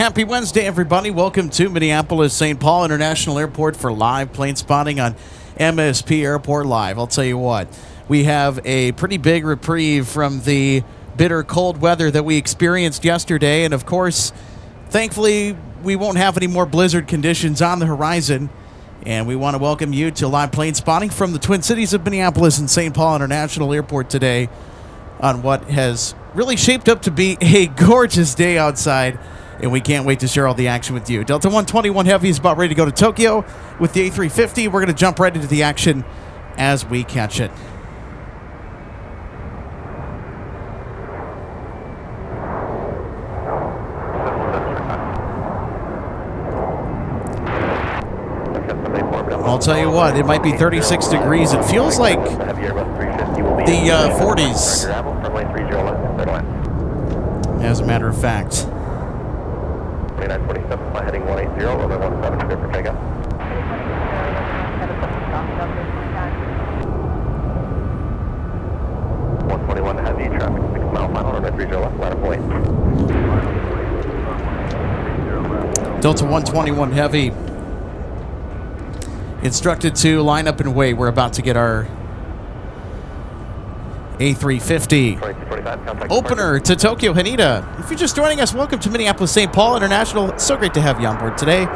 Happy Wednesday, everybody. Welcome to Minneapolis St. Paul International Airport for live plane spotting on MSP Airport Live. I'll tell you what, we have a pretty big reprieve from the bitter cold weather that we experienced yesterday. And of course, thankfully, we won't have any more blizzard conditions on the horizon. And we want to welcome you to live plane spotting from the Twin Cities of Minneapolis and St. Paul International Airport today on what has really shaped up to be a gorgeous day outside. And we can't wait to share all the action with you. Delta 121 Heavy is about ready to go to Tokyo with the A350. We're going to jump right into the action as we catch it. I'll tell you what, it might be 36 degrees. It feels like the 40s, as a matter of fact. 2947, fly heading 180, runway 17, clear for takeoff. 121 heavy, traffic 6 mile final, runway 30 left, line of point. Delta 121 Heavy instructed to line up and wait. We're about to get our A350 opener to Tokyo Haneda. If you're just joining us, welcome to Minneapolis St. Paul International. It's so great to have you on board today.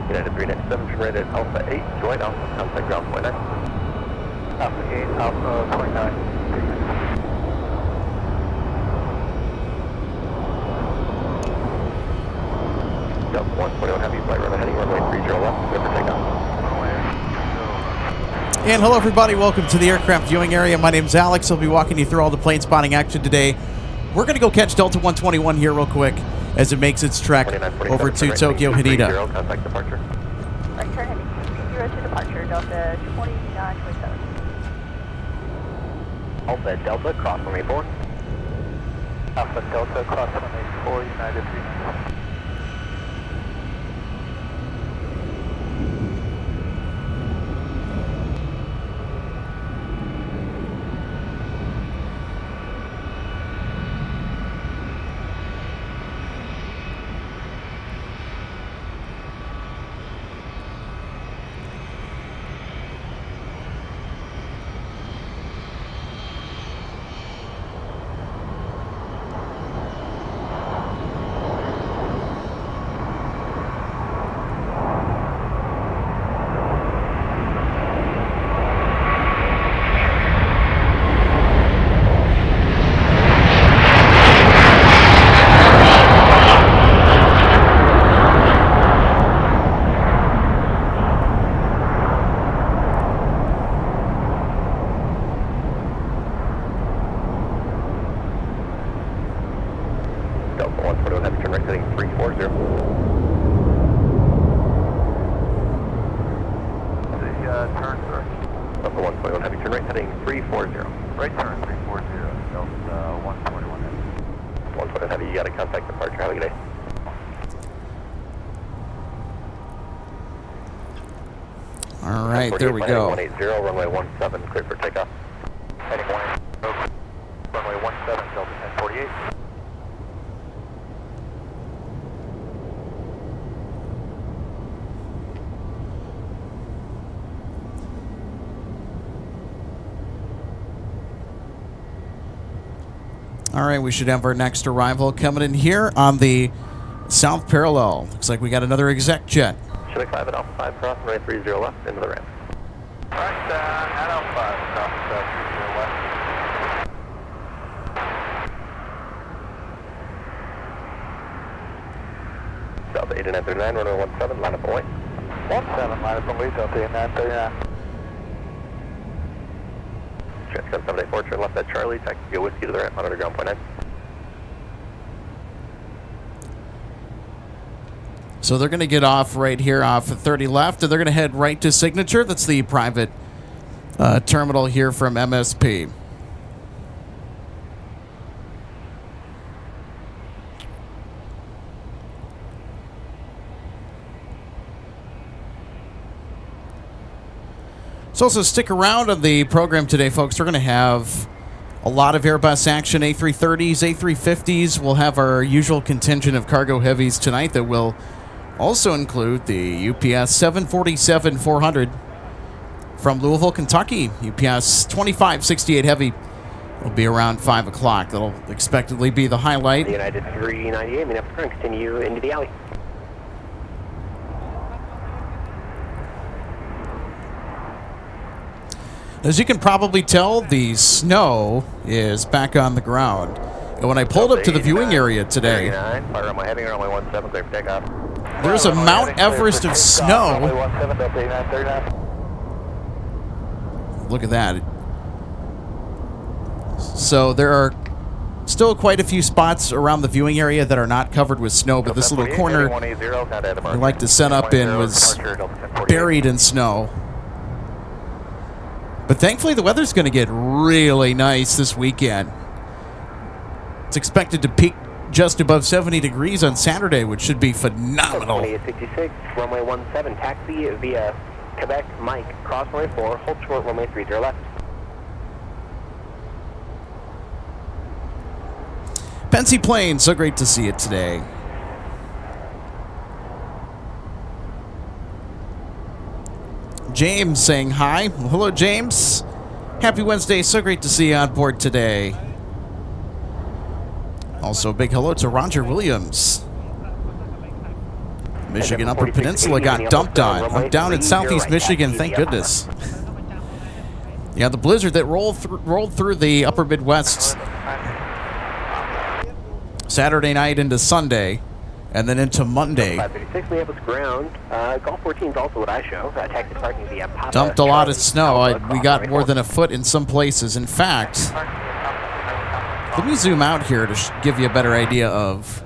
United 397, rated Alpha 8, join Alpha, contact ground point 9. Alpha 8, Alpha 29. Delta 121 Heavy, flight runway heading runway 30 left, clear for takeoff. And hello, everybody. Welcome to the aircraft viewing area. My name's Alex. I'll be walking you through all the plane spotting action today. We're going to go catch Delta 121 here real quick as it makes its trek over to Tokyo Haneda. Contact departure. Right turn heading 0 to departure, Delta 2927. Alpha Delta, cross runway 4. Alpha Delta, cross runway 4, United 397. Delta 121 Heavy, turn right heading 340. Turn, sir. Delta 121 Heavy, turn right heading 340. Right turn 340, Delta 121 Heavy. 121 Heavy, you got a contact departure. Have a good day. All right, there we go. 180, runway 17, clear for takeoff. Heading 180, runway 17, Delta 1048. All right, we should have our next arrival coming in here on the south parallel. Looks like we got another exec jet. Chinook 5 at Alpha 5, cross runway 30 left, into the ramp. Right at Alpha 5, cross 30 left. Delta 8939, runway 17, line up and wait. 17, line up and wait, Delta 8939. Transcon 784, turn left at Charlie, taxi go whiskey to the ramp, monitor ground point 9. So they're going to get off right here off at 30 left, and they're going to head right to Signature. That's the private terminal here from MSP. So also stick around on the program today, folks. We're going to have a lot of Airbus action, A330s, A350s. We'll have our usual contingent of cargo heavies tonight that will also include the UPS 747-400 from Louisville, Kentucky. UPS 2568 heavy will be around 5 o'clock. That'll expectedly be the highlight. The United 398, Minneapolis current, continue into the alley. As you can probably tell, the snow is back on the ground. And when I pulled up to the viewing area today, there's a Mount Everest of snow. Look at that. So there are still quite a few spots around the viewing area that are not covered with snow, but this little corner we like to set up in was buried in snow. But thankfully, the weather's going to get really nice this weekend. It's expected to peak just above 70 degrees on Saturday, which should be phenomenal. 2866, runway 17, taxi via Quebec, Mike, cross runway 4, hold short, runway 30 left. Pensy Plain, so great to see it today. James saying hi. Well, hello, James. Happy Wednesday. So great to see you on board today. Also, a big hello to Roger Williams. Michigan Upper Peninsula got dumped on. I'm down in southeast Michigan, thank goodness. Yeah, the blizzard that rolled through the upper Midwest Saturday night into Sunday, and then into Monday. 536, Minneapolis ground. Golf 14 is also what I show. Taxi parking via Papa. Dumped a lot of snow. We got more than a foot in some places. In fact, let me zoom out here to give you a better idea of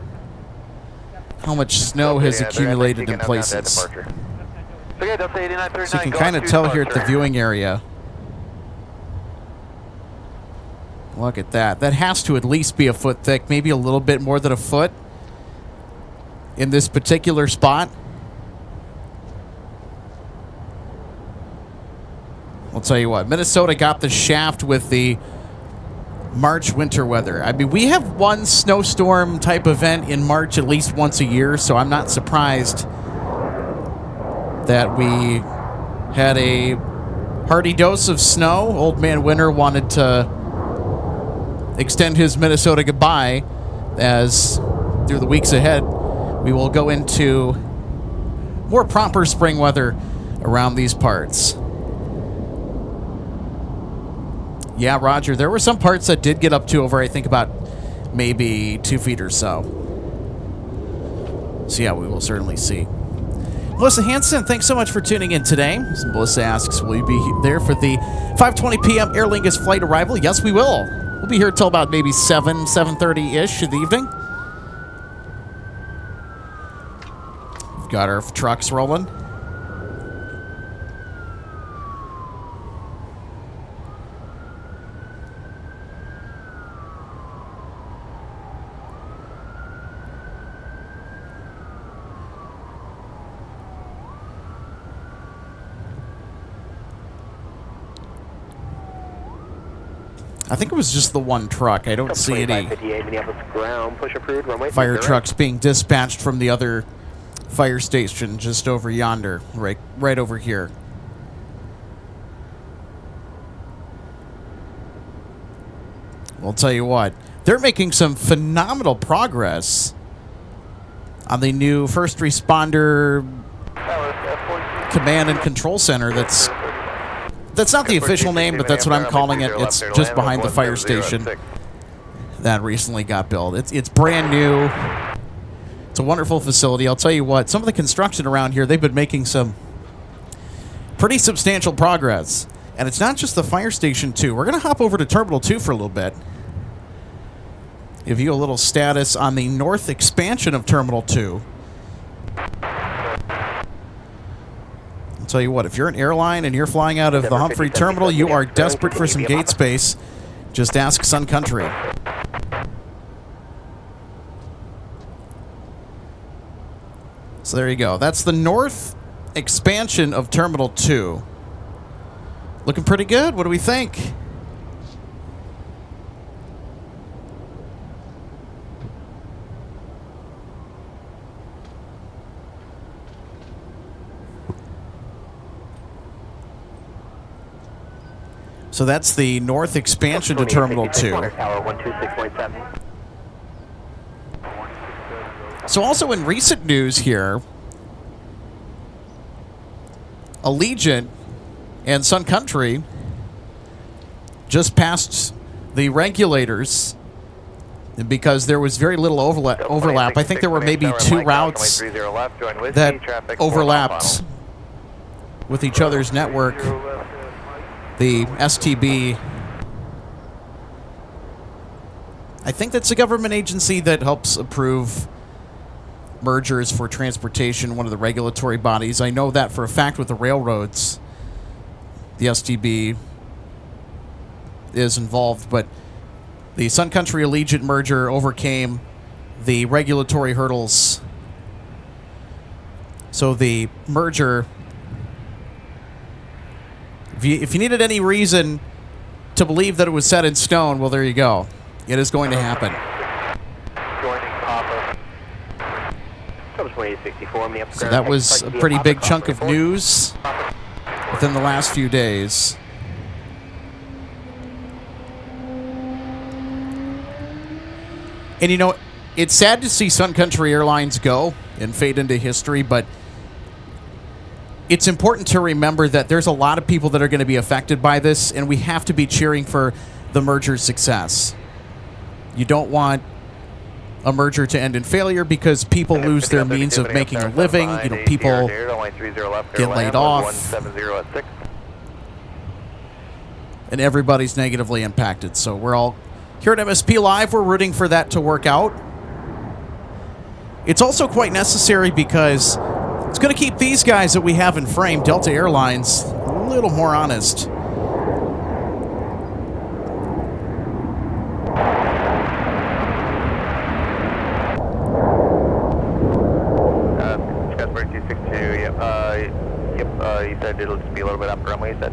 how much snow has accumulated in places. So you can kind of tell here at the viewing area. Look at that. That has to at least be a foot thick, maybe a little bit more than a foot in this particular spot. I'll tell you what, Minnesota got the shaft with the March winter weather. I mean, we have one snowstorm type event in March at least once a year, so I'm not surprised that we had a hearty dose of snow. Old Man Winter wanted to extend his Minnesota goodbye, as through the weeks ahead we will go into more proper spring weather around these parts. Yeah, Roger, there were some parts that did get up to over, I think, about maybe 2 feet or so. So yeah, we will certainly see. Melissa Hansen, thanks so much for tuning in today. So Melissa asks, will you be there for the 5:20 p.m. Aer Lingus flight arrival? Yes, we will. We'll be here until about maybe 7:30-ish in the evening. We've got our trucks rolling. I think it was just the one truck. I don't see any fire trucks being dispatched from the other fire station just over yonder, right over here. I'll tell you what, they're making some phenomenal progress on the new first responder command and control center. That's not the official name, but that's what I'm calling it. It's just behind the fire station that recently got built. It's brand new. It's a wonderful facility. I'll tell you what, some of the construction around here, they've been making some pretty substantial progress. And it's not just the fire station, too. We're going to hop over to Terminal 2 for a little bit. Give you a little status on the north expansion of Terminal 2. I'll tell you what, if you're an airline and you're flying out of the Humphrey Terminal, you are desperate for some gate space. Just ask Sun Country. So there you go. That's the north expansion of Terminal 2. Looking pretty good. What do we think? So that's the north expansion to Terminal 2. Tower 126.7. So also in recent news here, Allegiant and Sun Country just passed the regulators because there was very little overlap. I think there were maybe 2 routes that overlapped with each other's network. The STB, I think that's a government agency that helps approve mergers for transportation, one of the regulatory bodies. I know that for a fact with the railroads, the STB is involved, but the Sun Country Allegiant merger overcame the regulatory hurdles. So the merger, if you needed any reason to believe that it was set in stone, well, there you go. It is going to happen. So that was a pretty big chunk of news within the last few days. And you know, it's sad to see Sun Country Airlines go and fade into history, but it's important to remember that there's a lot of people that are going to be affected by this, and we have to be cheering for the merger's success. You don't want a merger to end in failure because people lose their means of making a living. You know, people get laid off, and everybody's negatively impacted. So we're all here at MSP Live. We're rooting for that to work out. It's also quite necessary because it's going to keep these guys that we have in frame, Delta Airlines, a little more honest. You said it'll just be a little bit up runway, you said?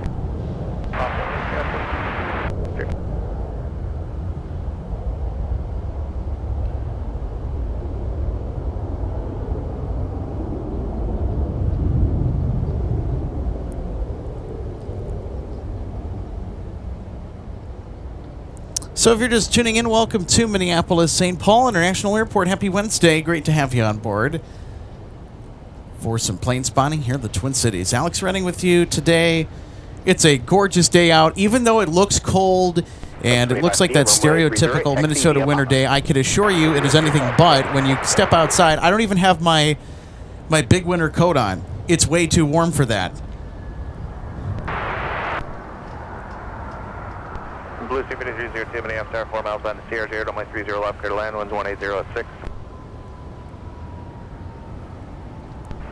So if you're just tuning in, welcome to Minneapolis St. Paul International Airport. Happy Wednesday. Great to have you on board for some plane spotting here in the Twin Cities. Alex Redding with you today. It's a gorgeous day out, even though it looks cold and it looks like that stereotypical Minnesota winter day. I can assure you it is anything but. When you step outside, I don't even have my big winter coat on. It's way too warm for that. Blue Super 002, Minneapolis Tower, 4 miles on the CR0, runway 30 left, clear to land, winds 180 at 6.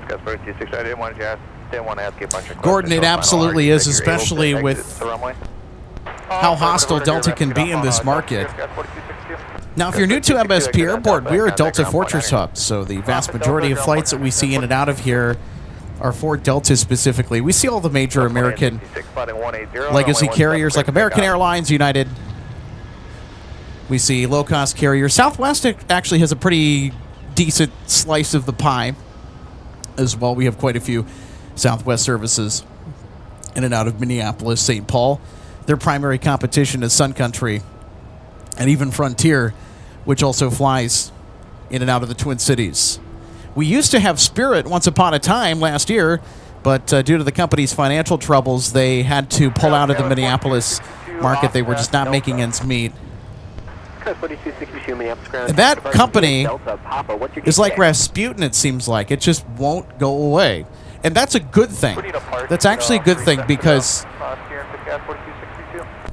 I didn't want to ask you a bunch of questions. Gordon, it absolutely is, especially with how hostile Delta can be in this market. Now, if you're new to MSP Airport, we're a Delta Fortress hub, so the vast majority of flights that we see in and out of here are for Delta specifically. We see all the major American legacy carriers like American Airlines, United. We see low-cost carriers. Southwest actually has a pretty decent slice of the pie as well. We have quite a few Southwest services in and out of Minneapolis, St. Paul. Their primary competition is Sun Country and even Frontier, which also flies in and out of the Twin Cities. We used to have Spirit once upon a time last year, but due to the company's financial troubles, they had to pull out of the Minneapolis market. They were just not making ends meet. And that company is like Rasputin, it seems like. It just won't go away. And that's a good thing. That's actually a good thing because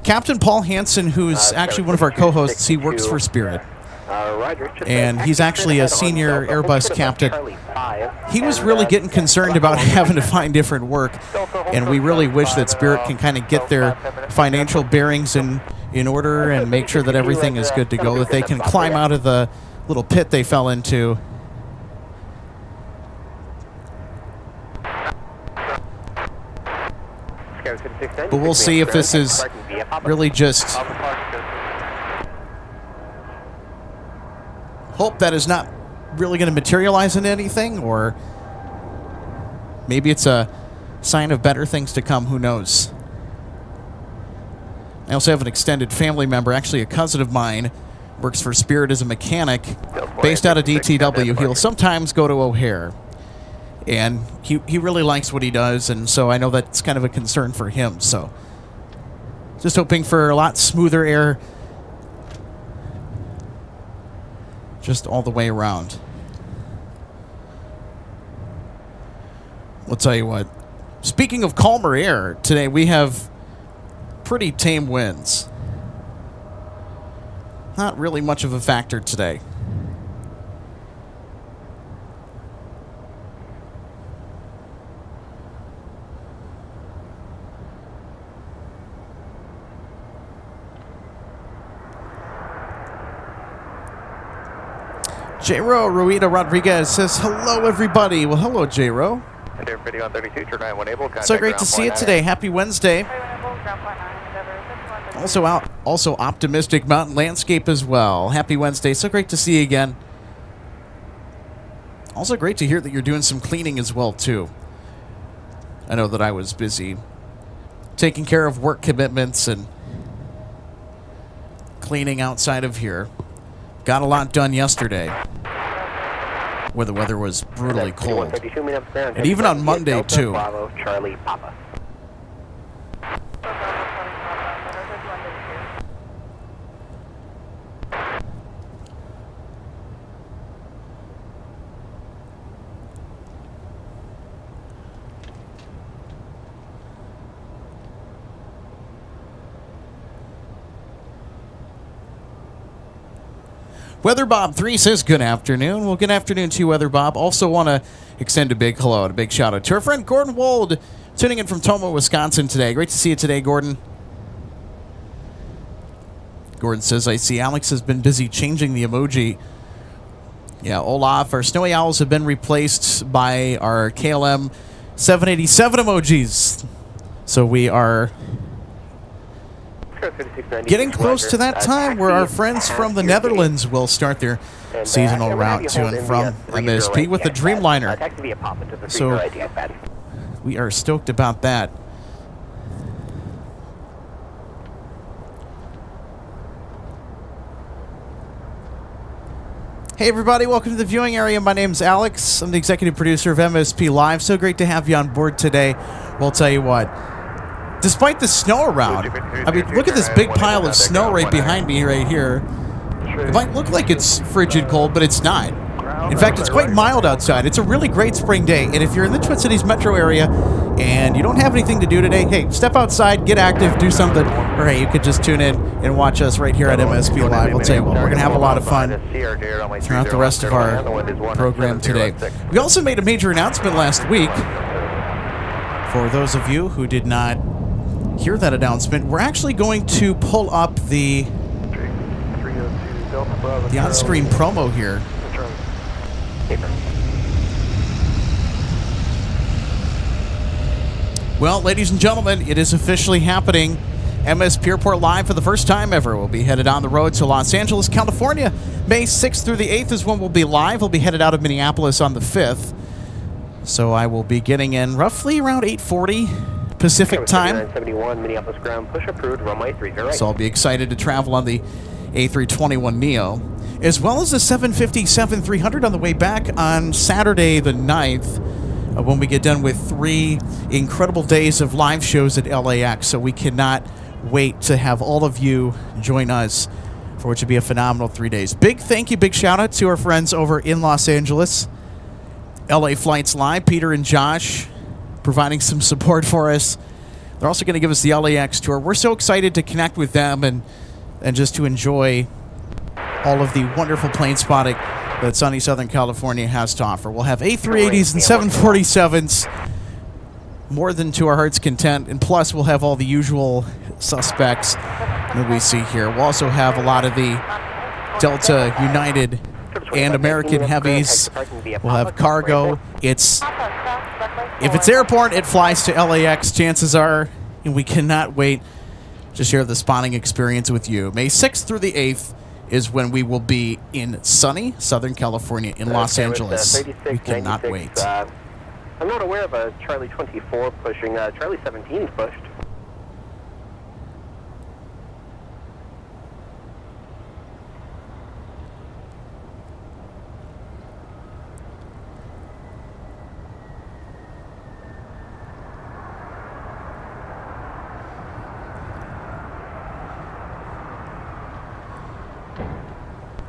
Captain Paul Hansen, who's actually one of our co-hosts, he works for Spirit. And he's actually a senior Airbus captain. He was really getting concerned about having to find different work, and we really wish that Spirit can kind of get their financial bearings in order and make sure that everything is good to go, that they can climb out of the little pit they fell into. But we'll see if this is really just hope that is not really going to materialize into anything, or maybe it's a sign of better things to come. Who knows? I also have an extended family member, actually a cousin of mine, works for Spirit as a mechanic, based out of DTW. He'll sometimes go to O'Hare, and he really likes what he does, and so I know that's kind of a concern for him. So just hoping for a lot smoother air just all the way around. We'll tell you what, speaking of calmer air, today we have pretty tame winds. Not really much of a factor today. J-Ro Ruida Rodriguez says, hello, everybody. Well, hello, J-Ro. So great to see you today. Happy Wednesday. Also optimistic mountain landscape as well. Happy Wednesday. So great to see you again. Also great to hear that you're doing some cleaning as well, too. I know that I was busy taking care of work commitments and cleaning outside of here. Got a lot done yesterday, where the weather was brutally cold. And even on Monday, too. Charlie Papa. Weather Bob 3 says good afternoon. Well, good afternoon to you, Weather Bob. Also want to extend a big hello and a big shout out to our friend Gordon Wold, tuning in from Tomah, Wisconsin today. Great to see you today, Gordon. Gordon says, I see Alex has been busy changing the emoji. Yeah, Olaf, our snowy owls have been replaced by our KLM 787 emojis. So we are getting close to that time where our friends from the Netherlands will start their seasonal route to and from MSP with the Dreamliner. So we are stoked about that. Hey everybody, welcome to the viewing area. My name's Alex. I'm the executive producer of MSP Live. So great to have you on board today. We'll tell you what, despite the snow around, I mean, look at this big pile of snow right behind me right here. It might look like it's frigid cold, but it's not. In fact, it's quite mild outside. It's a really great spring day, and if you're in the Twin Cities metro area and you don't have anything to do today, hey, step outside, get active, do something, or hey, you could just tune in and watch us right here at MSP Live. I'll tell you what, we're going to have a lot of fun throughout the rest of our program today. We also made a major announcement last week. For those of you who did not hear that announcement, we're actually going to pull up the on-screen promo here. Well, ladies and gentlemen, it is officially happening. MSP Airport Live for the first time ever. We'll be headed on the road to Los Angeles, California. May 6th through the 8th is when we'll be live. We'll be headed out of Minneapolis on the 5th. So I will be getting in roughly around 8:40 Pacific time. Minneapolis ground, push approved, runway 30. So I'll be excited to travel on the A321neo, as well as the 757-300 on the way back on Saturday the 9th, when we get done with 3 incredible days of live shows at LAX. So we cannot wait to have all of you join us for what should be a phenomenal 3 days. Big thank you, big shout out to our friends over in Los Angeles. LA Flights Live, Peter and Josh, providing some support for us. They're also going to give us the LAX tour. We're so excited to connect with them and just to enjoy all of the wonderful plane spotting that sunny Southern California has to offer. We'll have A380s and 747s, more than to our heart's content, and plus we'll have all the usual suspects that we see here. We'll also have a lot of the Delta, United, and American heavies. We'll have cargo. If it's airborne, it flies to LAX. Chances are and we cannot wait to share the spotting experience with you. May 6th through the 8th is when we will be in sunny Southern California in Los Angeles. We cannot wait. I'm not aware of a Charlie 24 pushing. Charlie 17 is pushed.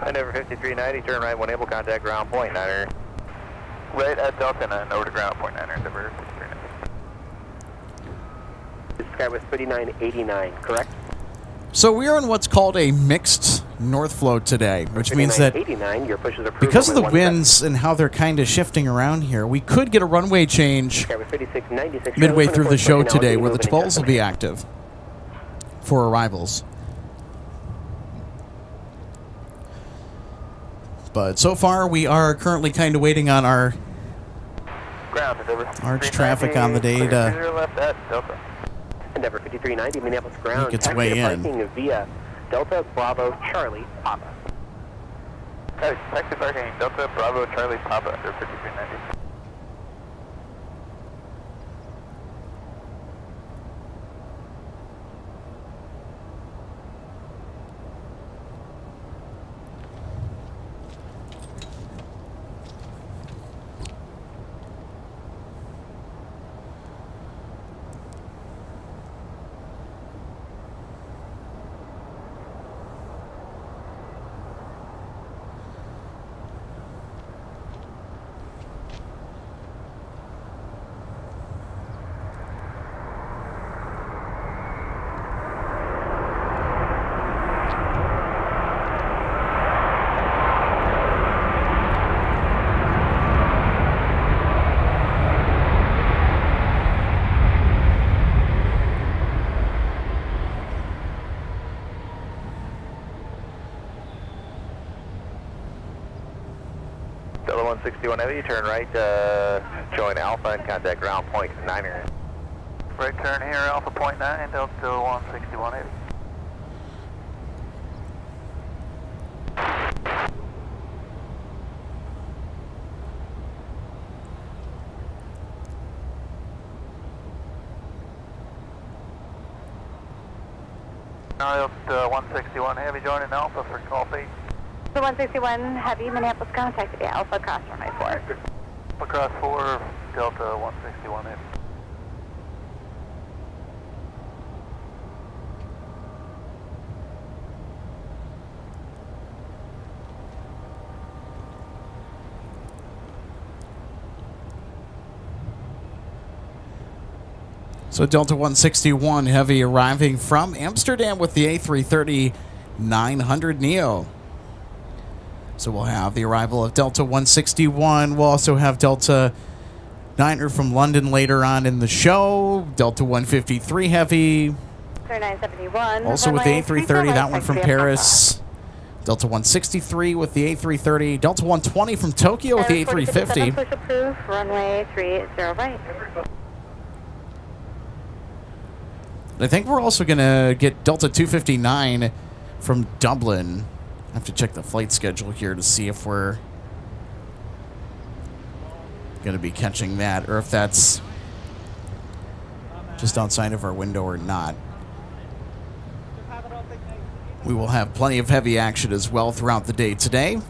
Endeavor 5390, turn right, one able, contact ground point 9er. Right at Delta 9, over to ground point 9er, Endeavor 5390. Sky was 3989, correct? So we are in what's called a mixed north flow today, which means that your push is approved because of the winds and how they're kind of shifting around here, we could get a runway change midway through the show today where the 12s will be active for arrivals. But so far, we are currently kind of waiting on our large traffic on the day to Endeavor 5390, Minneapolis ground. make its way in. Parking via Delta Bravo Charlie Papa. Taxi parking Delta Bravo Charlie Papa under 5390. Delta 161 Heavy, turn right, join Alpha and contact ground point 9er. Right turn here, Alpha point 9, Delta 161 Heavy. Now Delta 161 Heavy, joining Alpha for call feed. The 161 Heavy, Minneapolis contact via Alpha cross runway 4. Alpha cross 4, Delta 161 Heavy. So Delta 161 Heavy arriving from Amsterdam with the A330-900 Neo. So we'll have the arrival of Delta 161. We'll also have Delta 9er from London later on in the show. Delta 153 Heavy. 971. Also with the A330, that one from Paris. Delta 163 with the A330. Delta 120 from Tokyo with the A350. Push approved, runway 30 right. I think we're also going to get Delta 259 from Dublin. I have to check the flight schedule here to see if we're going to be catching that or if that's just outside of our window or not. We will have plenty of heavy action as well throughout the day today.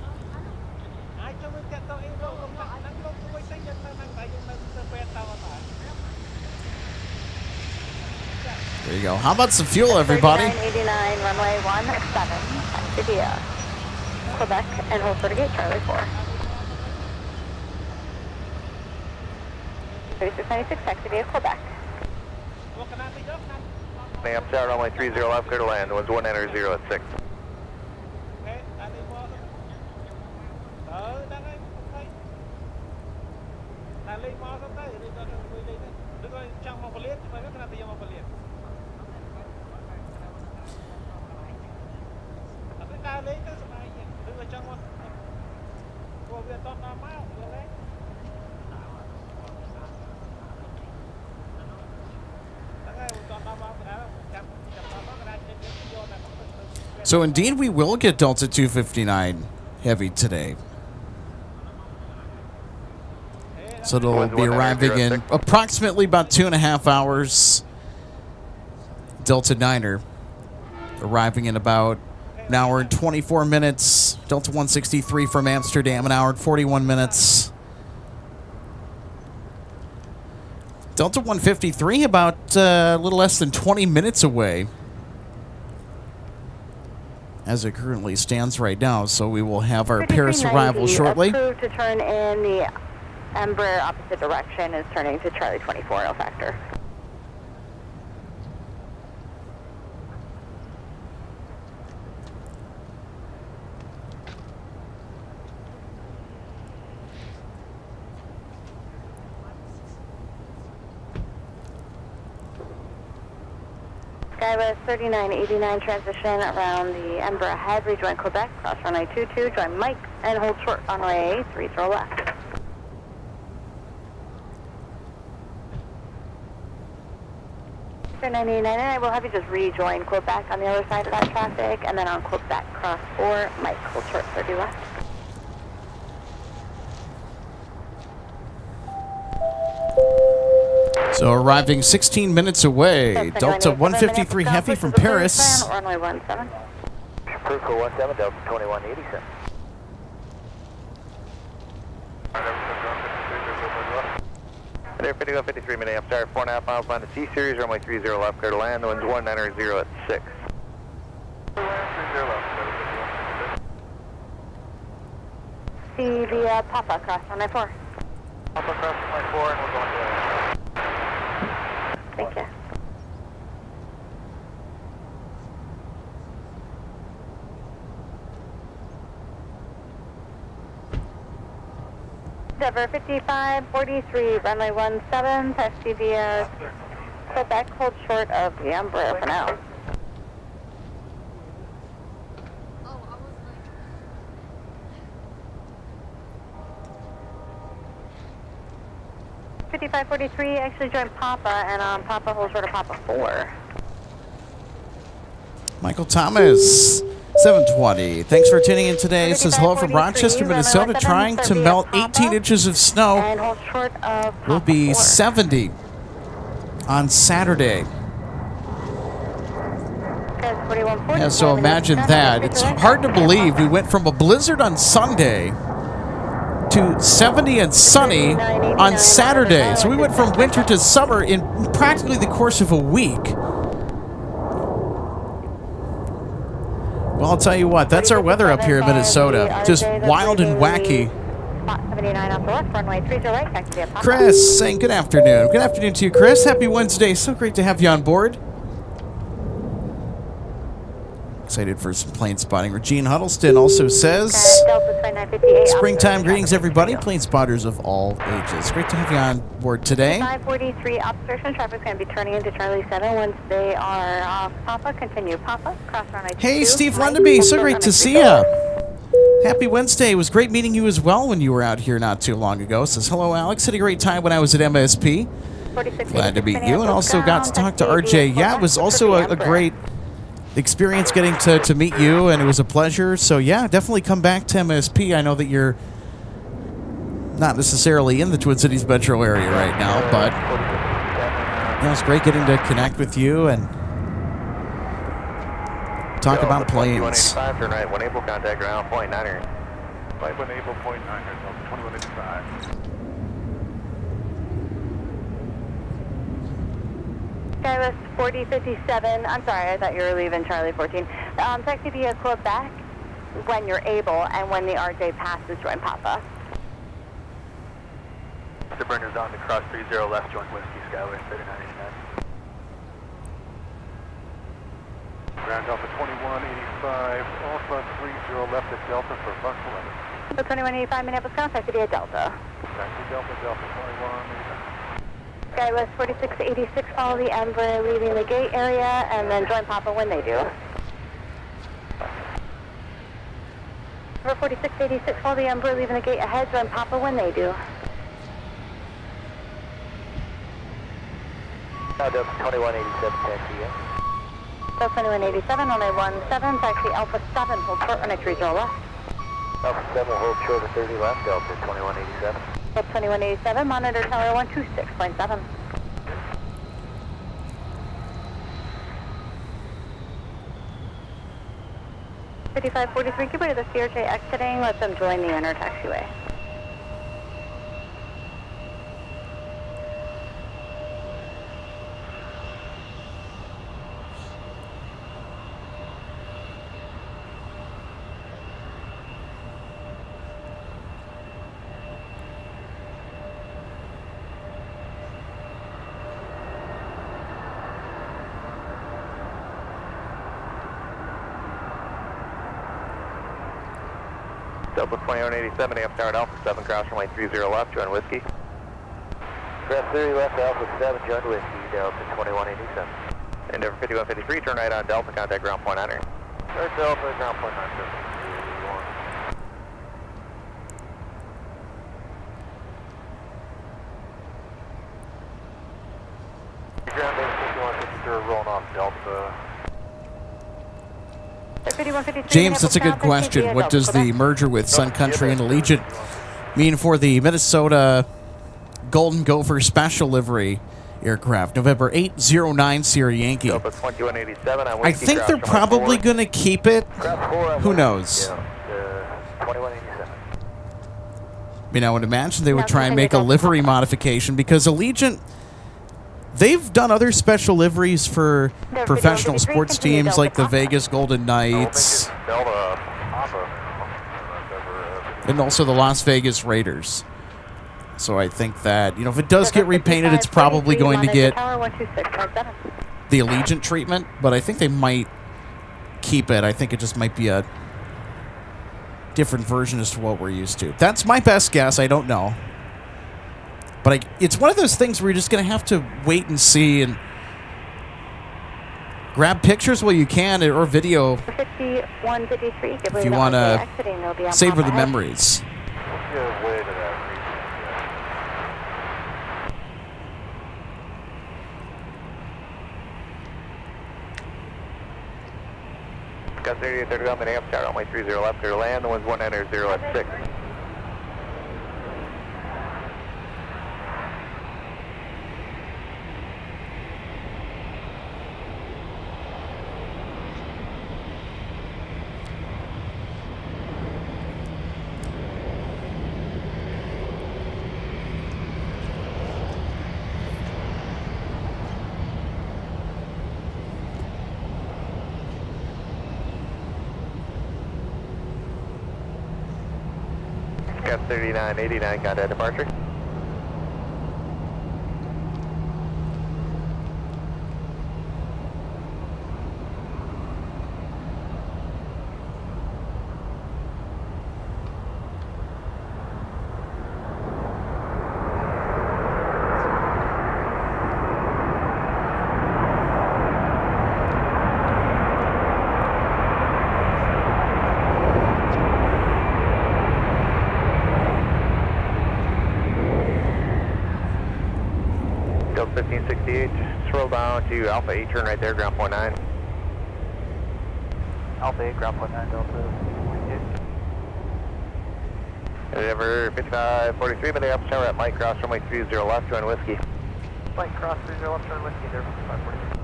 There you go. How about some fuel, everybody? 3989, runway 17, taxi via Quebec, and hold for the gate, Charlie 4. 3696, taxi via Quebec. Ma'am, tower runway 30 left, clear to land. Winds 1 enter 0 at 6. So indeed, we will get Delta 259 Heavy today. So it'll be arriving in approximately about 2.5 hours. Delta 9er arriving in about an hour and 24 minutes. Delta 163 from Amsterdam, an hour and 41 minutes. Delta 153 about a little less than 20 minutes away as it currently stands right now. So we will have our Paris arrival shortly. Approved to turn in the Embraer opposite direction is turning to Charlie 24 L factor. Skywest 3989 transition around the Embraer head, rejoin Quebec, cross runway 22, join Mike, and hold short runway 30 left. Sir 989, I will have you just rejoin Quebec on the other side of that traffic, and then on Quebec, cross 4, Mike, hold short 30 left. So arriving 16 minutes away, Delta 153 Heavy from Paris. Runway 17. Approved for 17, Delta 2187. There 5153 Minneapolis, start 4.5 miles line to C series, runway 30 left, clear to land, the wind's 1900 at 6. See the Papa cross runway 4. Papa cross runway 4 and we're going to... Thank you. Denver 5543, runway 17, taxi via Quebec, hold short of the Embraer for now. Oh, 5543, actually join Papa, and Papa hold short of Papa 4. Michael Thomas, 720. Thanks for tuning in today. It says hello from Rochester, Minnesota, trying to melt 18 inches of snow. And hold short of Papa Will be 4. 70 on Saturday. Yeah, so imagine that. It's hard to believe we went from a blizzard on Sunday to 70 and sunny on Saturday. So we went from winter to summer in practically the course of a week. Well, I'll tell you what, that's our weather up here in Minnesota. Just wild and wacky. Chris saying good afternoon. Good afternoon to you, Chris. Happy Wednesday. So great to have you on board. Excited for some plane spotting. Regine Huddleston also says, springtime greetings, everybody. Plane spotters of all ages. Great to have you on board today. 543 observation traffic is going to be turning into Charlie 7 once they are off Papa. Continue Papa. Cross runway 2. Hey, Steve Lundaby. So great to see you. Happy Wednesday. It was great meeting you as well when you were out here not too long ago. Says, hello, Alex. Had a great time when I was at MSP. Glad to meet you. And also got to talk to RJ. Yeah, it was also a great experience getting to meet you, and it was a pleasure. So yeah, definitely come back to MSP. I know that you're not necessarily in the Twin Cities metro area right now, but it was great getting to connect with you and talk about planes. 2185, turn right, 1 Able, contact ground, point 9er. 1 Able, point 9er, 2185. Skywest 4057. I'm sorry, I thought you were leaving Charlie 14. Taxi via Quebec when you're able, and when the RJ passes, join Papa. The burner's on to cross 30 left, join Whiskey, Skywest 3989. Ground Alpha 2185, Alpha 30 left at Delta for Bus 11. So 2185 Minneapolis, contact via Delta. Taxi Delta, Delta 2185. Skywest 4686, follow the Embraer leaving the gate area, and then join Papa when they do. Number 4686, follow the Embraer leaving the gate ahead, join Papa when they do. Delta 2187, taxi in. Delta 2187, runway 17, taxi Alpha 7, hold short, runway 30 left. Alpha 7 will hold short at 30 left, Delta 2187. Delta 2187, monitor tower 126.7. $5543, keep away to the CRJ exiting, let them join the inner taxiway. Delta 2187, AM tower at Alpha 7, cross runway 30 left, join Whiskey. Cross 30 left, Alpha 7, join Whiskey, Delta 2187. Endeavor 5153, turn right on Delta, contact ground point on air. Delta, ground point on air. Ground base 5153, rolling off Delta. James, that's a good question. What does the merger with Sun Country and Aviation mean for the Minnesota Golden Gopher Special Livery aircraft? November 809 Sierra Yankee. Delta 2187, I think they're probably going to keep it. Who knows? 2187. I mean, I would imagine they would try and make a livery modification because Allegiant, they've done other special liveries for professional sports teams like the Vegas Golden Knights and also the Las Vegas Raiders. So I think that, if it does get repainted, it's probably going to get the Allegiant treatment, but I think they might keep it. I think it just might be a different version as to what we're used to. That's my best guess. I don't know. But it's one of those things where you're just going to have to wait and see and grab pictures while you can or video if you want to savor the memories. Got 3831, Minneapolis, tower runway 30 left, clear to land, the one's 190 at 6. Got 3989, contact departure. Delta 1568, just roll down to Alpha 8, turn right there, ground point 9. Alpha 8, ground point 9, Delta 1568. Endeavor 5543, Minneapolis tower at Mike Cross, runway 30 left, join Whiskey. Mike Cross, 30 left, join Whiskey, there, 5543.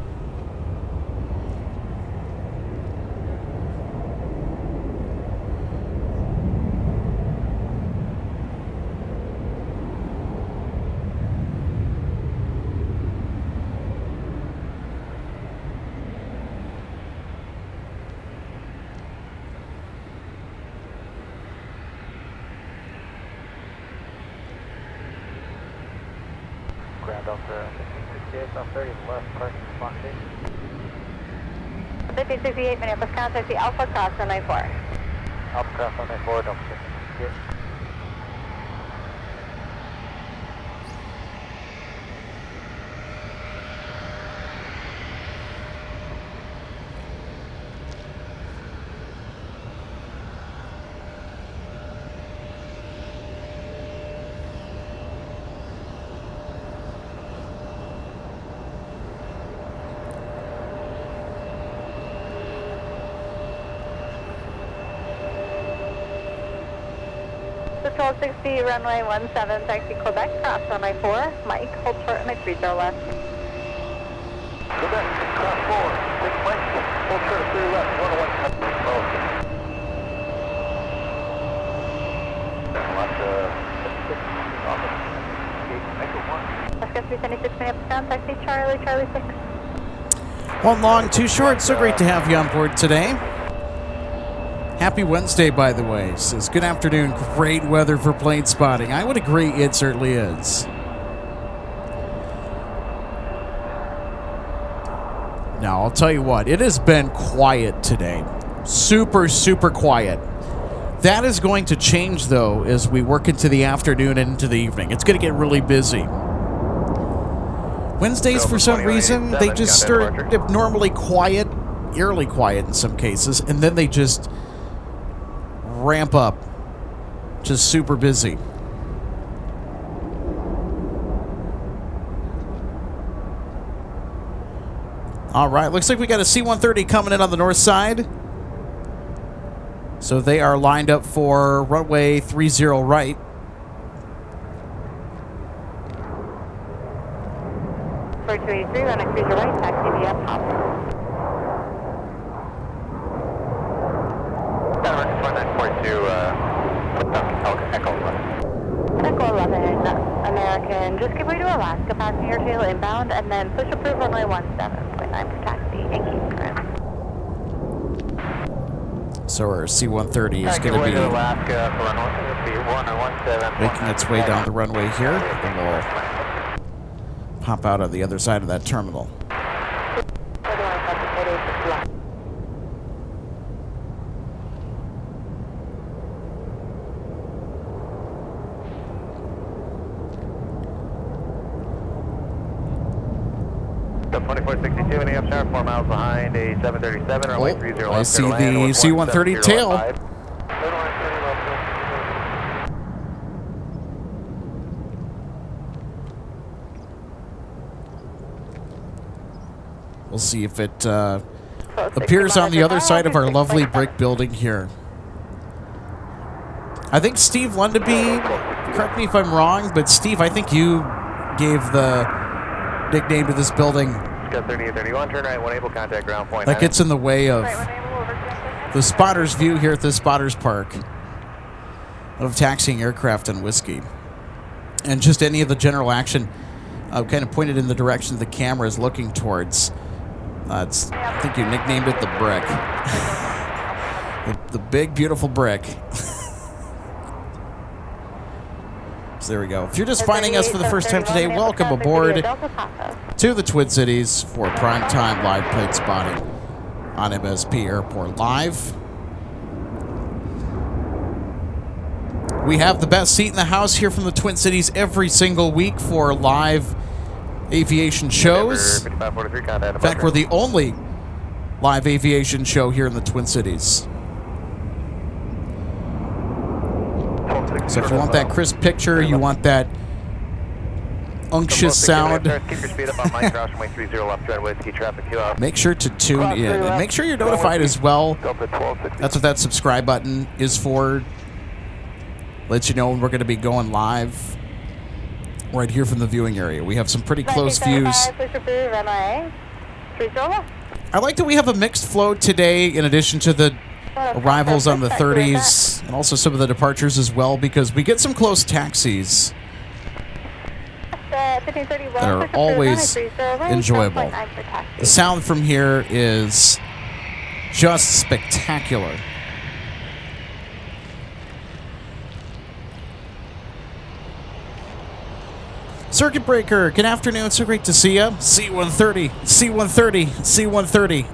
Ground Delta 1568, South 30 left, parking spot 8. 1568, Minneapolis, contact the Alpha Cross 194. Alpha Cross 194, Delta 1568. 1260, runway 17, taxi Quebec, cross runway 4. Mike, hold short and 30 left. Quebec, cross 4, 6 Mike, hold short of 3 left, 101. Oh, okay. Oscar 376, Minneapolis, taxi Charlie, Charlie 6. One long, two short. So great to have you on board today. Happy Wednesday, by the way. Says, good afternoon. Great weather for plane spotting. I would agree, it certainly is. Now, I'll tell you what, it has been quiet today. Super, super quiet. That is going to change, though, as we work into the afternoon and into the evening. It's going to get really busy. Wednesdays, for some reason, they just start abnormally quiet, eerily quiet in some cases, and then they just ramp up. Just super busy. All right, looks like we got a C-130 coming in on the north side. So they are lined up for runway 30 right. For 283, runway 30 right, taxi via Pop. American 1942, Echo 11. Echo 11, American, just give way to Alaska, passenger tail inbound, and then push approved runway 17.9 for taxi, and keep current. So our C-130 is going to be Alaska for runway making its way down the runway here, and we'll pop out on the other side of that terminal. So 2462 in the upshot, 4 miles behind a 737, runway 30 left. I see the C-130 tail. We'll see if it appears on the other side of our lovely brick building here. I think Steve Lundaby, correct me if I'm wrong, but Steve, I think you gave the nickname to this building. Got 3831, turn right, one able, contact ground point. That gets in the way of the spotter's view here at the Spotter's Park of taxiing aircraft and whiskey. And just any of the general action kind of pointed in the direction the camera is looking towards. I think you nicknamed it the brick. the big, beautiful brick. So there we go. If you're just finding us for the first time today, welcome aboard to the Twin Cities for primetime live plane spotting on MSP Airport Live. We have the best seat in the house here from the Twin Cities every single week for live aviation shows. In fact, we're the only live aviation show here in the Twin Cities. So if you want that crisp picture, you want that unctuous sound, make sure to tune in. And make sure you're notified as well. That's what that subscribe button is for. Lets you know when we're going to be going live right here from the viewing area. We have some pretty close views. I like that we have a mixed flow today in addition to the arrivals on the 30s and also some of the departures as well, because we get some close taxis that are always enjoyable. The sound from here is just spectacular. Circuit Breaker, good afternoon. So great to see you. C-130, C-130, C-130.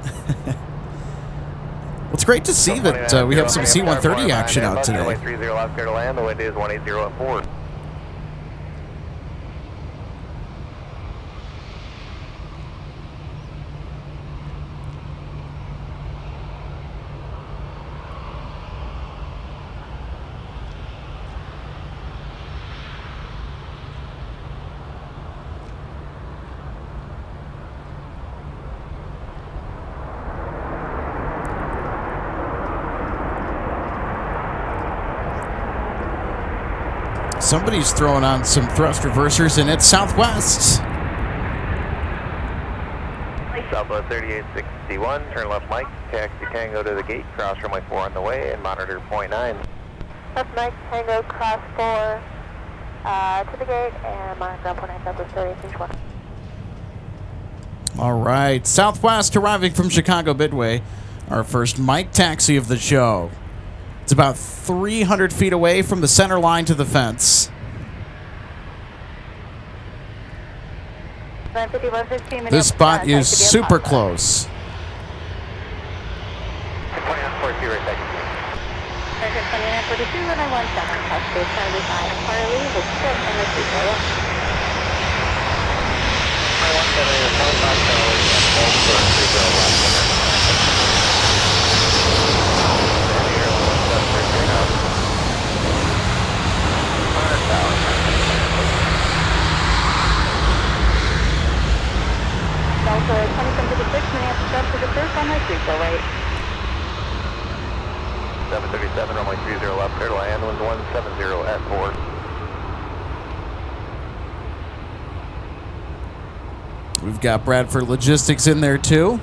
It's great to see that we have some C-130 action out today. Runway 30 left, clear to land. The wind is 180 at 4. Somebody's throwing on some thrust reversers, and it's Southwest. Southwest 3861, turn left Mike, taxi Tango to the gate, cross runway 4 on the way, and monitor .9. Left Mike, Tango, cross 4 to the gate, and monitor .9, Southwest 3861. All right, Southwest arriving from Chicago Midway, our first Mike taxi of the show. It's about 300 feet away from the center line to the fence. 115 This spot is super close. 2942 right back. American 2942, and I 17, touch base 75, Harley, with 6 and the 3 left. I 17 is 25 Charlie, and hold for 30 left. Delta 2756, Minneapolis, up to the first on my 3 right. 737, runway 30 left, clear to land, wind 170 at 4. We've got Bradford Logistics in there too.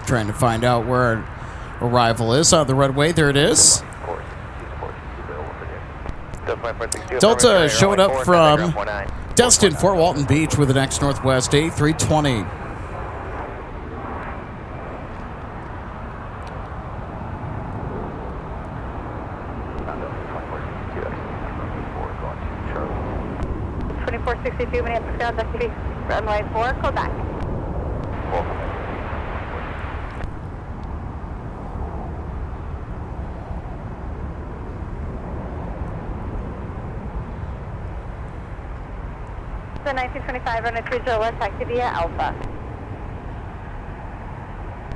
Trying to find out where our arrival is on the runway. There it is. Delta showed up from Destin, Fort Walton Beach with an X Northwest A320. Minutes down, that's runway 4, call back. The 1925 runway 30 left, taxi via Alpha.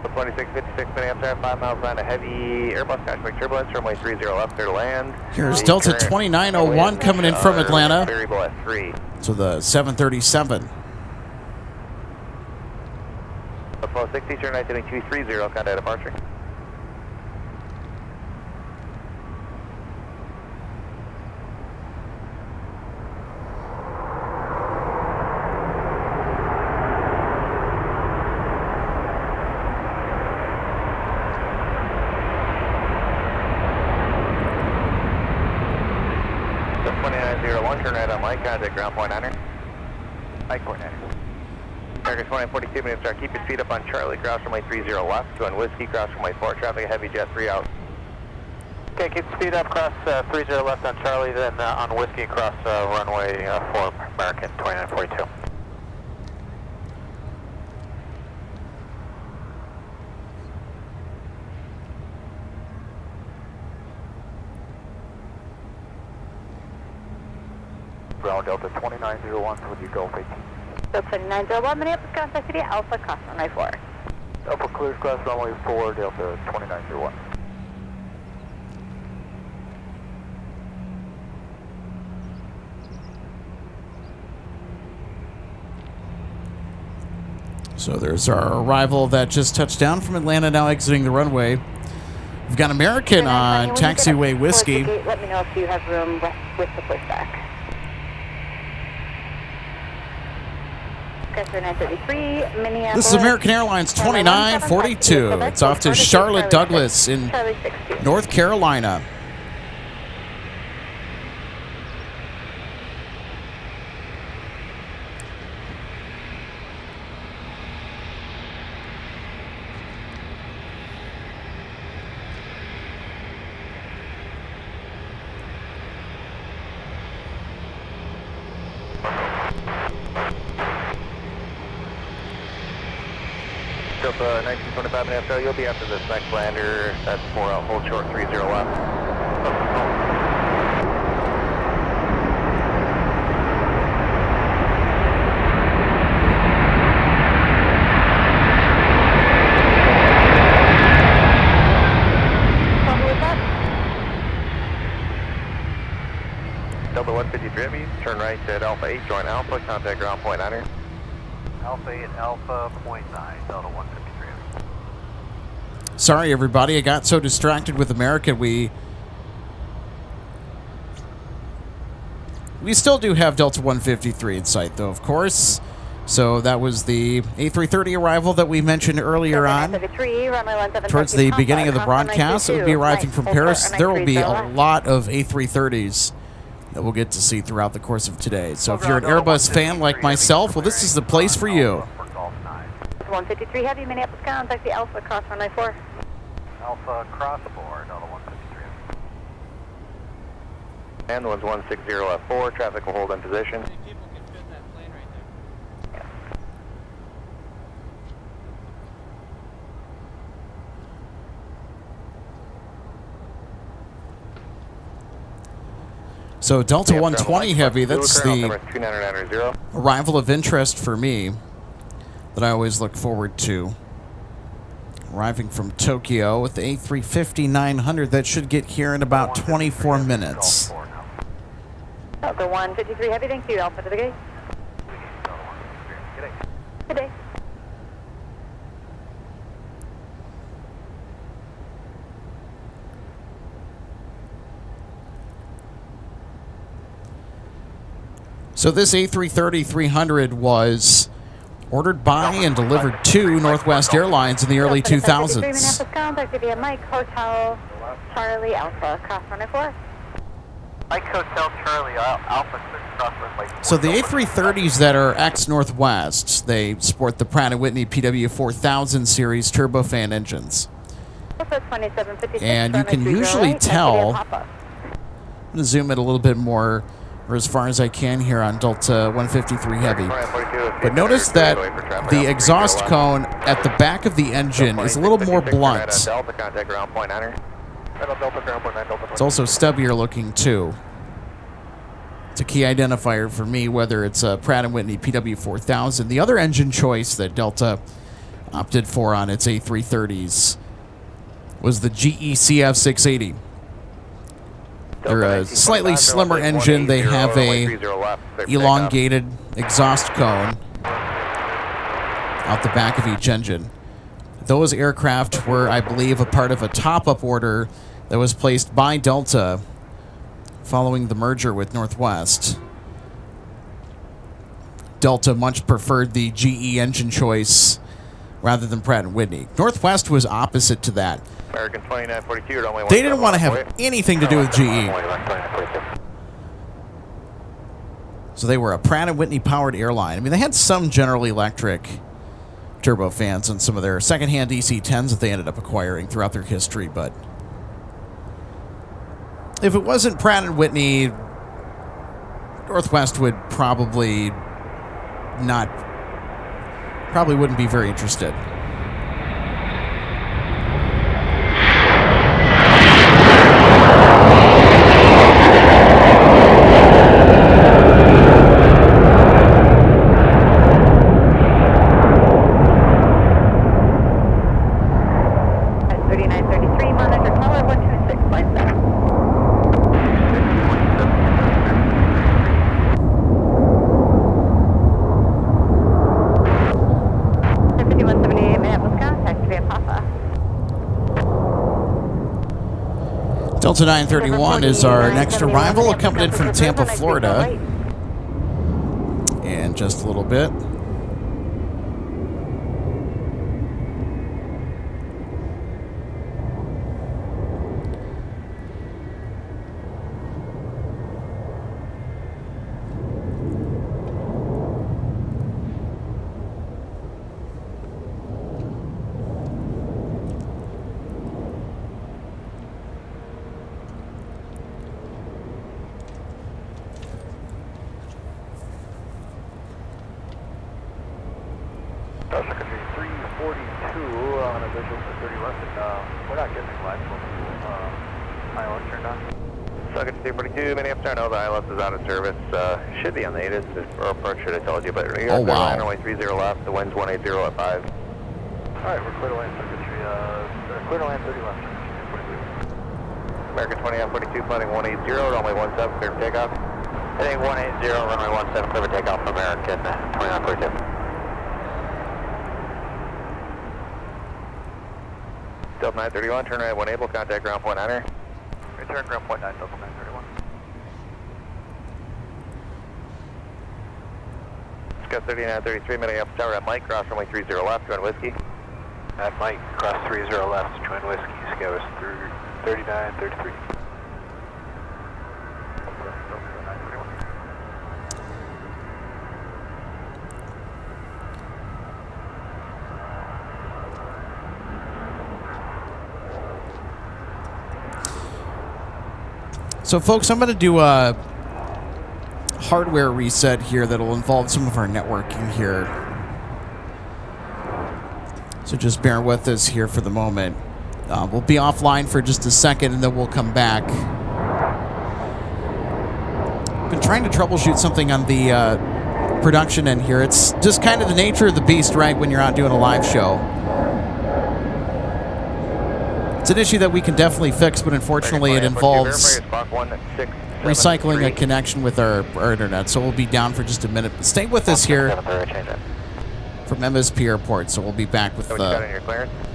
2656 Minneapolis, 5 miles behind a heavy Airbus cosmic turbulence, runway 30 left, clear to land. Here's Delta 2901 coming in from Atlanta. Variable at 3. So the 737. Apollo 60, turn right heading 230, contact departure. So 2901, turn right on Mike, contact ground point 9er. Mike point 9er. Target 2942 minutes, start. Keep your feet up on Charlie, cross runway 30 left, 2 on Whiskey, cross runway 4, traffic heavy jet 3 out. Okay, keep the speed up, cross 30 left on Charlie, then on Whiskey, cross runway 4, American 2942. Ground Delta 2901 with you, Gulf 18. Delta 2901, Minneapolis, contact via Alpha, cross runway 4. Alpha clears, cross runway 4, Delta 2901. So there's our arrival that just touched down from Atlanta, now exiting the runway. We've got American on taxiway Whiskey. Let me know if you have room with the pushback. This is American Airlines 2942. It's off to Charlotte Douglas in North Carolina. Delta 1925 Minneapolis, you'll be after this next lander. That's for hold short 30 left. Delta 153 Heavy, turn right at Alpha 8, join Alpha, contact ground point 9. Alpha 8, Alpha, point 9, Delta 153 Heavy. Sorry, everybody. I got so distracted with American. We still do have Delta 153 in sight, though, of course. So that was the A330 arrival that we mentioned earlier on. Towards the beginning of the broadcast, it will be arriving from Paris. There will be a lot of A330s that we'll get to see throughout the course of today. So if you're an Airbus fan like myself, well, this is the place for you. 153 Heavy, Minneapolis, contact the Alpha, cross runway 4. Alpha, cross 4, Delta 153 Heavy. And the one's 160 left 4, traffic will hold in position. People can fit that plane right there. So Delta 120 Heavy, that's the 2990. arrival of interest for me that I always look forward to. Arriving from Tokyo with the A350-900 that should get here in about 24 minutes. Delta 153 Heavy, thank you. Alpha to the gate. Good day. So this A330-300 was ordered by and delivered to Northwest Airlines in the early 2000s. Contact via Mike Hotel Charlie Alpha, cross runway 4. Mike Hotel Charlie Alpha, cross runway 4. So the A330s that are ex-Northwest, they sport the Pratt & Whitney PW4000 series turbofan engines. And you can usually tell, I'm going to zoom in a little bit more, or as far as I can here on Delta 153 Heavy. But notice that the exhaust cone at the back of the engine is a little more blunt. It's also stubbier looking too. It's a key identifier for me whether it's a Pratt & Whitney PW4000. The other engine choice that Delta opted for on its A330s was the GE CF680. They're a slightly slimmer engine. They have a elongated exhaust cone out the back of each engine. Those aircraft were, I believe, a part of a top-up order that was placed by Delta following the merger with Northwest. Delta much preferred the GE engine choice rather than Pratt & Whitney. Northwest was opposite to that. American 2942, only They didn't want to have anything to do with GE. So they were a Pratt & Whitney powered airline. I mean, they had some General Electric turbofans and some of their secondhand DC-10s that they ended up acquiring throughout their history, but if it wasn't Pratt & Whitney, Northwest would probably wouldn't be very interested. Delta 931 is our next arrival, accompanied from Tampa, Florida. And just a little bit. Sun Country 342 on a visual for 30 left, and we're not getting any live ILS turned on. Sun Country 342, Minneapolis, no, the ILS is out of service. Should be on the ATIS, or approach should have told you, but Oh, wow. runway 30 left, the wind's 180 at 5. Alright, we're clear to land Sun Country, clear to land 30 left, Sun Country 342. American 20 on 42, planning 180, runway 17, clear for takeoff. Heading 180, runway 17, clear for takeoff, American 20 on 42. Delta 931, turn right 1 able, contact ground point 9er. Return ground point 9, Delta 931. Scout 3933, Minneapolis Tower at Mike, cross runway 30 left, join Whiskey. At Mike, cross 30 left, join Whiskey, Scout through 3933. So, folks, I'm going to do a hardware reset here that'll involve some of our networking here. So just bear with us here for the moment. We'll be offline for just a second, and then we'll come back. Been trying to troubleshoot something on the production end here. It's just kind of the nature of the beast, right, when you're out doing a live show. It's an issue that we can definitely fix, but unfortunately it involves recycling a connection with our internet, so we'll be down for just a minute. But stay with us here from MSP Airport, so we'll be back with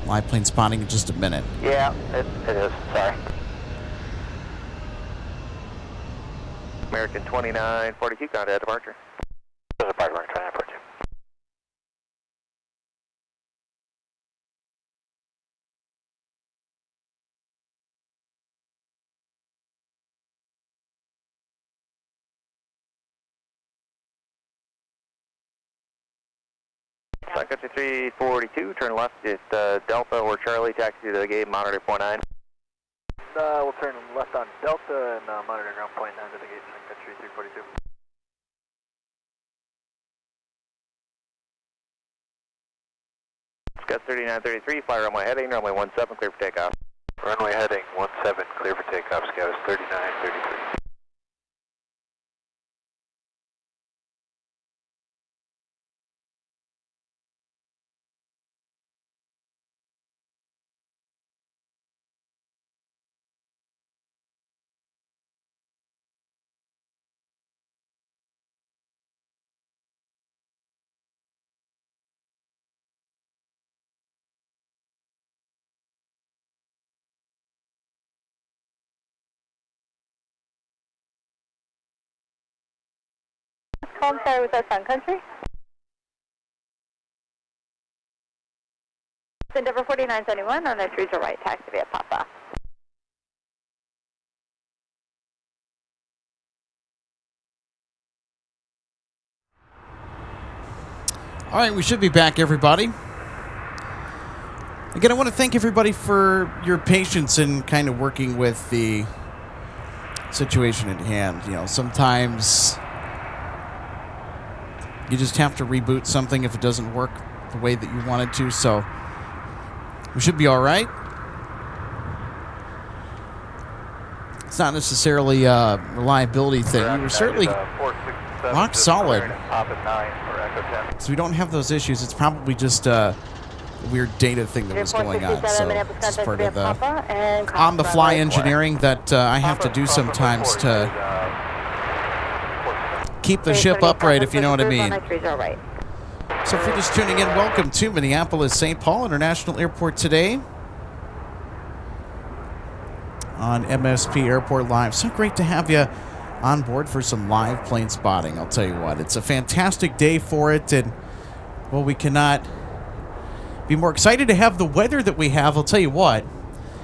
live plane spotting in just a minute. Yeah, it is. Sorry. American 2942, contact departure. Departure, 2942. Sun Country 342, turn left at Delta or Charlie, taxi to the gate, monitor point 9. We'll turn left on Delta and monitor ground point 9 to the gate, Sun Country 342. Scout 3933, fly runway heading, runway 17, clear for takeoff. Runway heading 17, clear for takeoff. Scout is 3933. Home sorry, was that Sun Country? Endeavor 4971 on the 30 right, taxi via Papa. All right, we should be back, everybody. Again, I want to thank everybody for your patience in kind of working with the situation at hand. You know, sometimes you just have to reboot something if it doesn't work the way that you want it to, so we should be all right. It's not necessarily a reliability thing. We were certainly rock solid. So we don't have those issues. It's probably just a weird data thing that was going on. So it's part of the on-the-fly engineering that I have to do sometimes to keep the ship upright, if you know what I mean. So if you're just tuning in, welcome to Minneapolis St. Paul International Airport today on MSP Airport Live. So great to have you on board for some live plane spotting. I'll tell you what, it's a fantastic day for it, and well, we cannot be more excited to have the weather that we have. I'll tell you what,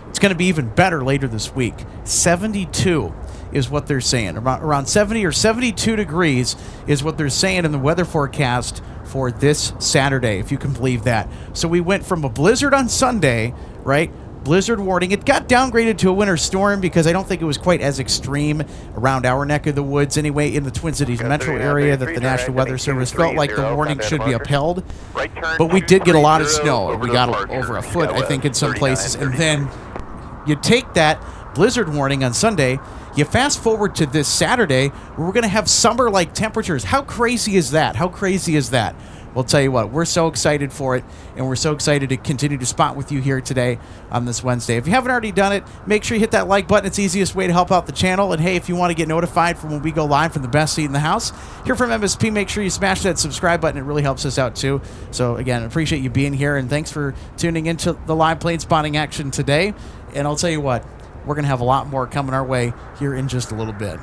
it's going to be even better later this week. 72 is what they're saying. Around 70 or 72 degrees is what they're saying in the weather forecast for this Saturday, if you can believe that. So we went from a blizzard on Sunday, right, blizzard warning. It got downgraded to a winter storm because I don't think it was quite as extreme around our neck of the woods anyway in the Twin Cities metro area that the National Weather Service felt like the warning should be upheld. But we did get a lot of snow. We got over a foot, I think, in some places. And then you take that blizzard warning on Sunday, you fast forward to this Saturday where we're going to have summer-like temperatures. How crazy is that? How crazy is that? We'll tell you what, we're so excited for it, and we're so excited to continue to spot with you here today on this Wednesday. If you haven't already done it, make sure you hit that like button. It's the easiest way to help out the channel. And hey, if you want to get notified from when we go live from the best seat in the house here from MSP, make sure you smash that subscribe button. It really helps us out too. So again, appreciate you being here, and thanks for tuning into the live plane spotting action today. And I'll tell you what, we're going to have a lot more coming our way here in just a little bit.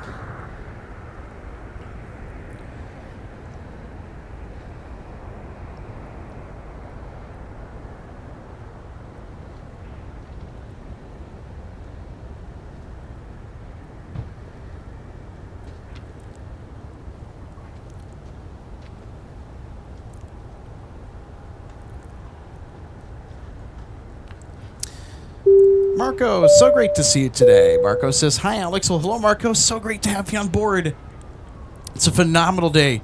Marco, so great to see you today. Marco says, hi, Alex. Well, hello, Marco. So great to have you on board. It's a phenomenal day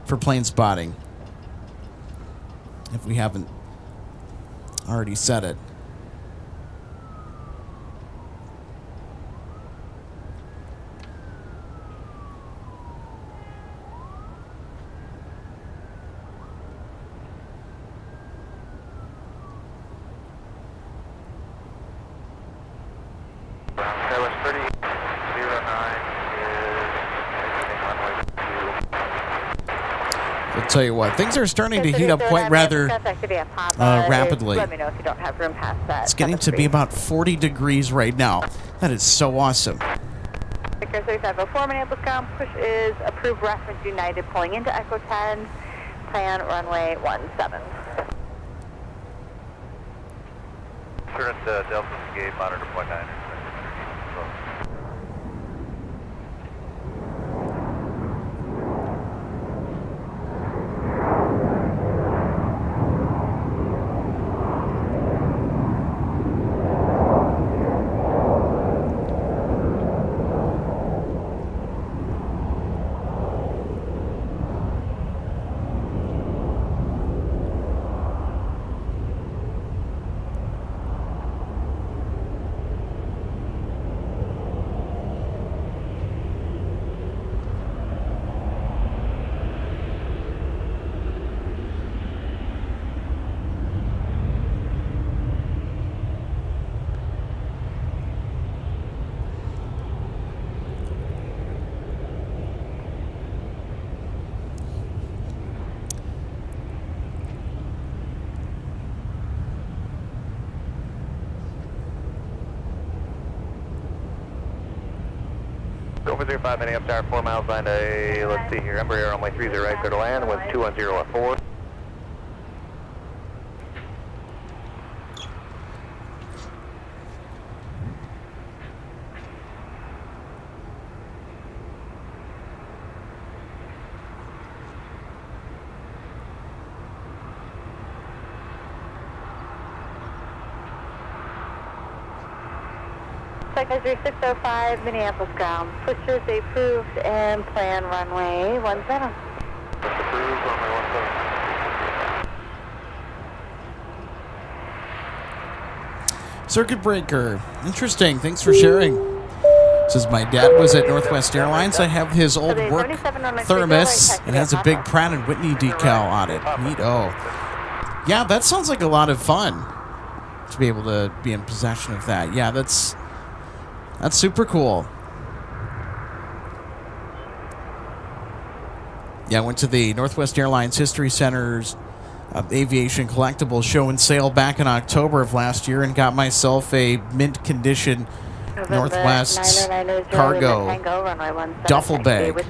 for plane spotting, if we haven't already said it. I'll tell you what, things are starting to heat up quite rather rapidly. Let me know if you don't have room past that. It's getting to be about 40 degrees right now. That is so awesome. Victor 3504, Minneapolis ground, push is approved reference United pulling into Echo 10, plan runway 17. Current Delta Gate, monitor point 9. Go for 05 Minneapolis Tower, 4 miles line to, let's see here, Embraer runway 30 right, clear to land, with 210 left 4. Secretary 605, Minneapolis ground. Pushers approved and plan runway 17. Approved, runway 17. Circuit breaker. Interesting. Thanks for sharing. Says my dad was at Northwest Airlines. I have his old work thermos. It has a big Pratt & Whitney decal on it. Neato. Yeah, that sounds like a lot of fun to be able to be in possession of that. Yeah, that's super cool. Yeah, I went to the Northwest Airlines History Center's Aviation Collectibles show and sale back in October of last year and got myself a mint condition Northwest cargo duffel bag.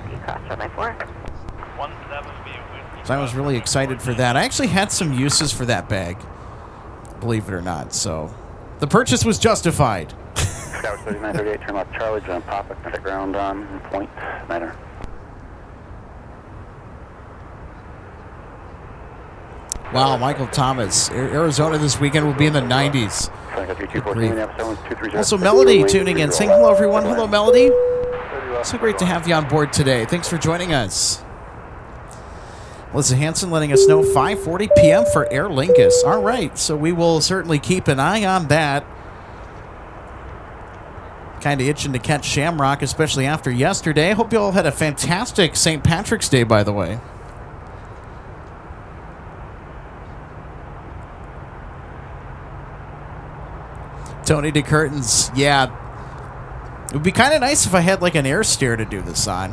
So I was really excited for that. I actually had some uses for that bag, believe it or not. So the purchase was justified. Tower 3938, turn left Charlie, join Papa, at ground on point 9er. Wow, Michael Thomas. Arizona this weekend will be in the 90s. Also, Melody tuning in, saying hello, everyone. Hello, Melody. So great to have you on board today. Thanks for joining us. Melissa Hansen letting us know 5:40 p.m. for Aer Lingus. All right, so we will certainly keep an eye on that. Kind of itching to catch Shamrock, especially after yesterday. Hope you all had a fantastic St. Patrick's Day, by the way. Tony DeCurtains, yeah. It would be kind of nice if I had like an air steer to do this on.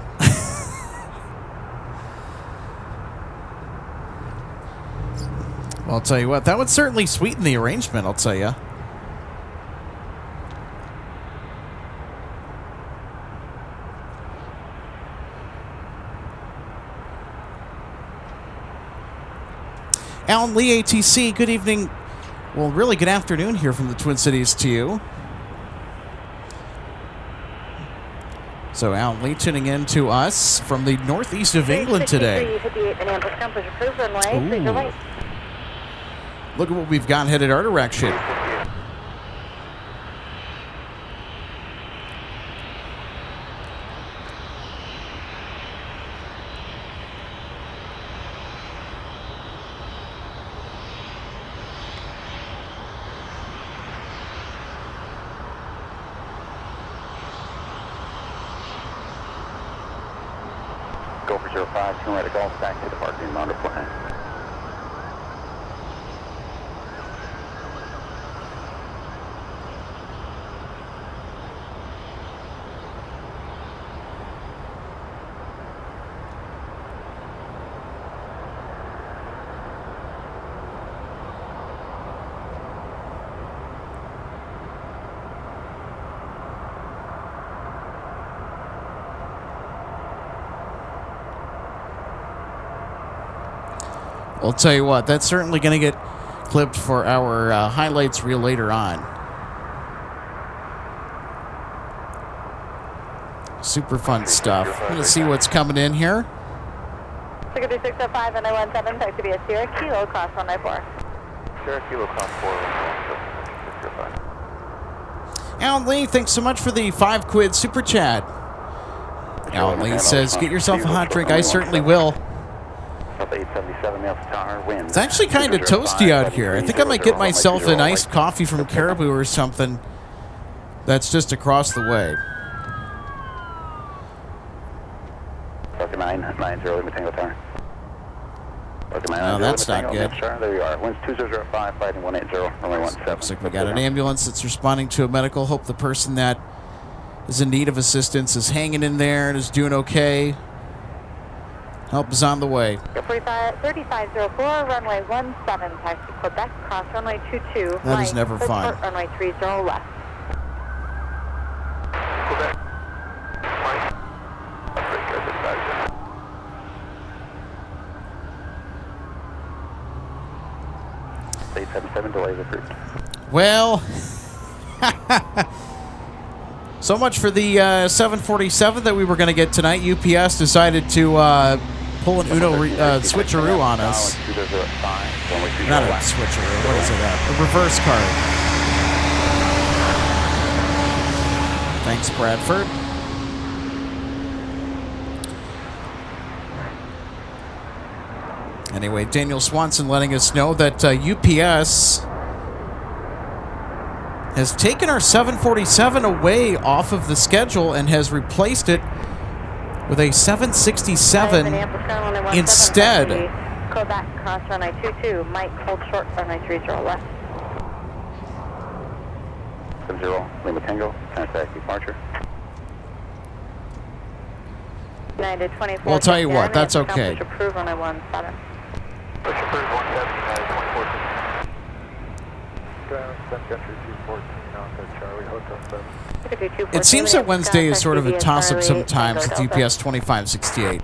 Well, I'll tell you what, that would certainly sweeten the arrangement, I'll tell you. Alan Lee, ATC, good evening. Well, really good afternoon here from the Twin Cities to you. So Alan Lee tuning in to us from the northeast of England today. Ooh. Look at what we've got headed our direction. Go for 05, turn right at Golf, back to the parking mount flying. I'll tell you what, that's certainly going to get clipped for our highlights reel later on. Super fun stuff. I'm going to see what's coming in here. 605 and 17, type to be a Sierra Kilo cross 194. Sierra Kilo cross 4. Alan Lee, thanks so much for the 5 quid super chat. Alan Lee says, get yourself a hot drink. I certainly will. It's actually kind of toasty out here. I think I might get myself an iced coffee from Caribou or something that's just across the way. No, that's not good. There you are. Winds 2005, fighting 180, runway 17. Looks like we got an ambulance that's responding to a medical. Hope the person that is in need of assistance is hanging in there and is doing okay. Help is on the way. 3504, runway 17, taxi Quebec, cross runway 22. That is never fun. Runway 30 left. Quebec. 877 delays approved. Well, so much for the 747 that we were going to get tonight. UPS decided to pull an Uno switcheroo on us. Not a switcheroo. What is it? A reverse card. Thanks, Bradford. Anyway, Daniel Swanson letting us know that UPS has taken our 747 away off of the schedule and has replaced it with a 767 instead. Quebec, cross runway 22. Mike, hold short, runway 30 left. 70, Lima Tango, contact departure. United 24. We'll tell you what, that's okay. Approved runway 17. Push approved 17, United 24. Ground, Sun Country 214, Alpha Charlie, Hotel 7. It seems that Wednesday is sort of a toss-up sometimes with UPS 2568.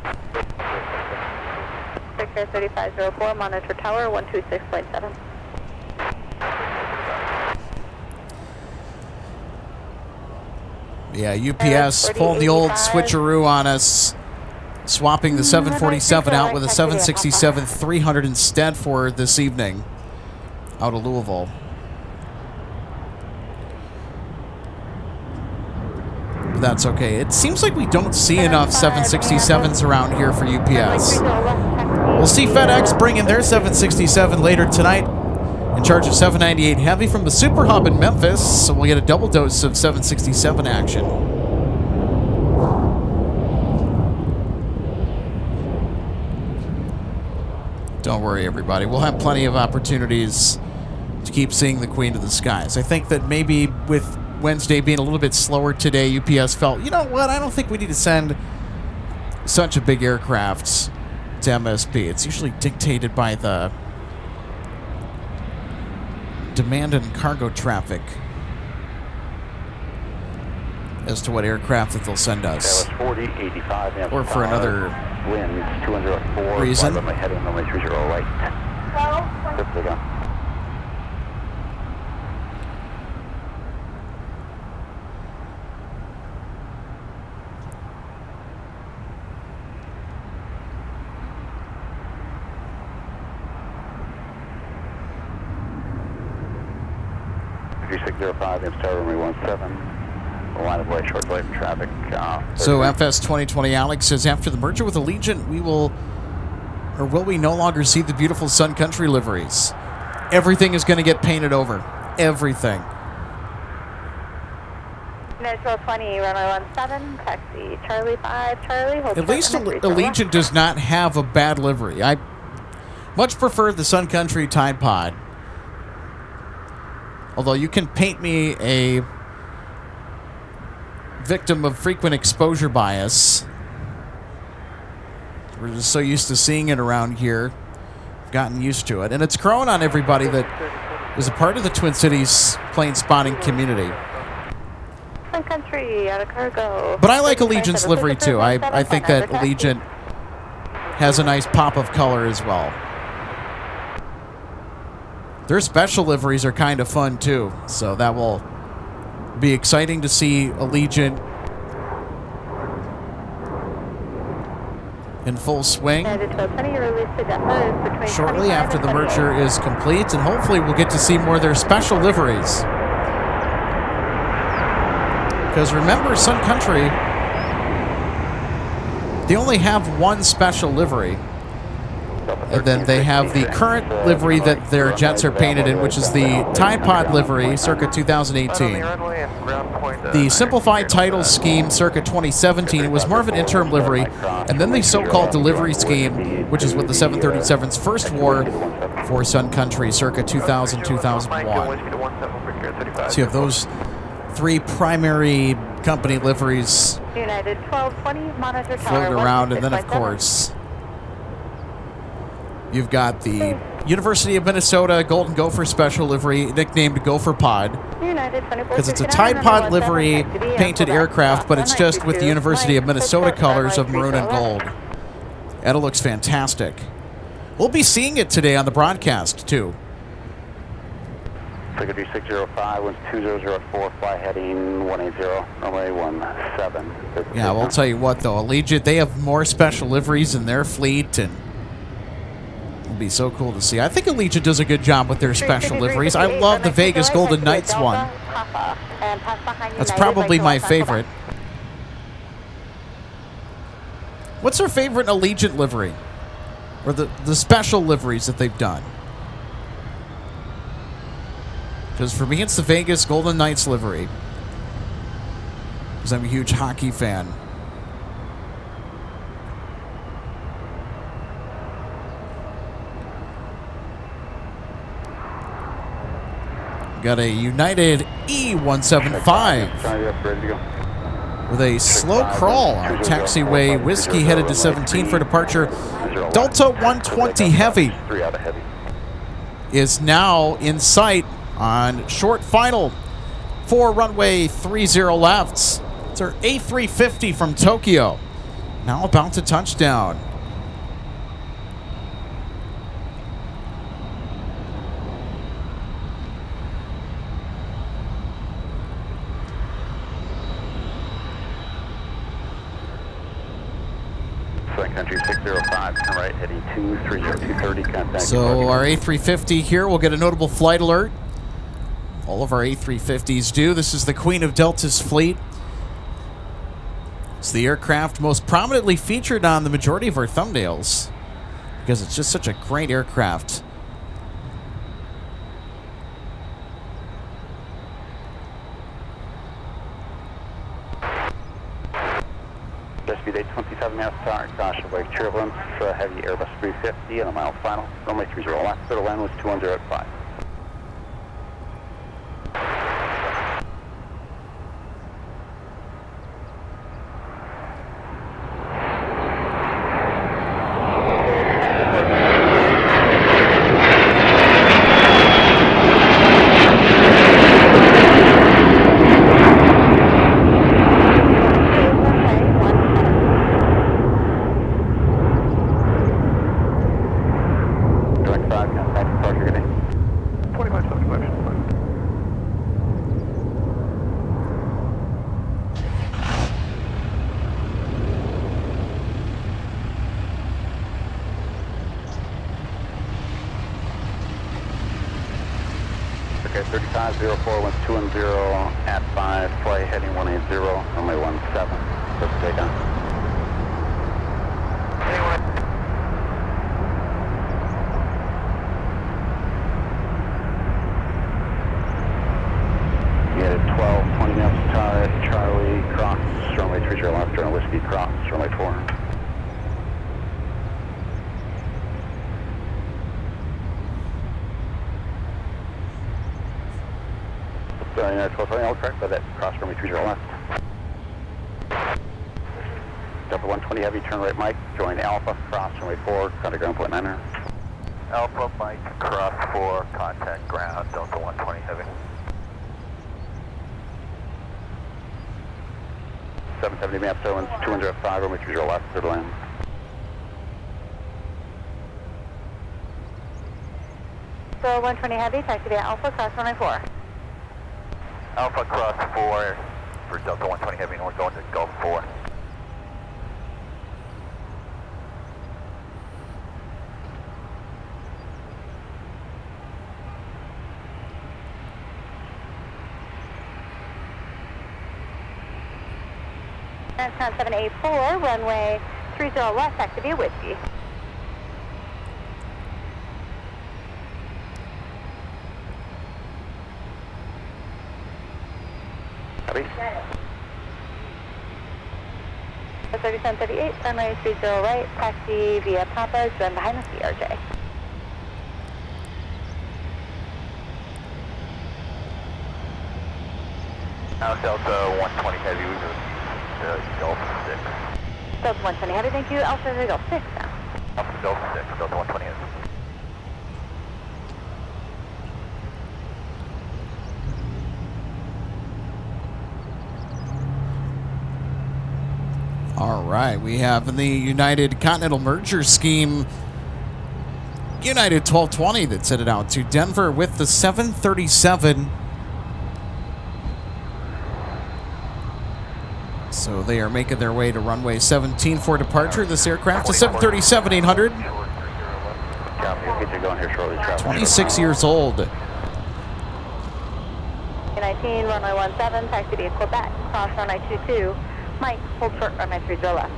Victor 3504, monitor tower 126.7. Yeah, UPS pulling the old switcheroo on us. Swapping the 747 out with a 767-300 instead for this evening out of Louisville. But that's okay. It seems like we don't see enough 767s around here for UPS. We'll see FedEx bring in their 767 later tonight in charge of 798 Heavy from the Super Hub in Memphis, so we'll get a double dose of 767 action. Don't worry, everybody. We'll have plenty of opportunities to keep seeing the Queen of the Skies. I think that maybe with Wednesday being a little bit slower today, UPS felt, you know what, I don't think we need to send such a big aircraft to MSP. It's usually dictated by the demand and cargo traffic as to what aircraft that they'll send us. 40, 85, or for another winds, 204, reason. my heading, runway 30 right. Quickly go. Star runway 17. Line of way, short delay from traffic. So FS 2020 Alex says, after the merger with Allegiant, will we no longer see the beautiful Sun Country liveries? Everything is going to get painted over. Everything. Natural 20, runway 17, taxi Charlie 5, Charlie. At least Allegiant does not have a bad livery. I much prefer the Sun Country Tide Pod. Although you can paint me a victim of frequent exposure bias. We're just so used to seeing it around here. I've gotten used to it. And it's grown on everybody that is a part of the Twin Cities plane spotting community. Sun Country, out of cargo. But I like Allegiant's livery too. I think that Allegiant has a nice pop of color as well. Their special liveries are kind of fun too, so that will be exciting to see Allegiant in full swing shortly after the merger is complete, and hopefully we'll get to see more of their special liveries. Because remember, Sun Country, they only have one special livery. And then they have the current livery that their jets are painted in, which is the Tide Pod livery, circa 2018. The simplified title scheme, circa 2017, it was more of an interim livery. And then the so-called delivery scheme, which is what the 737s first wore for Sun Country, circa 2000, 2001. So you have those three primary company liveries United 1220, monitor floating around, and then, of course, you've got the University of Minnesota Golden Gopher special livery, nicknamed Gopher Pod, because it's a Tide Pod livery painted aircraft, but it's just with the University of Minnesota colors of maroon and gold. And it looks fantastic. We'll be seeing it today on the broadcast, too. Secretary 605, winds 2004, fly heading 180, runway 17. Yeah, well, I'll tell you what, though, Allegiant, they have more special liveries in their fleet, and it'll be so cool to see. I think Allegiant does a good job with their special liveries. I love the Vegas Golden Knights one. That's probably my favorite. What's their favorite Allegiant livery? Or the special liveries that they've done? Because for me, it's the Vegas Golden Knights livery. Because I'm a huge hockey fan. Got a United E175 with a slow crawl on taxiway Whiskey headed to 17 for departure. Delta 120 Heavy is now in sight on short final for runway 30 left. It's our A350 from Tokyo, now about to touch down. Sun Country 605, turn right, heading 230, contact. So our A350 here will get a notable flight alert. All of our A350s do. This is the Queen of Delta's fleet. It's the aircraft most prominently featured on the majority of our thumbnails because it's just such a great aircraft. Speed 27 miles per hour, caution wake turbulence, heavy Airbus 350 and a mile final. Runway 30 left, clear to land was 210 at 5. Okay, 3504, winds 210 at 5, flight heading 180, runway 17, let's take on. You had 12, 20 miles per hour, Charlie, cross, runway 30 left, turn whiskey, cross, runway 4. United 12, all correct, by that cross runway 30 left. Delta 120 heavy, turn right Mike, join Alpha, cross runway 4, contact ground point 9er. Alpha Mike, cross 4, contact ground, Delta 120 heavy. 770 maps, winds 200 at 5, runway 30 left, clear to land. So 120 heavy, taxi via Alpha, cross runway 4. Alpha cross 4 for Delta 120 heavy, and we're going to Gulf 4. That's 784, runway 30 left, taxi via Whiskey. Copy. 3738, runway 30 right, taxi via Papa's, then behind the CRJ. Now Delta 120 heavy, we go to Gulf 6. Delta 120 heavy, thank you. Alpha to Gulf 6 now. Alpha Gulf 6, Delta 120 heavy. All right, we have in the United Continental Merger Scheme, United 1220 that's headed out to Denver with the 737. So they are making their way to runway 17 for departure. This aircraft is 737-800. Copy, we'll get you going here shortly. 26 years old. 19, runway 17, taxi via Quebec, cross runway 22. Mike, hold short runway 30 left.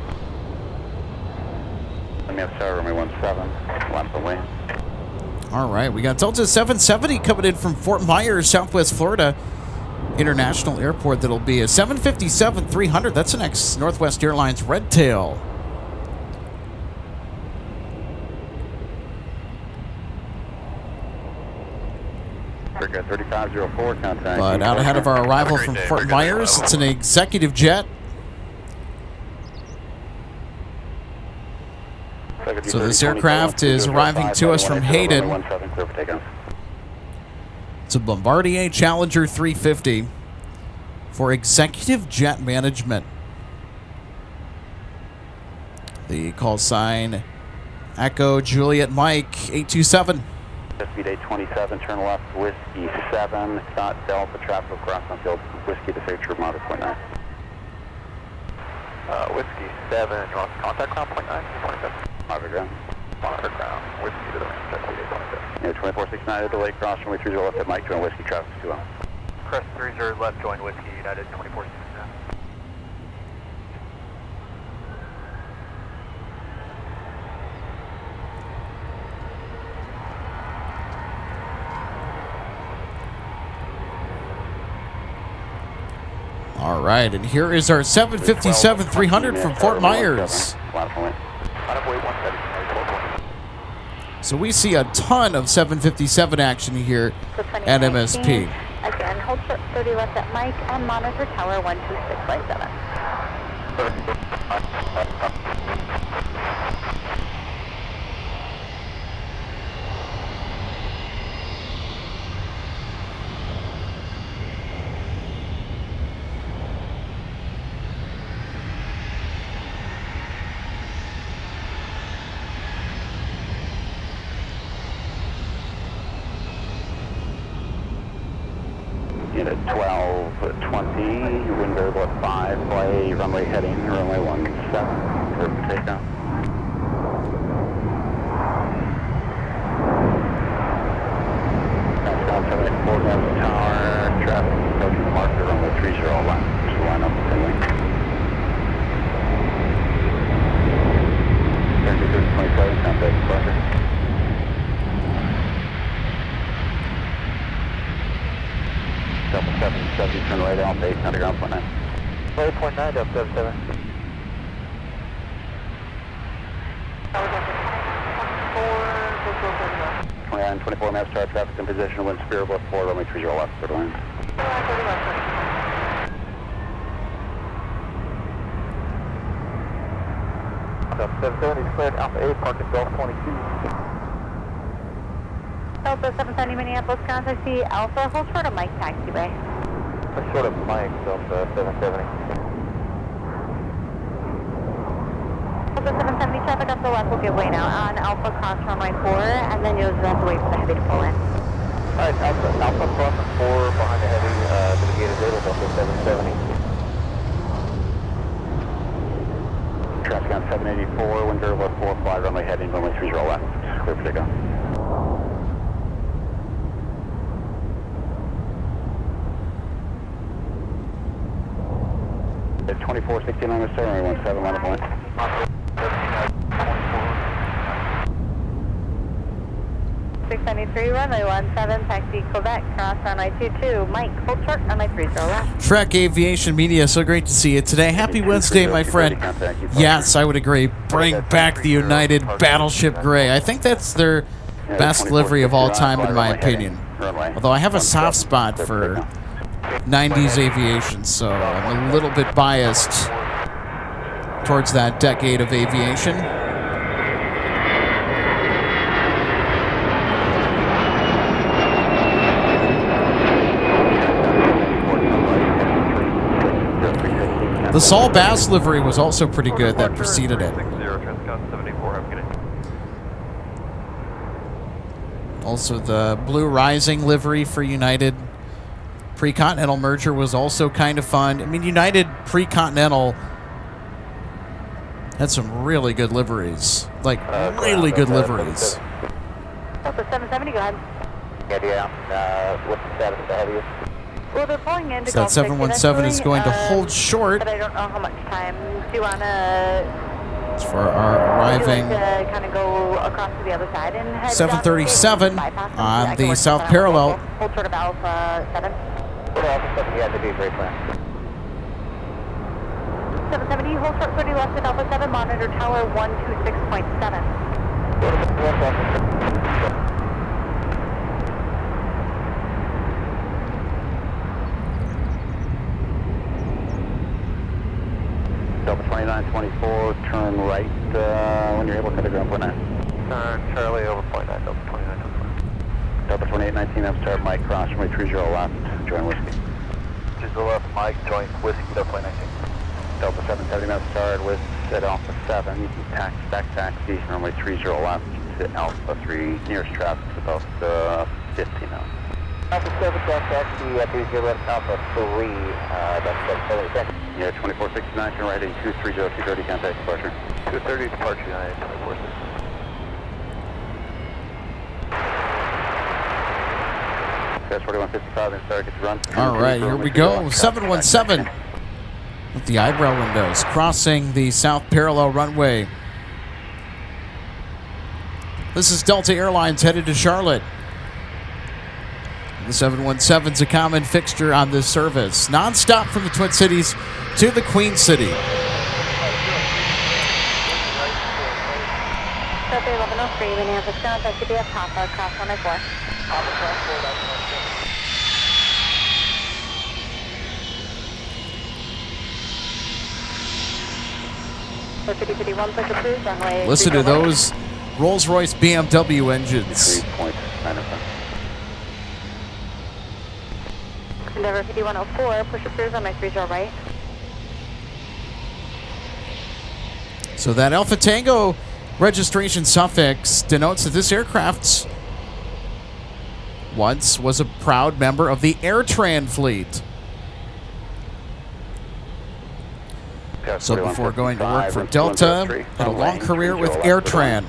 Let me have Sarah, runway 17, left away. All right, we got Delta 770 coming in from Fort Myers, Southwest Florida International Airport. That'll be a 757-300. That's the next Northwest Airlines Red Tail. Circa 3504, contact. But out ahead of our arrival from Fort Myers, it's an executive jet. So this aircraft is arriving to us from Hayden. It's a Bombardier Challenger 350 for executive jet management. The call sign Echo Juliet Mike 827. Speed 827, turn left, Whiskey 7, Delta, traffic across on field, Whiskey to Safe Troop, Mount 0.9. Whiskey 7, North contact ground, 0.9, 27. Monitor ground. Monitor ground, Whiskey to the range, check 27. Near 2469 at delay cross, runway 30 left at Mike, join Whiskey, traffic 2 on. Crest 30 left, join Whiskey, United 2469. All right, and here is our 757-300 from Fort Myers. So we see a ton of 757 action here at MSP. Again, hold short 30 left at Mike and monitor tower 12657. Unit 1220, wind variable at 5, play runway heading, runway 17, clear for takeoff. Transcon 784 down the tower, traffic approaching the marker, runway 30 left, just line up and wing. Turn to 27, contact departure. Delta 770, turn right out, 8, underground, 0.9. 8.9, Delta 77. 24 maps, star traffic in position, wind spear above 4, runway 30 left, third line. Delta 770 cleared, Alpha 8, park at Gulf 22. Delta 770 Minneapolis, contact C Alpha, hold short of Mike taxiway. Short of Mike, Delta 770. Delta 770 traffic up the left will give way now on Alpha cross runway 4, and then you'll just have to wait for the heavy to pull in. Alright, Alpha crossing 4 behind the heavy to the gate of Delta 770. Traffic on 784, wind variable at 4, fly runway heading, runway 30 left, clear for takeoff. At 2469 on the star, runway 17, line up line. 693, runway 17, taxi Quebec, cross runway 22. Mike, hold short, runway 30 left. Trek Aviation Media, so great to see you today. Happy Wednesday, my friend. Yes, I would agree. Bring back the United Battleship Gray. I think that's their best livery of all time, in my opinion. Although I have a soft spot for 90s aviation, so I'm a little bit biased towards that decade of aviation. The Saul Bass livery was also pretty good that preceded it. Also, the Blue Rising livery for United pre-Continental merger was also kind of fun. I mean, United pre-Continental had some really good liveries. Like, really good liveries. Delta 770, go ahead. What's the status of the heaviest? Well, they're pulling in to So that 717 is going to hold short. But I don't know how much time. Do you want to... For our arriving kind of go across to the other side and head 737 on the south parallel. Hold short of Alpha 7. Yeah, the debrief plan. 770, hold short 30 left at Alpha 7, monitor tower 126.7. Delta 2924, turn right when you're able to cut the ground, 0.9. Turn Charlie over 0.9, Delta 2924. Delta 2819, I'm start Mike, cross runway 30 left, join Whiskey. 30 left, Mike, join Whiskey, Delta 2919. Delta 770, I'm started with at Alpha 7, back taxi, runway 30 left to Alpha 3, nearest traffic is about 50 now. Alpha 7, back taxi, 30 left, Alpha 3, that's 70 seconds. Yeah, 2469, turn right, 230, 230, contact departure. 230 departure United 246. That's 4155 and start, get to run. All right, here we go. 717 with the eyebrow windows crossing the south parallel runway. This is Delta Airlines headed to Charlotte. The 717's a common fixture on this service. Non-stop from the Twin Cities to the Queen City. Delta 1103, Minneapolis, contact CBS Papa, cross 104. Papa transport, that's 51, push approved, runway. Listen to those Rolls-Royce BMW engines. 3.905. Endeavor 5104, push approved, runway 30 right. So that Alpha Tango registration suffix denotes that this aircraft once was a proud member of the AirTran fleet. So before going to work for Delta, had a long career with AirTran.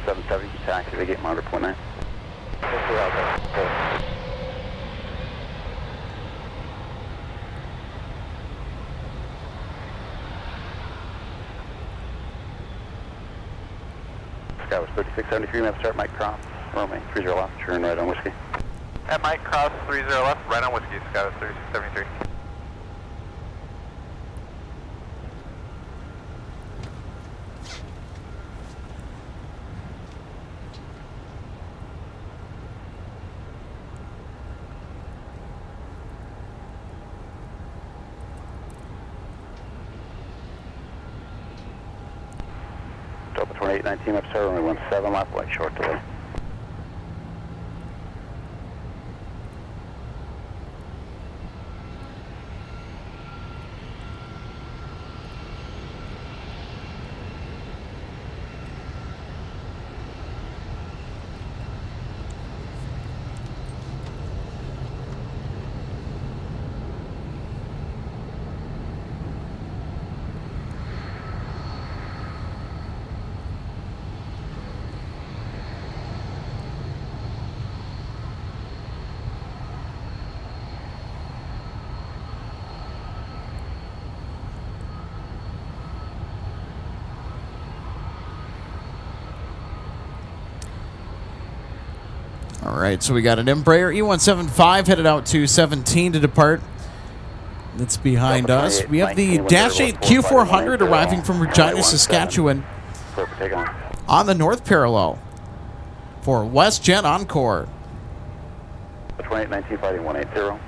770, taxi, they get monitor 0.9. Sky was 3673, map start, Mike Cross, runway 30 left, turn right on Whiskey. At Mike Cross 30 left, right on Whiskey, Sky was 3673. Delta 2819, map start, runway 17 left, light short delay. All right, so we got an Embraer E175 headed out to 17 to depart. That's behind us. We have the Dash 8 Q400 arriving from Regina, Saskatchewan on the north parallel for WestJet Encore. 2819, fighting 180.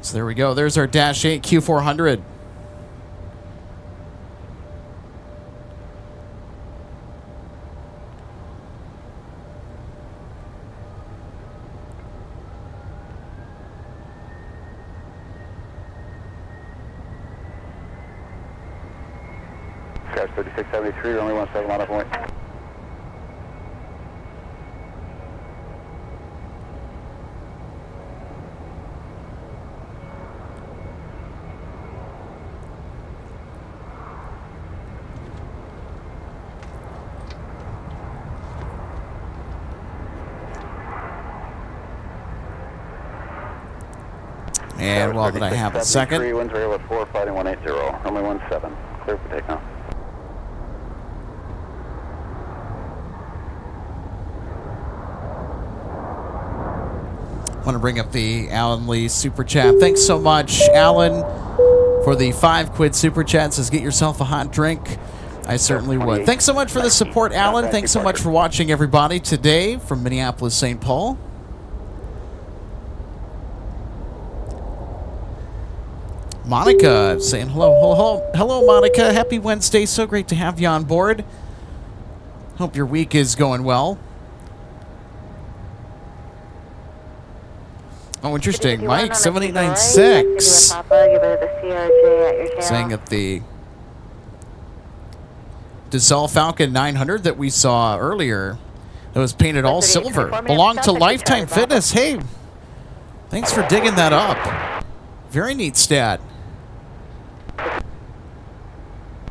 So there we go. There's our Dash 8 Q400. Sky 3673, runway 17 on point. And well, did I have a second? Winds radio with 4, fighting 180, runway 17, clear for takeoff. Want to bring up the Alan Lee super chat. Thanks so much, Alan, for the 5 quid super chat. Says get yourself a hot drink. I certainly would. Thanks so much for the support, Alan. Thanks so much for watching, everybody, today from Minneapolis, St. Paul. Monica saying hello, Monica. Happy Wednesday. So great to have you on board. Hope your week is going well. Oh, interesting. Mike, 7896. Saying that the Dassault Falcon 900 that we saw earlier that was painted all silver. Belonged to Lifetime Fitness. Hey, thanks for digging that up. Very neat stat.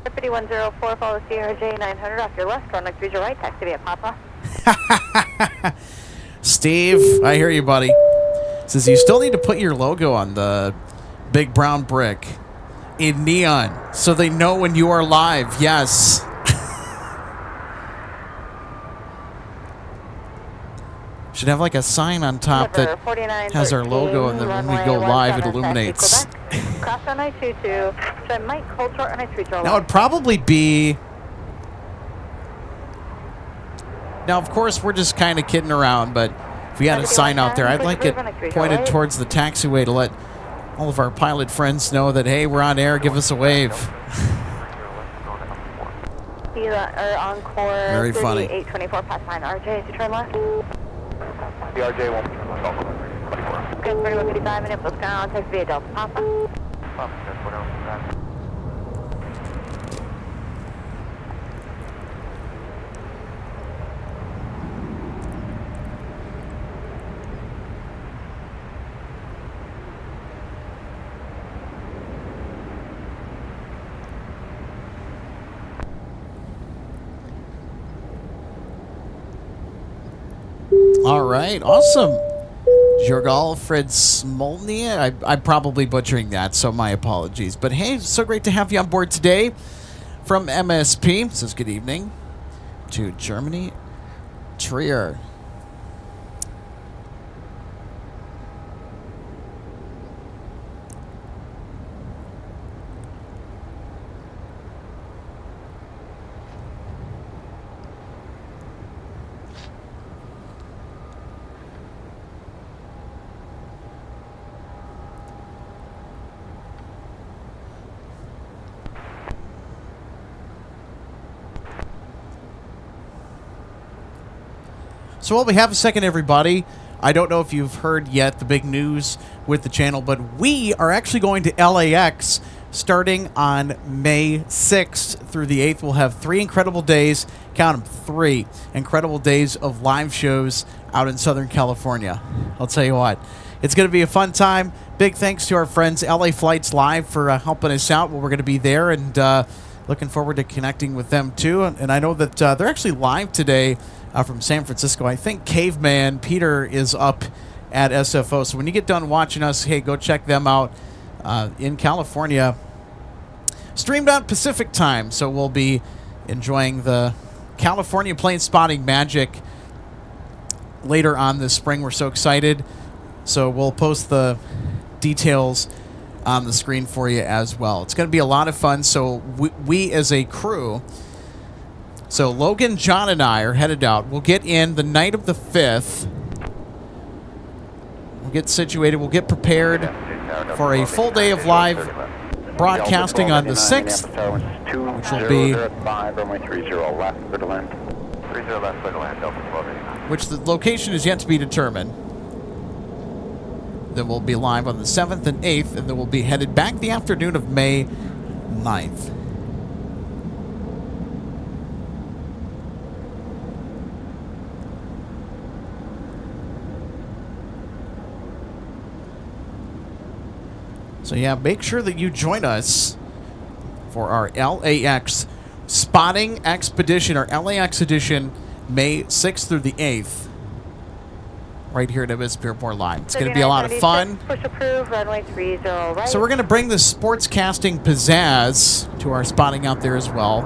5104, follow CRJ 900 off your left, runway 30 right, taxi via Papa. Steve, I hear you, buddy. Says you still need to put your logo on the big brown brick in neon so they know when you are live. Yes. Should have like a sign on top that has our logo, and then when we go live, it illuminates. Cross runway 22, join Mike, hold short runway 30 left. Now, it'd probably be... Now, of course, we're just kind of kidding around, but if we had a sign out there, I'd like it pointed towards the taxiway to let all of our pilot friends know that, hey, we're on air, give us a wave. Encore. Very funny. 824 past 9 RJ to turn left. The RJ won't be on Delta 24. Okay, 3155 Minneapolis, ground, taxi via Delta Papa. All right, awesome. Jorgal Fred Smolny. I'm probably butchering that, so my apologies. But hey, so great to have you on board today from MSP. Says good evening to Germany, Trier. So while we have a second, everybody, I don't know if you've heard yet the big news with the channel, but we are actually going to LAX starting on May 6th through the 8th. We'll have 3 incredible days, count them, 3 incredible days of live shows out in Southern California. I'll tell you what, it's going to be a fun time. Big thanks to our friends LA Flights Live for helping us out while we're going to be there, and looking forward to connecting with them too. And I know that they're actually live today from San Francisco. I think Caveman Peter is up at SFO. So when you get done watching us, hey, go check them out in California. Streamed on Pacific time, so we'll be enjoying the California plane spotting magic later on this spring. We're so excited. So we'll post the details on the screen for you as well. It's going to be a lot of fun. So we as a crew, so Logan, John, and I are headed out. We'll get in the night of the 5th. We'll get situated. We'll get prepared for a full day of live broadcasting on the 6th, which will be... which the location is yet to be determined. Then we'll be live on the 7th and 8th, and then we'll be headed back the afternoon of May 9th. So yeah, make sure that you join us for our LAX Spotting Expedition, our LAX edition, May 6th through the 8th, right here at MSP Airport Live. It's going to be a lot of fun. Push approved, runway 30 right. So we're going to bring the sportscasting pizzazz to our spotting out there as well.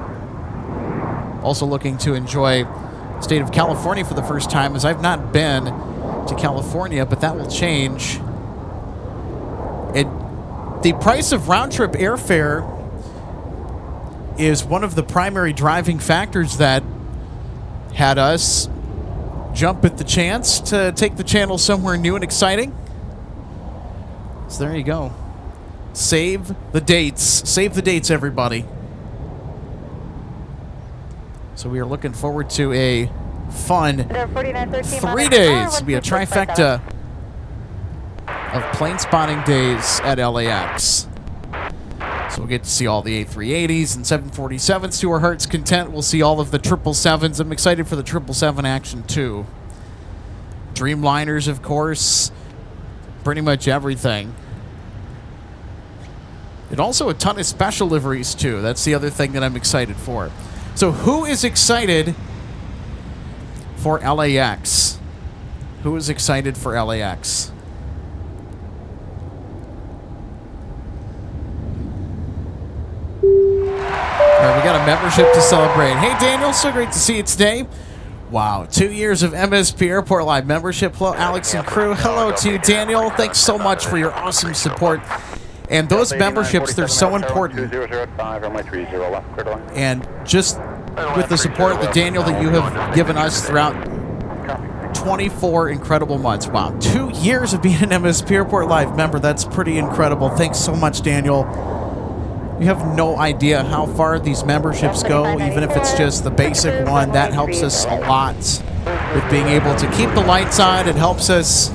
Also looking to enjoy the state of California for the first time, as I've not been to California, but that will change. The price of round-trip airfare is one of the primary driving factors that had us jump at the chance to take the channel somewhere new and exciting. So there you go. Save the dates. Save the dates, everybody. So we are looking forward to a fun 3 days. It'll be a trifecta of plane spotting days at LAX. So So we'll get to see all the A380s and 747s to our heart's content. We'll see all of the 777s. I'm excited for the 777 action, too. Dreamliners, of course. Pretty much everything. And also a ton of special liveries, too. That's the other thing that I'm excited for. So who is excited for LAX? Who is excited for LAX? All right, we got a membership to celebrate. Hey, Daniel, so great to see you today. Wow, 2 years of MSP Airport Live membership. Hello, Alex and crew. Hello to you, Daniel. Thanks so much for your awesome support. And those memberships, they're so important. And just with the support that Daniel that you have given us throughout 24 incredible months. Wow, 2 years of being an MSP Airport Live member. That's pretty incredible. Thanks so much, Daniel. You have no idea how far these memberships go, even if it's just the basic one. That helps us a lot with being able to keep the lights on. It helps us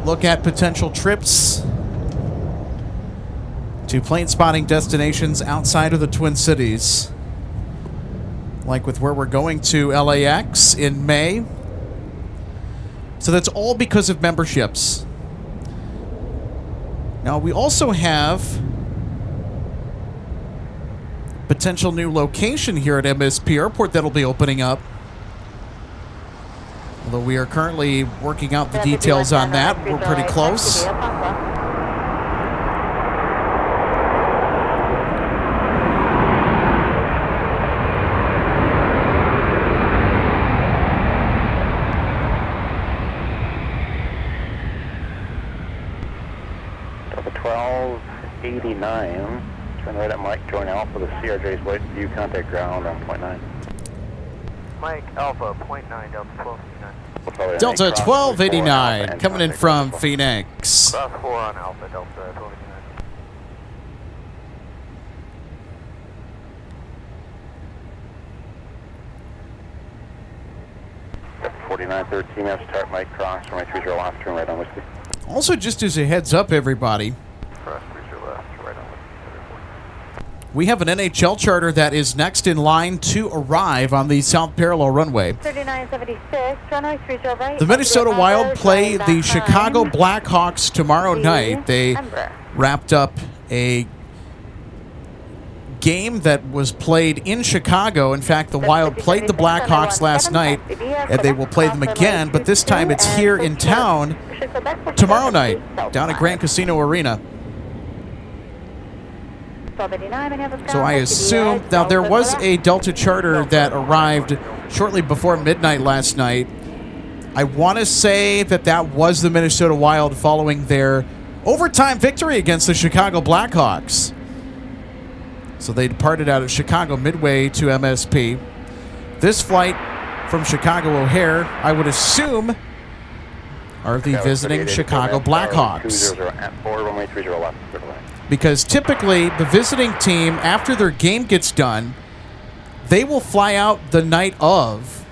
look at potential trips to plane spotting destinations outside of the Twin Cities. Like with where we're going to LAX in May. So that's all because of memberships. Now, we also have potential new location here at MSP Airport that'll be opening up. Although we are currently working out the details on that. We're pretty close. Delta 1289. Turn right at Mike, join Alpha, the CRJ's white view, contact ground on .9. Mike Alpha, .9, Delta 1289. Delta 1289 coming in from Phoenix. Cross 4 on Alpha, Delta 1289. 4913, that's start Mike cross, runway 30 left, turn right on Whiskey. Also, just as a heads up, everybody, Cross 30 left, right on Whiskey. we have an NHL charter that is next in line to arrive on the South Parallel runway. 3976, runway 30 right. The Minnesota Wild play the Chicago Blackhawks tomorrow night. They wrapped up a game that was played in Chicago. In fact, the Wild played the Blackhawks last night, and they will play them again, but this time it's here in town tomorrow night down at Grand Casino Arena. So I assume, now there was a Delta charter that arrived shortly before midnight last night. I want to say that that was the Minnesota Wild following their overtime victory against the Chicago Blackhawks. So they departed out of Chicago midway to MSP. This flight from Chicago O'Hare, I would assume, are the visiting Chicago Blackhawks. Because typically, the visiting team, after their game gets done, they will fly out the night of.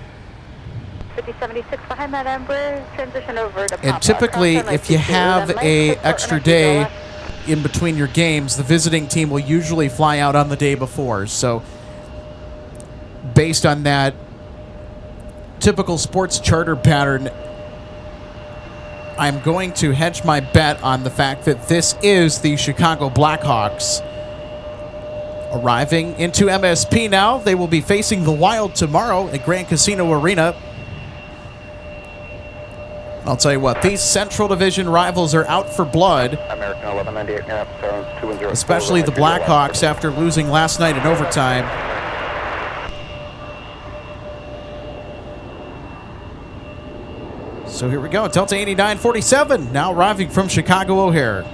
5076 behind that Embraer, transition over to And typically, if you have a extra day in between your games, the visiting team will usually fly out on the day before. So, based on that typical sports charter pattern, I'm going to hedge my bet on the fact that this is the Chicago Blackhawks arriving into MSP now. They will be facing the Wild tomorrow at Grand Casino Arena. I'll tell you what, these Central Division rivals are out for blood, especially the Blackhawks after losing last night in overtime. So here we go, Delta 8947 now arriving from Chicago O'Hare.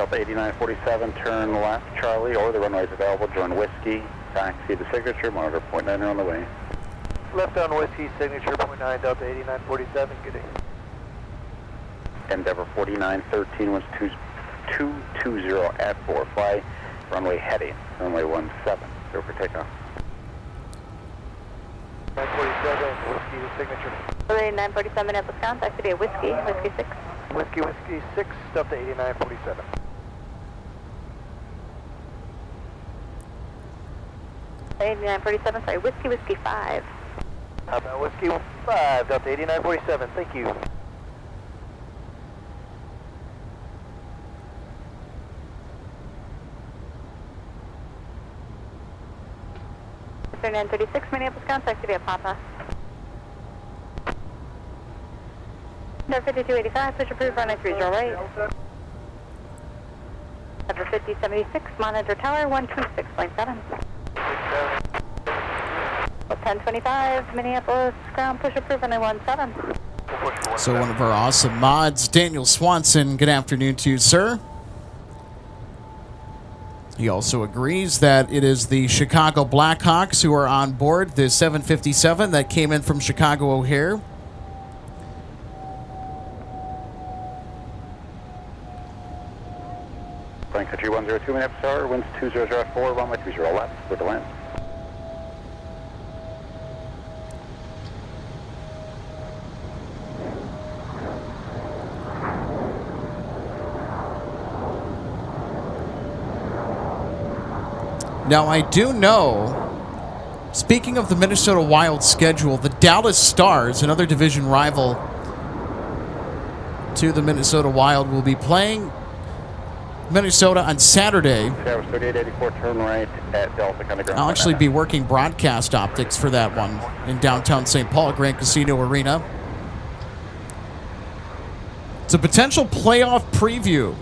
Delta 8947, turn left, Charlie, or the runway is available, join Whiskey, taxi to signature, monitor point 9 on the way. Left on Whiskey, signature .9, Delta 8947, good day. Endeavor 4913 was 220 at 4, fly runway heading, runway 17, go for takeoff. 947, Whiskey to signature. Relay 947 Minneapolis ground, taxi to Whiskey, Whiskey 6. Whiskey 6, Delta 8947. Sorry, Whiskey 5. How about Whiskey 5, Delta 8947, thank you. 3936 Minneapolis ground, taxi via Papa. No 5285, push approved, runway 30 right. Number 5076, monitor tower 126.7. 1025 Minneapolis ground, push approved, runway 17. So one of our awesome mods, Daniel Swanson, good afternoon to you, sir. He also agrees that it is the Chicago Blackhawks who are on board the 757 that came in from Chicago O'Hare. Sun Country 102 Minneapolis Tower, winds 20 at 4, runway 30 left, with the land. Now, I do know, speaking of the Minnesota Wild schedule, the Dallas Stars, another division rival to the Minnesota Wild, will be playing Minnesota on Saturday. Tower 3884, turn right at Delta County Ground. I'll actually be working broadcast optics for that one in downtown St. Paul, Grand Casino Arena. It's a potential playoff preview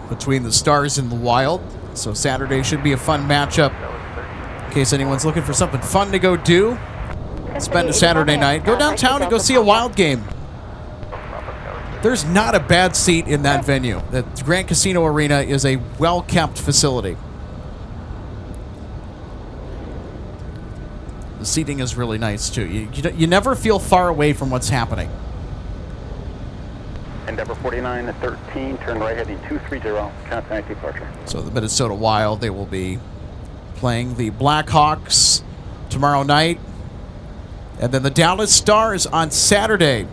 between the Stars and the Wild. So Saturday should be a fun matchup in case anyone's looking for something fun to go do. Spend a Saturday night. Go downtown and go see a Wild game. There's not a bad seat in that venue. The Grand Casino Arena is a well-kept facility. The seating is really nice, too. You never feel far away from what's happening. Endeavor 4913, turn right heading 230, contact departure. So the Minnesota Wild, they will be playing the Blackhawks tomorrow night. And then the Dallas Stars on Saturday.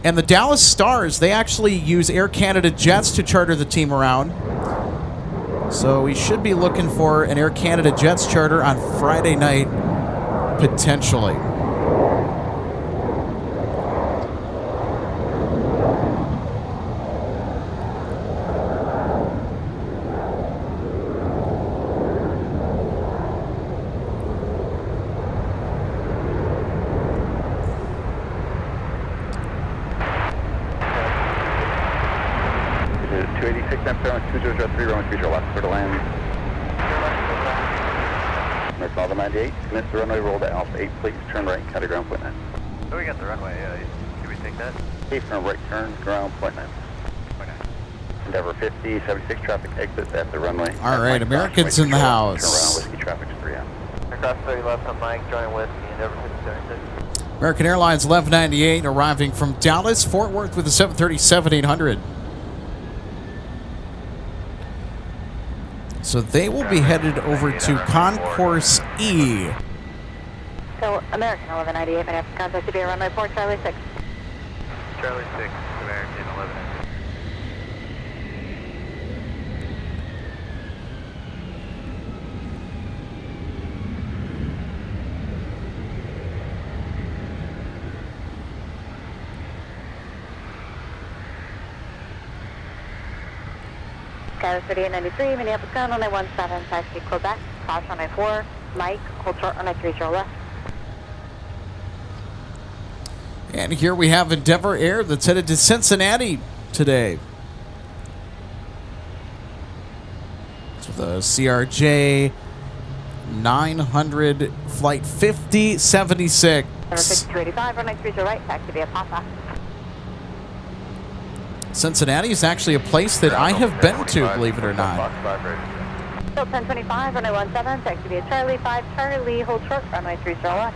And the Dallas Stars, they actually use Air Canada jets to charter the team around. So we should be looking for an Air Canada jets charter on Friday night, potentially. Alpha 98, commit the runway roll to Alpha 8, please turn right, county ground point 9. So we got the runway, should we take that? 8 from right turn, ground point 9. Endeavor 50, 76 traffic exits at the runway. All right, Americans in the house. Turn around, Whiskey traffic's 3M. Across 30 left on Mike, join Whiskey, Endeavor 5076. American Airlines 1198 arriving from Dallas, Fort Worth with the 737-800. So they will be headed over to Concourse E. So American 1198, Minneapolis contact to be runway 4, Charlie 6. Charlie 6, American 11. Skyler 3893, Minneapolis ground, runway 17, taxi Quebec, cross runway 4, Mike, hold short runway 30 left. And here we have Endeavor Air that's headed to Cincinnati today. So the CRJ 900 flight 5076. Number 5285, runway 30 right, taxi via Papa. Cincinnati is actually a place that I have been to, believe it or not. Fox 5 ready. Still 1025, runway 17, taxi via Charlie 5, Charlie, hold short, runway 30 left.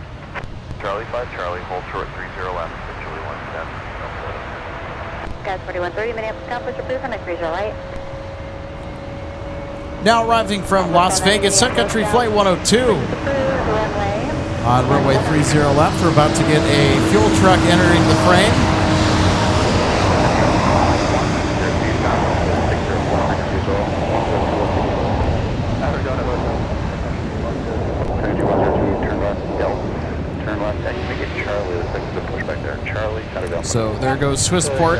Charlie 5, Charlie, hold short 30 left, officially 17. Guys 4130, Minneapolis Conference approved, runway 30 right. Now arriving from Las Vegas, Sun Country Flight 102. Approved, runway. On runway 30 left, we're about to get a fuel truck entering the frame. So there goes Swissport.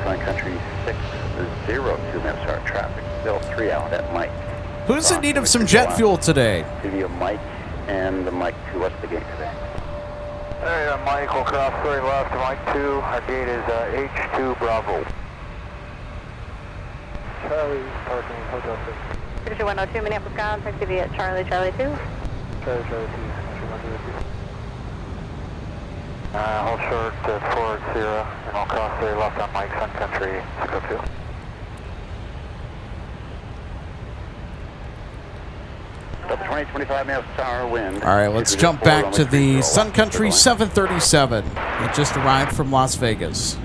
Sun Country 602, start traffic, still 3 out at Mike. Who's in need of some jet fuel today? Give you a Mike and the Mike 2. What's the gate today? Alright, Mike, we'll cross 30 left to Mike 2. Our gate is H2 Bravo. Charlie, parking, hotel 6. Picture 102, Minneapolis ground, taxi via Charlie, Charlie 2. Charlie, Charlie 2, Country 102. Hold short at 40, and I'll cross 30 left on Mike, Sun Country 602. Delta 20, 25 miles per hour wind. All right, let's jump back to the Sun Country 737. It just arrived from Las Vegas.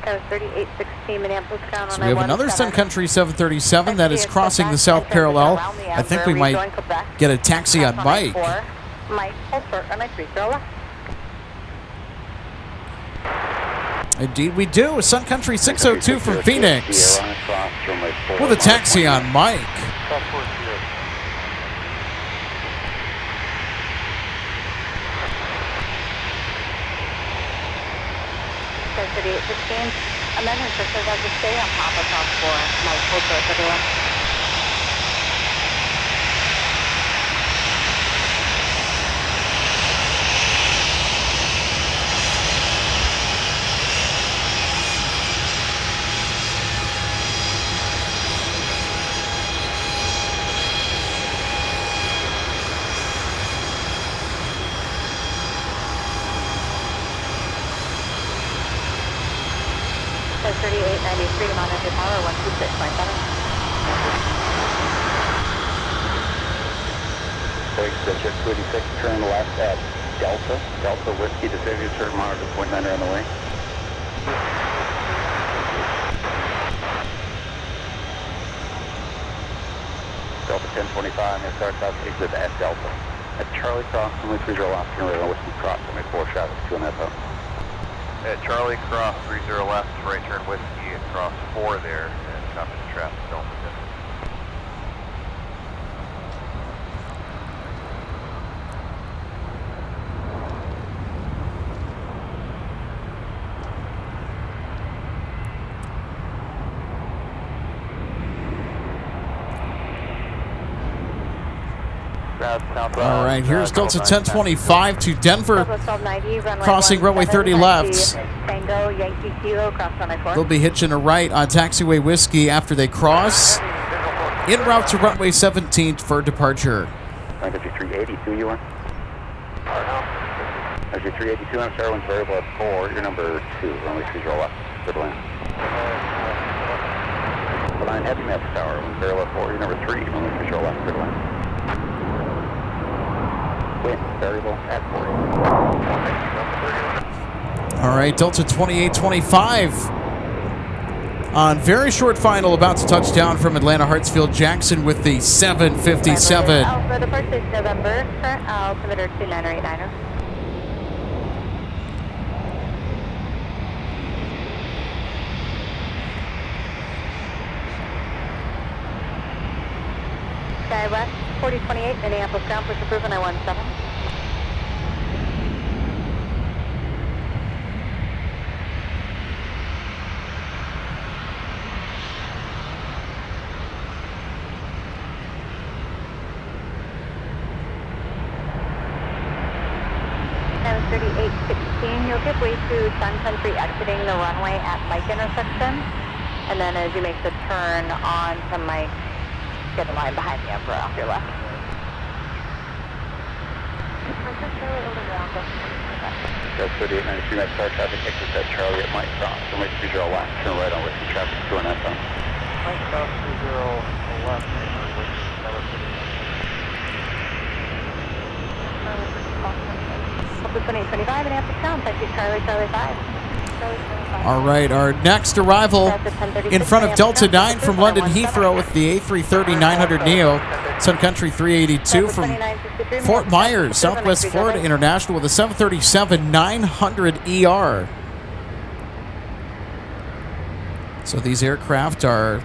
That was 3816 Minneapolis ground. So we have another Sun Country 737 that is crossing the south parallel. I think we might get a taxi on Mike. Mike, hold short, runway 30 left. Indeed we do. A Sun Country 602 from Phoenix with a taxi on Mike. 3816. Amendment for says I just stay on Papa Top 4. Mike, hold short, everyone. Says 3893, monitor power 126.7. Jet 286, turn left at Delta. Delta Whiskey, decision to turn monitor point 9 on the way. Delta 1025, and start south exit at Delta. At Charlie Cross, only 30 left, turn right on Whiskey Cross, only 4 traffic, 2.5 out. At Charlie, cross 30 left, right turn Whiskey, and cross 4 there, and copy the traffic, Delta 10. All right, here's Delta 1025 to Denver, crossing runway 30 left. Tango, Yankee Kilo, cross runway 4. They'll be hitching a right on taxiway Whiskey after they cross, en route to runway 17 for departure. 382 you are? Actually 382, I'm sorry, one's variable at 4, you're number 2, runway 30 left, good land. 9 heavy maps tower, one's variable at 4, you're number 3, runway 30 left, good land. Wind, variable at 4. All right, Delta 2825 on very short final, about to touch down from Atlanta Hartsfield Jackson with the 757. Alpha, departure is November, current altimeter 2989. Sky West 4028, Minneapolis ground, push approved on I-17. 3816. You'll give way to Sun Country exiting the runway at Mike intersection. And then as you make the turn on to Mike, get in line behind the Emperor off your left. That's 3893, that's start traffic, exit at Charlie at Mike Cross, runway 30 left, turn right on Whiskey traffic, 2 south. Mike Cross 30 left, Up to 2825 and after sound, taxi Charlie, Charlie 5. All right, our next arrival in front of Delta 9 from London Heathrow with the A330-900neo, Sun Country 382 from Fort Myers, Southwest Florida International with a 737-900ER. So these aircraft are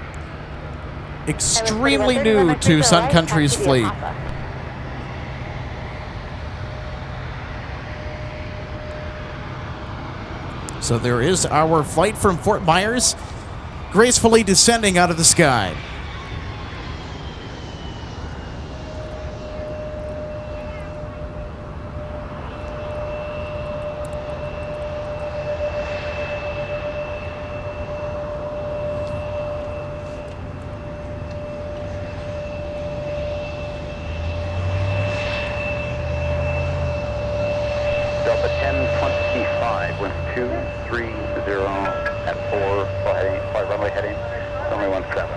extremely new to Sun Country's fleet. So there is our flight from Fort Myers, gracefully descending out of the sky. Delta 1025, wind 230 at 4, fly runway heading, runway 17,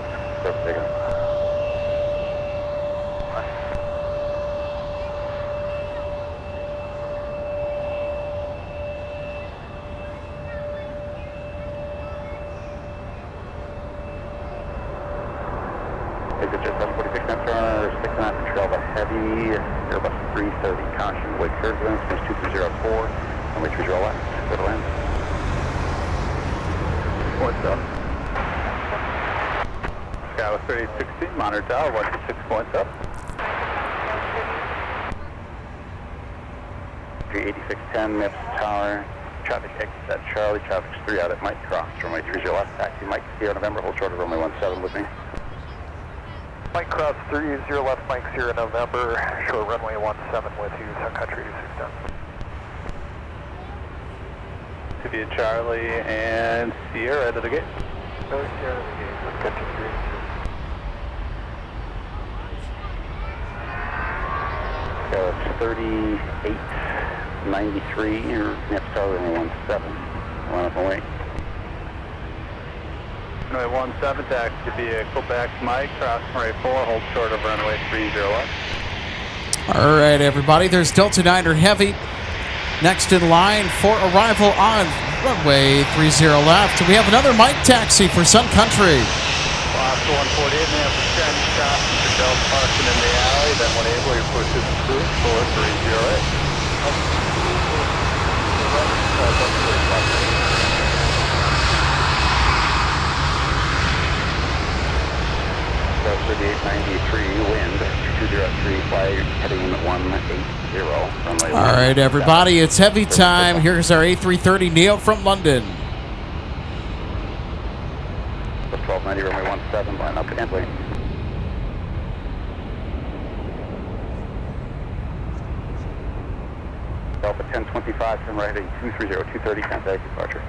go bigger. Exit jet 746 now turn, 6 and a half control of a heavy Airbus 330 caution, wake turbulence, finish 2304, runway 30 left, go to land. Points up. Skywas 3816, monitor tower, 126 points up. 38610, MIPS tower, traffic exit at Charlie, traffic's 3 out at Mike Cross, runway 30 left, taxi Mike Sierra November, hold short of runway 17 with me. Mike Cross 30 left, Mike Sierra November, short runway 17 with you, Sun Country 2610. To be at Charlie and Sierra to the gate. Charlie Sierra to the gate, Sun Country 382. So it's 3893, or next tower runway 17, line up and wait. Runway 17, taxi to be a Quebec Mike, cross runway 4, hold short of runway 30 left. All right, everybody, there's Delta 9er Heavy next in line for arrival on runway 30 left. We have another Mike taxi for Sun Country. Oscar 148, and then after Chinese crossing for Delta parking in the alley, then when able, you push this through for 308. So 3893, wind 203, fly heading 180, runway. All right, everybody, it's heavy time. Here's our A330neo from London. 1290, runway 17, line up and wait. Delta 1025, turn right heading 230, 230, contact departure.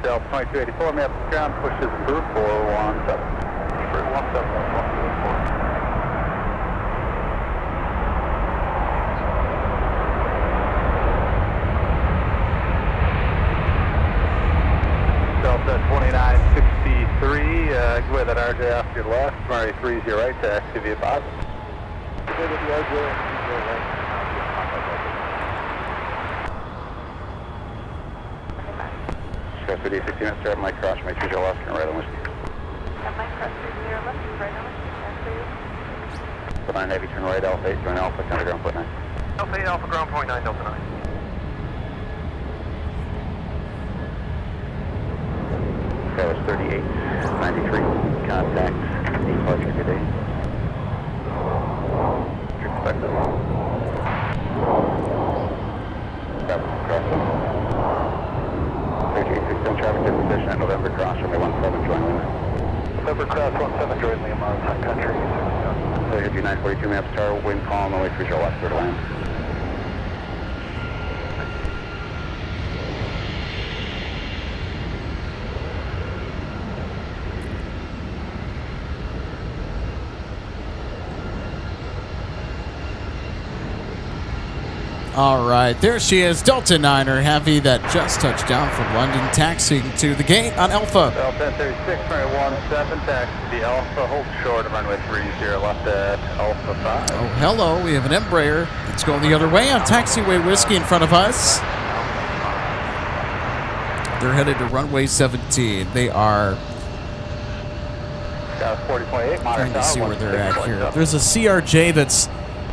Delta 2284, map ground, pushes through 417. For 17, Delta 2963, go ahead at RJ off your left, runway 30 right, taxi via positive. Go ahead at the RJ and 30 right. Sky 3816, that's start Mike Cross, make sure you're left, turn right on Whiskey. Mike Cross 30 left, right on Whiskey, Put 9 heavy, turn right, Alpha 8, join Alpha, counter ground, point 9. Alpha 8, Alpha ground, point 9, Delta 9. Skywas 3893, contact, departure, good day. Expected. That was crossing. Southbound traffic in position at November Cross, runway 17, join Lima. November Cross 17, join Lima on Sun Country. So here's your 942 Maps Tower, wind calm, runway 30 left, clear to land. All right, there she is, Delta 9er Heavy that just touched down from London, taxiing to the gate on Alpha. Delta 1036, runway 17, taxi to Alpha, hold short of runway 30 left at Alpha 5. Oh, hello, we have an Embraer that's going the other way on taxiway Whiskey in front of us. They're headed to runway 17. They are trying to see where they're at here. There's a CRJ that's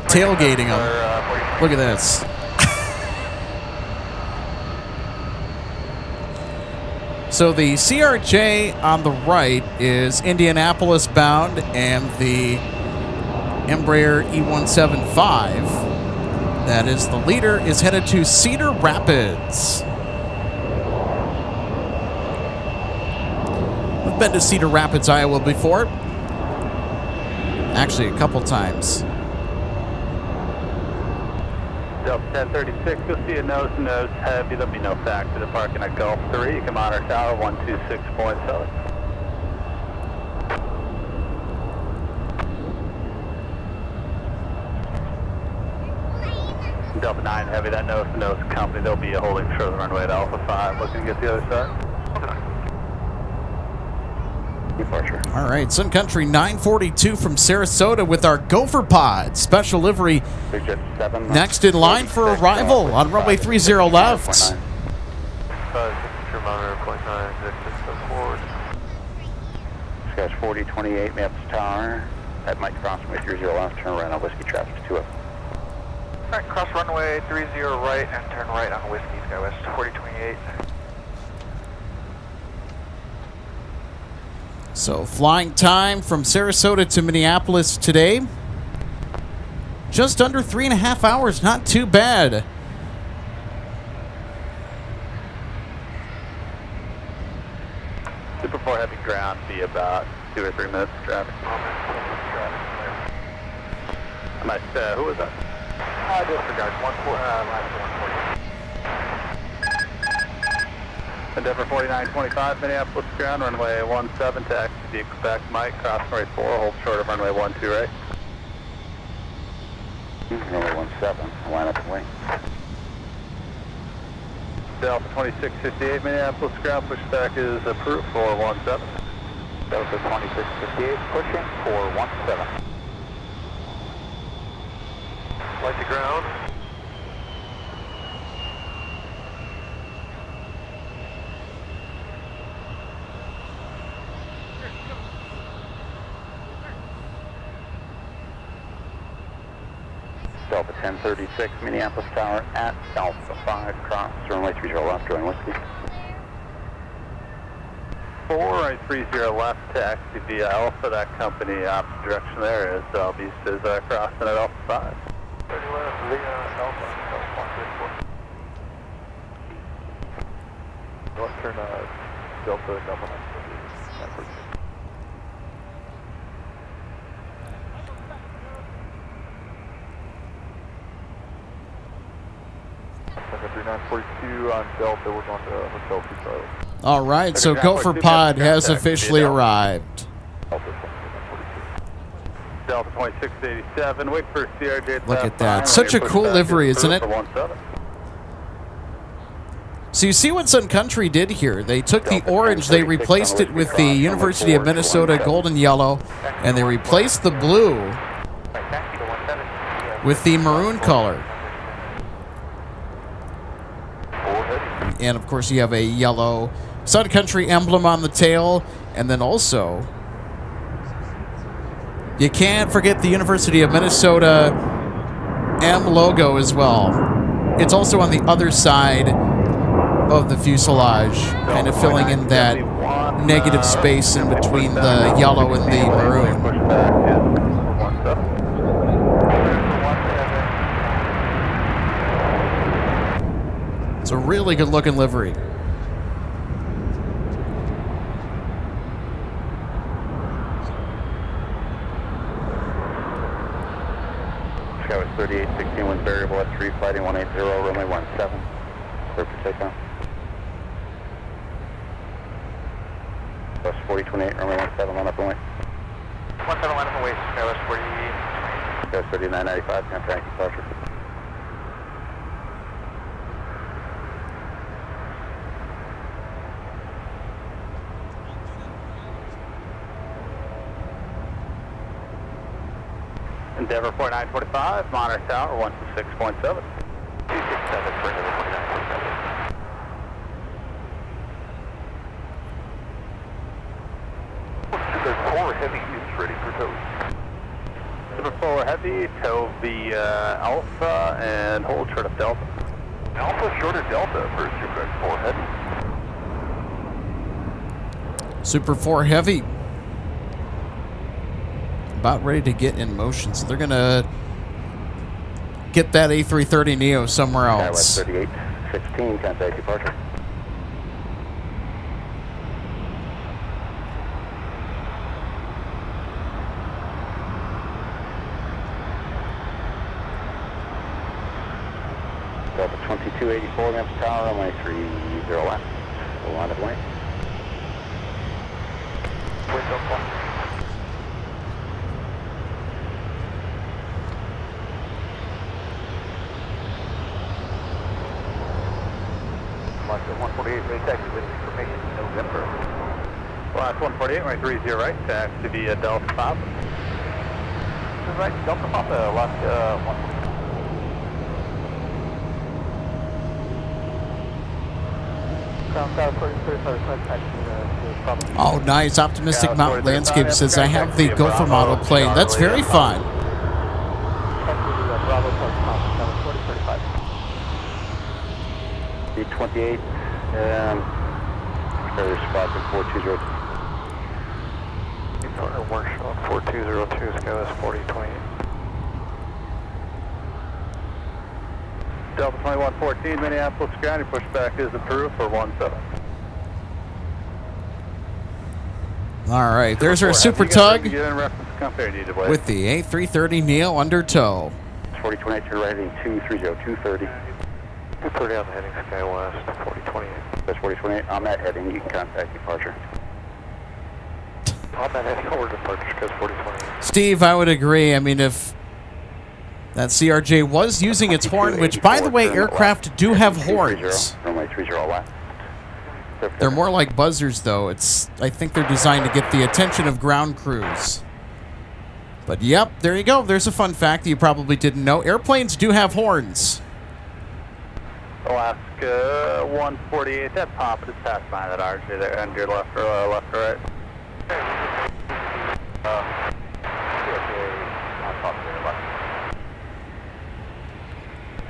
tailgating them. Look at this. So the CRJ on the right is Indianapolis bound, and the Embraer E175, that is the leader, is headed to Cedar Rapids. I've been to Cedar Rapids, Iowa before. Actually, a couple times. Delta 1036, you'll see a nose-to-nose heavy. There'll be no factor to parking at Gulf 3. You can monitor tower 126.7. Delta 9 heavy, that nose-to-nose company. They'll be holding short of the runway at Alpha 5. Looking to get the other side. Departure. All right, Sun Country 942 from Sarasota with our Gopher Pod special livery. Next in line for arrival on runway 30 left. Sketch 4028 Maps Tower at Mike Cross, runway 30 left, turn right on Whiskey traffic to 2 Alright, cross runway 30 right and turn right on Whiskey, SkyWest 4028. So flying time from Sarasota to Minneapolis today, just under 3.5 hours, not too bad. Super 4 heavy ground, be about 2 or 3 minutes of traffic. Who was that? Disregard, last 140. Endeavor 4925, Minneapolis ground, runway 17, taxi to Quebec, Mike, cross runway 4, hold short of runway 12 right. Runway 17, line up and wing. Delta 2658, Minneapolis ground, pushback is approved for 17. Delta 2658, pushing for 17. Light to ground. Delta 1036, Minneapolis Tower at Alpha 5, cross, runway 30 left, join Whiskey. 4 right 30 left, taxi via Alpha, that company opposite direction there is Beast is crossing at Alpha 5. 30 left via Alpha, 134. Let's turn Delta double 940. Second 3942 on Delta, we're going to Hotel 2 Charlie. All right, so Gopher Pod has officially arrived. Delta 2687, wait for CRJ. Look at that. Such a cool livery, isn't it? So you see what Sun Country did here. They took the orange, they replaced it with the University of Minnesota gold and yellow, and they replaced the blue with the maroon color. And of course you have a yellow Sun Country emblem on the tail, and then also you can't forget the University of Minnesota M logo as well. It's also on the other side of the fuselage, kind of filling in that negative space in between the yellow and the maroon. It's a really good looking livery. 3816, wind variable at 3, flighting 180, runway 17. Clear for takeoff. Bus 4028, runway 17, line up and wait. 17 line up and wait, Skywest 40. Skywest 3995, contact departure. Endeavor 4945, monitor tower 126.7. 267 for Endeavor 4945. Super 4 Heavy is ready for tow. Super 4 Heavy, tow the Alpha and hold short of Delta. Alpha short of Delta for Super 4 Heavy. Super 4 Heavy. About ready to get in motion, so they're going to get that A330neo somewhere else. Skywest 3816, contact departure. Delta 2284, Memphis Tower, runway 30 left. We'll line of lane. Window clock. Last 148, ready taxi with information November. Last 148, runway 30 right, taxi via Delta Papa. This is right, Delta Papa, last 148. Oh, nice. Optimistic Mountain Landscape says, I have the Gopher model plane. That's very fun. B28, carrier spot at 420. Partner workshop 4202, Skywest 4028. Delta 2114, Minneapolis ground, your pushback is approved for 17. All right, there's our Super Tug Get in reference company needed way. with the A330neo under tow. 4028, you're heading 230, 230. 230 on the heading Skywest 4028. That's 4028, on that heading, you can contact departure. On that heading over departure, Skywest 4028. Steve, I would agree. I mean, if that CRJ was using its horn, which, by the way, aircraft do have horns. Runway 30 left. They're more like buzzers, though. I think they're designed to get the attention of ground crews. But, yep, there you go. There's a fun fact that you probably didn't know. Airplanes do have horns. Alaska 148, that pop just passed by that RJ there, and your left or right.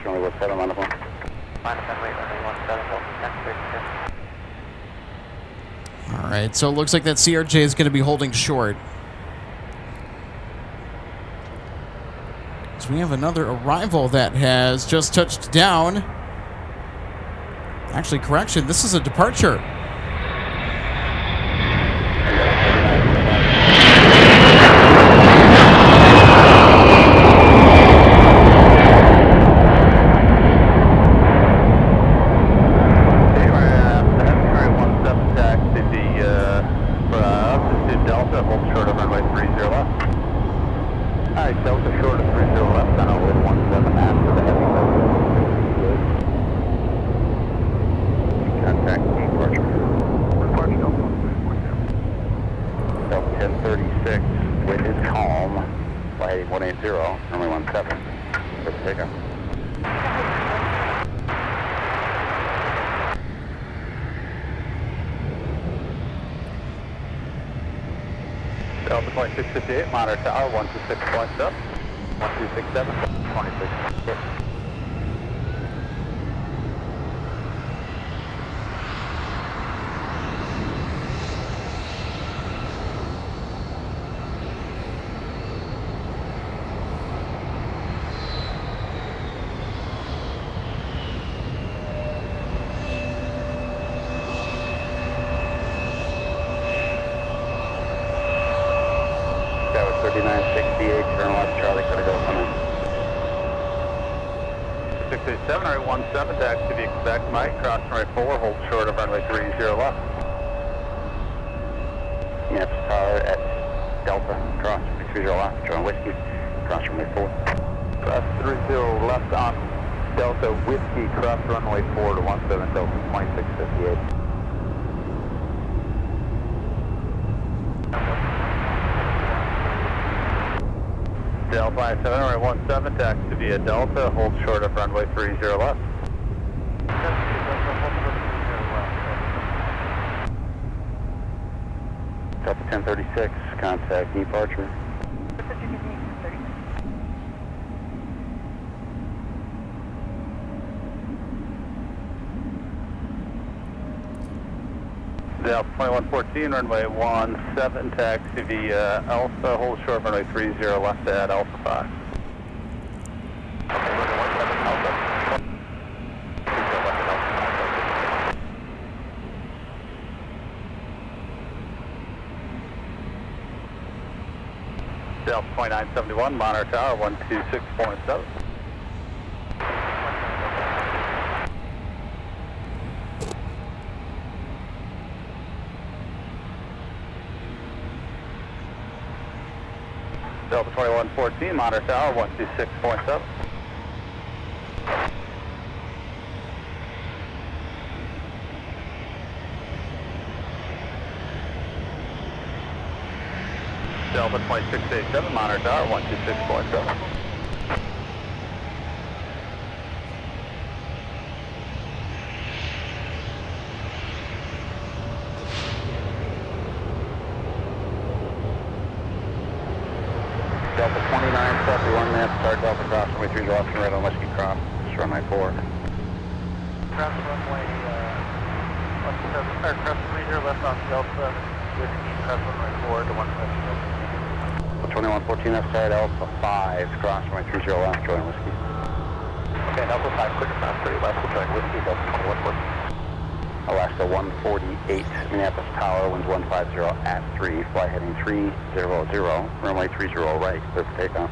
Only what's that on the phone? All right, so it looks like that CRJ is going to be holding short. So we have another arrival that has just touched down. Actually, correction, this is a departure. Delta 2658, monitor tower 126.7, 1267, 26. That was 3968, turn left, Charlie, gotta go, come in. 2687, runway 17, taxi via Quebec, Mike, cross runway 4, hold short of runway 30 left. Minneapolis Tower at Delta, cross runway 30 left, join Whiskey, cross runway 4. Cross 30 left on Delta, Whiskey, cross runway 4 to 17, Delta 2658. Delta 57, runway 17, taxi via Delta, hold short of runway 30 left. Delta 1036, contact departure. Delta 2114, runway 17, taxi via Alpha, hold short runway 30 left at Alpha 5. Okay, runway 17 Alpha. 30 left at Alpha 5. Delta 2971, Monitor Tower 126.7. Delta 2114, Monitor Tower 126.7. Delta 2687, Monitor Tower 126.7. Delta 2971, Minneapolis Tower, Delta cross runway 30 left, and right on Whiskey cross, runway 4. Cross runway, cross 30 left on Delta, Whiskey, cross runway 4 to 17. 2114 left side, Alpha 5, cross runway 30 left, join Whiskey. Okay, Delta 5, clear to cross 30 left, we'll join Whiskey, Delta 2114. Alaska 148, Minneapolis Tower, winds 150 at 3, fly heading 300, runway 30 right, clear for takeoff.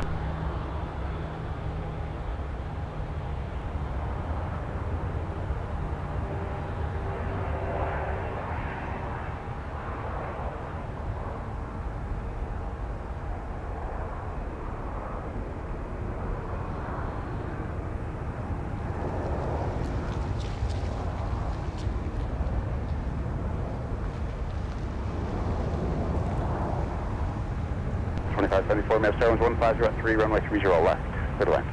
Minneapolis Tower, winds 150 at 3, runway 30 left, clear to land.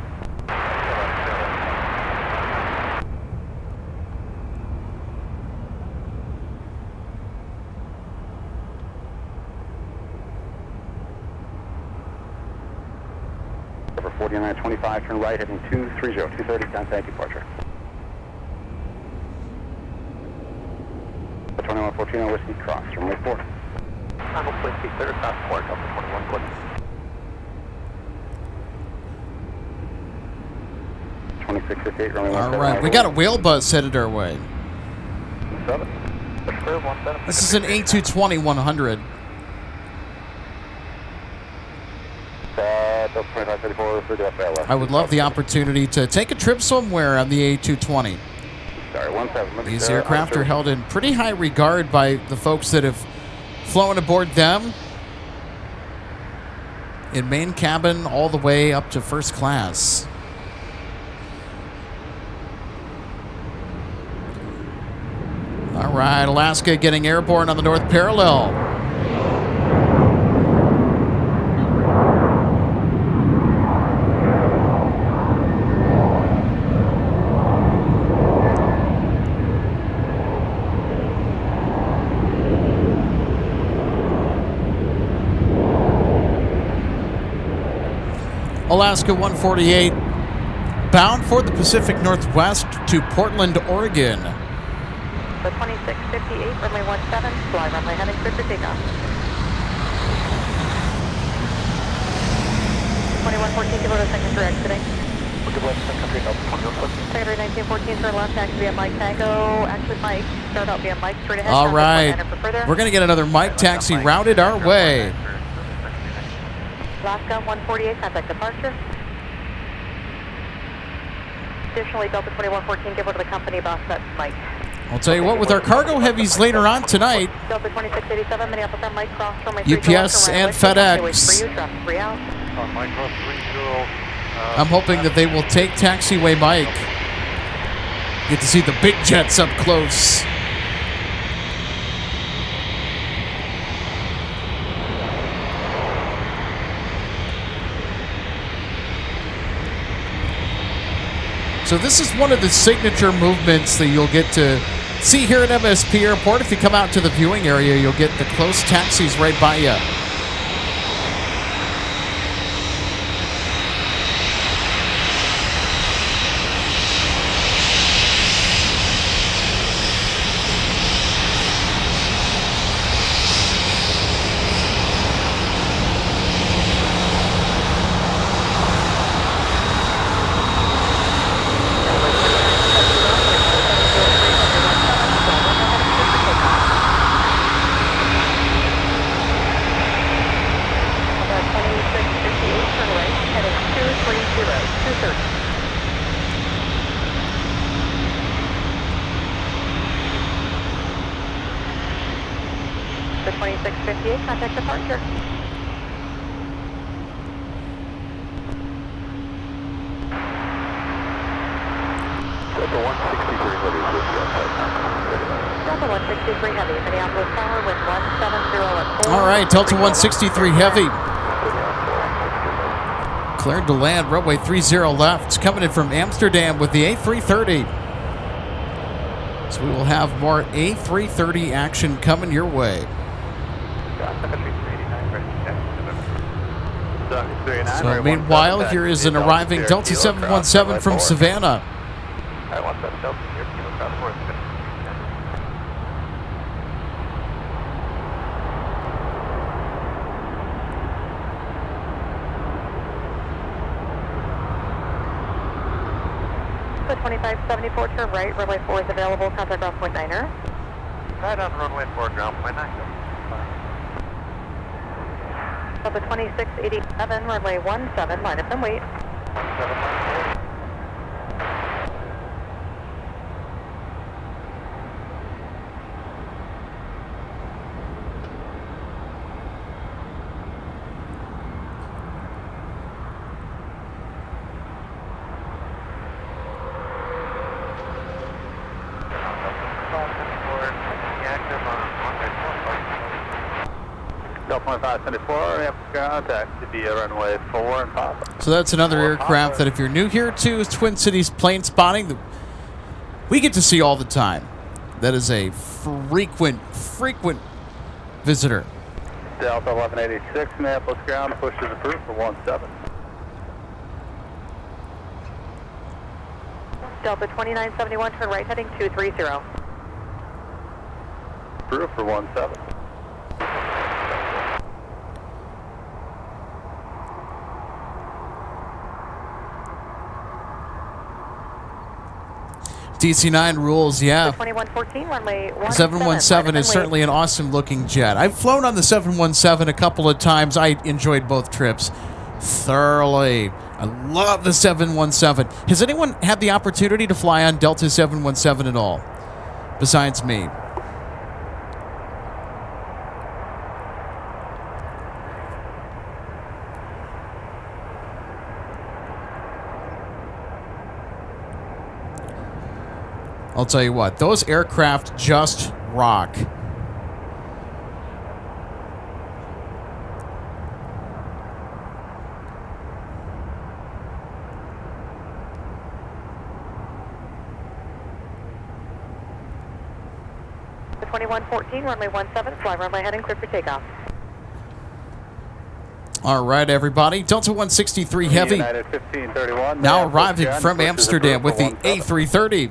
Over 4925, turn right, heading 230, 230, contact departure. 2114 on Whiskey, cross, runway 4. Tango Whiskey, clear to cross 4, Delta 2114. 2658, runway 17. All right, we got a whale buzz headed our way. 7. Clear 17. This is an A220-100. Delta 2534, through the FLS. I would love the opportunity to take a trip somewhere on the A220. Sorry, 17. These aircraft are held in pretty high regard by the folks that have flown aboard them in main cabin all the way up to first class. All right, Alaska getting airborne on the north parallel. Alaska 148, bound for the Pacific Northwest to Portland, Oregon. The 2658, runway 17, fly runway heading clear for takeoff. 2114, kilo to second direct today. Good West, Sun Country Airport. Secondary 1914, turn left, taxi via Mike Tango. Actually, Mike, start out via Mike, straight ahead. All right, we're going to get another Mike taxi routed our way. Alaska 148, contact departure. Additionally, Delta 2114, give over to the company bus, that's Mike. I'll tell you what, with our cargo heavies later on tonight, Delta 2687, Minneapolis on Mike, cross runway UPS and FedEx. For you, traffic 3 out. On Mike cross 30. I'm hoping that they will take Taxiway Mike. Get to see the big jets up close. So this is one of the signature movements that you'll get to see here at MSP Airport. If you come out to the viewing area, you'll get the close taxis right by you. The 2658, contact departure. Delta 163 heavy is with you outside. Delta 163 heavy, Minneapolis Tower with 170 at 4. All right, Delta 163 heavy. Cleared to land, runway 30 left. It's coming in from Amsterdam with the A330. So we will have more A330 action coming your way. So meanwhile, here is an arriving Delta 717 from Savannah. I want that Delta here, across 4. The 2574, turn right, runway 4 is available, contact ground point 9er. Right on runway 4, ground point 9. Delta 2687, runway 17, line up and wait. 17. Delta 2574, we have contact to be a runway 4 and Papa. So that's another aircraft that if you're new here to Twin Cities plane spotting, we get to see all the time. That is a frequent visitor. Delta 1186, Minneapolis ground, push is approved for 17. Delta 2971, turn right heading 230. Approved for 17. DC-9 rules, yeah. 2114, runway 717 is certainly an awesome looking jet. I've flown on the 717 a couple of times. I enjoyed both trips thoroughly. I love the 717. Has anyone had the opportunity to fly on Delta 717 at all, besides me? I'll tell you what, those aircraft just rock. The 2114, runway 17, fly runway heading clear for takeoff. All right, everybody. Delta 163 Heavy United 1531, now arriving from Amsterdam with the A330.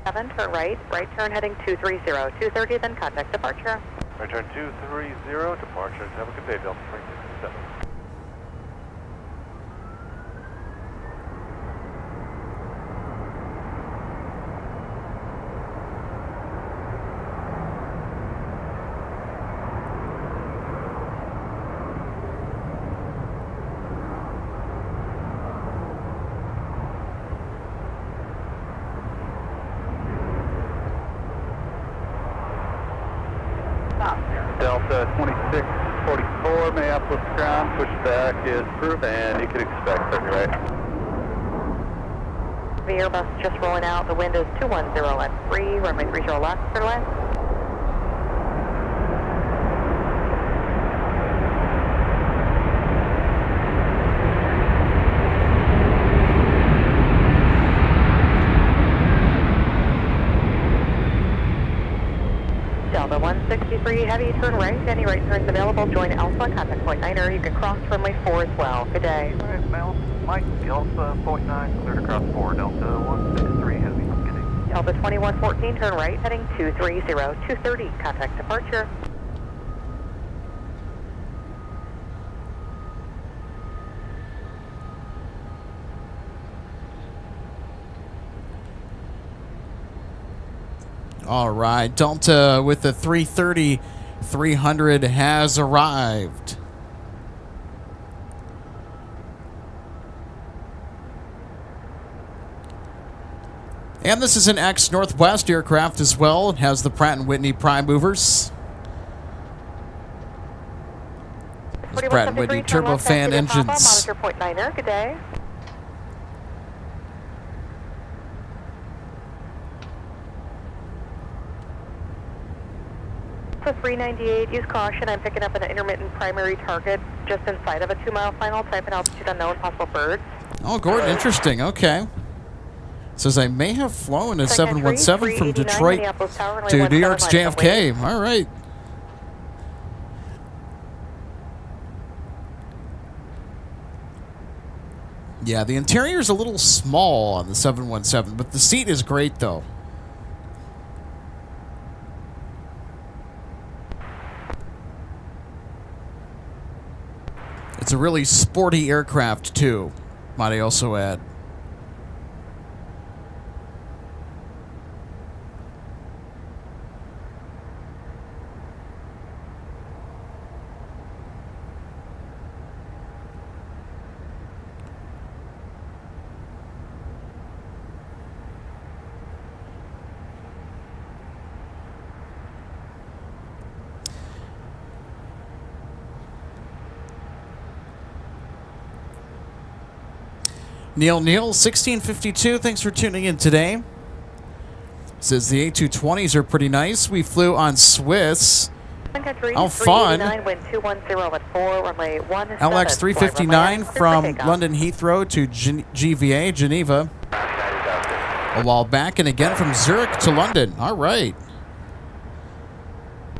7, turn right, right turn heading 230. 230, then contact departure. Return 230, departure. Have a good day, Delta 367. Delta 2644, Minneapolis ground, pushback is approved, and you can expect 30 right. The Airbus just rolling out. The wind is 210 at 3, runway 30 left, clear to land. Delta 163 heavy, turn right. Any right turns available. Join Alpha, contact point 9er. You can cross runway 4 as well. Good day. All right, Mel. Mike, Alpha, point 9, cleared across 4, Delta 163 heavy, beginning. Delta 2114, turn right, heading 230, 230, contact departure. All right, Delta with the 330-300 has arrived. And this is an ex-Northwest aircraft as well. It has the Pratt & Whitney prime movers. It's Pratt & Whitney turbofan engines. Monitor point 9er, good day. For 398, use caution. I'm picking up an intermittent primary target just inside of a 2-mile final, type and altitude unknown, possible birds. Oh, Gordon, interesting. Okay. Says I may have flown a 717 from Detroit to New York's JFK. All right. Yeah, the interior's a little small on the 717, but the seat is great, though. It's a really sporty aircraft, too, might I also add. Neil, 1652, thanks for tuning in today. Says the A220s are pretty nice. We flew on Swiss. How fun. LX 359 from London Heathrow to GVA, Geneva. A while back, and again from Zurich to London. All right.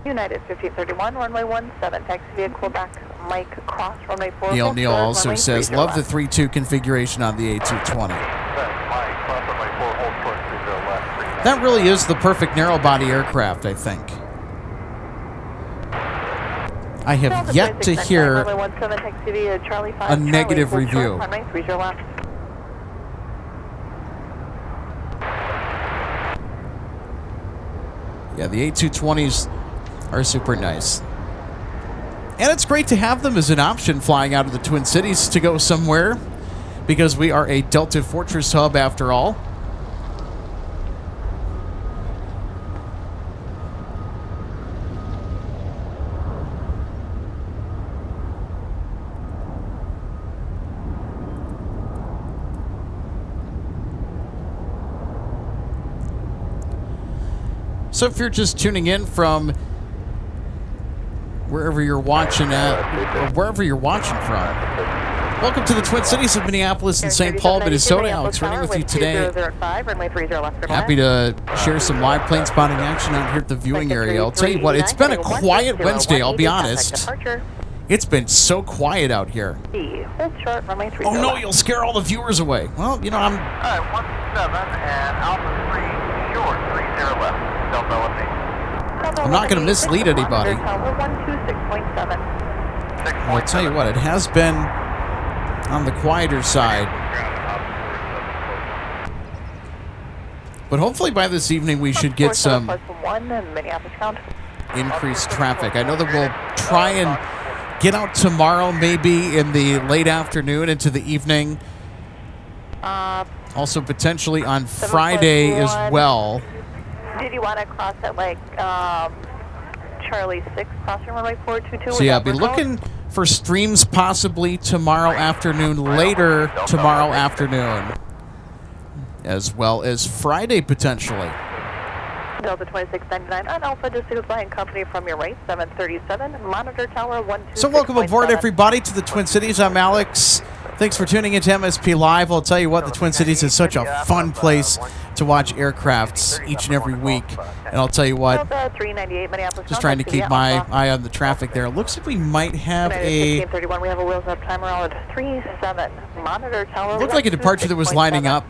United 1531, runway 17, taxi vehicle back, Mike, cross, runway 4. Neil also says, love the 3-2 configuration on the A220. That really is the perfect narrow-body aircraft, I think. I have yet to hear a negative review. Yeah, the A220s are super nice. And it's great to have them as an option flying out of the Twin Cities to go somewhere, because we are a Delta Fortress hub after all. So if you're just tuning in from wherever you're watching at, or wherever you're watching from, welcome to the Twin Cities of Minneapolis and St. Paul, Minnesota. Alex running with you today. Happy to share some live plane spotting action out here at the viewing area. I'll tell you what, it's been a quiet Wednesday, I'll be honest. It's been so quiet out here. Oh no, you'll scare all the viewers away. Well, you know, I'm... Alright, 17 and Alpha 3 short, 30 left. I'm not going to mislead anybody. I'll tell you what, it has been on the quieter side. But hopefully by this evening we should get some increased traffic. I know that we'll try and get out tomorrow, maybe in the late afternoon into the evening. Also potentially on Friday as well. Did you want to cross at like Charlie 6, crossing runway 422. So yeah, I'll be looking for streams possibly tomorrow afternoon, later tomorrow afternoon, as well as Friday potentially. Delta 2699 on Alpha, just to flying company from your right, 737, monitor tower 126.7. So welcome aboard, everybody, to the Twin Cities. I'm Alex. Thanks for tuning into MSP Live. I'll tell you what, the Twin Cities is such a fun place to watch aircrafts each and every week. And I'll tell you what, Delta 398 Minneapolis, just trying to keep my eye on the traffic there. It looks like we might have a... 1631, we have a wheels up timer on 37, monitor tower. Looked like a departure that was lining up,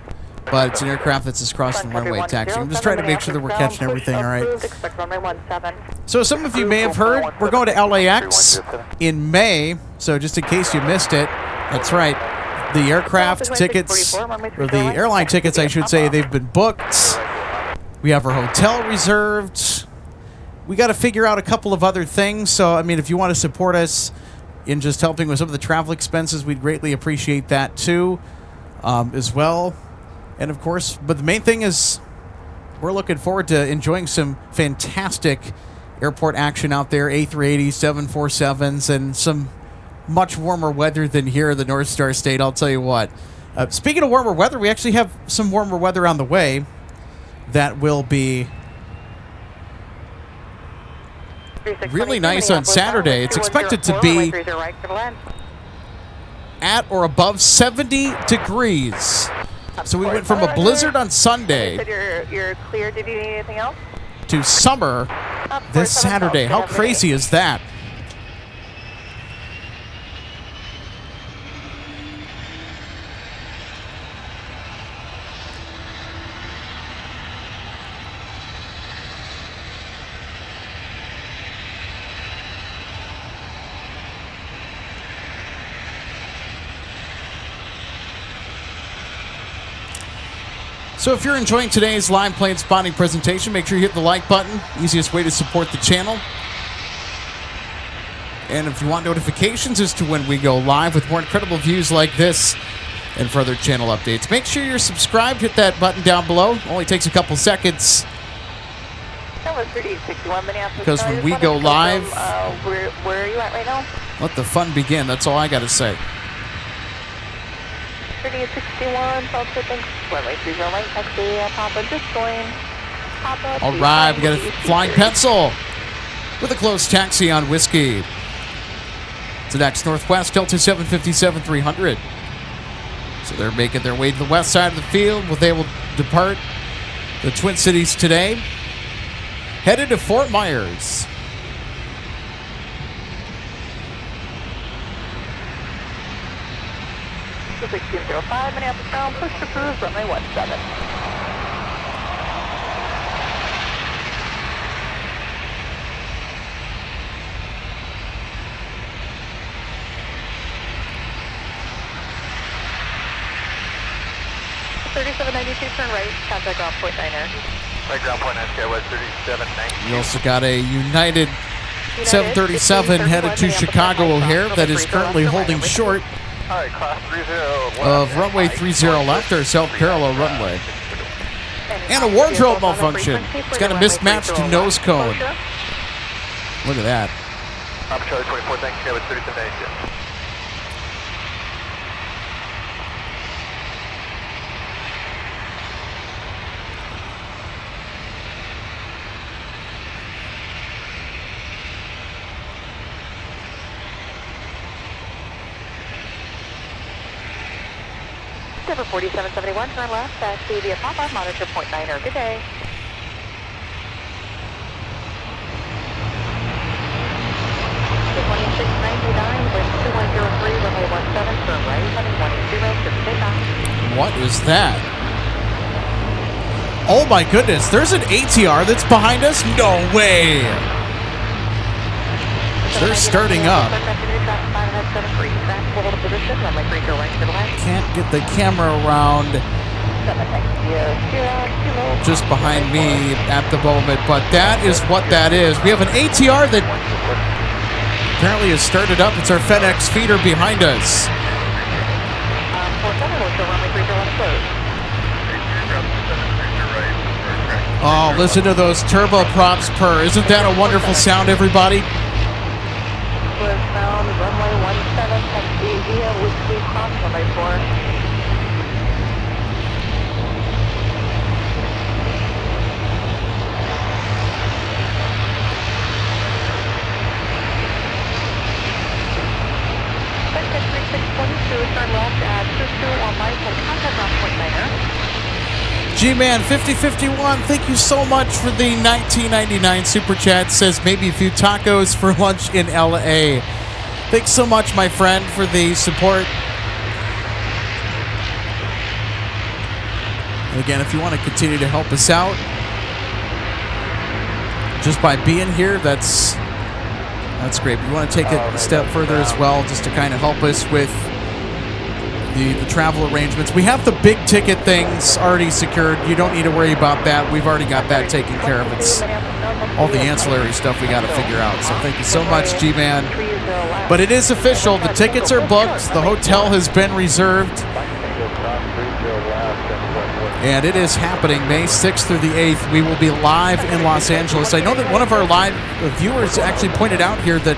but it's an aircraft that's just crossing the runway taxi. I'm just trying to make sure that we're catching everything all right. So some of you may have heard, we're going to LAX in May, so just in case you missed it, that's right. The aircraft tickets, or the airline tickets, I should say, they've been booked. We have our hotel reserved. We got to figure out a couple of other things. So, I mean, if you want to support us in just helping with some of the travel expenses, we'd greatly appreciate that too, as well. And of course, but the main thing is we're looking forward to enjoying some fantastic airport action out there, A380s, 747s, and some much warmer weather than here in the North Star State, I'll tell you what. Speaking of warmer weather, we actually have some warmer weather on the way that will be really nice on Saturday. It's expected to be at or above 70 degrees. So we went from a blizzard on Sunday You're clear. Did you need anything else? to summer this Saturday. How crazy is that? So if you're enjoying today's live plane spotting presentation, make sure you hit the like button. Easiest way to support the channel. And if you want notifications as to when we go live with more incredible views like this and further channel updates, make sure you're subscribed. Hit that button down below. Only takes a couple seconds. Because when we go live, where are you at right now? let the fun begin. That's all I got to say. 3061, thanks. Runway 30 right, taxi, Papa, just going. Papa. All right, we got a flying pencil with a close taxi on Whiskey. To next Northwest, Delta 757-300. So they're making their way to the west side of the field. They will depart the Twin Cities today, headed to Fort Myers. 1605, Minneapolis ground, push to cruise, runway 17. Turn right, contact ground point 9er. Right, ground point 9, Skywest 3790. We also got a United 737 headed to Chicago O'Hare that is currently holding short of runway 30 left, or South Parallel runway. And a wardrobe malfunction. It's got a mismatched nose cone. Look at that. Charlie 24, thanks, Skywest 3790. Number 4771, turn left, taxi via Papa, monitor point 9er. Good day. The 2699 with 2103, runway 17, turn right, heading 180, to takeoff. What is that? Oh my goodness, there's an ATR that's behind us? No way! They're starting up. Can't get the camera around just behind me at the moment, but that is what that is. We have an ATR that apparently has started up. It's our FedEx feeder behind us. Oh, listen to those turboprops purr. Isn't that a wonderful sound, everybody? Westbound, runway 17, taxi via Whiskey Cross, runway 4. Turn left at 221 miles and contact ground point niner. G-Man 5051, thank you so much for the 1999 super chat. Says maybe a few tacos for lunch in LA. Thanks so much, my friend, for the support. And again, if you want to continue to help us out just by being here, that's great. But you want to take it a step further as well, just to kind of help us with the travel arrangements. We have the big ticket things already secured. You don't need to worry about that. We've already got that taken care of. It's all the ancillary stuff we got to figure out. So thank you so much, G-Man. But it is official. The tickets are booked. The hotel has been reserved. And it is happening May 6th through the 8th. We will be live in Los Angeles. I know that one of our live viewers actually pointed out here that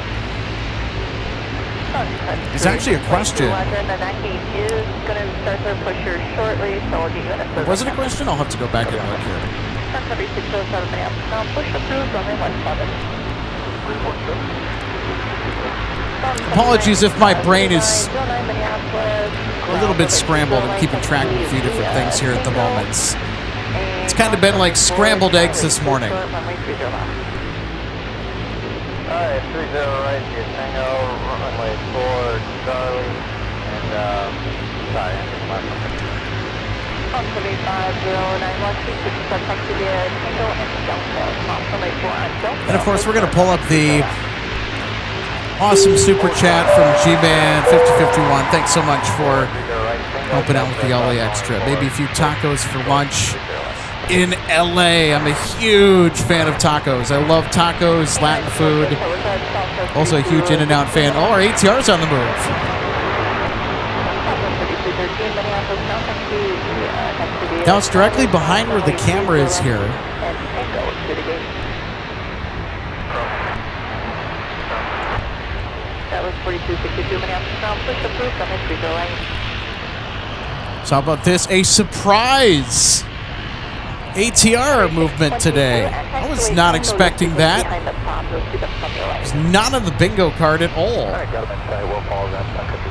it's actually a question. Was it a question? I'll have to go back and look here. Apologies if my brain is a little bit scrambled. I'm keeping track of a few different things here at the moment. It's kind of been like scrambled eggs this morning. Alright, 30 right, your Tango, runway 4, Charlie, and, sorry, I missed my number. 1750916 And of course, we're going to pull up the awesome super chat from G-Man 5051. Thanks so much for helping out with the LAX trip. Maybe a few tacos for lunch in LA. I'm a huge fan of tacos. I love tacos, Latin food. Also a huge In-N-Out fan. Oh, our ATR's on the move. Now it's directly behind where the camera is here. That was 4262 Minneapolis ground. Push approved on history go right. So how about this? A surprise ATR movement today. I was not expecting that. It's not on the bingo card at all. Alright, got him inside, we'll follow that back up to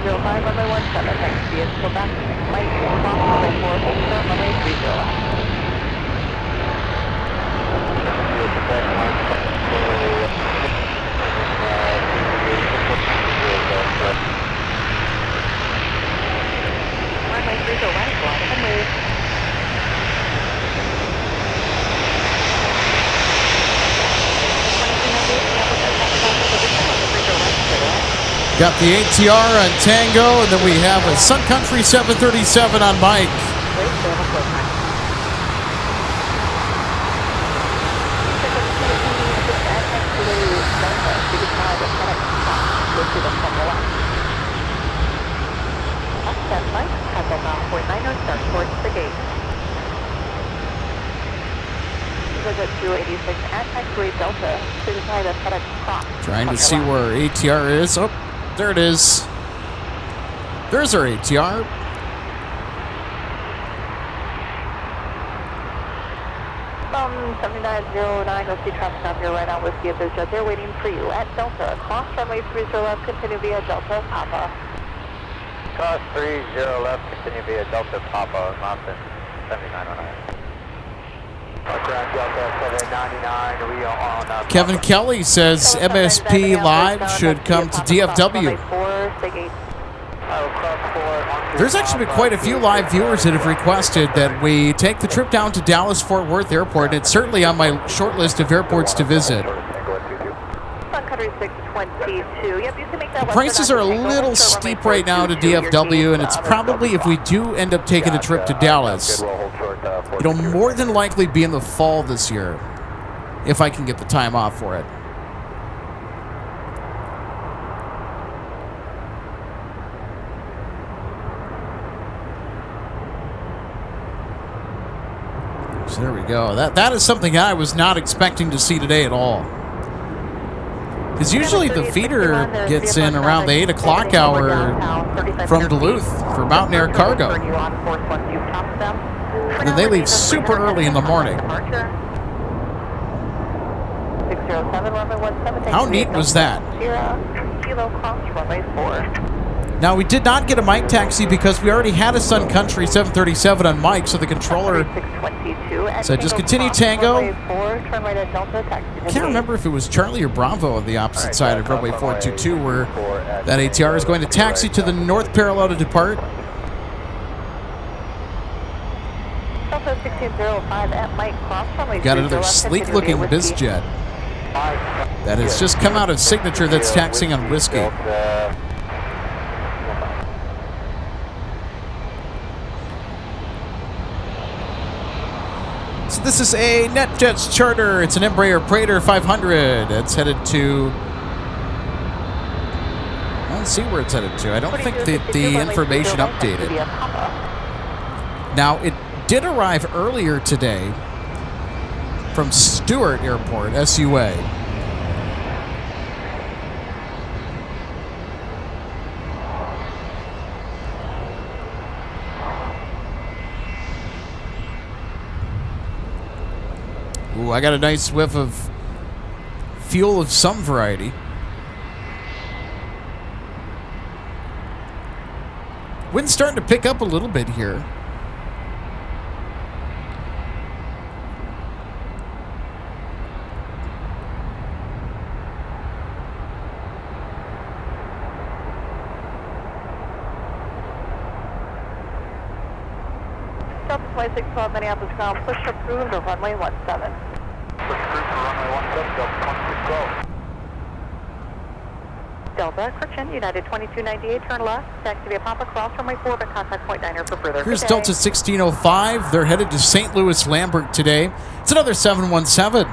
05, runway 17, taxi is go back, Mike, runway 4, runway 30. Runway 30 right, block and move. Got the ATR on Tango, and then we have a Sun Country 737 on Mike. Trying to see where ATR is. Oh, there it is. There's our ATR. From 7909, go see traffic up here right now, Whiskey at Biz Jet. They're waiting for you at Delta. Cross runway 30 left, continue via Delta, Papa. Cross 30 left, continue via Delta, Papa, Mountain 7909. Ground Delta 799, we are on... Kevin Kelly says MSP Live should come to DFW. There's actually been quite a few live viewers that have requested that we take the trip down to Dallas-Fort Worth Airport. It's certainly on my short list of airports to visit. Sun Country 622. Yep, you can make that. The prices are a little steep right now to DFW, and it's probably, if we do end up taking a trip to Dallas, it'll more than likely be in the fall this year, if I can get the time off for it. So there we go. That is something I was not expecting to see today at all. Because usually the feeder gets in around the 8 o'clock hour from Duluth for Mountain Air Cargo. And then they leave super early in the morning. How neat was that? Now, we did not get a mic taxi because we already had a Sun Country 737 on mic, so the controller said just continue Tango. I can't remember if it was Charlie or Bravo on the opposite side of runway 422 where that ATR is going to taxi to the north parallel to depart. Got another sleek-looking bizjet that has just come out of Signature that's taxiing on Whiskey. So this is a NetJets charter. It's an Embraer Praetor 500. It's headed to... Let's see where it's headed to. I don't think that the information updated. Now, it did arrive earlier today from Stewart Airport, SUA. Ooh, I got a nice whiff of fuel of some variety. Wind's starting to pick up a little bit here. Delta 2612 Minneapolis ground, push approved to runway 17. Push approved to runway 17, Delta 2612. Delta, correction, United 2298, turn left, taxi via Papa, cross runway 4, but contact point 9 for further. Here's Delta 1605. They're headed to St. Louis Lambert today. It's another 717.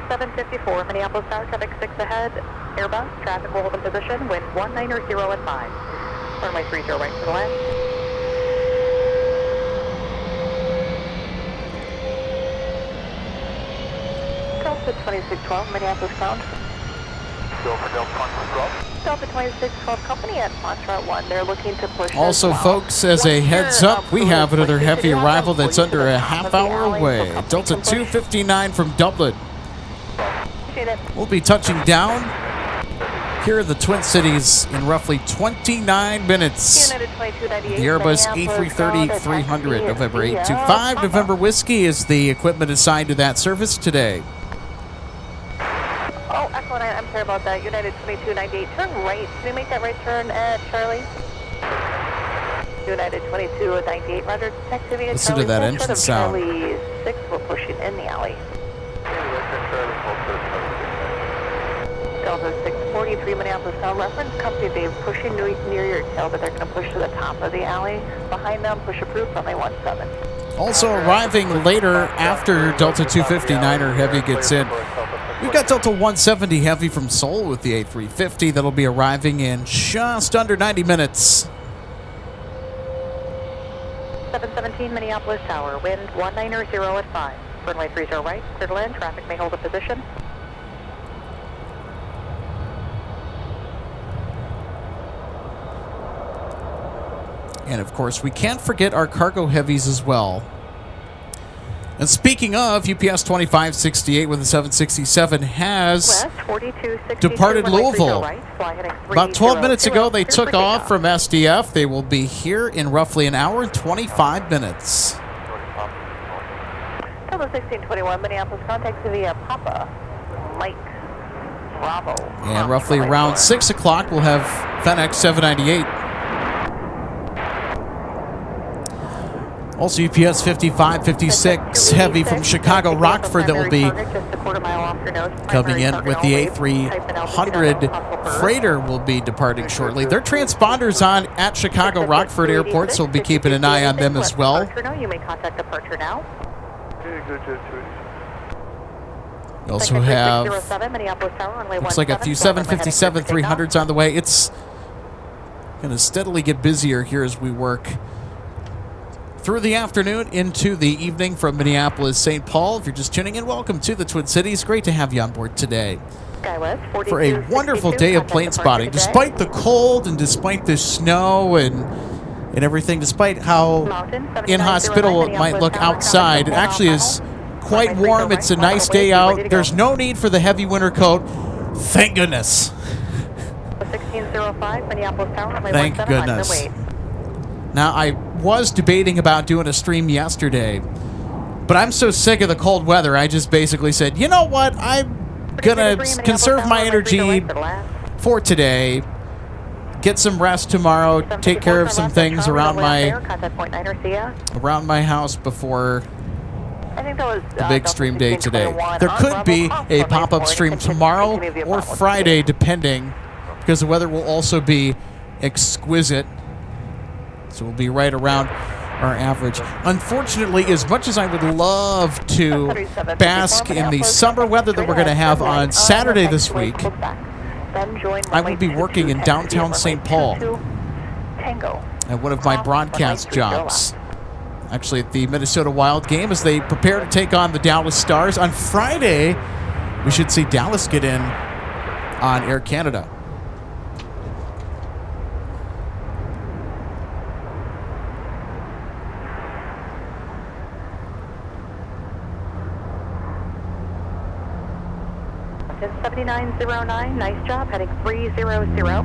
754, Minneapolis Tower, traffic 6 ahead, Airbus, traffic will hold in position, wind 190 at 5. Runway 30 right to the left. Delta 2612, Minneapolis ground. Go for Delta 2612. Delta 2612 company at Foxtrot 1, they're looking to push. Also, folks, as a heads up, we have another heavy arrival that's under a half hour away. Delta 259 from Dublin. We'll be touching down here in the Twin Cities in roughly 29 minutes. The Airbus A330-300, November 825. November Whiskey is the equipment assigned to that service today. Oh, excellent. I'm sorry about that. United 2298, turn right. Can you make that right turn at Charlie? United 2298, roger. Taxi via Listen to that engine sound. Charlie 6, we're pushing in the alley. Delta 643 Minneapolis Tower, reference company, they're pushing near your tail, but they're going to push to the top of the alley. Behind them, push approved, runway 17. Also arriving later after Delta 259er Heavy gets in, we've got Delta 170 Heavy from Seoul with the A350 that'll be arriving in just under 90 minutes. 717 Minneapolis Tower, wind 190 at 5. Runway 30 right, clear to land, traffic may hold a position. And of course, we can't forget our cargo heavies as well. And speaking of, UPS 2568 with a 767 has departed Louisville. About 12 minutes ago, they took off from SDF. They will be here in roughly an hour and 25 minutes. Delta 1621, Minneapolis, contact via Papa, Mike, Bravo. And roughly around 6 o'clock, we'll have FedEx 798. Also, UPS 5556 Heavy from Chicago Rockford that will be coming in with the A300 Freighter will be departing shortly. Their transponders on at Chicago Rockford Airport, so we'll be keeping an eye on them as well. You may contact departure now. We also have, looks like a few 757-300s on the way. Going to steadily get busier here as we work through the afternoon into the evening from Minneapolis, St. Paul. If you're just tuning in, welcome to the Twin Cities. Great to have you on board today for a wonderful day of plane spotting. Despite the cold and despite the snow and everything, despite how inhospitable it might look outside, it actually is quite warm. It's a nice day out. There's no need for the heavy winter coat. Thank goodness. 1605 Minneapolis Tower. Thank goodness. Now, I was debating about doing a stream yesterday, but I'm so sick of the cold weather, I just basically said, you know what, I'm going to conserve my energy for today, get some rest tomorrow, take care of some things around my house before the big stream day today. There could be a pop-up stream tomorrow or Friday, depending, because the weather will also be exquisite. So we'll be right around our average. Unfortunately, as much as I would love to bask in the summer weather that we're going to have on Saturday this week, I will be working in downtown St. Paul at one of my broadcast jobs. Actually, at the Minnesota Wild game as they prepare to take on the Dallas Stars. On Friday, we should see Dallas get in on Air Canada. It's 7909, nice job, heading 300.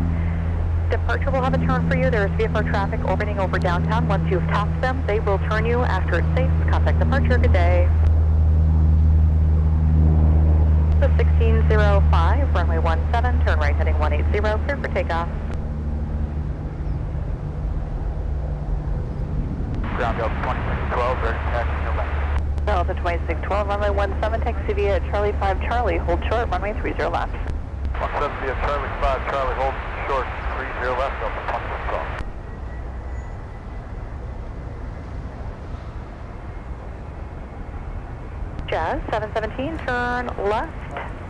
Departure will have a turn for you. There is vehicle traffic orbiting over downtown. Once you've topped them, they will turn you after it's safe. Contact departure. Good day. The 1605, runway 17, turn right heading 180, clear for takeoff. Ground Delta 2612, ready to taxi to left. Delta 2612, runway 17, taxi via Charlie 5 Charlie, hold short, runway 30 left. 17 via Charlie 5 Charlie, hold short, 30 left, Delta 2612. Jazz 717, turn left.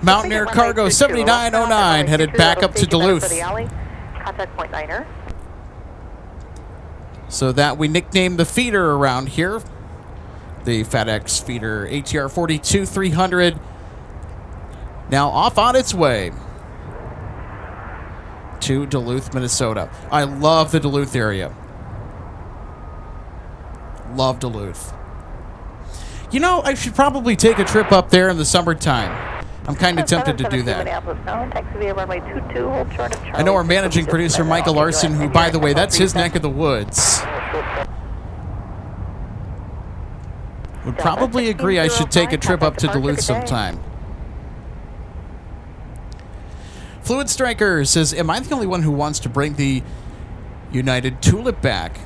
Mountaineer Cargo 7909 headed back up to Duluth. Contact point Niner. So that we nicknamed the feeder around here. The FedEx feeder ATR 42-300 now off on its way to Duluth, Minnesota. I love the Duluth area. Love Duluth. You know, I should probably take a trip up there in the summertime. I'm kind of tempted to do that. I know our managing producer, Michael Larson, who, by the way, that's his neck of the woods, would probably agree I should take a trip up to Duluth sometime. Fluid Striker says, am I the only one who wants to bring the United Tulip back?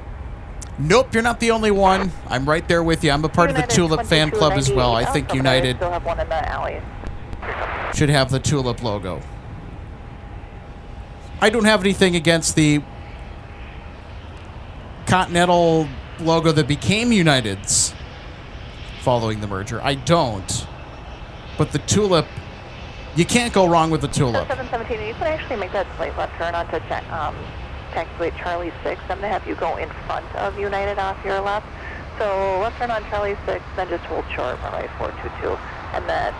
Nope, you're not the only one. I'm right there with you. I'm a part of the Tulip fan club as well. I think United should have the Tulip logo. I don't have anything against the Continental logo that became United's following the merger. I don't. But the Tulip, you can't go wrong with the Tulip. 717, you can actually make that slight left turn onto taxiway Charlie 6. I'm going to have you go in front of United off your left. So left turn on Charlie 6, then just hold short, runway 422. And then,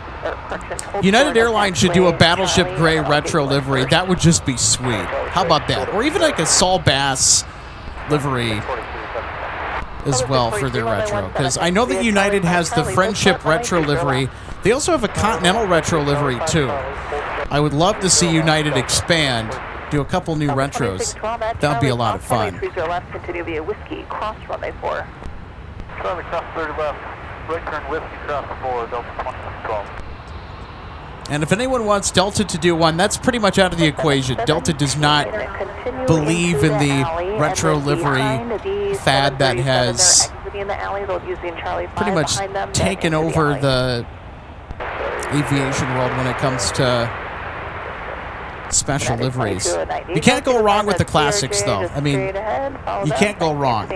United Airlines should do a Battleship Gray retro livery. That would just be sweet. How about that? Or even like a Saul Bass livery as well for their retro. Because I know that United has the Friendship retro livery. They also have a Continental retro livery too. I would love to see United expand, do a couple new retros. That would be a lot of fun. Continue via Whiskey, cross runway 4. Charlie cross 30 left, right turn Whiskey cross 4, Delta 2612. And if anyone wants Delta to do one, that's pretty much out of the equation. Delta does not believe in the retro livery fad that has pretty much taken over the aviation world when it comes to special liveries. You can't go wrong with the classics, though. I mean, you can't go wrong.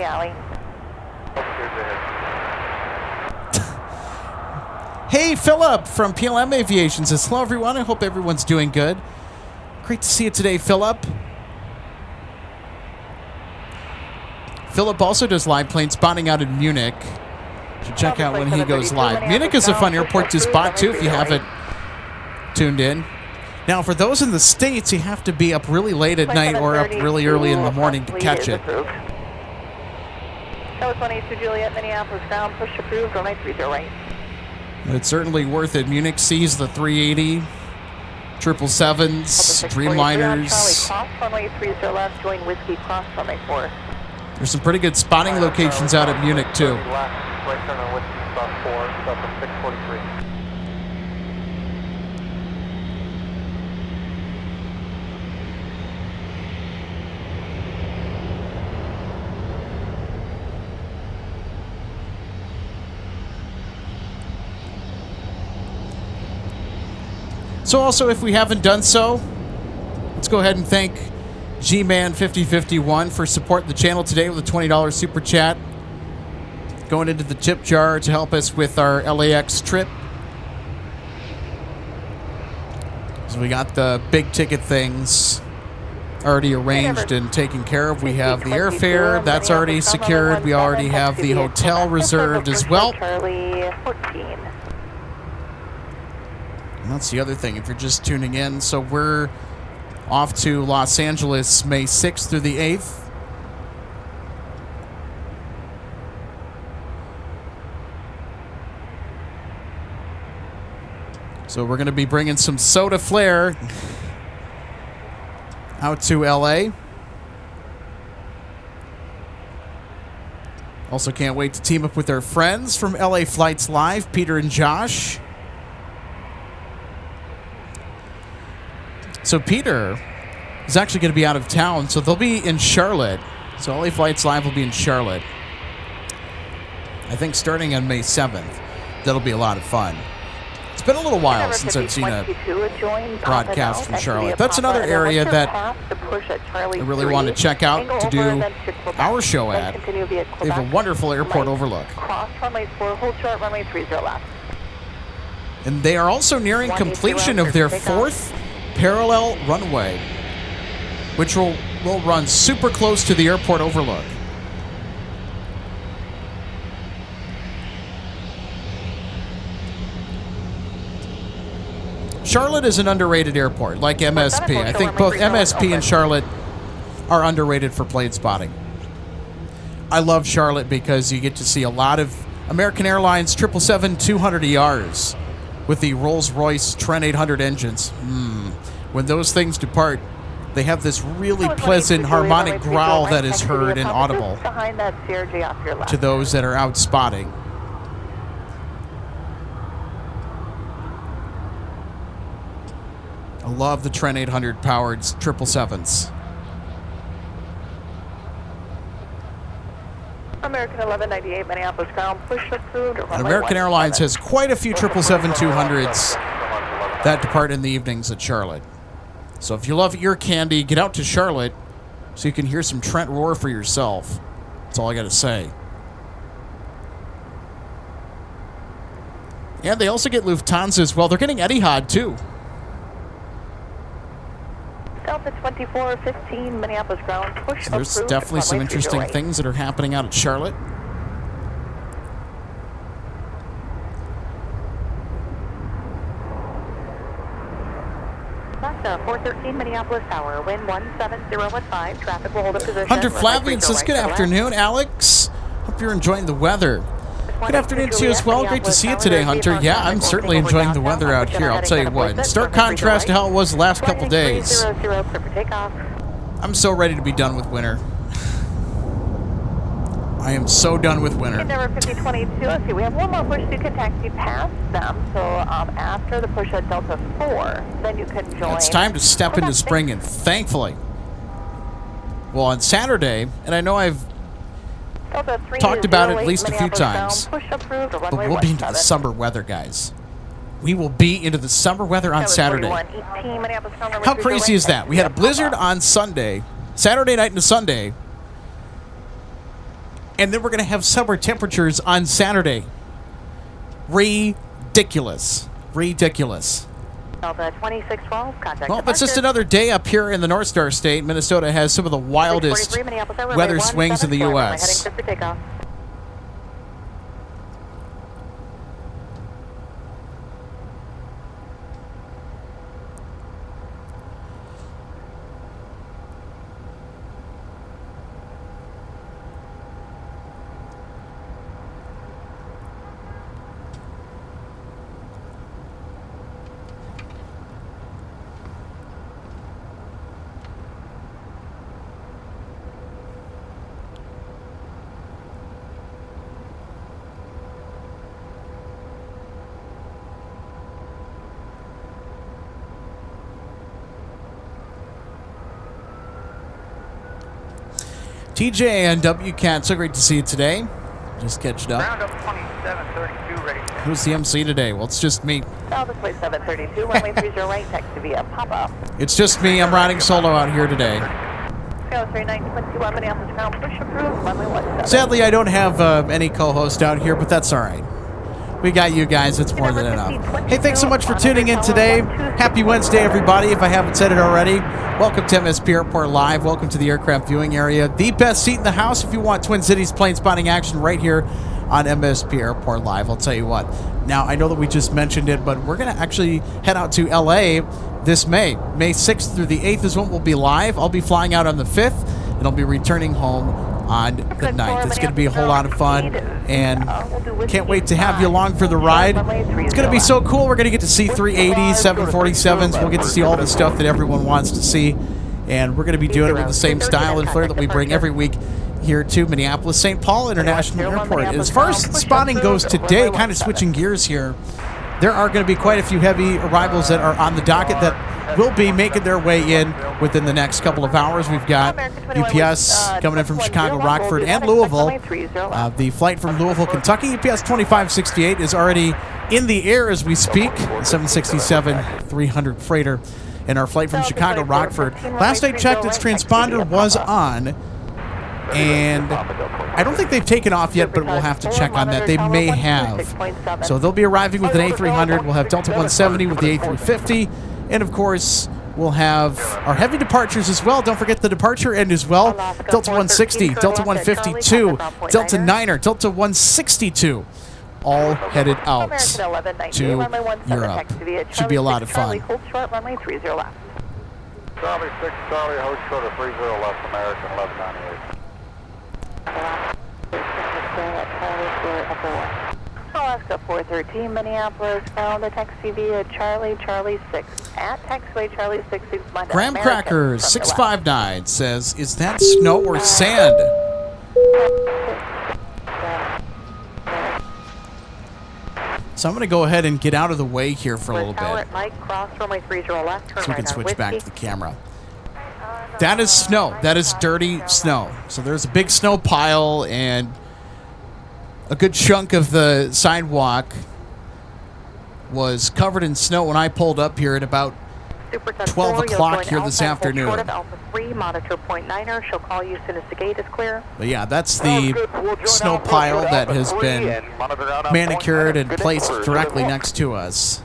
Hey, Philip from PLM Aviation says, hello, everyone. I hope everyone's doing good. Great to see you today, Philip. Philip also does live plane spotting out in Munich. Should check out when he goes live. Munich is a fun airport to spot too if you haven't tuned in. Now, for those in the States, you have to be up really late at night or up really early in the morning to catch it. That was 182 Juliet, Minneapolis ground, push approved, runway 30 right. It's certainly worth it. Munich sees the 380, 777s, Dreamliners. Cross runway 30 left, join Whiskey, cross runway 4. There's some pretty good spotting locations out at Munich, too. Right turn on Whiskey, cross 4, Delta 643. So also, if we haven't done so, let's go ahead and thank G-Man5051 for supporting the channel today with a $20 super chat. Going into the tip jar to help us with our LAX trip. So we got the big ticket things already arranged and taken care of. We have the airfare, that's already secured. We already have the hotel reserved as well. Charlie 14. And that's the other thing, if you're just tuning in. So we're off to Los Angeles May 6th through the 8th. So we're going to be bringing some soda flair out to LA. Also can't wait to team up with our friends from LA Flights Live, Peter and Josh. So Peter is actually going to be out of town, so they'll be in Charlotte. So LA Flights Live will be in Charlotte. I think starting on May 7th. That'll be a lot of fun. It's been a little while since I've seen a broadcast from Charlotte. That's another area that I really want to check out to do our show at. They have a wonderful airport overlook. Cross runway 4, hold short, runway 30 left. And they are also nearing completion of their 4th parallel runway, which will run super close to the airport overlook. Charlotte is an underrated airport, like MSP. I think both MSP and Charlotte are underrated for plane spotting. I love Charlotte because you get to see a lot of American Airlines 777-200ERs with the Rolls-Royce Trent 800 engines. When those things depart, they have this really pleasant harmonic growl that is heard and audible to those that are out spotting. I love the Trent 800 powered 777s. American 1198 Minneapolis ground, push approved. And American Airlines has quite a few 777-200s that depart in the evenings at Charlotte. So if you love ear candy, get out to Charlotte so you can hear some Trent roar for yourself. That's all I got to say. And they also get Lufthansa as well. They're getting Etihad too. Delta 2415 Minneapolis ground, push So there's approved. definitely some Runway interesting 30 things that are happening out at Charlotte. Delta 413 Minneapolis Tower, wind 17015, traffic will hold a position. Hunter Runway Flavian 30 says, right good to left. afternoon, Alex. Hope you're enjoying the weather. Good afternoon to you as well. Great to see you today, Hunter. Yeah, I'm certainly enjoying the weather out here. I'll tell you what. In stark contrast to how it was the last couple days. I'm so ready to be done with winter. I am so done with winter. Number 5022, let's see, we have one more push, so you can taxi past them. So after the push at Delta 4, then you can join. It's time to step into spring, and thankfully, well, on Saturday, and I know I've talked about it at least a few times, but we'll be into the summer weather, guys. We will be into the summer weather on Saturday. How crazy is that? We had a blizzard on Sunday, Saturday night into Sunday, and then we're going to have summer temperatures on Saturday. Ridiculous. Ridiculous. Delta 2612, contact Well, it's just another day up here in the North Star State. Minnesota has some of the wildest weather swings in the U.S. Heading for takeoff. TJ and WCAT, so great to see you today. Just catching up. Round up 2732, ready. Who's the MC today? Well, it's just me. Delta 2732, runway 30 right, taxi via pop-up. It's just me. I'm riding solo out here today. Scale 3921, Minneapolis ground, push approved, runway 17. Sadly, I don't have any co-host out here, but that's all right. We got you guys. It's more than enough. Hey, thanks so much for tuning in today. Happy Wednesday, everybody, if I haven't said it already. Welcome to MSP Airport Live. Welcome to the aircraft viewing area. The best seat in the house if you want Twin Cities plane spotting action right here on MSP Airport Live. I'll tell you what. Now, I know that we just mentioned it, but we're going to actually head out to L.A. this May. May 6th through the 8th is when we'll be live. I'll be flying out on the 5th, and I'll be returning home on the 9th. It's going to be a whole lot of fun, and can't wait to have you along for the ride. It's going to be so cool. We're going to get to see 380s, 747s. We'll get to see all the stuff that everyone wants to see, and we're going to be doing it with the same style and flair that we bring every week here to Minneapolis St. Paul International Airport. As far as spotting goes today, kind of switching gears here, there are going to be quite a few heavy arrivals that are on the docket that will be making their way in within the next couple of hours. We've got UPS coming in from Chicago, Rockford, and Louisville. The flight from Louisville, Kentucky, UPS 2568, is already in the air as we speak. 767-300 freighter. And our flight from Chicago, Rockford, last I checked, its transponder was on. And I don't think they've taken off yet, but we'll have to check on that. They may have. So they'll be arriving with an A300. We'll have Delta 170 with the A350. And, of course, we'll have our heavy departures as well. Don't forget the departure end as well. Delta 160, Delta 152, Delta 9er, Delta 162. All headed out to Europe. Should be a lot of fun. Runway 30 left. Charlie 6, Charlie, hold short of 30 left, American 1198. Alaska 413, Minneapolis, found the taxi via Charlie 6. At taxiway Charlie 6, Graham Crackers 659 says, is that snow or sand? So I'm going to go ahead and get out of the way here for a little bit, so we can switch back to the camera. That is snow. That is dirty snow. So there's a big snow pile, and a good chunk of the sidewalk was covered in snow when I pulled up here at about 12 o'clock here this afternoon. She'll call you as soon as the gate is clear. But yeah, that's the snow pile that has been manicured and placed directly next to us.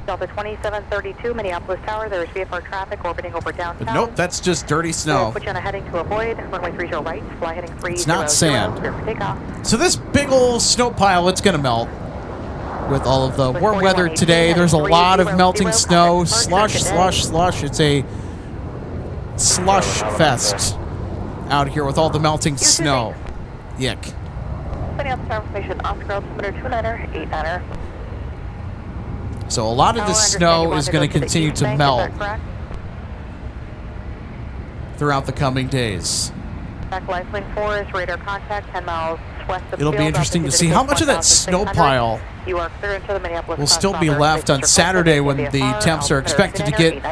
Delta 2732, Minneapolis Tower. There's VFR traffic orbiting over downtown. But nope, that's just dirty snow. Put you on a heading to avoid. Runway 30 right. Fly heading 30. It's not sand. Clear for takeoff. So this big old snow pile, it's going to melt. With all of the warm weather today, there's a lot of melting snow. Slush, slush, slush. It's a slush fest out here with all the melting snow. Yick. Setting up star information. Oscar altimeter 29er, 89er. So a lot of the snow is going to continue to melt throughout the coming days. Radar contact 10 miles west of It'll be interesting to see how much of that snow pile will still be left on Saturday when the temps are expected to get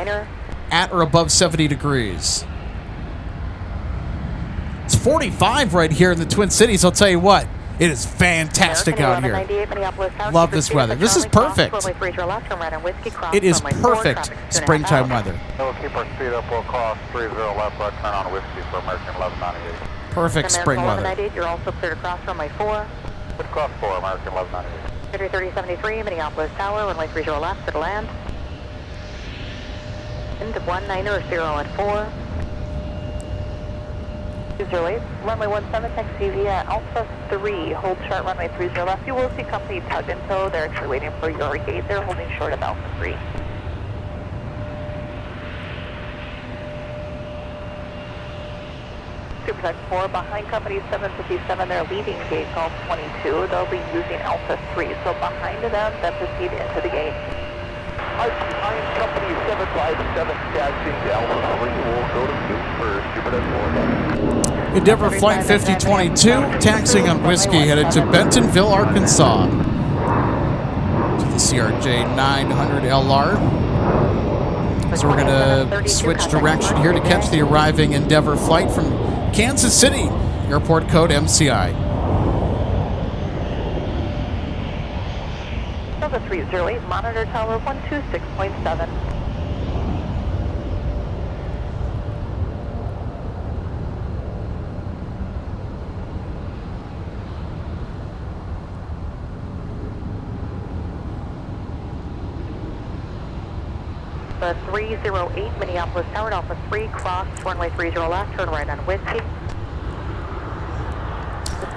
at or above 70 degrees. It's 45 right here in the Twin Cities. I'll tell you what. It is fantastic out here. Love this weather. This is perfect. It is perfect springtime weather. We'll keep our speed up. We'll cross 30 left, right turn on whiskey for American 1198. Perfect spring weather. You're also clear to cross runway 4. Good cross 4, American 1198. 3073, Minneapolis Tower, runway 30 left, to land. wind 190 at 4. 208, runway 17, taxi via Alpha 3, hold short runway 30 left. You will see company tug and tow. They're actually waiting for your gate. They're holding short of Alpha 3. Supertech 4, behind company 757, they're leaving gate Golf 22. They'll be using Alpha 3. So behind them, then proceed into the gate. I am company 757 taxiing to Alpha 3. We'll go to gate for Supertech 4. Endeavor Flight 5022, taxiing on Whiskey, headed to Bentonville, Arkansas. To the CRJ 900 LR. So we're going to switch direction here to catch the arriving Endeavor flight from Kansas City, airport code MCI. Delta 308, monitor tower 126.7. The 308 Minneapolis Tower, Alpha 3, cross runway 30 left, turn right on Whiskey.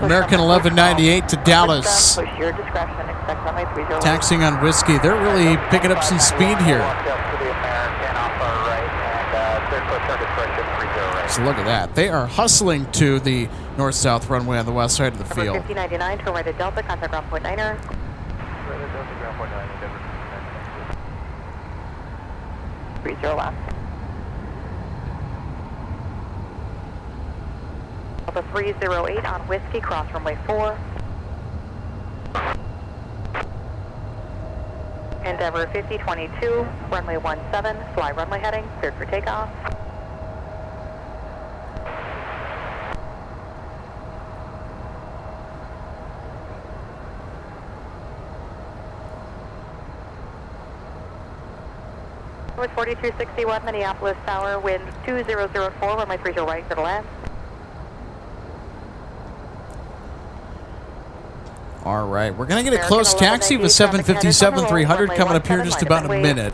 American 1198 to Dallas. Push your discretion, expect runway 30 left. Taxiing on Whiskey. They're really picking up some speed here. So look at that. They are hustling to the north-south runway on the west side of the field. 5099, turn right at Delta, contact ground point 9er. Right at Delta ground point 9, Endeavor. 30 left. Alpha 308 on Whiskey, cross runway 4. Endeavor 5022, runway 17, fly runway heading, cleared for takeoff. With 4261 Minneapolis Tower, wind 2004, runway 30 right to the land. All right, we're going to get a close taxi with 757-300 coming up here in just about a minute.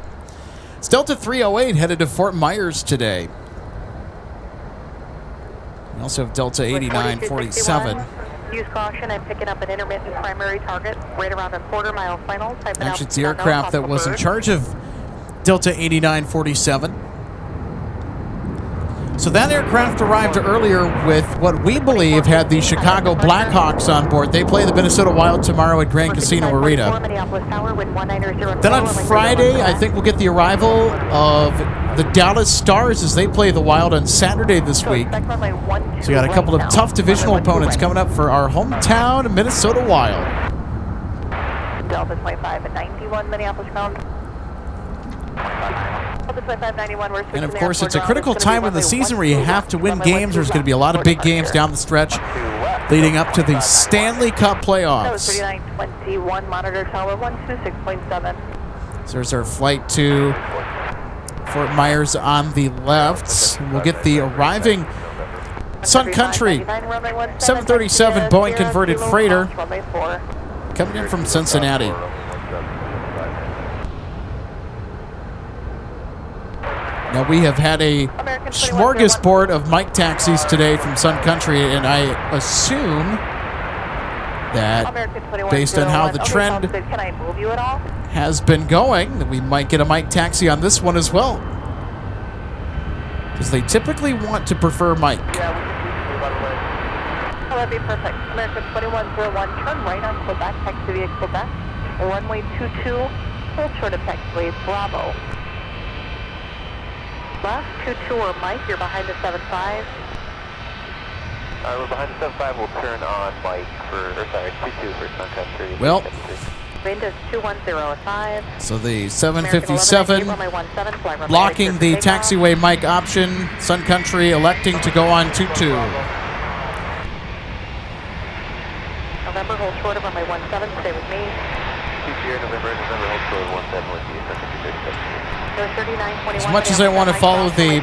It's Delta 308 headed to Fort Myers today. We also have Delta 8947. Use caution, I'm picking up an intermittent primary target right around a quarter-mile final. Actually, it's the aircraft that was in charge of Delta 8947. So that aircraft arrived earlier with what we believe had the Chicago Blackhawks on board. They play the Minnesota Wild tomorrow at Grand Casino Arena. Then on Friday, I think we'll get the arrival of the Dallas Stars as they play the Wild on Saturday this week. So we got a couple of tough divisional opponents coming up for our hometown Minnesota Wild. Delta 25 at 91 Minneapolis ground. And of course, it's a critical time in the season where you have to win games. There's going to be a lot of big games down the stretch leading up to the Stanley Cup playoffs. 3921, monitor tower 126.7. So there's our flight to Fort Myers on the left. We'll get the arriving Sun Country 737 Boeing converted freighter coming in from Cincinnati. Now, we have had a smorgasbord of Mike taxis today from Sun Country, and I assume that based on how the trend has been going, that we might get a Mike taxi on this one as well. Because they typically want to prefer Mike. Oh, that'd be perfect. American 2101, turn right on Quebec, taxi via Quebec. Runway 22, hold short of taxiway Bravo. Left, 22 or Mike, you're behind the 75. We're behind the 75, we'll turn on Mike for, 22 for Sun Country. Well, wind is 210 so the 757 blocking the taxiway Mike option. Sun Country electing to go on 22. November, hold short of runway 17, stay with me. November, hold short of 17 with you, Sun Country 36. As much as I want to follow the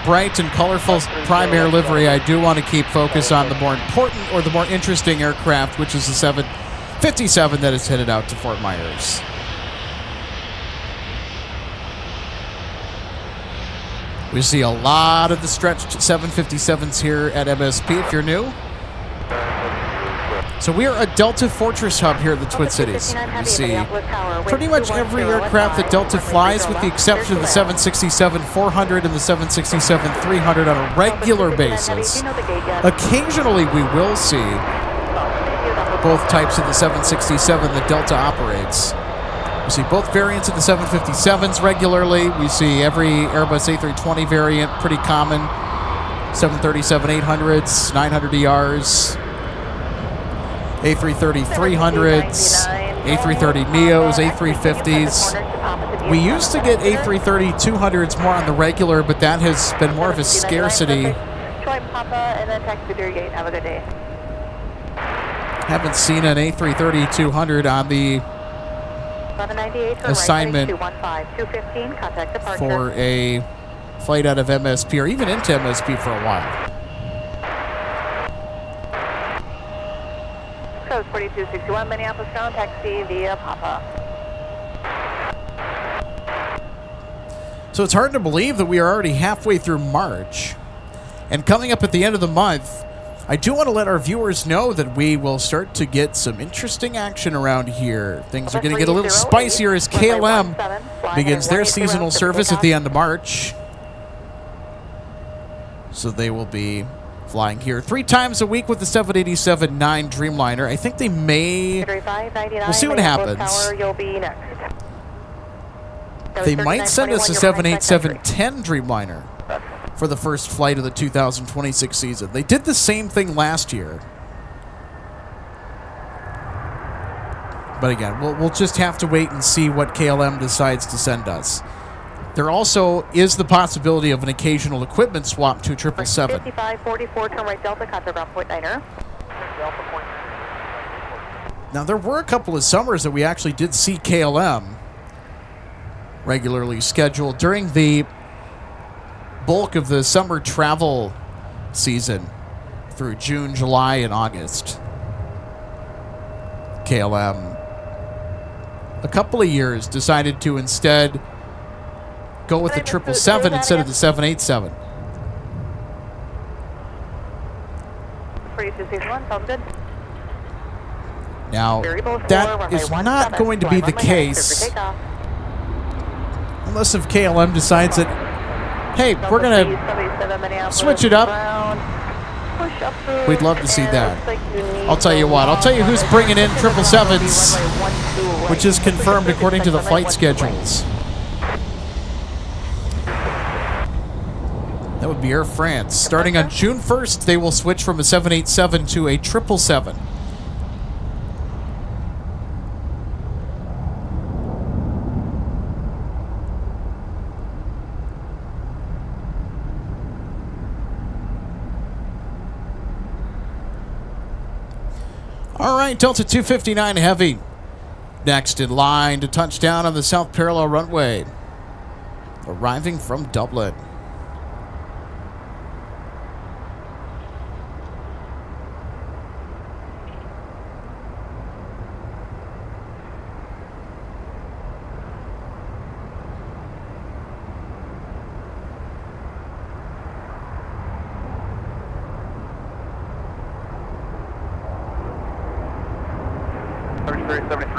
bright and colorful Prime Air livery, I do want to keep focus on the more important or the more interesting aircraft, which is the 757 that is headed out to Fort Myers. We see a lot of the stretched 757s here at MSP if you're new. So we are a Delta Fortress hub here at the Twin Cities. You see pretty much every aircraft that Delta flies, with the exception of the 767-400 and the 767-300 on a regular basis. Occasionally we will see both types of the 767 that Delta operates. We see both variants of the 757s regularly. We see every Airbus A320 variant, pretty common. 737-800s, 900ERs. A330-300s, A330neos, A350s. We used to get A330-200s more on the regular, but that has been more of a scarcity. Haven't seen an A330-200 on the assignment for a flight out of MSP or even into MSP for a while. 4261 Minneapolis ground taxi via Papa. So it's hard to believe that we are already halfway through March. And coming up at the end of the month, I do want to let our viewers know that we will start to get some interesting action around here. Things are going to get a little spicier as KLM begins their seasonal service at the end of March. So they will be flying here 3 times a week with the 787-9 Dreamliner. I think they may... We'll see what happens. They might send us a 787-10 Dreamliner for the first flight of the 2026 season. They did the same thing last year. But again, we'll just have to wait and see what KLM decides to send us. There also is the possibility of an occasional equipment swap to 777. 5544, turn right Delta, contact ground point 9er. Now, there were a couple of summers that we actually did see KLM regularly scheduled during the bulk of the summer travel season through June, July, and August. KLM, a couple of years, decided to instead go with the 777 instead of the 787. 4261, sounds good. Now, that is not going to be the case unless if KLM decides that, hey, we're going to switch it up. We'd love to see that. I'll tell you what. I'll tell you who's bringing in 777s, which is confirmed according to the flight schedules. That would be Air France. Starting on June 1st, they will switch from a 787 to a 777. All right, Delta 259 Heavy. Next in line to touch down on the South Parallel runway. Arriving from Dublin.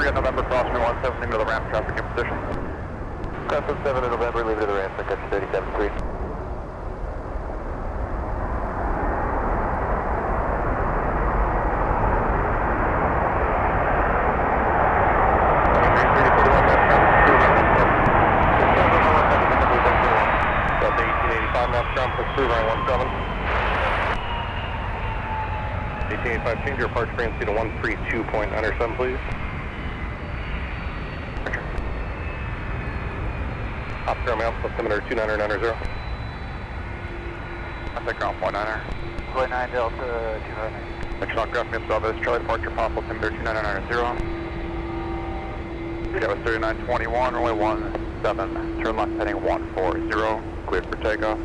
on November, crossing 17 into the ramp, traffic in position. Crossing 7 in November, leave it to the ramp, Sun Country 37-3. Delta 1885, maps ground, push through, runway 17. 1885, change your approach frequency to 132.97, please. Oscar Mount, altimeter 29990. Contact ground point 9er. Point 9 Delta 200. Next aircraft meets Bravo, Charlie departure, possible altimeter 29990. That was 3921, runway 17, turn left heading 140, cleared for takeoff.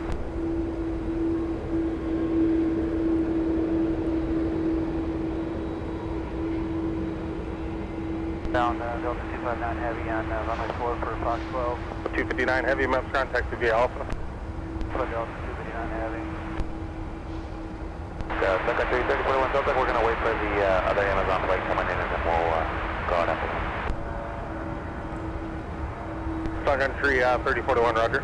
Down Delta 259 Heavy on runway 4 for Fox 12. 259 Heavy, maps ground, taxi via Alpha. Sun Country 3041 Delta, we're going to wait for the other Amazon flight coming in and then we'll go on after that. Sun Country 3041, roger.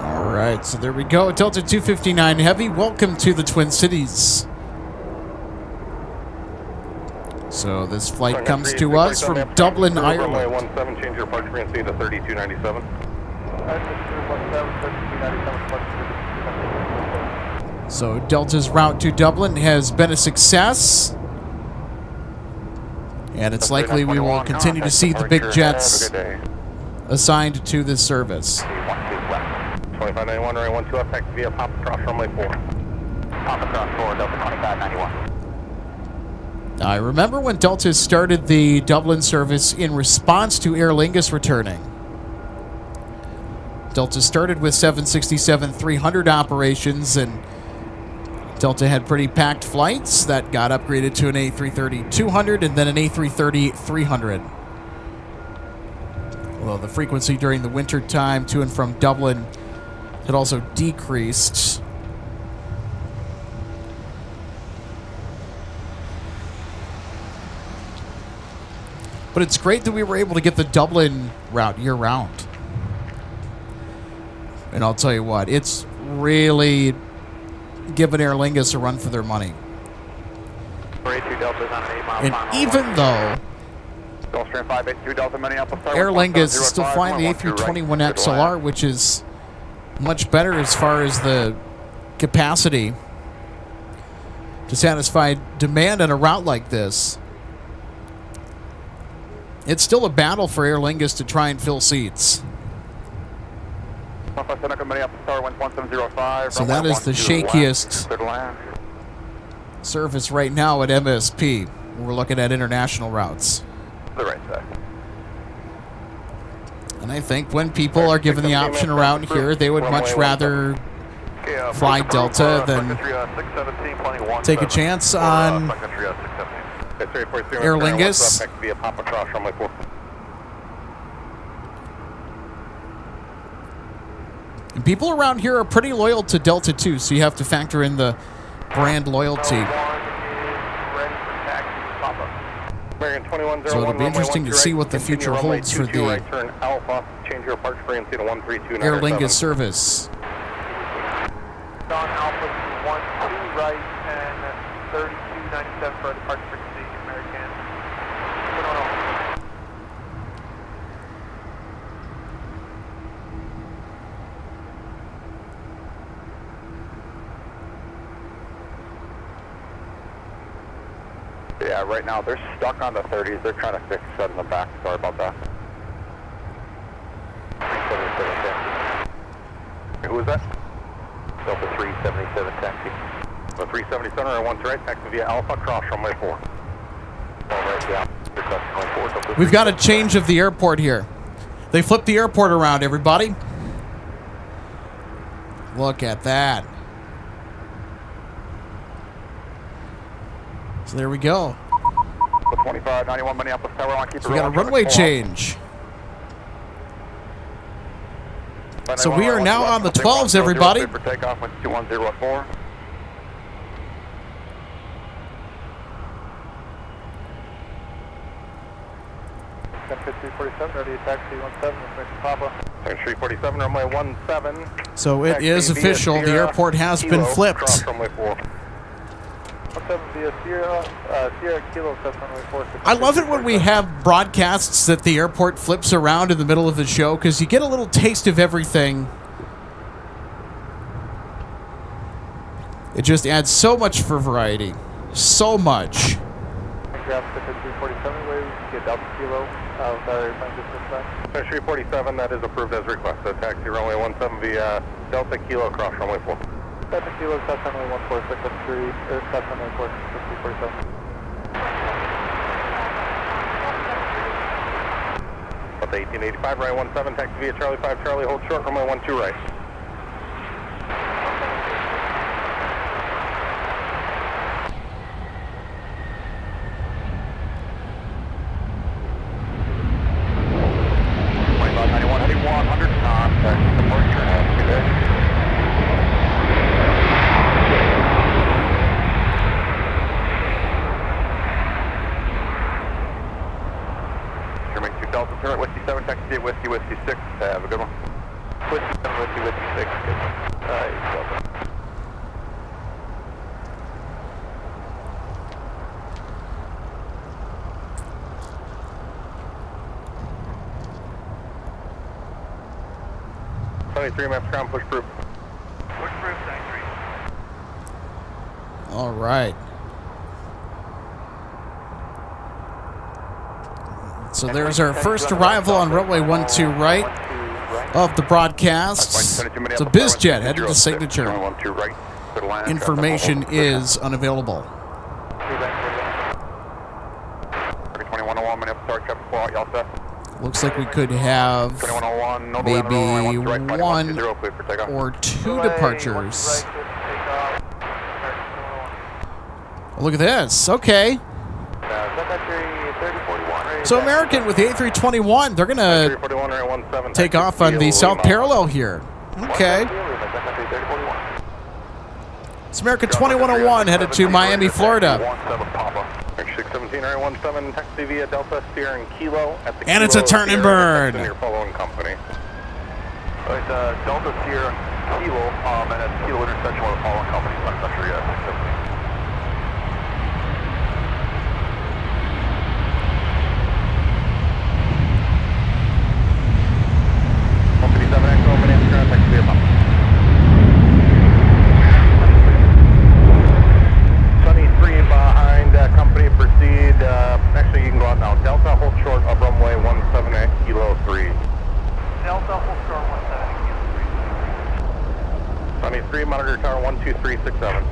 All right, so there we go. Delta 259 Heavy, welcome to the Twin Cities. So this flight comes to us from Dublin, Ireland. Runway 17, change your departure frequency to 3297. So Delta's route to Dublin has been a success. And it's likely we will continue to see the big jets assigned to this service. 2591, runway 12, taxi via pop across runway 4. Pop across 4, Delta 2591. I remember when Delta started the Dublin service in response to Aer Lingus returning. Delta started with 767-300 operations, and Delta had pretty packed flights that got upgraded to an A330-200 and then an A330-300. Although the frequency during the winter time to and from Dublin had also decreased. But it's great that we were able to get the Dublin route year-round. And I'll tell you what, it's really given Aer Lingus a run for their money. And even though Aer Lingus is still flying the A321XLR, which is much better as far as the capacity to satisfy demand on a route like this, it's still a battle for Aer Lingus to try and fill seats. So that is the shakiest service right now at MSP. We're looking at international routes. The right side. And I think when people are given the option around here, they would much rather fly Delta than take a chance on Aer Lingus. And people around here are pretty loyal to Delta too, so you have to factor in the brand loyalty. So it'll be interesting to see what the future holds for the Aer Lingus service. Don Alpha 12 right and 3297 for departure frequency, American. Yeah, right now they're stuck on the 30s. They're trying to fix that in the back. Sorry about that. Who was that? Delta 377 taxi. The 377 or 1 right, taxi via Alpha, cross runway 4. All right, yeah. We've got a change of the airport here. They flipped the airport around, everybody. Look at that. So there we go. 2591 Minneapolis Tower. So we got a runway change. So we are now on the 12s, everybody. For takeoff with 2104. Ready to taxi 17, Papa. 347, runway 17. So it is official. The airport has been flipped. Cross runway 4. I love it when we have broadcasts that the airport flips around in the middle of the show, because you get a little taste of everything. It just adds so much for variety. So much. 347, that is approved as requested. Taxi runway 17 via Delta Kilo, cross runway 4. Delta Kilo, touch runway 1463, or touch runway 347. Delta 1885, runway 17, taxi via Charlie 5 Charlie, hold short, runway 12 right. 28 Whiskey, Whiskey 6. Have a good one. Whiskey 7, Whiskey, Whiskey 6. Good one. Delta. Three maps ground, push proof. Push proof, 93. All right. So there's our first arrival on runway 12 right of the broadcast. It's a BizJet headed to signature. Information is unavailable. 2101, Minneapolis, start traffic flow out, y'all set. Looks like we could have 2101, no maybe right, one 0, clear for takeoff. or two departures. Oh, look at this. Okay. So American with the A321, they're going to take off on the south parallel here. Okay. It's American 2101 headed to Miami, Florida. 617 R17, taxi via Delta, Sierra and Kilo at the And it's a turn and burn. Your following company. It's Delta, Sierra, Kilo, and at Kilo intersection with the following company, Sun Country, 617. 157 Echo, Minneapolis, taxi via Papa. Sunny 3 behind company, proceed. Actually, you can go out now. Delta, hold short of runway 17 at Kilo 3. Delta, hold short 17 at Kilo 3. Sunny 3, monitor tower 12367.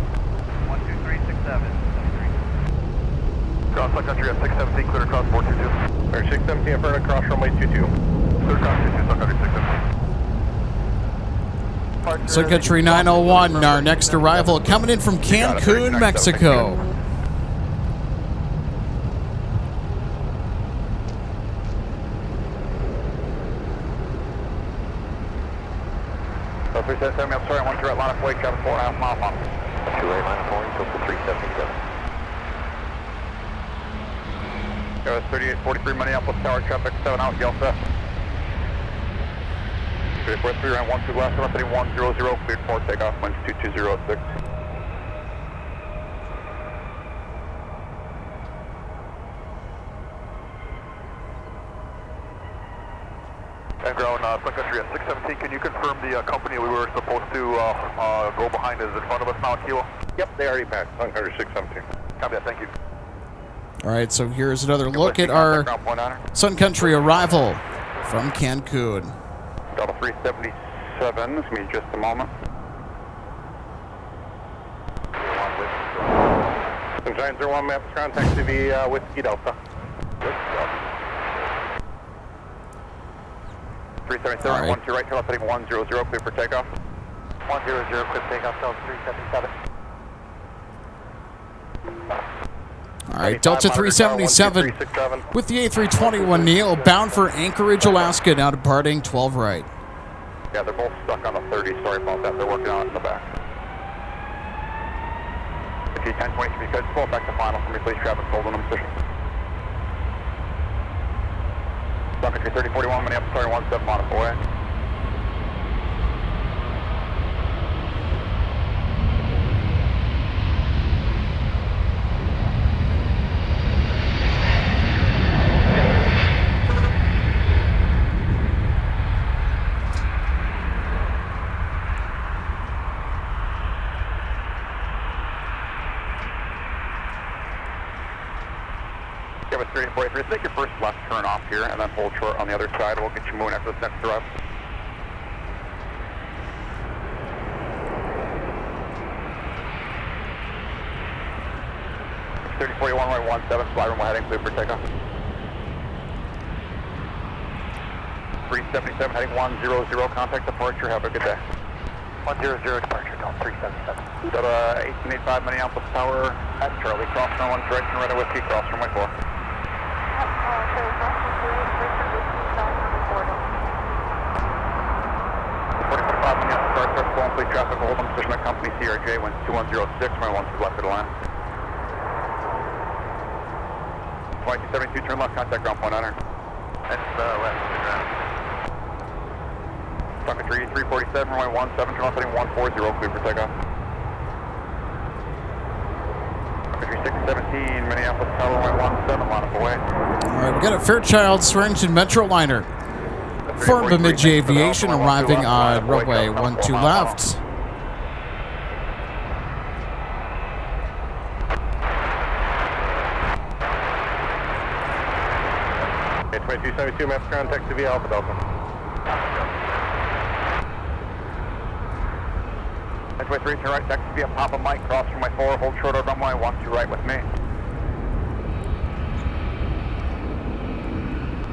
12367. Cross Sun Country at 617, clear across 422. Or 617 in front of cross runway 22. Clear across 22, Sun Country 617. Sun Country 901, our next arrival coming in from Cancun, Mexico. So 377, I'm sorry, 1 direct line of flight, traffic 4.5 miles on. 2 right line of flight, Delta 377. 3843 Minneapolis Tower, traffic 7 out, y'all set. 343 right 12 left, 13100, cleared for takeoff, winds 2206. And ground Sun Country at 617, can you confirm the company we were supposed to go behind is in front of us now, Kilo? Yep, they already passed, Sun Country 617. Copy that, thank you. All right, so here's another look at our Sun Country arrival from Cancun. Delta 377, give me just a moment. Sunshine 01, maps ground, taxi via Whiskey Delta. 377, All right. 12 right, tail heading 100, clear for takeoff. 100, clear takeoff, Delta 377. All right, Delta 377 with the A321neo bound for Anchorage, Alaska, now departing 12 right. Yeah, they're both stuck on the 30. Sorry about that. They're working on it in the back. Okay, 1020, if you could pull it back to final for me, please. Traffic hold on position. Sun Country 3041, Minneapolis, sorry, 17 on away. Kevin 3843, take your first left turn off here and then hold short on the other side. We'll get you moving after this next arrival. It's 3041, right 17, fly runway heading clear for takeoff. 377 heading 100, contact departure, have a good day. 100, departure, Delta 377. Delta 1885 Minneapolis Tower at Charlie, cross runway 1 direction, right of Whiskey, cross runway 4. 4045 Minneapolis Tower, start flowing, please traffic, hold on position at company CRJ, winds 2106, runway 12 left of the line. 2272, turn left, contact ground point 900. That's left of the ground. Sun Country 347, runway 17, turn left heading 140, cleared for takeoff. Sun Country 617, Minneapolis, tower runway 17, line up away. All right, we got a Fairchild Swearingen Metroliner for Bemidji Aviation arriving on runway 12 left. Okay, 2272, maps contact to via Alpha Delta. 23, turn right, taxi via Papa Mike, cross from my 4, hold short of runway 12 right with me.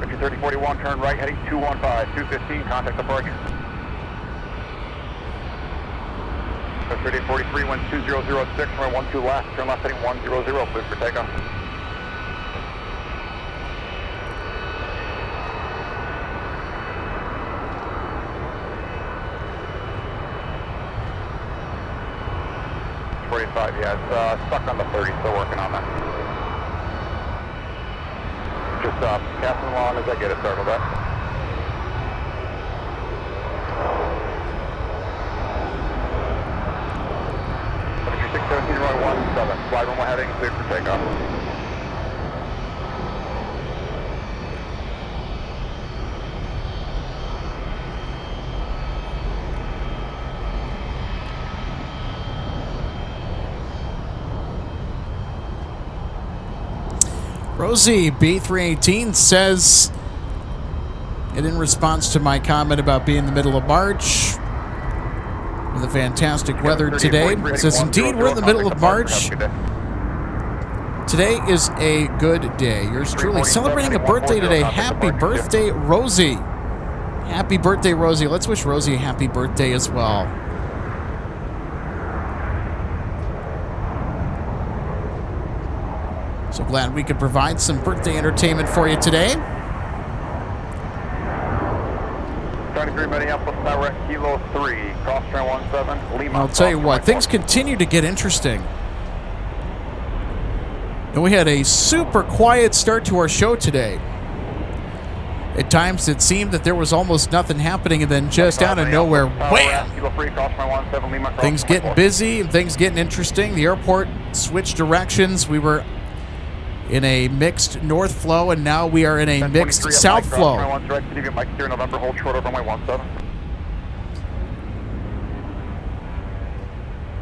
3041, turn right, heading 215, 215, contact approach. 3043, wind 2006, runway 12 left, turn left, heading 100, cleared for takeoff. Yeah, it's stuck on the 30, still working on that. Just passing along as I get it circled up. 617, runway 17, fly runway heading, cleared for takeoff. Rosie B318 says, and in response to my comment about being in the middle of March, with the fantastic weather today, says, indeed, we're in the middle of March. Today is a good day. Yours truly celebrating a birthday today. Happy birthday, Rosie. Happy birthday, Rosie. Let's wish Rosie a happy birthday as well. So glad we could provide some birthday entertainment for you today. 23 Minneapolis, tower at Kilo 3, cross train 17, Lima. I'll tell you what, things continue to get interesting. And we had a super quiet start to our show today. At times it seemed that there was almost nothing happening, and then just out of nowhere, wham! Things getting busy and things getting interesting. The airport switched directions. We were in a mixed north flow, and now we are in a mixed south flow.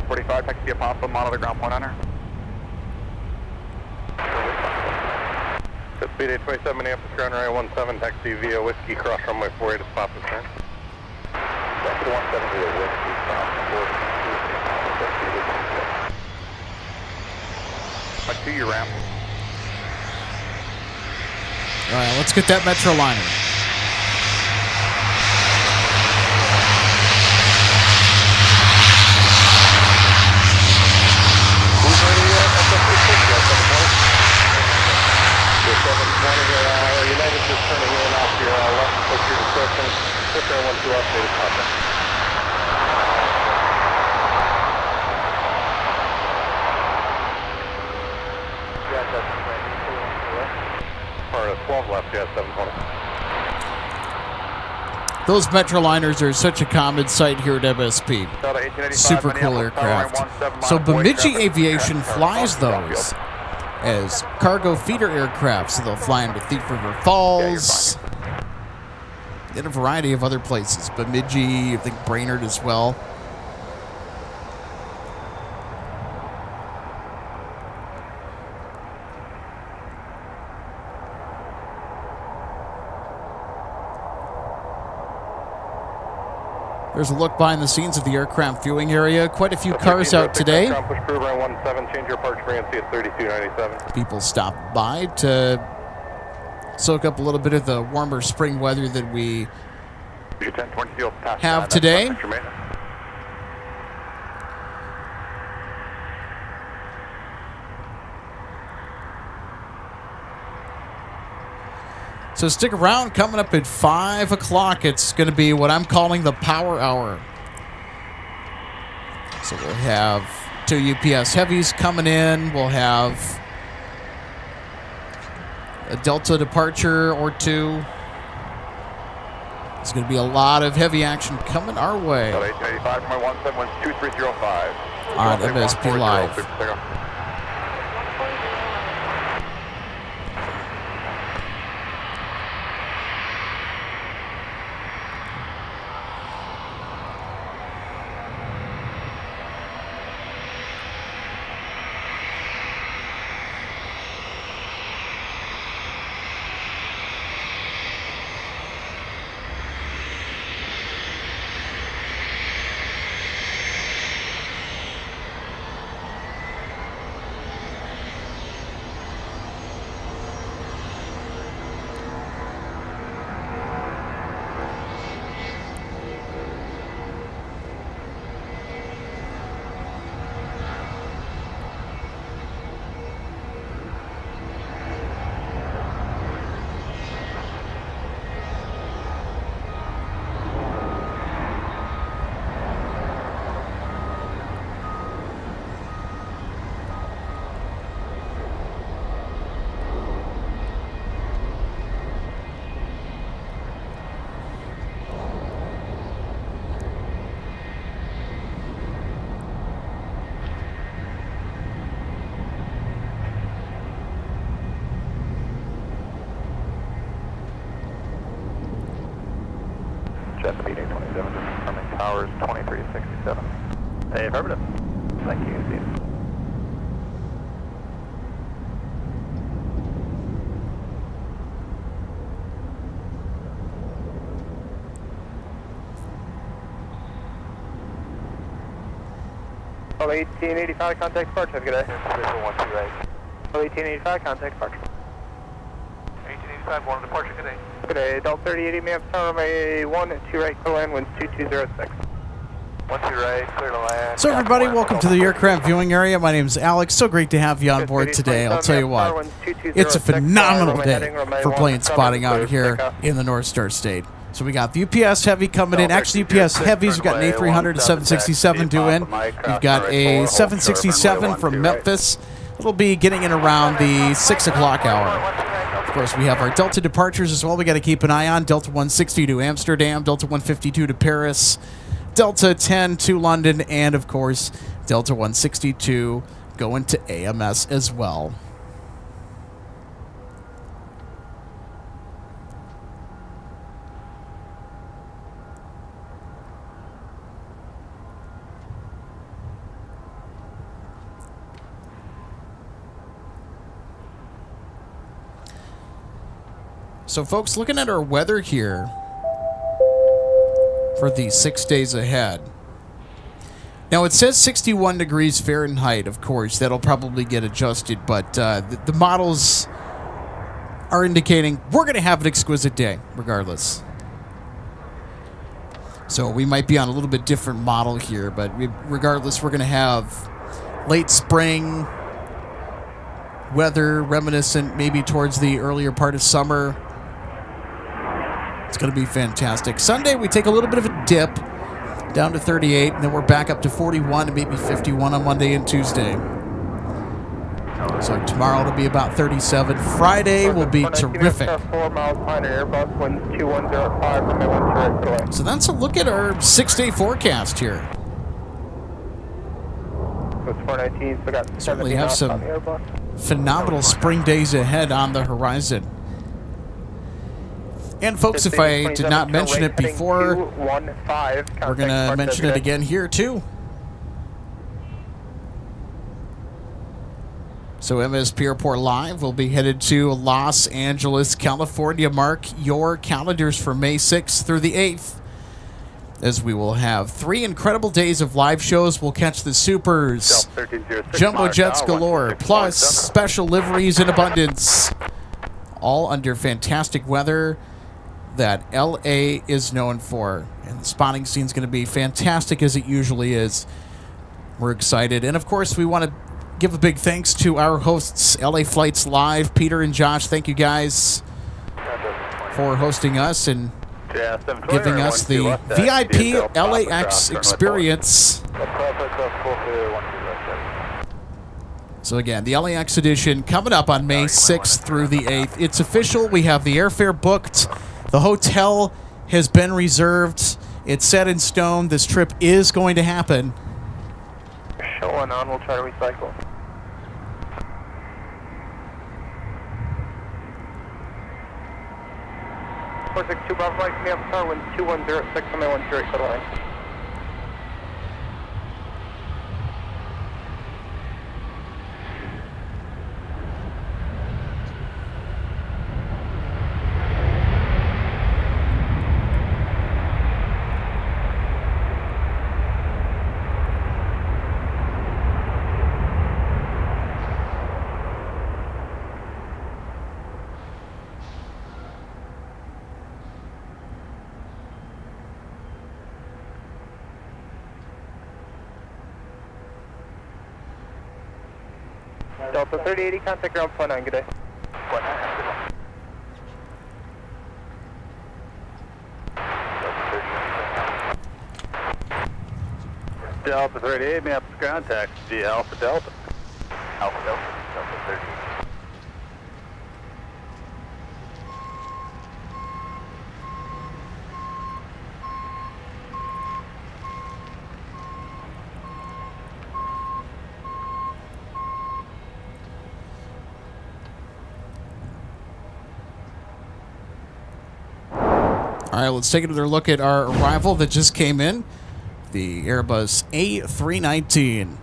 45, taxi via Papa, monitor ground point enter. Speed 827, Minneapolis, ground runway 17, taxi via Whiskey, cross runway 48 to Papa, turn. Taxi 17 via Whiskey, cross 48. Back to you, ramp. All right, let's get that Metroliner. Who's ready yet? United just turning in off your left, push your distortion, push your 12 updated contact. Yeah, that's or 12 left, yeah, 720. Those Metroliners are such a common sight here at MSP. Super cool aircraft. So Bemidji Aviation flies those as cargo feeder aircraft. So they'll fly into Thief River Falls and a variety of other places. Bemidji, I think Brainerd as well. There's a look behind the scenes of the aircraft viewing area. Quite a few cars out today. People stopped by to soak up a little bit of the warmer spring weather that we have today. So stick around. Coming up at 5 o'clock, it's going to be what I'm calling the Power Hour. So we'll have 2 UPS Heavies coming in. We'll have a Delta departure or 2. There's going to be a lot of heavy action coming our way Delta 1885, runway 17, winds 2305. on MSP Live. Clear for takeoff. Jet speed 827, confirming towers 2367. Hey, affirmative. Thank you, see you. Delta 1885, contact departure. Have a good day. Visual 12 right. Delta 1885, contact departure. 1885, one departure, good day. Good day, Delta 3080, may have tower runway 2 right, clear land, winds 2206. 12 right, clear to land. So everybody, welcome to the aircraft viewing area. My name is Alex. So great to have you on board today. I'll tell you what, it's a phenomenal day for plane spotting out here in the North Star State. So we got the UPS Heavy coming in. Actually, UPS Heavies, we've got an A300 and 767 due in. We've got a 767 from Memphis. It'll be getting in around the 6 o'clock hour. Of course, we have our Delta departures as well. We got to keep an eye on Delta 160 to Amsterdam, Delta 152 to Paris, Delta 10 to London, and of course, Delta 162 going to AMS as well. So, folks, looking at our weather here for the 6 days ahead. Now, it says 61 degrees Fahrenheit, of course. That'll probably get adjusted, but the models are indicating we're going to have an exquisite day, regardless. So, we might be on a little bit different model here, but regardless, we're going to have late spring weather, reminiscent maybe towards the earlier part of summer. It's going to be fantastic. Sunday, we take a little bit of a dip down to 38, and then we're back up to 41 and maybe 51 on Monday and Tuesday. So tomorrow it'll be about 37. Friday will be terrific. 4 miles behind our Airbus, winds 2105, runway 12 right, clear land. So that's a look at our 6-day forecast here. So it's 419, so we got Certainly 70 have knots some on the Airbus. phenomenal spring days ahead on the horizon. And folks, if I did not mention it before, we're going to mention it again here too. So MSP Airport Live will be headed to Los Angeles, California. Mark your calendars for May 6th through the 8th, as we will have 3 incredible days of live shows. We'll catch the Supers, Jumbo Jets galore, plus special liveries in abundance, all under fantastic weather that LA is known for. And the spotting scene is going to be fantastic, as it usually is. We're excited. And of course, we want to give a big thanks to our hosts, LA Flights Live, Peter and Josh. Thank you guys for hosting us and giving us the VIP LAX experience. So again, the LAX edition coming up on May 6th through the 8th. It's official. We have the airfare booked. The hotel has been reserved. It's set in stone. This trip is going to happen. Showing on, we'll try to recycle. Four 6 2 Bravo Mike, me up star, wind 2106, on my 108 for the line. Delta 3080, contact ground point 9, good day. Point 9, good day. Delta 38, map contact, G Alpha Delta. Alpha Delta, Delta 30. All right, let's take another look at our arrival that just came in. The Airbus A319.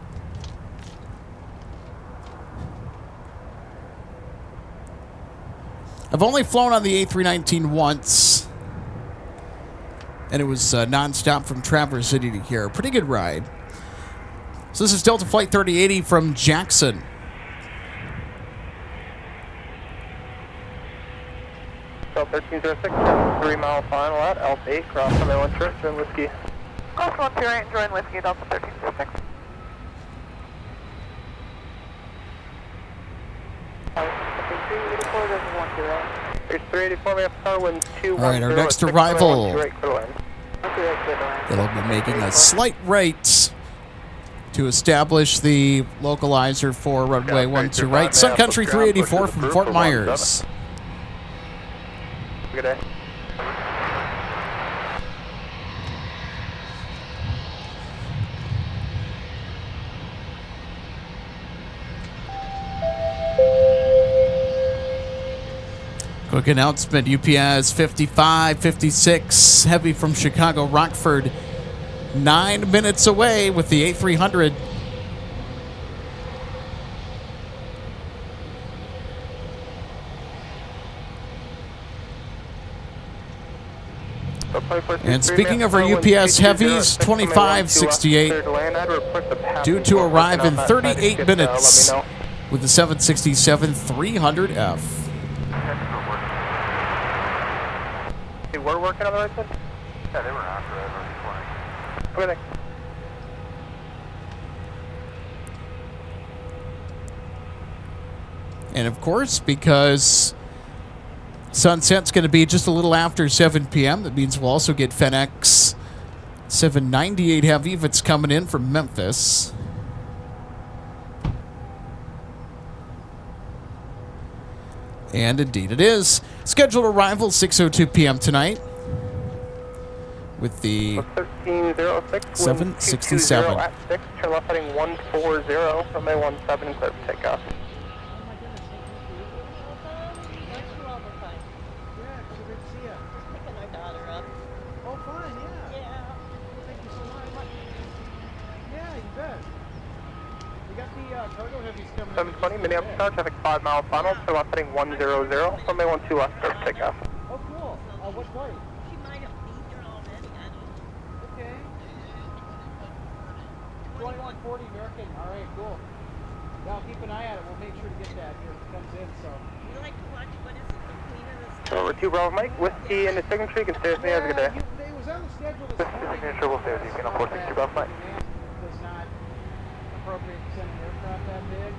I've only flown on the A319 once, and it was nonstop from Traverse City to here. Pretty good ride. So this is Delta Flight 3080 from Jackson. Delta 1306, 3 mile final at Alpha 8, cross on my 1 trip, join whiskey. Cross 128, join whiskey, Delta 1306. There's 384, we have star, wind 210. All right, our next arrival. It'll be making a slight right to establish the localizer for runway 12 right. Sun Country 384 from Fort Myers. Good day. Quick announcement, UPS 55, 56, heavy from Chicago, Rockford, 9 minutes away with the A300. And speaking of our UPS heavies, 2568, due to arrive in 38 minutes with the 767-300F. They were working on the right side? Yeah, they were after it. Okay, thanks. And of course, because sunset's going to be just a little after 7 p.m., that means we'll also get FedEx 798 heavy if it's coming in from Memphis. And indeed it is. Scheduled arrival 6:02 p.m. tonight with the 1306, 767. at 6, turn left heading 140, runway 17, clear for takeoff. Oh, fine, yeah. Yeah. Thank you so much. Yeah, you bet. We got the cargo heavies coming 720, Minneapolis Tower, traffic 5 mile final, turn left heading 100, runway 12 left, clear for takeoff. Oh, cool. What flight? She might have been here already. I don't know. Okay. 2140 American. All right, cool. Yeah, I'll keep an eye on it. We'll make sure to get that here if it comes in, so. We like to watch what is it, the Queen of the Sky. Over 2 Bravo Mike, whiskey in the signature, you can stay with me, have a good day. It was on the schedule this This is the morning. signature, we'll stay with you, can afford 60 Bravo Mike. Was not appropriate to send an aircraft that big.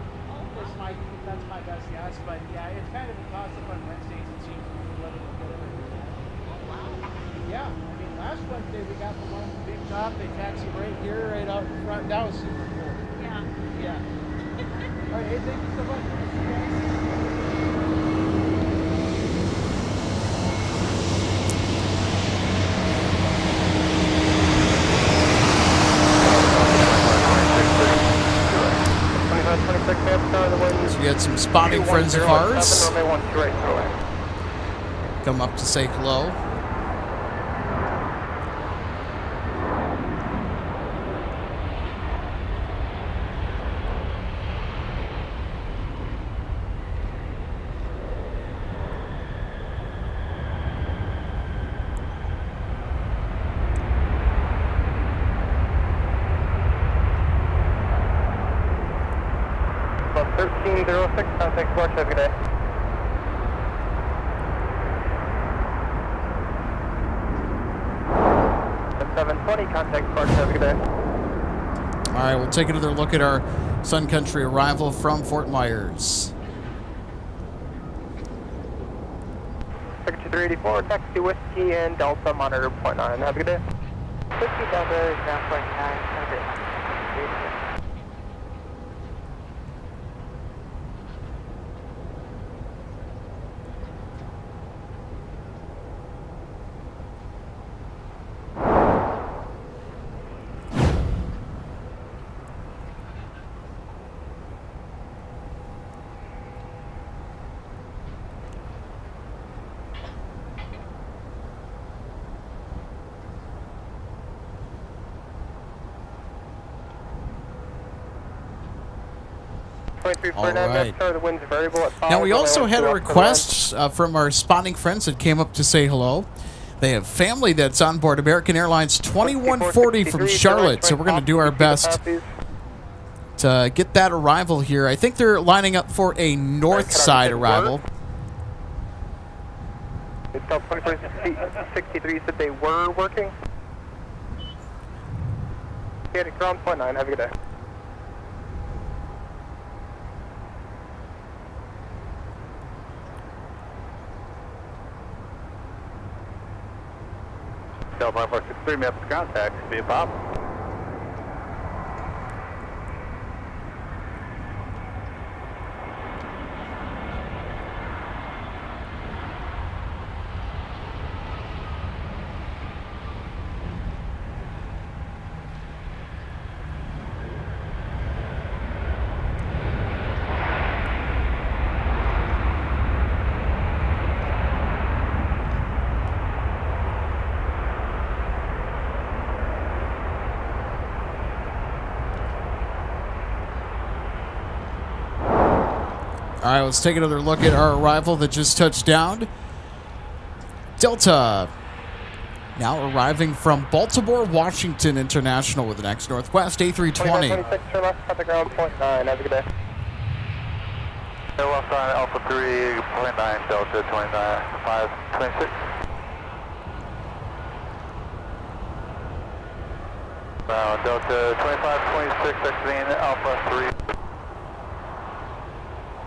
That's my best guess, but yeah, it's kind of a toss-up on Wednesdays. It seems to be letting them get everything. Oh, wow. Yeah, I mean, last Wednesday we got the one with the big top. They taxied right here, right out in front. That was super cool. Yeah. Yeah. All right, hey, thank you so much. So we had some spotting friends of ours Runway 12 right, clear to land. come up to say hello. About 1306, contact Sparks, have a good day. At 720, contact Sparks, have a good day. All right, we'll take another look at our Sun Country arrival from Fort Myers. Secretary 384, taxi Whiskey and Delta, monitor .9, have a good day. Whiskey Delta is now 0.9. Have a good one. All right. The wind's variable at 5. Now, we also had a Runway 12 request from our spotting friends that came up to say hello. They have family that's on board American Airlines 2140 from Charlotte, so we're going to do our best to get that arrival here. I think they're lining up for a north side arrival. It's Delta 2463 said they were working. Yeah, ground .9, have a good day. Delta 1463, may have to contact, be a pop. All right, let's take another look at our arrival that just touched down. Delta now arriving from Baltimore, Washington International with the next Northwest A320. 26, turn left, cut the ground .9, have a good day. Left on Alpha 3, 0.9, Delta 526. Delta 2526, exiting Alpha 3.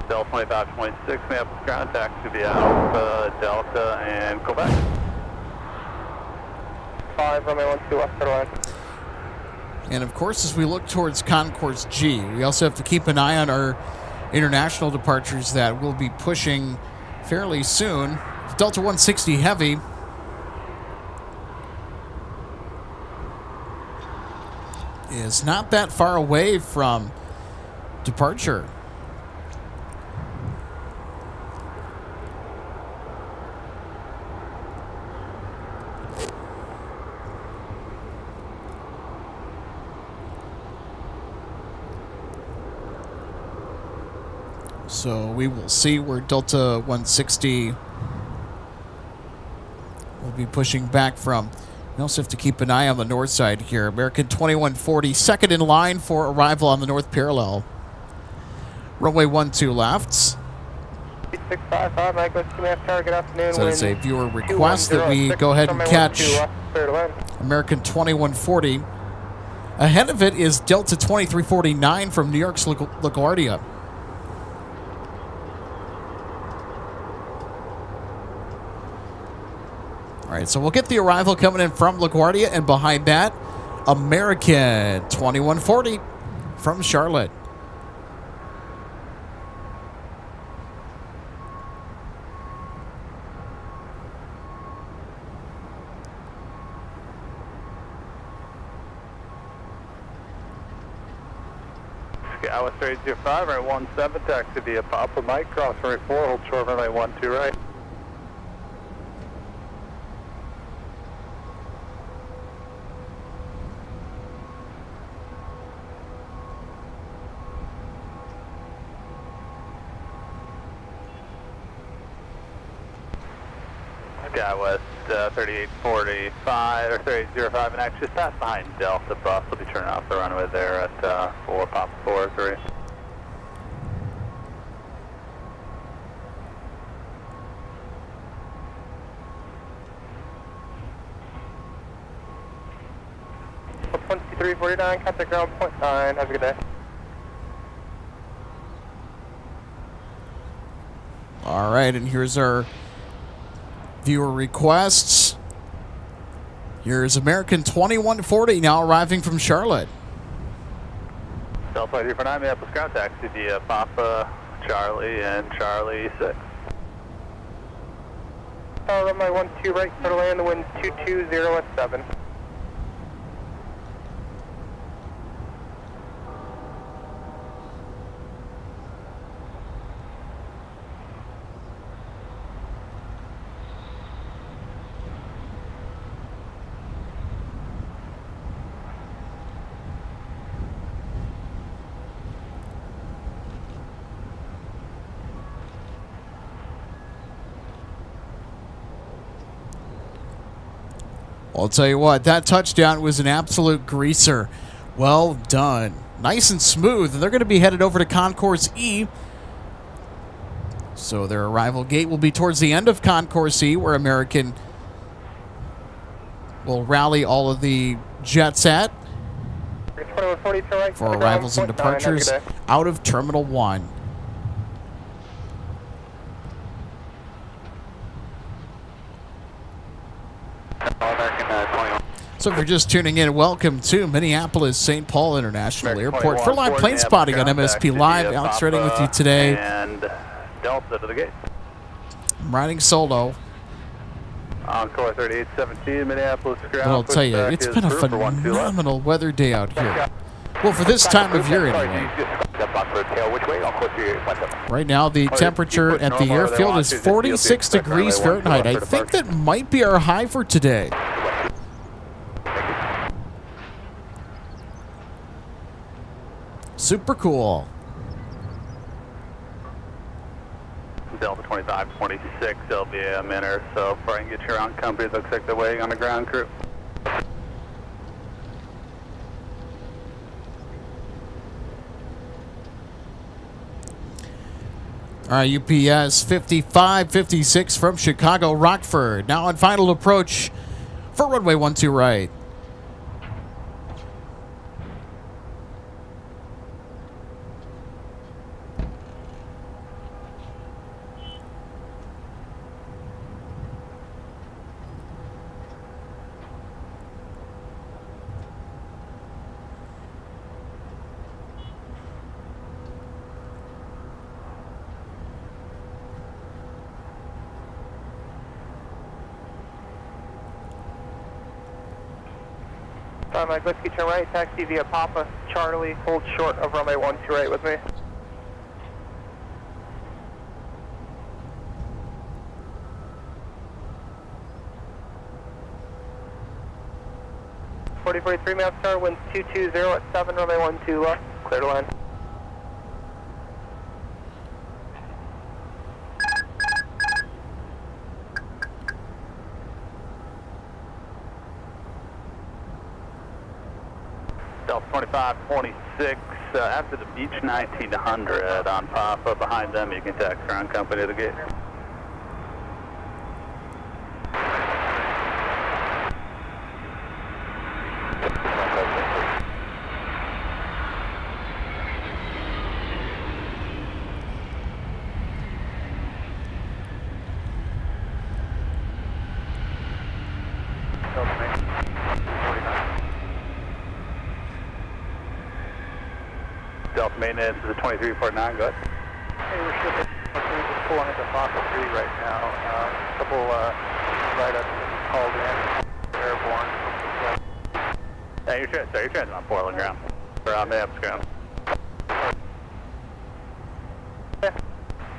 Delta 2526, may have contact to be Alpha, Delta, and Quebec. 5, runway 12 left, clear to land. And of course, as we look towards Concourse G, we also have to keep an eye on our international departures that will be pushing fairly soon. Delta 160 Heavy is not that far away from departure. So we will see where Delta 160 will be pushing back from. We also have to keep an eye on the north side here. American 2140, second in line for arrival on the north parallel. Runway 12 left. 655, Mike, let's give me a tower, good afternoon. So it's a viewer request that we go ahead and catch American 2140. Ahead of it is Delta 2349 from New York's LaGuardia. All right, so we'll get the arrival coming in from LaGuardia, and behind that, American 2140 from Charlotte. Iowa 3805, runway 17, taxi via Papa Mike, cross runway 4, hold short runway 12 right. Skywest 3845 or 3805 and actually just pass behind Delta bus. We'll be turning off the runway there at 4 Papa 43. $23.49, contact ground point 9. Have a good day. All right, and here's our viewer requests. Here's American 2140 now arriving from Charlotte. Delta 349, Minneapolis ground taxi via Papa, Charlie, and Charlie 6. Runway 12 right, clear to land, the wind 220 at 7. I'll tell you what, that touchdown was an absolute greaser. Well done. Nice and smooth. And they're going to be headed over to Concourse E. So their arrival gate will be towards the end of Concourse E, where American will rally all of the jets at for arrivals and departures out of Terminal 1. So if you're just tuning in, welcome to Minneapolis St. Paul International Airport for live plane spotting on MSP Live. Alex Redding with you today. And Delta to the gate. I'm riding solo. Encore 3817, Minneapolis ground. But I'll tell you, it's been a phenomenal weather day out here. Well, for this time of year anyway. Right now, the temperature at the airfield is 46 degrees Fahrenheit. I think that might be our high for today. Super cool. Delta 2526, there'll be a minute or so before I can get you around company. It looks like they're waiting on the ground crew. All right, UPS 5556 from Chicago, Rockford. Now on final approach for runway 12 right. Mike Whiskey, turn right, taxi via Papa, Charlie, hold short of runway 12 right with me. .4043 map star, winds 220 at 7, runway 12 left, clear to land. Delta 2526, after the beach 1900 on Papa. Behind them, you can taxi around company to the gate. Delta maintenance is a 2349, go ahead. Hey, we're shipping. We're just pulling into Fox 3 right now. A couple write-ups called in, airborne. Yeah, you're transiting on Portland ground, or on Minneapolis ground.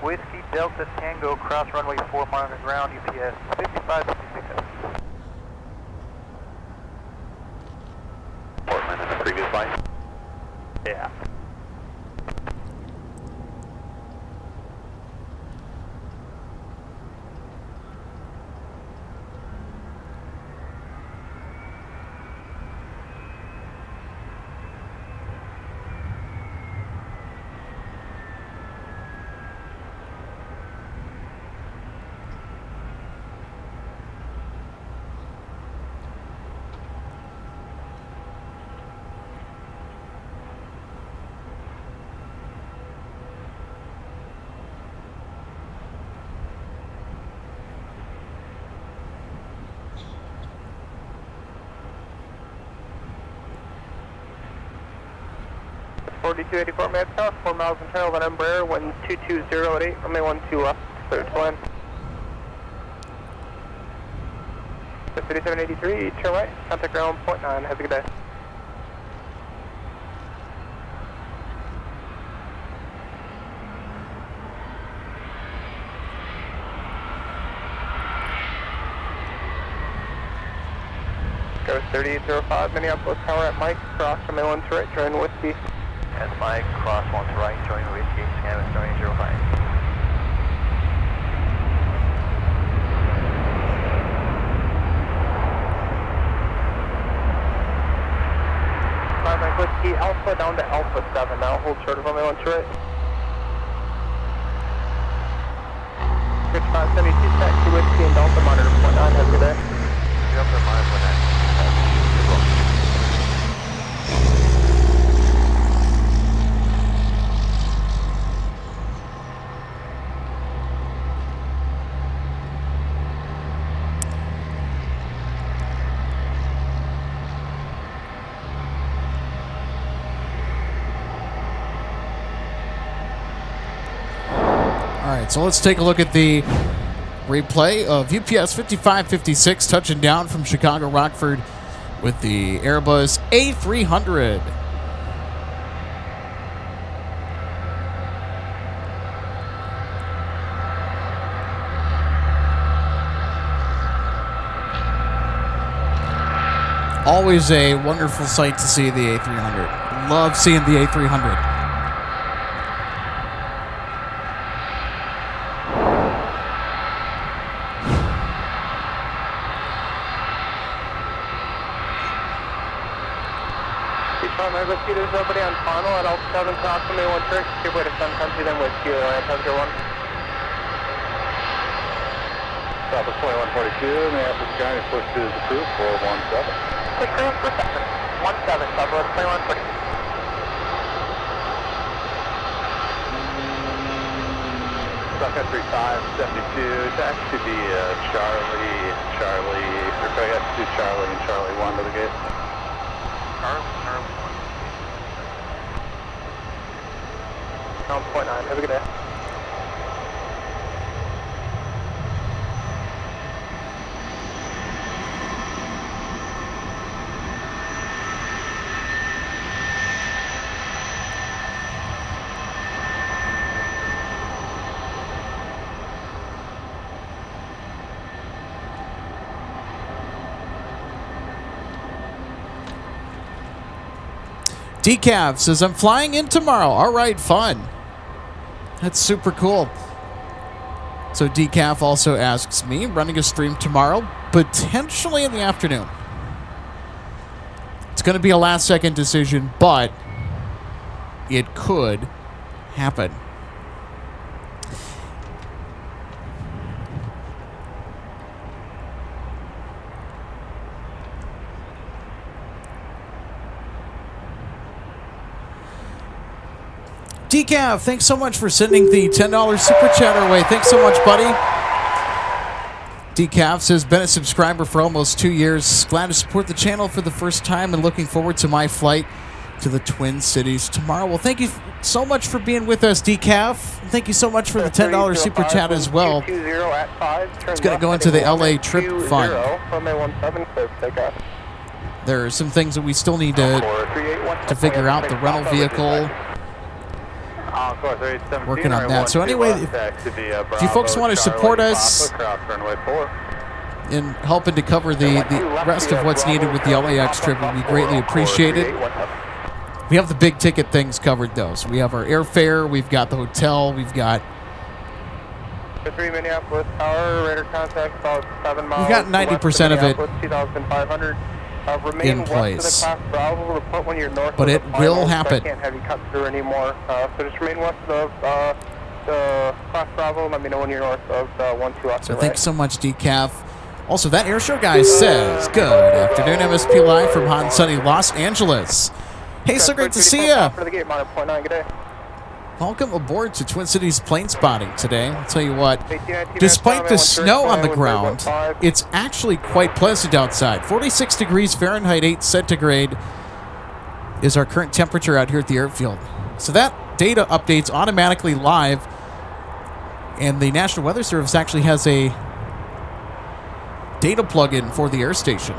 Whiskey Delta Tango, cross runway 4 mile on the ground, UPS 5556. Portland in the previous flight. Yeah. .4284 Mad South, 4 miles internal on Embraer, 12208, runway 12 left, clear to land. 5783, turn right, contact ground 1.9, have a good day. Go 3805, Minneapolis Tower at Mike, cross runway 1 to right, join Whiskey. That's Mike, cross 1 to right, join Whiskey, Canvas 3805. Whiskey Alpha down to Alpha 7 now, hold short of runway 1 to right. Bridge 572, taxi Whiskey and Delta, monitor 1.9, have a good day. Delta, monitor 1.9. All right, so let's take a look at the replay of UPS 5556 touching down from Chicago Rockford with the Airbus A300. Always a wonderful sight to see the A300. Love seeing the A300. Whiskey, there's nobody on final at Alpha 7, cross runway 1 trick, give way to Sun Country, then Whiskey Airlines, have a good one. Southwest 2142, Minneapolis County, push to the approved, 417. Quick cruise for 17, Southwest 2142. Sun Country 572, taxi to be Charlie, or I got to do Charlie and Charlie 1 to the gate. Charlie 1. 0.9, have a good day. Decav says, I'm flying in tomorrow. All right, fun. That's super cool. So Decaf also asks me, running a stream tomorrow, potentially in the afternoon. It's going to be a last-second decision, but it could happen. Decaf, thanks so much for sending the $10 super chat our way. Thanks so much, buddy. Decaf says, been a subscriber for almost 2 years. Glad to support the channel for the first time and looking forward to my flight to the Twin Cities tomorrow. Well, thank you so much for being with us, Decaf. Thank you so much for the $10 super chat as well. It's going to go into the LA trip fund. There are some things that we still need to figure out. The rental vehicle, working on that. So anyway, if you folks want to support us in helping to cover the rest of what's needed with the LAX trip, would be greatly appreciated. We have the big ticket things covered, though. So we have our airfare, we've got the hotel, we've got... 3 Minneapolis Tower, radar contact about 7 miles. We've got 90% of it 2,500. in place. When you're north but it will happen. I can't have you cut through anymore. So just remain west of the Class Bravo. Let me know when you're north of 12. So thanks so much, Decaf. Also, that airshow guy says, good afternoon, MSP Live from hot and sunny Los Angeles. Hey, so great to see you. Welcome aboard to Twin Cities plane spotting today. I'll tell you what, despite the snow on the ground, it's actually quite pleasant outside. 46 degrees Fahrenheit, 8 centigrade is our current temperature out here at the airfield. So that data updates automatically live, and the National Weather Service actually has a data plug-in for the air station.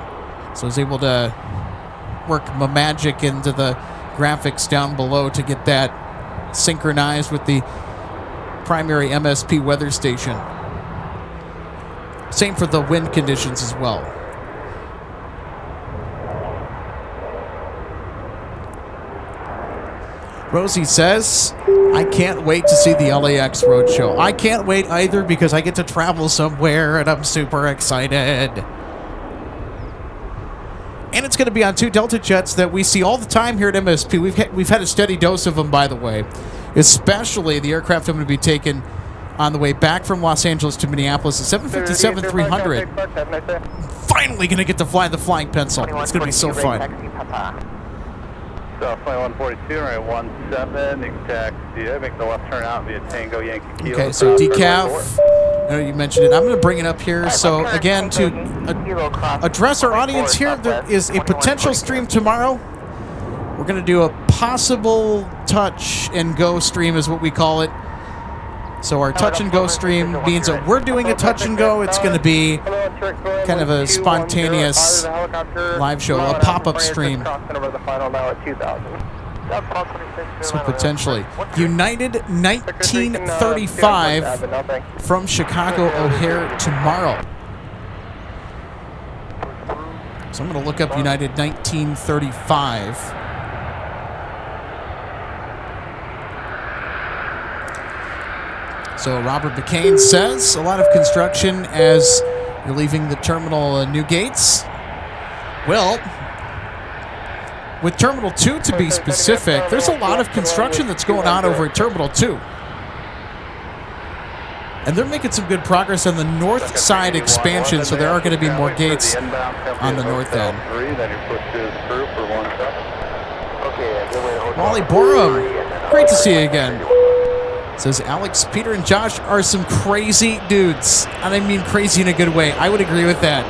So I was able to work my magic into the graphics down below to get that synchronized with the primary MSP weather station. Same for the wind conditions as well. Rosie says, I can't wait to see the LAX Roadshow. I can't wait either because I get to travel somewhere and I'm super excited. And it's going to be on 2 Delta jets that we see all the time here at MSP. We've had a steady dose of them, by the way, especially the aircraft I'm going to be taking on the way back from Los Angeles to Minneapolis, the 757-300. Finally going to get to fly the flying pencil. It's going to be so fun. So flight 142, right 17, you can taxi, make the left turn out via Tango Yankee Kilo. Okay, so decaf, I know you mentioned it. I'm going to bring it up here. So again, to address our audience here, there is a potential stream tomorrow. We're going to do a possible touch and go stream is what we call it. So our touch and go stream means that we're doing a touch and go. It's going to be kind of a spontaneous live show, a pop-up stream. So potentially. United 1935 from Chicago O'Hare tomorrow. So I'm going to look up United 1935. So Robert McCain says a lot of construction as you're leaving the terminal New Gates. Well, with Terminal 2 to be specific, there's a lot of construction that's going on over at Terminal 2. And they're making some good progress on the north side expansion, so there are going to be more gates on the north end. Wally Borum, great to see you again. Says Alex, Peter, and Josh are some crazy dudes. And I mean crazy in a good way. I would agree with that.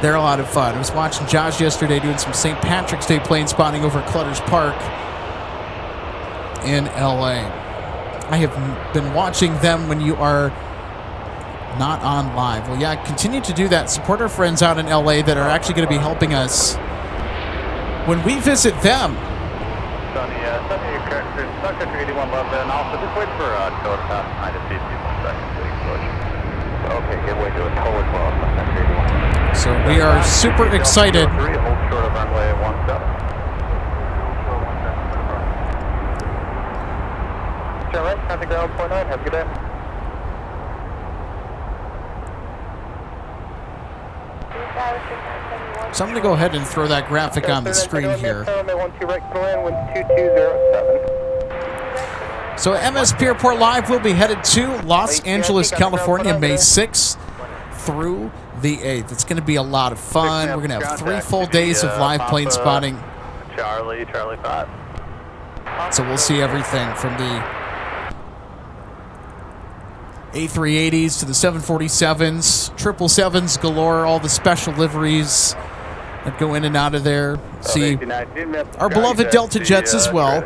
They're a lot of fun. I was watching Josh yesterday doing some St. Patrick's Day plane spotting over at Clutters Park in LA. I have been watching them when you are not on live. Well, yeah, continue to do that. Support our friends out in LA that are actually going to be helping us when we visit them. Sunny, Sun Country 81 left, and also just wait for tow to pass behind us, 1 second, please push. Okay, give way to a tow as well, Sun Country 81. So we are super excited. Hold short of runway 17. Turn right, contact ground 0.9, have a good day. So I'm going to go ahead and throw that graphic on the screen here. So MSP Airport Live will be headed to Los Angeles, California, May 6th through the 8th. It's going to be a lot of fun. We're going to have 3 full days of live plane spotting. Charlie 5. So we'll see everything from the A380s to the 747s, 777s galore, all the special liveries that go in and out of there. See our beloved Delta jets as well.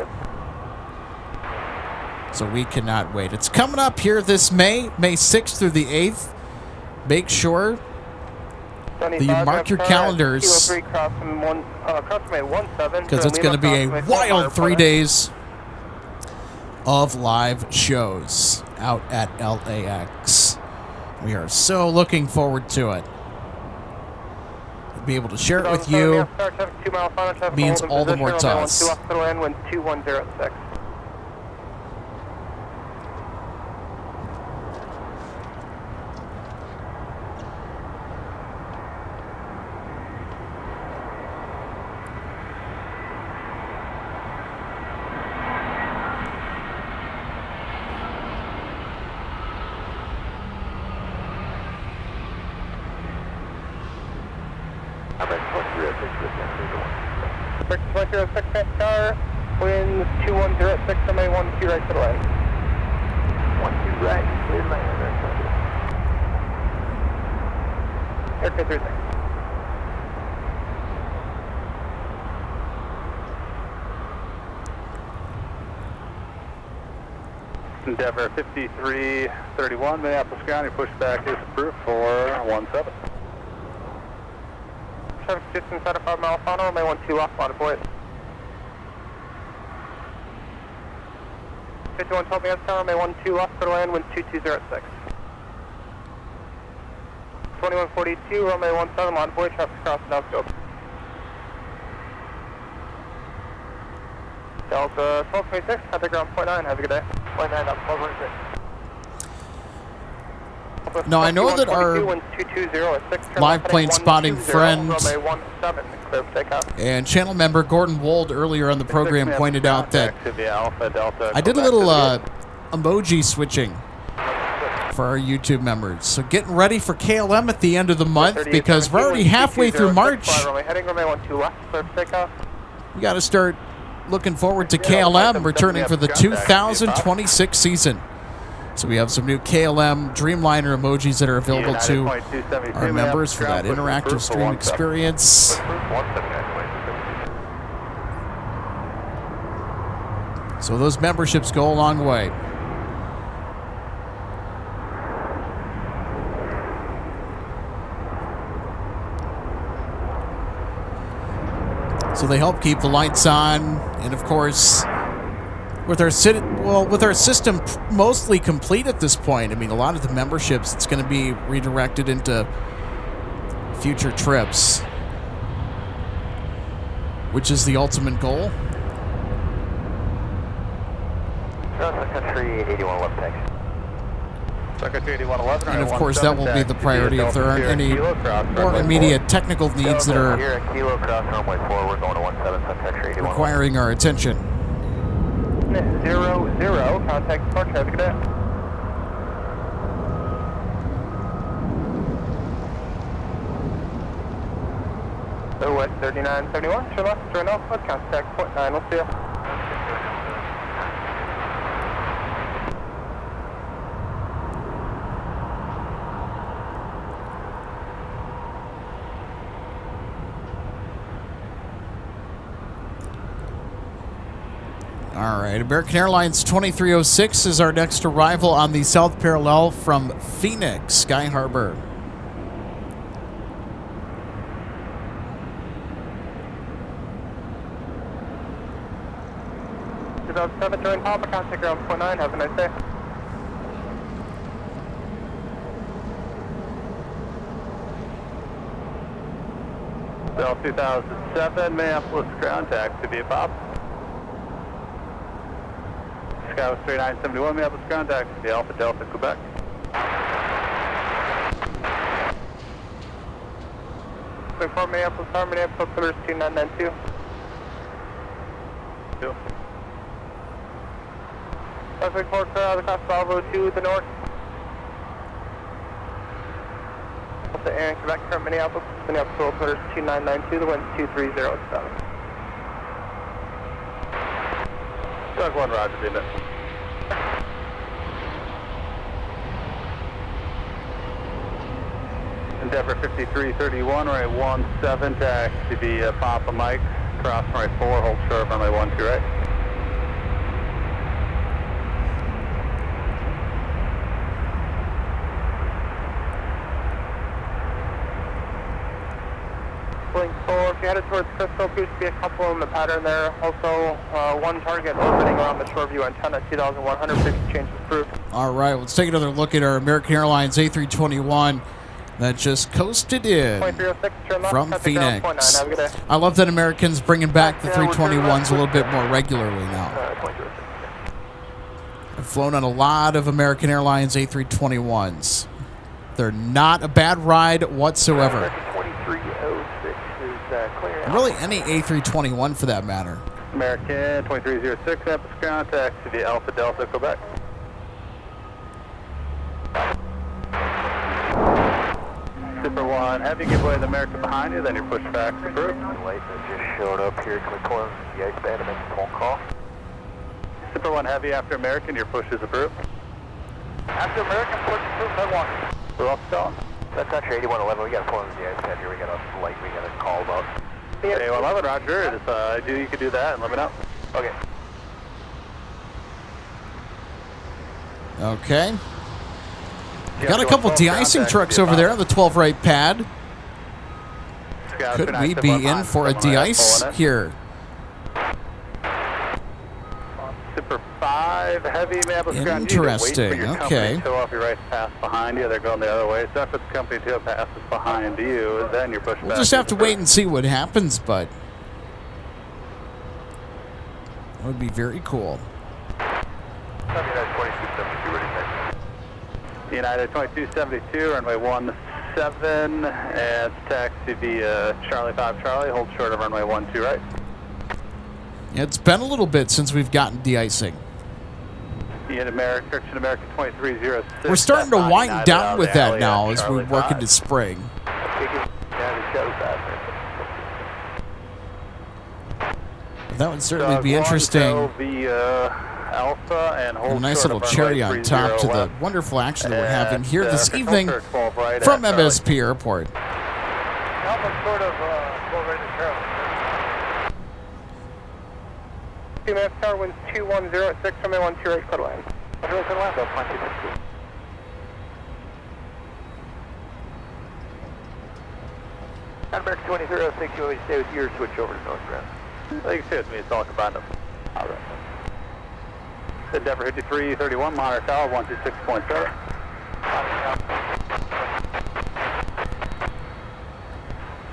So we cannot wait. It's coming up here this May 6th through the 8th. Make sure that you mark your calendars because it's going to be a wild 3 days of live shows out at LAX. We are so looking forward to it. To be able to share it with you means all the more to us. Wind 2106. Break 206 car, winds 2106, runway 12 right to the left. 12 right, clear land. Aircraft 36. Endeavor 5331, Minneapolis ground, your pushback is approved for 17. Traffic distance out of 5 mile final, runway 12 left, line of void. 5112 me outside, runway 12 left, for land, wind 2206. 2142, runway 17, line of void, traffic crossing down scope. Delta 1226, contact ground 0.9, have a good day. 0.9 up, 1226. Now, I know that our live plane spotting friend and channel member Gordon Wold earlier on the program pointed out that I did a little emoji switching for our YouTube members. So getting ready for KLM at the end of the month because we're already halfway through March. We got to start looking forward to KLM returning for the 2026 season. So we have some new KLM Dreamliner emojis that are available to our members for that interactive stream experience. So those memberships go a long way. So they help keep the lights on, and of course, with our system mostly complete at this point, I mean, a lot of the memberships, it's going to be redirected into future trips, which is the ultimate goal. Sun Country 8111 taxi. Sun Country 8111. And of course, that will be the priority if there aren't any more immediate technical needs that are requiring our attention. 00, contact departure, have a good day. West 3971, turn left, turn off, contact 0.9, we'll see you. All right, American Airlines 2306 is our next arrival on the south parallel from Phoenix, Sky Harbor. Seven, join Papa, contact ground 0.9, have a nice day. Bell 2007, Minneapolis ground, taxi via Pop. Skywas 3971, Minneapolis ground, taxi via Alpha Delta, Quebec. Before Minneapolis, Minneapolis, Pillars 2992. 2. Traffic 4 clear across Bravo to the north. Delta Air in Quebec, current Minneapolis, Minneapolis, Pillars 2992, the wind 2307. Doug 1, roger, be it. Endeavor 5331, runway 17, taxi via Papa Mike, cross runway 4, hold short, runway 12 right. Blink forward, if you're headed towards Crystal, appears to be a couple in the pattern there. Also, one target orbiting around the Shoreview antenna, 2,100 feet change is approved. All right, let's take another look at our American Airlines A321 that just coasted in 2306, turn left, from traffic ground, point Phoenix. 9. Have a good day. I love that Americans bringing back the 321s a little bit more regularly now. 2306. I've flown on a lot of American Airlines A321s. They're not a bad ride whatsoever. 2306 is clear. And really, any A321 for that matter. American 2306, Campus ground, taxi via Alpha Delta, Quebec. Super 1, have you give way to the American behind you, then your push back approved. Light that just showed up here. Can we close the ice band and make a phone call? Super 1 Heavy after American, your push is approved. After American, push approved, I want. We're off the Sun Country 8111, we got to pull into the ice band here. We got a light we got to call about. 8111, Roger. Just, you could do that and let me know. Okay. Okay. Got a couple de-icing trucks over there on the 12 right pad. Could we be in for a de-ice here? Super 5 Heavy, Minneapolis ground. Interesting, okay. Show off your right pass behind you. They're going the other way. So if it's company 2 passes behind you, then you're pushing back. We'll just have to wait and see what happens, but that would be very cool. United 2272, runway 17, and taxi via Charlie 5 Charlie, hold short of runway 12 right. It's been a little bit since we've gotten de-icing. American 2306. We're starting to wind down with that now as we work into spring. That would certainly be interesting. Alpha and hold a nice little cherry on top to the wonderful action that we're having here this evening from MSP Airport. Alpha sort of ready to trail. 2 minutes, tower winds 2106, runway 12 right, clear land. American 2306, you always stay with your switch over to Northground. You can stay with me, it's all combined up. All right. Endeavor 5331, monitor tower 126.7.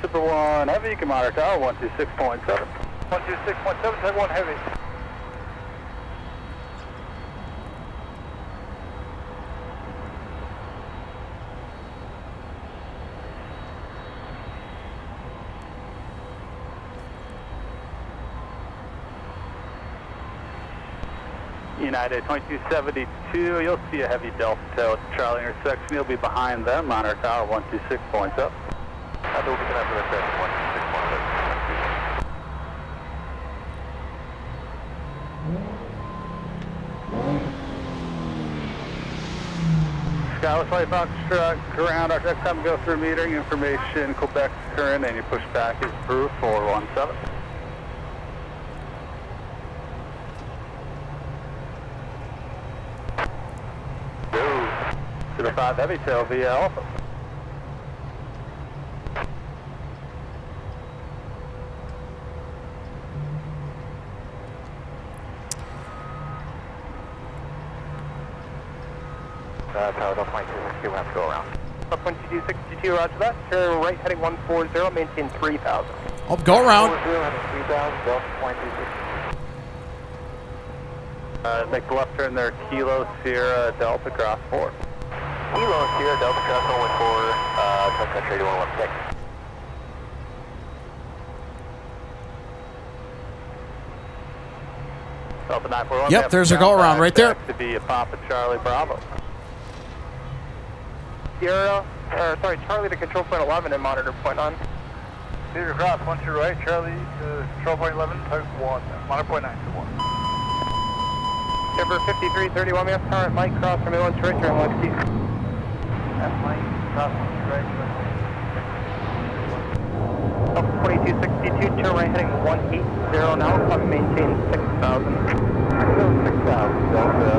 Super 1 Heavy, you can monitor tower 126.7. 126.7, Type 1 Heavy. United 2272, you'll see a heavy Delta tail at the Charlie intersection. You'll be behind them, monitor tower 126.7. We'll be connected with that 126.7. Skyline 20 Foxtrot, ground, our next time we go through metering information, Quebec current, and your pushback is approved 417. To the 5 Heavy tail via Alpha. Tower Delta 2262, we'll have to go around. Up 2262, roger that. Turn right heading 140, maintain 3000. Oh, go around. 3000, Delta 2262. Make the left turn there, Kilo Sierra Delta cross 4. Kilo Sierra Delta cross 114, Sun Country 8116. Delta 941. Yep, there's a go around right there. To be a Papa Charlie Bravo. Charlie to control point 11 and monitor point 9. Cedar cross 1 to right, Charlie to control point 11, type 1, monitor point 9 to 1. Denver 5331, we have current light cross from 1 to right, turn left east. That's light cross 1 to right, Delta 2262, turn right heading 180 now, come maintain 6000. 6000, Delta.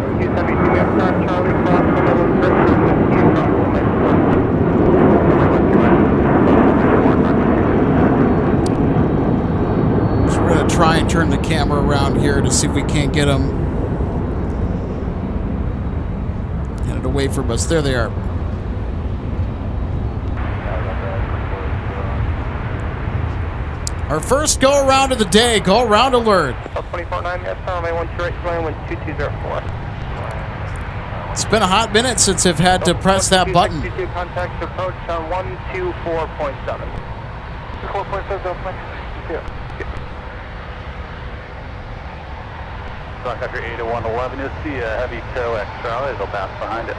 2272, we have current Charlie cross from 1 to right, turn left east, cross 1 to right. camera around here to see if we can't get them headed away from us. There they are. Our first go around of the day. Go around alert. 24-9, yes, runway 12 right, runway 2204. It's been a hot minute since I've had to press that button. 22 contact approach on 124.7. 4.7, Sun Country 8 to 111, you'll see a heavy tow extra. It'll bounce behind it.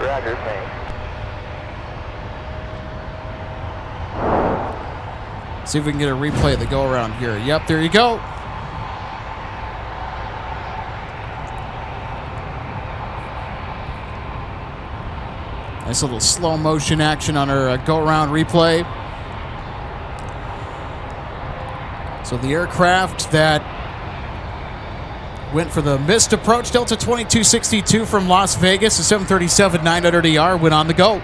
Roger, thanks. See if we can get a replay of the go around here. Yep, there you go. Nice little slow motion action on our go around replay. So the aircraft that went for the missed approach, Delta 2262 from Las Vegas, a 737-900ER, went on the go.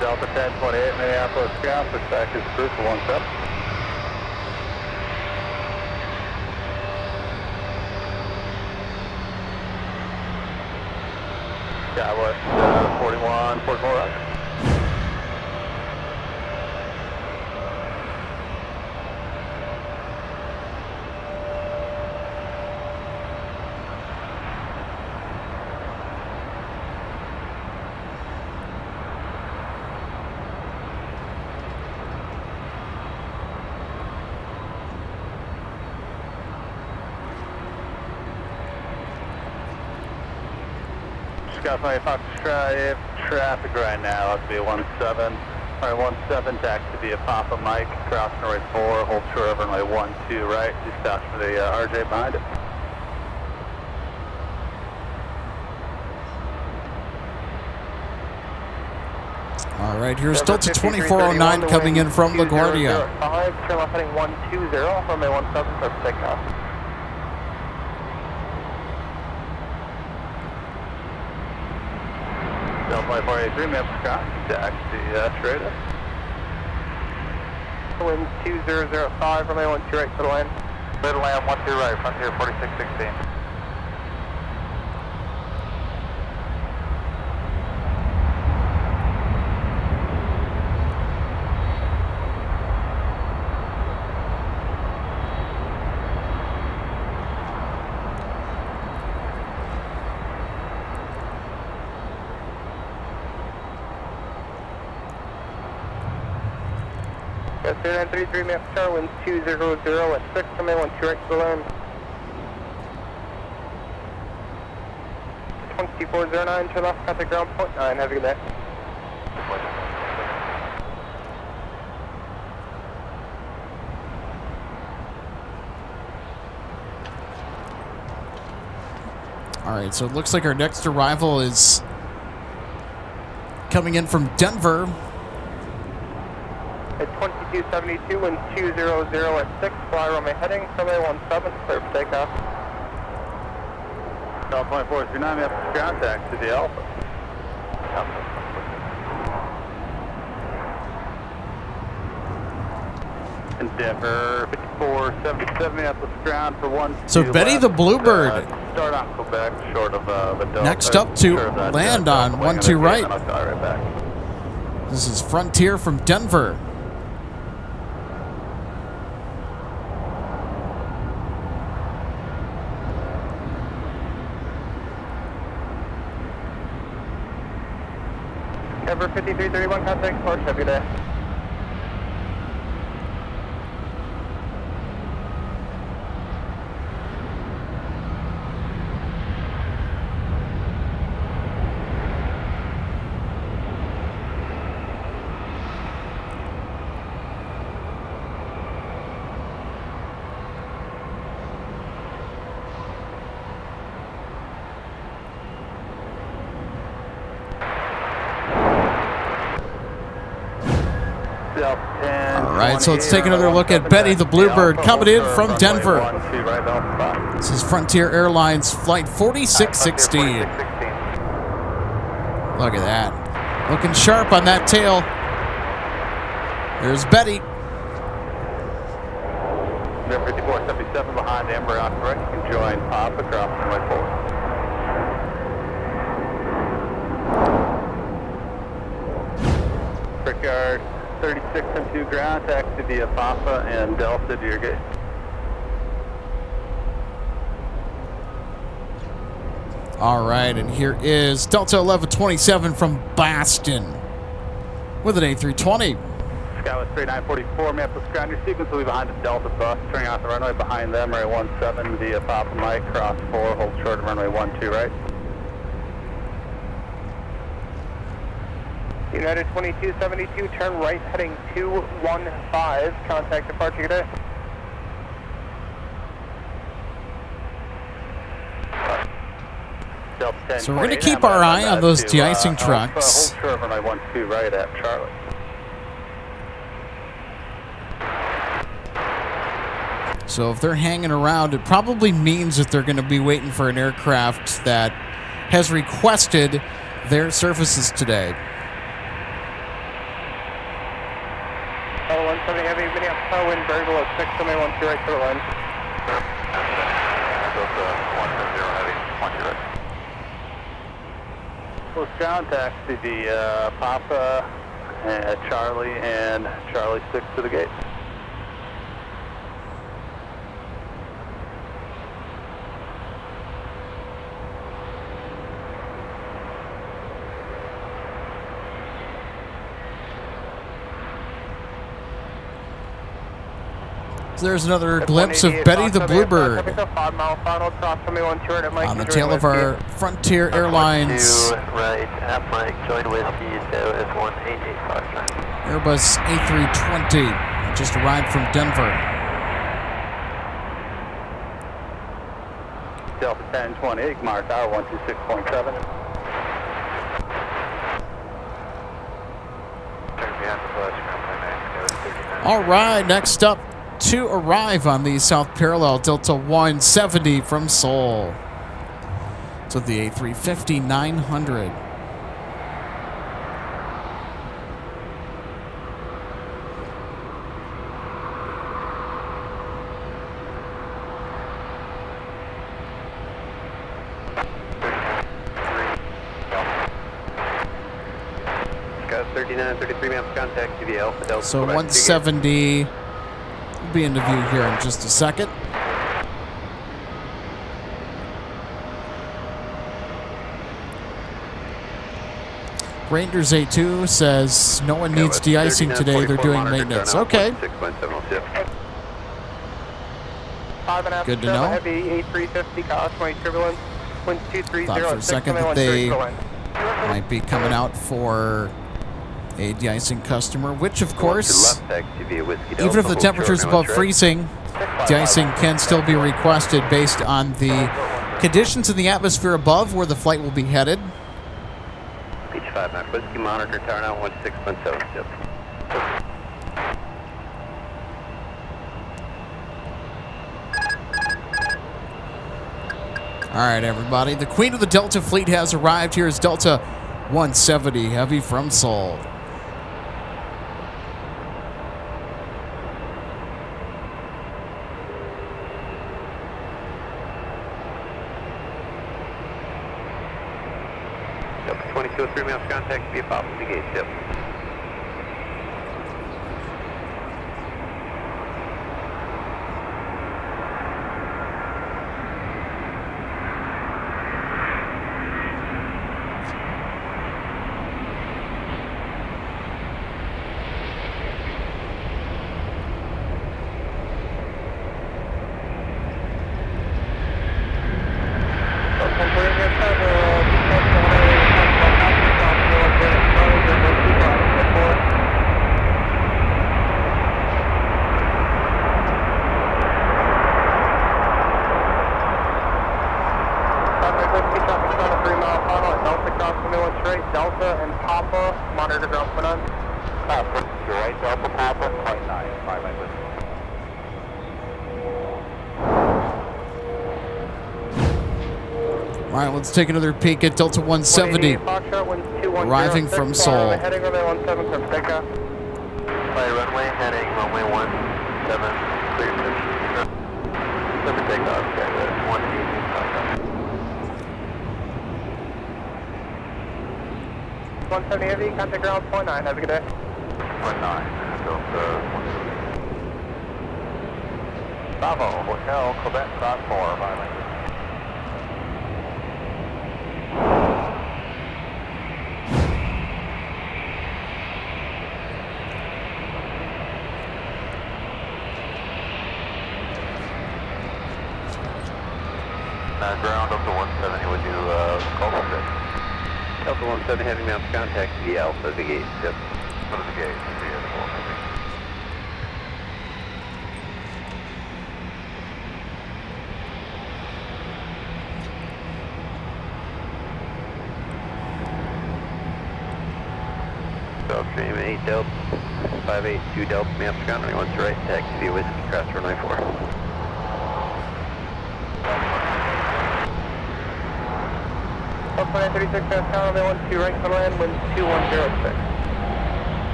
Delta 1028, Minneapolis ground, push back is approved for 17. Skywest 41, 44 right. Scott 25 traffic right now. That's be 17. Alright, 17 taxi via Papa Mike, crossing runway 4, hold short over runway 12 right. Just stops for the RJ behind it. All right, here's Delta 2409 coming in from LaGuardia. 5, turn left heading 120, runway 17, clear for takeoff. Delta 2483, Memphis Scott, taxi straight up. Wind 2005, runway 12 right, clear to land. Clear to land, 12 right, frontier 4616. Yes, 0933, Memphis Star, wind 200 at 6, runway 12 right, clear to land. 2409, turn left, contact ground point 9, have a good day. All right, so it looks like our next arrival is coming in from Denver. At 2272, wind 200 at 6, fly runway heading, runway 17, clear for takeoff. Delta 2439, Memphis ground, taxi the Alpha. Denver 5477, Minneapolis ground for 1. So Betty the Bluebird. Start on Quebec, short of the Delta. Next up to land on 12 right. I'll call right back. This is Frontier from Denver. Denver 5331, contact Porsche, have a good day. All right, so let's take another look at Betty the Bluebird coming in from Denver. This is Frontier Airlines Flight 4616. Look at that. Looking sharp on that tail. There's Betty. Number 5477 behind Amber on right. You can join Papa across runway 4. Brickyard 36 and 2 ground, taxi via Papa and Delta to your gate. All right, and here is Delta 1127 from Boston with an A320. Skywest 3944, Minneapolis ground. Your sequence will be behind the Delta bus. Turning off the runway behind them, runway 17 via Papa Mike, cross 4, hold short of runway 12 right. United 2272, turn right heading 215, contact departure today. So we're going to keep our eye on those de-icing trucks. Hold short of runway 12 right at Charlie. So if they're hanging around, it probably means that they're going to be waiting for an aircraft that has requested their services today. 170 heavy, Minneapolis, wind variable at 6, somebody 12 right to the line. Delta 170 heavy, 12 right. Close ground, taxi the Papa, Charlie, and Charlie 6 to the gate. There's another glimpse of Betty the Bluebird on the tail of our Frontier Airlines Right, at Mike, join whiskey, so is 188 Foxtrot. Airbus A320. Just arrived from Denver. Delta 1028, Mars Tower 126.7. All right, next up to arrive on the South Parallel, Delta 170 from Seoul. So the A350-900. Got 39 and 33 maps contact to the Alpha Delta. So 170 will be into view here in just a second. Rangers A2 says no one needs de-icing today. They're doing maintenance. Okay. Good to know. Heavy A350, cosmic turbulence, winds 230. Thought for a second that they might be coming out for a de-icing customer, which of course, even if the temperature is above freezing, de-icing can still be requested based on the conditions in the atmosphere above where the flight will be headed. Beach 5 Mac Whiskey, monitor tower now 16.7. Yep. All right, everybody. The Queen of the Delta fleet has arrived. Here is Delta 170 Heavy from Seoul. Delta 2203 maps contact via Pop to the gate. Yep. Delta and Papa, monitor ground point on. You're right, Delta Papa, flight 9, 5 All right, let's take another peek at Delta 170 arriving from Seoul. Heading runway 17, correct, take off. Flight runway, heading runway 17, clear. Clear for takeoff, Skywest 180, contact. 170 Heavy, contact ground point 9, have a good day. Point 9, Delta 170. Bravo, Hotel, Quebec, cross 4, violation. Ground Delta 170 would do call for six. Delta 170 heavy mounts contact the Alpha, the gate. Yep. Go to the gate. See you at the 170. Gulfstream 8 Delta 582 Delta maps ground runway 1 right, taxi via Whiskey cross runway 4. Delta 36, fast tower, runway 12 right, clear to land, wind 2106.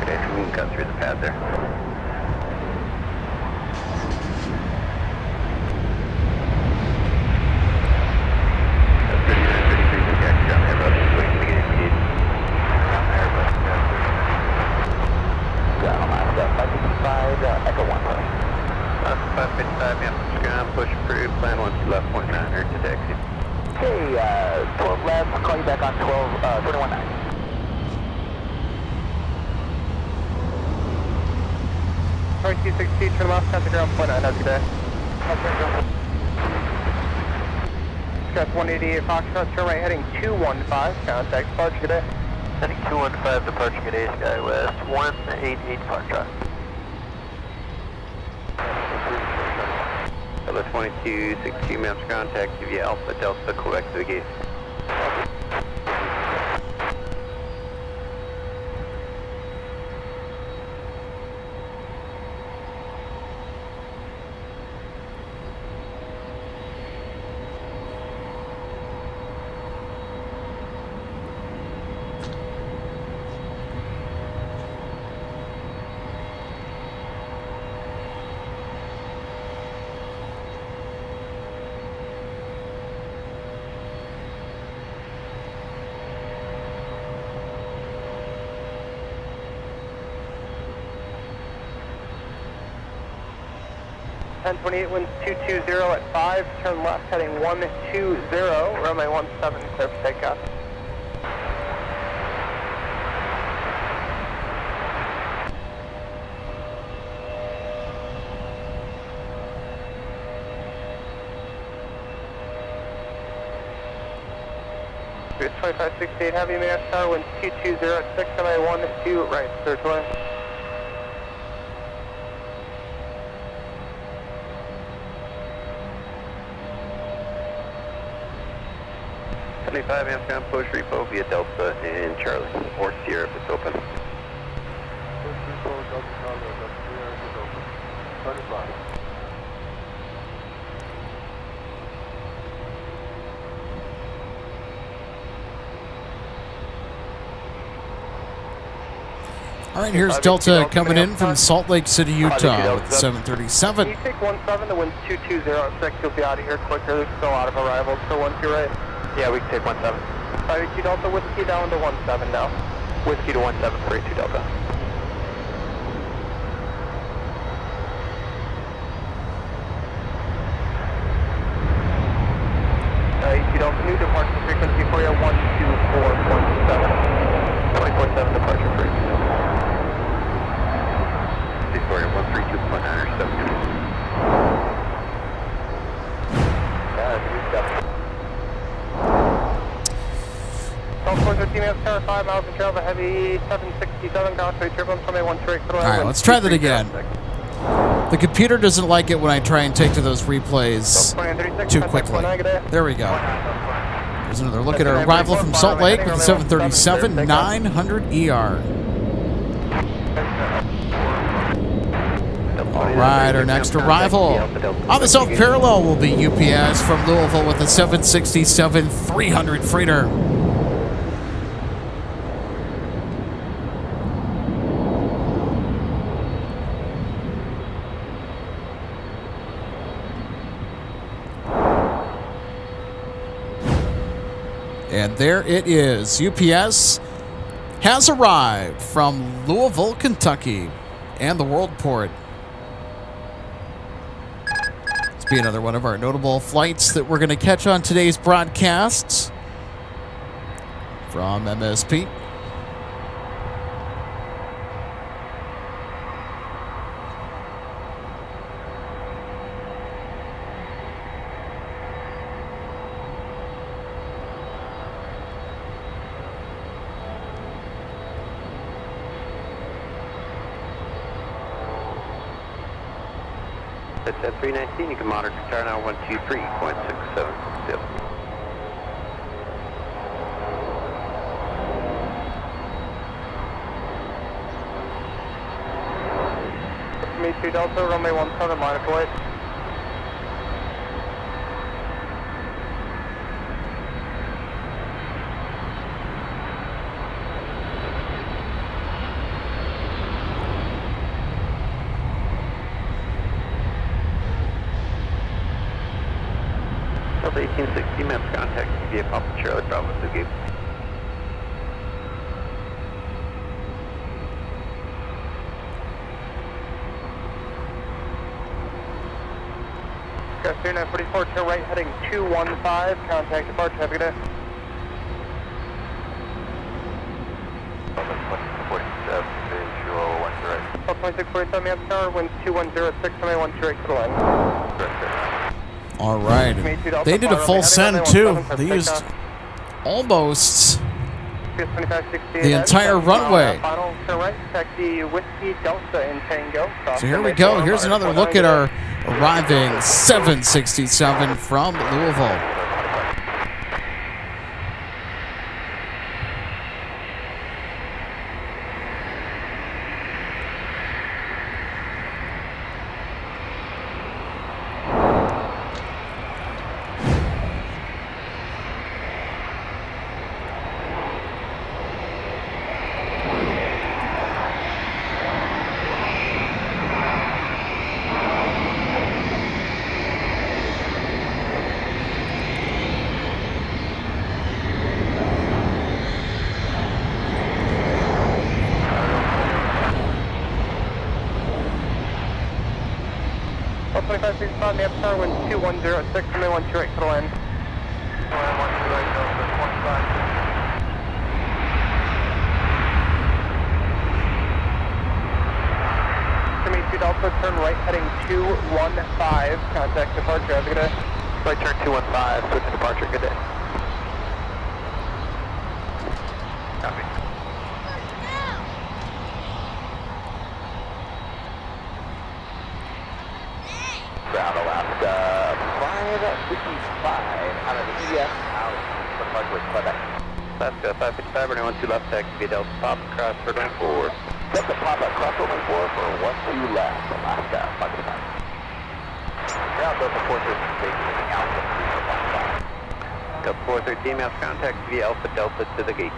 Okay, we can cut through the pad there. Echo 1. 555, yeah, ground, push approved, plan 12 left, point 9, or to taxi. Okay, 12 left, I'll call you back on 21 9. Sorry, 260, turn left, contact ground point 9, have a good day. Stress 188 Foxtrot, turn right, heading 215, contact, departure, good day. Heading 215, departure, good day, Skywest, 188 Foxtrot. Delta 2262 maps contact via Alpha Delta Quebec to the gate. Ten 28, winds 220 at 5, turn left, heading 120, runway 17, clear for takeoff. Here's 2568 Heavy, mass tower, winds 220 at 6, runway 12, right, clear to land. 75 Amsterdam, push repo via Delta and Charlie, or Sierra if it's open. Push repo, Delta Charlie, Delta Sierra if it's open. 35. All right, here's Delta coming in from Salt Lake City, Utah with 737. Can you take 17, the wind's 220 at 6, you'll be out of here quicker, there's still a lot of arrivals, so once you're right. Yeah, we can take 17. 582 Delta, Whiskey down to 17 now. Whiskey to 17, 42 Delta. Delta, new departure frequency for you, 124.7. 24.7 departure frequency. Victoria 132.9 or 7. Delta 413 minutes, tower 5 miles and travel heavy 767, crossway turbulence, runway 1 straight. All right, let's try that again. The computer doesn't like it when I try and take to those replays too quickly. There we go. There's another look at our arrival from Salt Lake with the 737 900 ER. All right, our next arrival on the South Parallel will be UPS from Louisville with the 767 300 freighter. And there it is. UPS has arrived from Louisville, Kentucky, and the World Port. It's be another one of our notable flights that we're going to catch on today's broadcasts from MSP. It's at 319, you can monitor tower now 123.67. Yep. Me 2 Delta, runway 17, monitor light. Delta 1860, maps contact, via Papa Charlie, Bravo 2 gate. Got 3944, turn right, heading 215, contact departure, have a good day. 2647, Maps Tower, wind 2106, runway 128 to the line. All right. They did a full send, too. They used almost the entire runway. Final turn right, taxi Whiskey Delta in Tango. So here we go. Here's another look at our arriving 767 from Louisville. Maps Tower, wind 2106, runway 128 to the line. Jimmy 2 Delta, turn right, heading 215, contact departure, have a good day. Right turn 215, switch to departure, good day. Copy. Ground Alaska 555 out of the ES out for Parkway, Quebec. Alaska 555, runway 12 left, taxi via Delta Pop, cross for runway 4. Delta Pop, cross runway 4 for 12 left, Alaska 555. Ground Delta 413, taking Alpha 315. Delta 413, maps contact via Alpha Delta to the gate.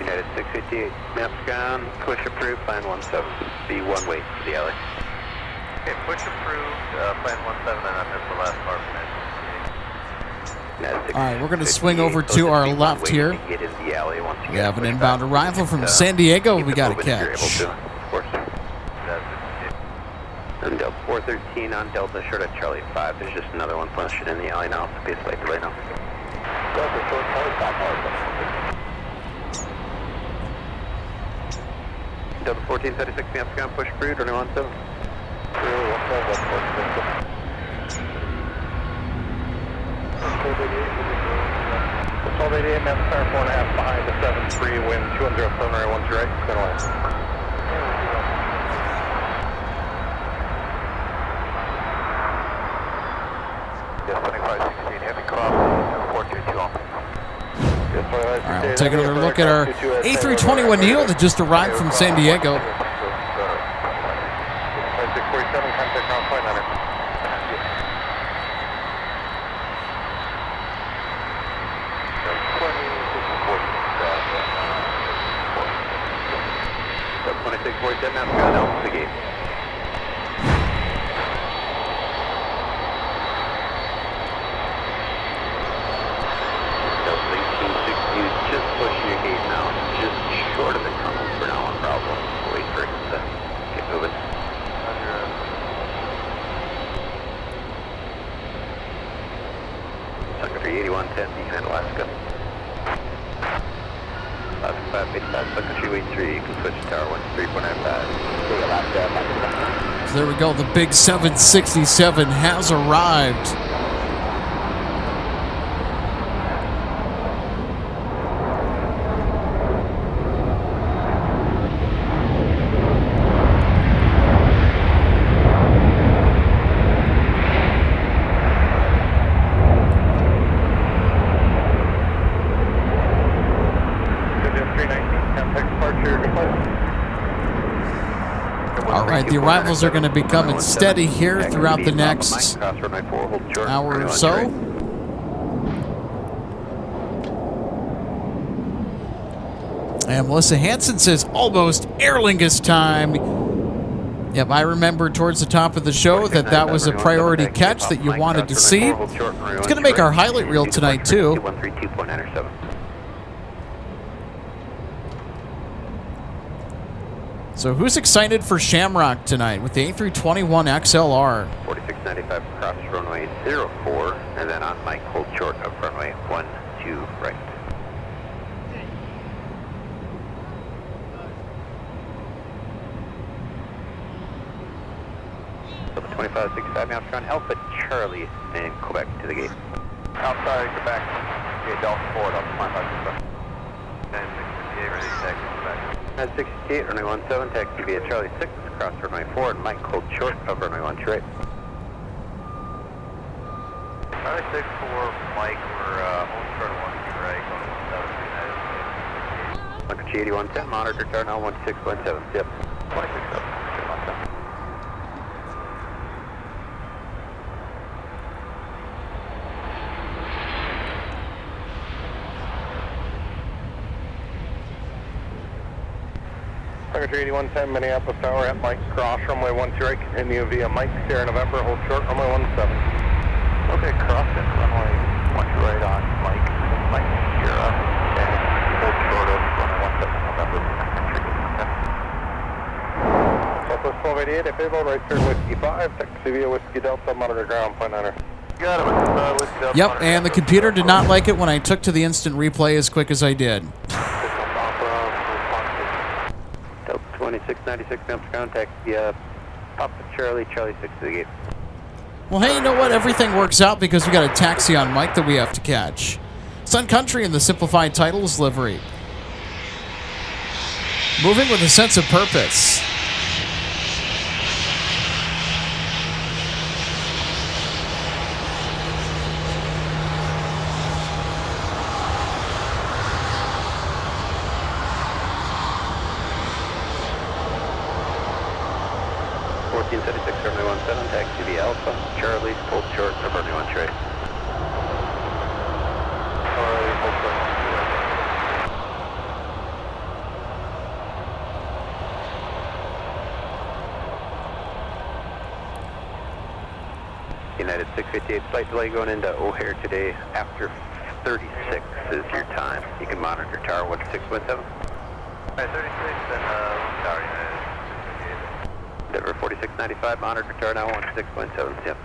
United 658, maps gone, push approved, plan 17, be one way to the alley. Okay, push approved, plan 17, and I missed the last part of it. All right, we're going to swing over to our left here. We have an inbound arrival from San Diego we got to catch. And Delta 413 on Delta, short at Charlie 5. There's just another one pushing in the alley now, so be a slight delay now. Delta short Charlie 5. Delta 1436, maps gone, push approved, runway 17. It's 1288, maps Tower 4.5 behind the 73, wind 210, runway 128, clear line. Yes, 2516, heavy cross, 422 on. All right, we'll take another look at our A321 Neil that just arrived from San Diego. 647, contact ground flight 9. knots ground out to the gate. Delta 1860, just pushing your gate now, just short of the tunnel for now on Bravo. Wait for it to get moving. Sun Country 8110 behind Alaska. 585, Sun Country Wait 3, you can switch to tower 13.95. So there we go. The big 767 has arrived. All right, the arrivals are going to be coming steady here throughout the next hour or so. And Melissa Hansen says almost Aer Lingus time. Yep, I remember towards the top of the show that was a priority catch that you wanted to see. It's going to make our highlight reel tonight, too. So who's excited for Shamrock tonight with the A321 XLR? 4695 across runway 04, and then on Mike, hold short of runway 12 right. So 2565 now front, Alpha Charlie in Quebec to the gate. Outside Quebec, gate Delta 4, Delta 2565. 9658, ready to taxi Quebec. 968, runway 17, taxi via Charlie 6, across runway 4, and Mike, hold short of runway 12 right. Charlie 6 for Mike, we're holding short of 12 right, going to 7 United. Sun Country 8110, monitor tower now 1617, yep. 267. Sun Country 8110, Minneapolis Tower at Mike, cross runway 12 right, continue via Mike, Sierra November, hold short, runway 17. Okay, cross it, runway 12 right on Mike, Mike, Sierra, and hold short of runway 17 November. Southwest 1288, Able, right turn Whiskey 5, taxi via Whiskey Delta, monitor ground, point niner. Got it, Whiskey Delta. Yep, and the computer did not like it when I took to the instant replay as quick as I did. 2696 Amps ground, taxi Papa Charlie, Charlie 6 to the gate. Well, hey, you know what? Everything works out because we got a taxi on Mike that we have to catch. Sun Country in the simplified titles livery. Moving with a sense of purpose. Taxi via Alpha, Charlie, hold short of runway 1 right. Charlie, hold short of United 658, flight delay going into O'Hare today after 36 is your time. You can monitor tower 1617. Alright, 36 and tower United. Denver 4695, monitor tower now 16.7, yep.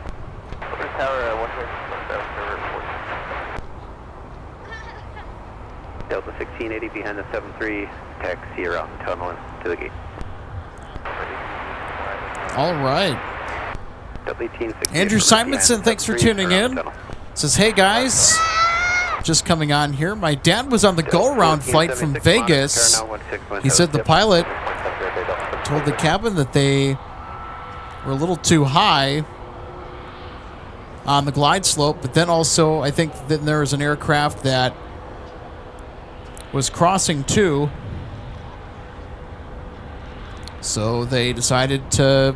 Open tower 16.7, Delta 1680 behind the 73, taxi around the tunnel and to the gate. All right. Delta 1860. Andrew Simonson, thanks for tuning in. Says, hey guys, just coming on here. My dad was on the go-around flight from Vegas. He said the pilot told the cabin that they were a little too high on the glide slope, but then also I think that there was an aircraft that was crossing too, so they decided to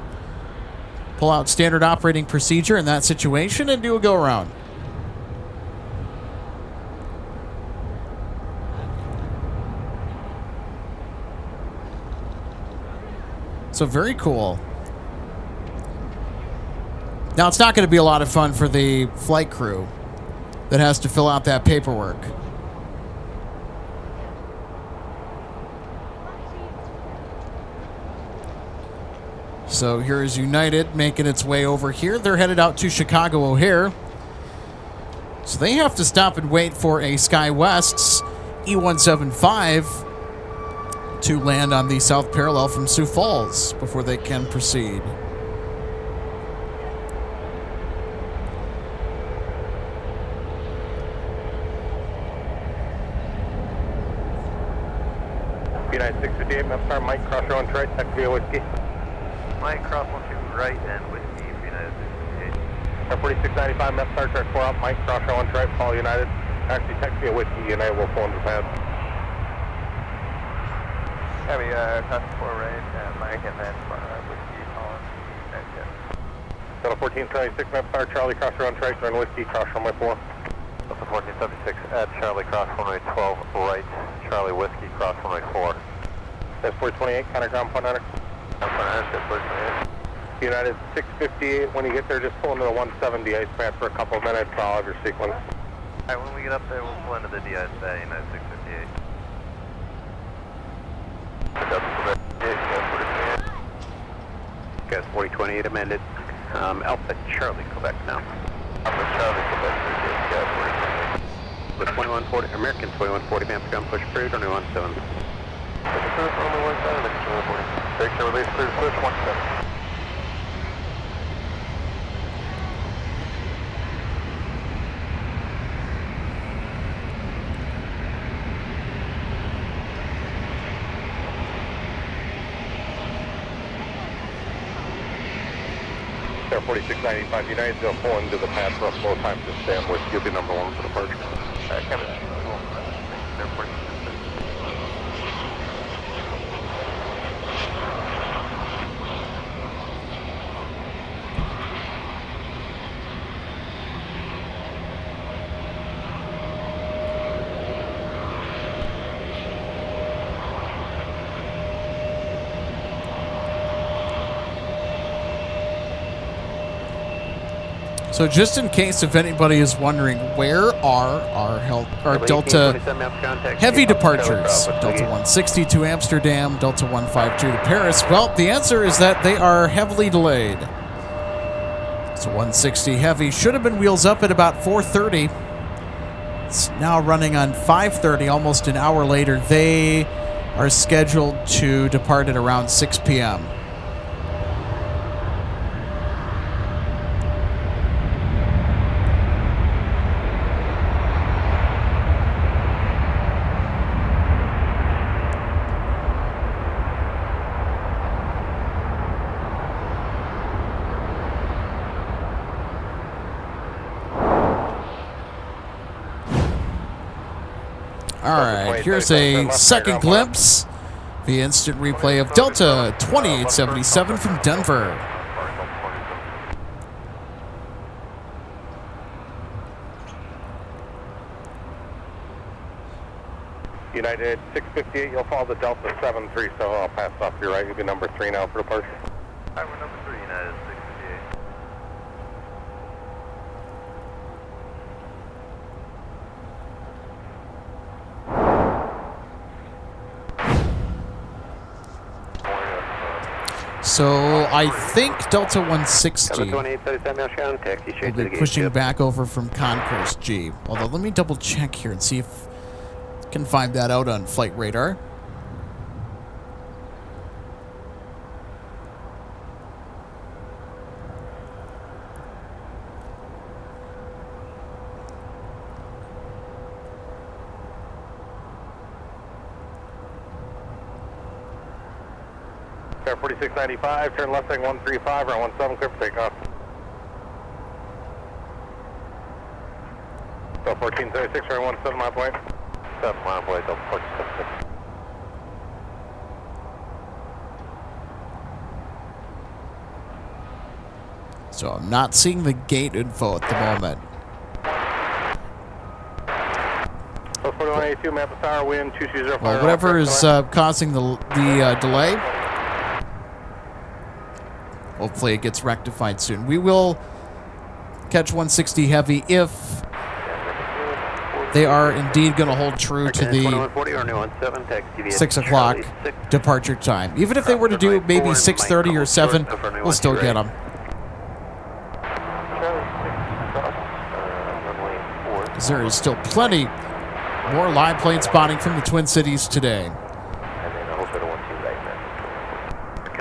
pull out standard operating procedure in that situation and do a go-around. So very cool. Now, it's not going to be a lot of fun for the flight crew that has to fill out that paperwork. So here's United making its way over here. They're headed out to Chicago O'Hare. So they have to stop and wait for a SkyWest's E175 to land on the south parallel from Sioux Falls before they can proceed. United 658, MSP Mike, cross your own right, taxi via whiskey. Mike, cross 12 right and whiskey for United 658. Air 4695, MSP track 4 up, Mike, cross your own right, follow United. Taxi via whiskey, United will phone the pad. Heavy, cross 4 right, Mike, and then whiskey, calling. Delta 1476, MSP Charlie, cross your own right, turn whiskey, cross runway 4. Delta 1476 at Charlie, cross runway 12 right, Charlie whiskey, cross runway 4. That's 428, counter ground point under. United 658, when you get there, just pull into the 170 ice pad for a couple of minutes, I'll have your sequence. Alright, when we get up there, we'll pull into the DIS at United 658. Gas 4028 amended. Alpha Charlie, Quebec now. Alpha Charlie, Quebec, gas 4028. With 2140, American 2140, Amsterdam push approved, runway 17. Take care, release, clear, push 17. Air 4695, United will pull into the pad for a slow time to stand with. You'll be number 1 for departure. So just in case if anybody is wondering, where are our Delta heavy departures? Delta 160 to Amsterdam, Delta 152 to Paris. Well, the answer is that they are heavily delayed. So 160 heavy should have been wheels up at about 4:30. It's now running on 5:30, almost an hour later. They are scheduled to depart at around 6 p.m. All right, here's a second glimpse, the instant replay of Delta 2877 from Denver. United 658, you'll follow the Delta 73, so I'll pass off your right. You'll be number 3 now for departure. Alright, we're number 3, United 658. So I think Delta 160 will be pushing back over from Concourse G. Although let me double check here and see if I can find that out on flight radar. Air 4695, turn left heading 135, round 17, clear for takeoff. So 1476, round 17 mile point. 7 mile away, Delta 1476. So I'm not seeing the gate info at the moment. So 4182, map of tower, wind 2205. Well, whatever is causing the delay, hopefully it gets rectified soon. We will catch 160 heavy if they are indeed going to hold true to the 6 o'clock departure time. Even if they were to do maybe 6:30 or 7, we'll still get them. Because there is still plenty more live plane spotting from the Twin Cities today. And then a whole sort of 1-2 right there.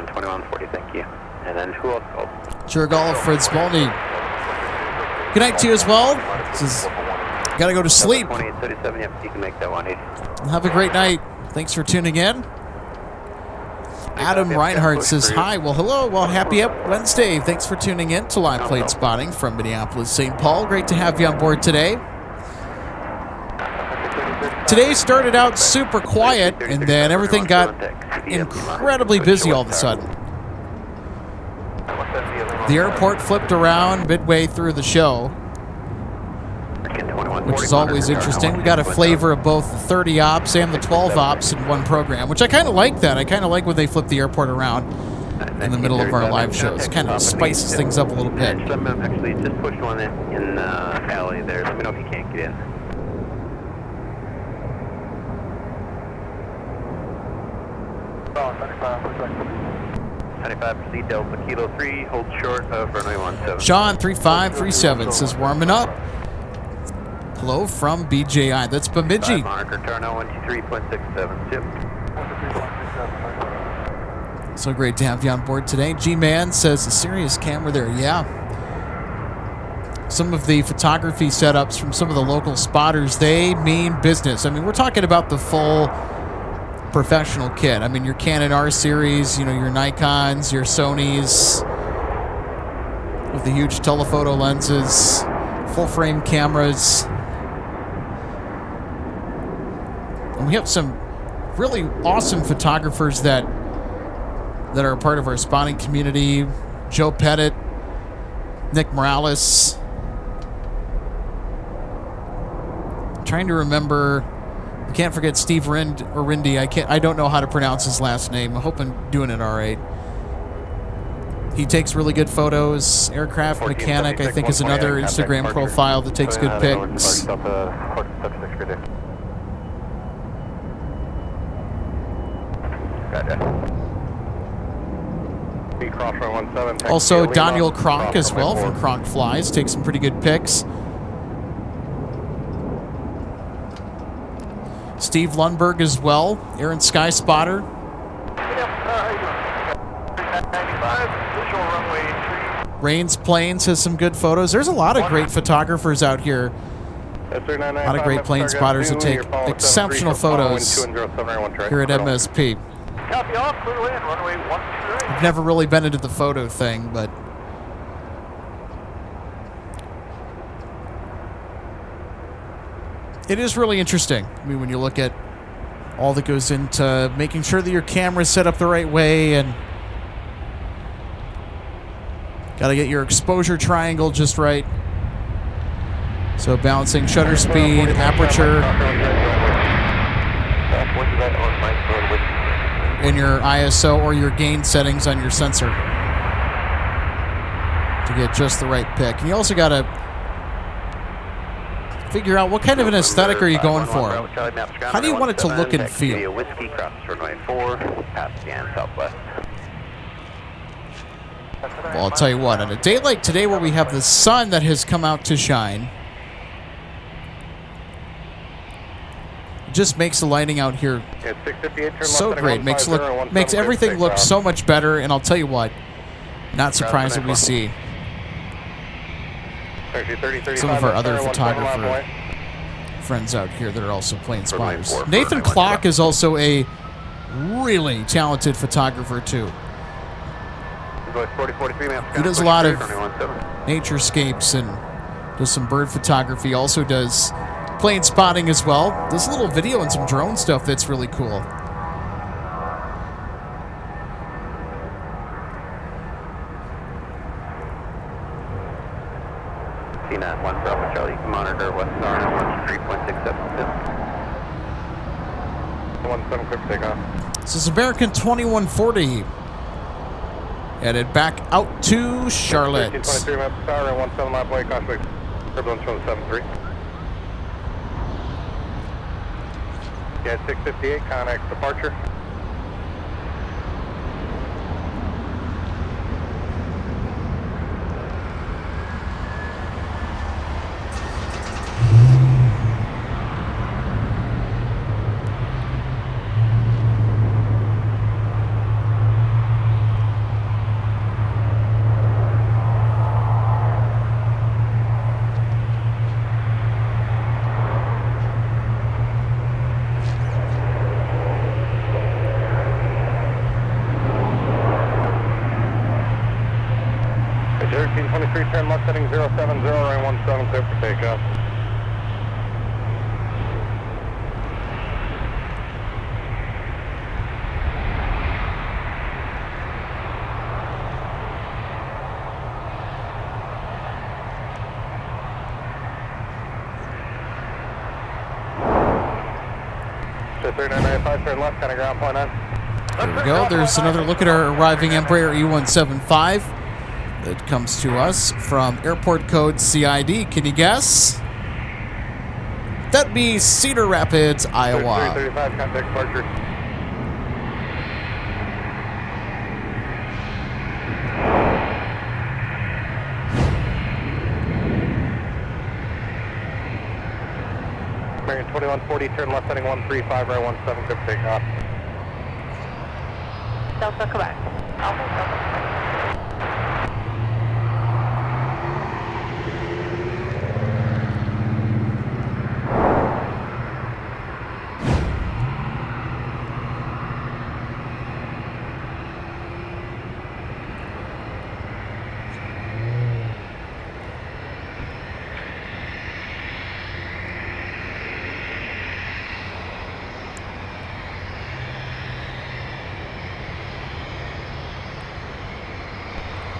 2140, thank you. And then who else called? Sure golf, Fred Spolny. Good night to you as well. This is gotta go to sleep. 2837, yep, you can make that 180. Have a great night. Thanks for tuning in. Adam Reinhardt says hi. Well, hello. Well, happy Wednesday. Thanks for tuning in to Live Plane Spotting from Minneapolis, St. Paul. Great to have you on board today. Today started out super quiet, and then everything got incredibly busy all of a sudden. The airport flipped around midway through the show, which is always interesting. We got a flavor of both the 30 ops and the 12 ops in one program, which I kind of like that. I kind of like when they flip the airport around in the middle of our live shows. Kind of spices things up a little bit. Actually, just pushed one in the alley there. Let me know if you can't get in. Oh, 95, proceed Delta Kilo 3, hold short of runway 17. Sean 3537 says warming up. Hello from BJI. That's Bemidji. Marker, turn out 123.67. So great to have you on board today. G-Man says a serious camera there. Yeah. Some of the photography setups from some of the local spotters, they mean business. I mean, we're talking about the full professional kit. I mean, your Canon R series, you know, your Nikons, your Sonys with the huge telephoto lenses, full frame cameras. And we have some really awesome photographers that are a part of our spotting community. Joe Pettit, Nick Morales. I'm trying to remember. I can't forget Steve Rindy. I don't know how to pronounce his last name. I hope I'm doing it all right. He takes really good photos. Aircraft Mechanic, I think, is another Instagram profile that takes good pics. Also, Daniel Kronk as well from Kronk Flies takes some pretty good pics. Steve Lundberg as well, Aaron Sky Spotter. Rains Planes has some good photos. There's a lot of great photographers out here. A lot of great plane spotters that take exceptional photos here at MSP. I've never really been into the photo thing, but it is really interesting. I mean, when you look at all that goes into making sure that your camera's set up the right way, and got to get your exposure triangle just right. So balancing shutter speed, aperture, and your ISO or your gain settings on your sensor to get just the right pick. And you also got to figure out what kind of an aesthetic are you going for. How do you want it to look and feel? Well, I'll tell you what, on a day like today where we have the sun that has come out to shine, it just makes the lighting out here so great. Makes everything look so much better, and I'll tell you what, not surprised that we see some of our other photographer friends out here that are also plane spotters. Nathan Clock is also a really talented photographer too. He does a lot of naturescapes and does some bird photography. Also does plane spotting as well. Does a little video and some drone stuff that's really cool. CNAT 1 Bravo Charlie, monitor West Star 13.67. 17 quick takeoff. This is American 2140. Headed back out to Charlotte. 1323 miles per hour and 17 mile per way, caution wake. Turbulence from the 73. Yeah, 658, contact departure. Turn left heading 070, runway 17, clear for takeoff. So 3995, turn left, kind of ground point on. There we go. There's another look at our arriving Embraer E175 that comes to us from airport code CID. Can you guess? That'd be Cedar Rapids, Iowa. 335, contact departure. American 2140, turn left heading 135, right 17, clear for takeoff. Delta, Quebec. Alpha, Delta, Quebec.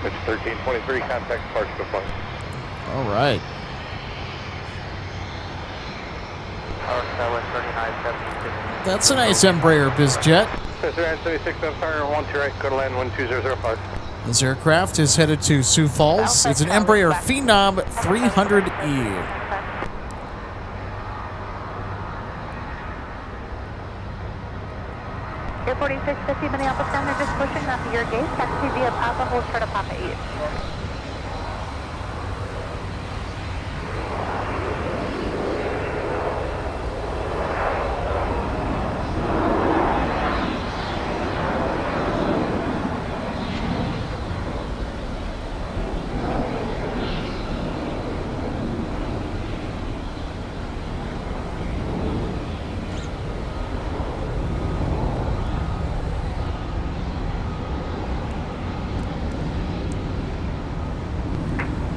It's 1323, contact departure to flight. All right. Tower Skywest 3976. That's a nice Embraer BizJet. 3976, I'm firing 12 right, go to land 12005. This aircraft is headed to Sioux Falls. It's an Embraer Phenom 300E. Airport 4650 Minneapolis down there, just pushing up to your gate. Taxi via Papa, hold short of Papa 8.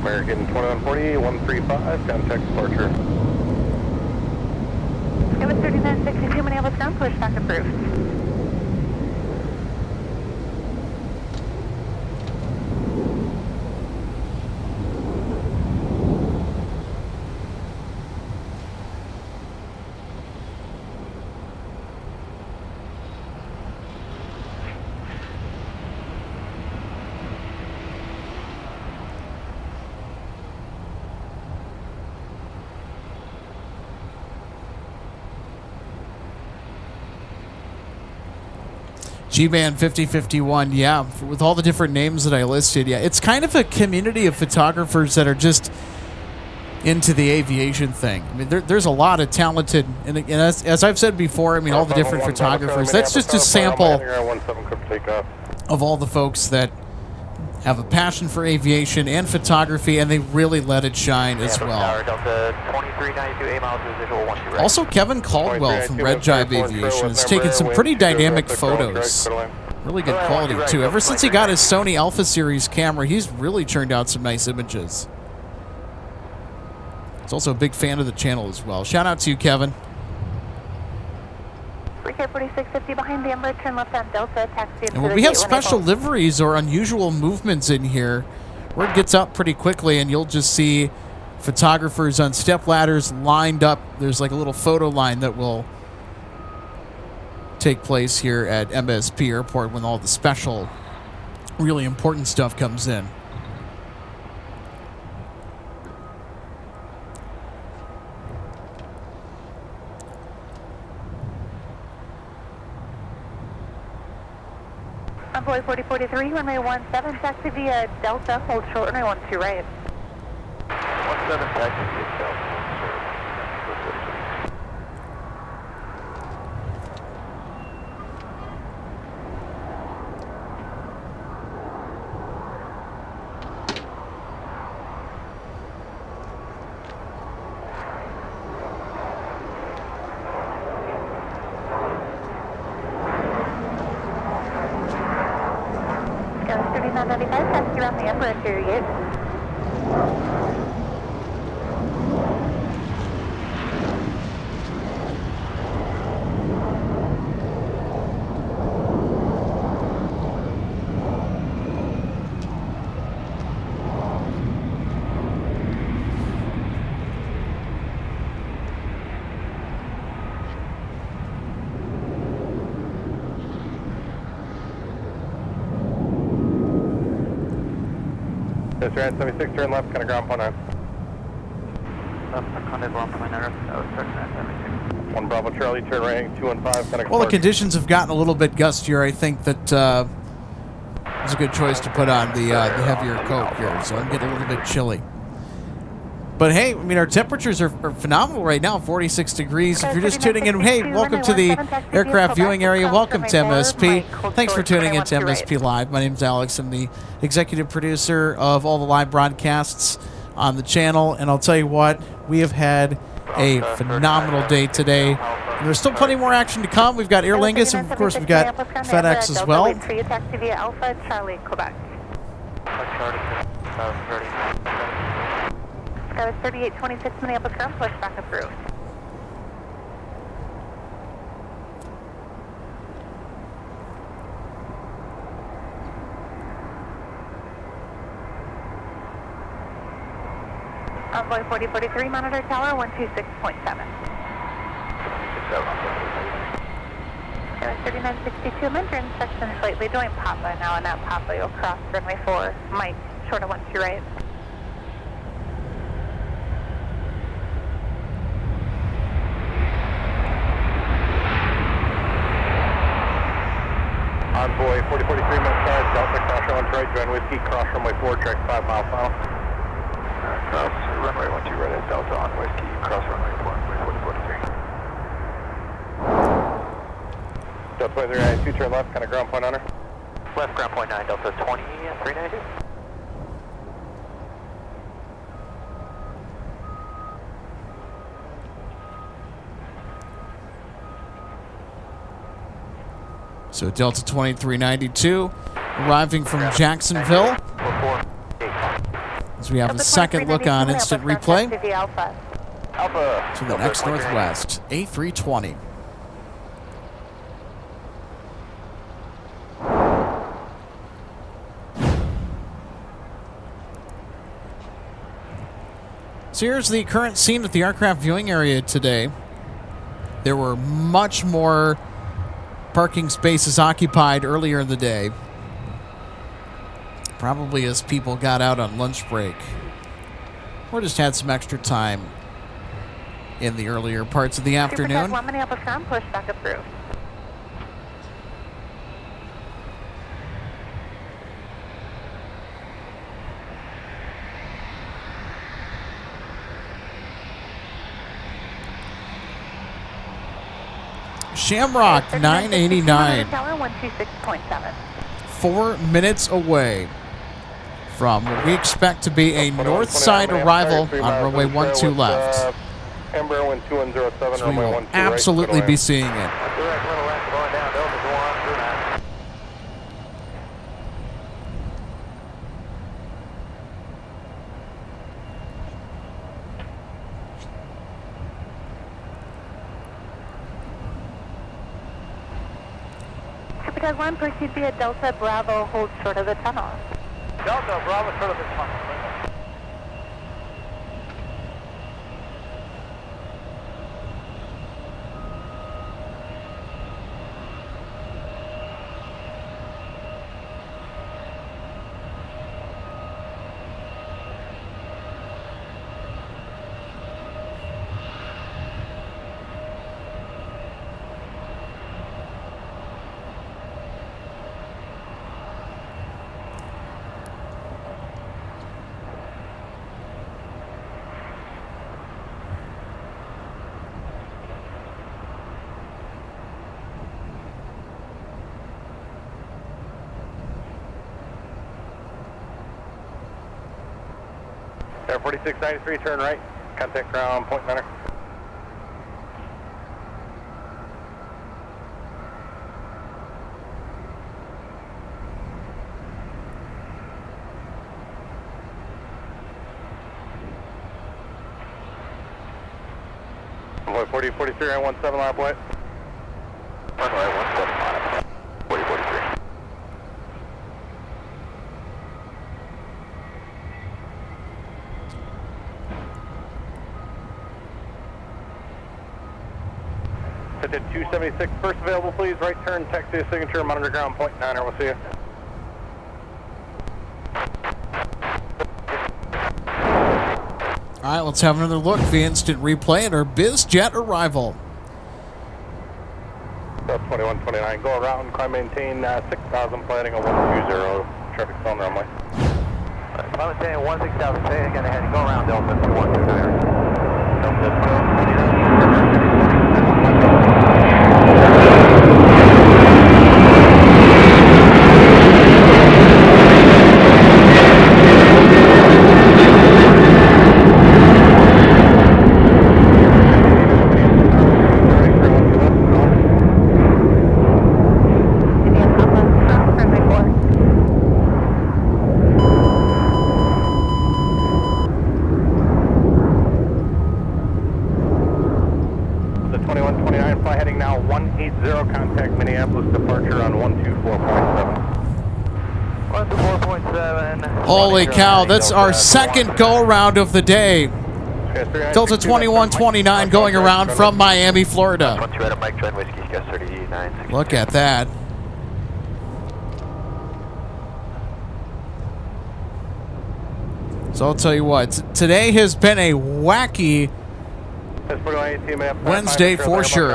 American 2140, 135, contact departure. It was 3962 Minneapolis down, push back approved. G-Man 5051, yeah, with all the different names that I listed, yeah. It's kind of a community of photographers that are just into the aviation thing. I mean, there's a lot of talented, and as I've said before, I mean, all the different photographers. That's just a sample of all the folks that have a passion for aviation and photography, and they really let it shine as well. Delta 2392, 8 miles residual 12 right. Also, Kevin Caldwell from Red Jive Aviation has taken some pretty dynamic photos. Really good quality, too. Ever since he got his Sony Alpha Series camera, he's really churned out some nice images. He's also a big fan of the channel as well. Shout out to you, Kevin. Freak 4650 behind the Embraer, turn left on Delta, taxi into And when the we have gate special 180. liveries or unusual movements in here, word gets out pretty quickly, and you'll just see photographers on step ladders lined up. There's like a little photo line that will take place here at MSP Airport when all the special really important stuff comes in. Envoy 4043, runway 17, taxi via Delta, hold short, runway 12 right. 17 taxi via Delta. Skyline 3995, taxi around the Emperor Period. Yes, right, 76, turn left, kind of ground point on. One Bravo Charlie, turn right, 215, kind of. Well, the conditions have gotten a little bit gustier. I think that it's a good choice to put on the heavier coat here, so I'm getting a little bit chilly. But hey, I mean, our temperatures are phenomenal right now, 46 degrees. If you're just tuning in, hey, welcome to the aircraft viewing area. Welcome to MSP. Thanks for tuning in to MSP Live. My name's Alex. I'm the executive producer of all the live broadcasts on the channel. And I'll tell you what, we have had a phenomenal day today. And there's still plenty more action to come. We've got Aer Lingus, and of course, we've got FedEx as well. Taxi via Alpha, Charlie, Quebec. Skyline 3826, Minneapolis ground, pushback approved. Envoy 4043, monitor tower 126.7. Skyline 3962, I'm entering section slightly doing Papa now, and at Papa you'll cross runway 4, Mike, short of 12 right. Envoy 4043, Minnesota, Delta, cross runway 1 right, join Whiskey, cross runway 4, track 5 mile final. Cross runway 12 right at Delta on Whiskey, cross runway 4, 4043. Delta 2392, turn left, kind of ground point on her. Left ground point 9, Delta 2392. So Delta 2392 arriving from Jacksonville. As we have a second look on instant replay to the next Northwest, A320. So here's the current scene at the aircraft viewing area today. There were much more parking spaces occupied earlier in the day, probably as people got out on lunch break or just had some extra time in the earlier parts of the afternoon. Minneapolis ground, pushback approved. Shamrock 989. Tower 126.7. 4 minutes away from what we expect to be a north side arrival on runway 12 left. Embraer 1207, So we runway will 12 absolutely right, be seeing it. Direct little left going down, Delta 139. Capital 1, proceed via Delta Bravo, hold short of the tunnel. Delta Bravo, short of the tunnel. Air 4693, turn right. Contact ground, point center. Runway 4043 on 17 line point. Runway 17 line, 4043. At 276, first available please, right turn, taxi to signature, monitor ground, point niner, we'll see you. All right, let's have another look. The instant replay at our biz jet arrival. 2129, go around, climb, maintain 6,000, planning a 120, traffic on the runway. Climb, maintain 16,000, say again ahead, go around Delta 129. Delta 29. The 2129, fly heading now 180, contact Minneapolis, departure on 124.7. 124.7. Holy cow, that's our second go-around of the day. Delta 2129 going around from Miami, Florida. 12 right up Mike, join whiskey, gas 39. Look at that. So I'll tell you what, today has been a wacky Wednesday for sure.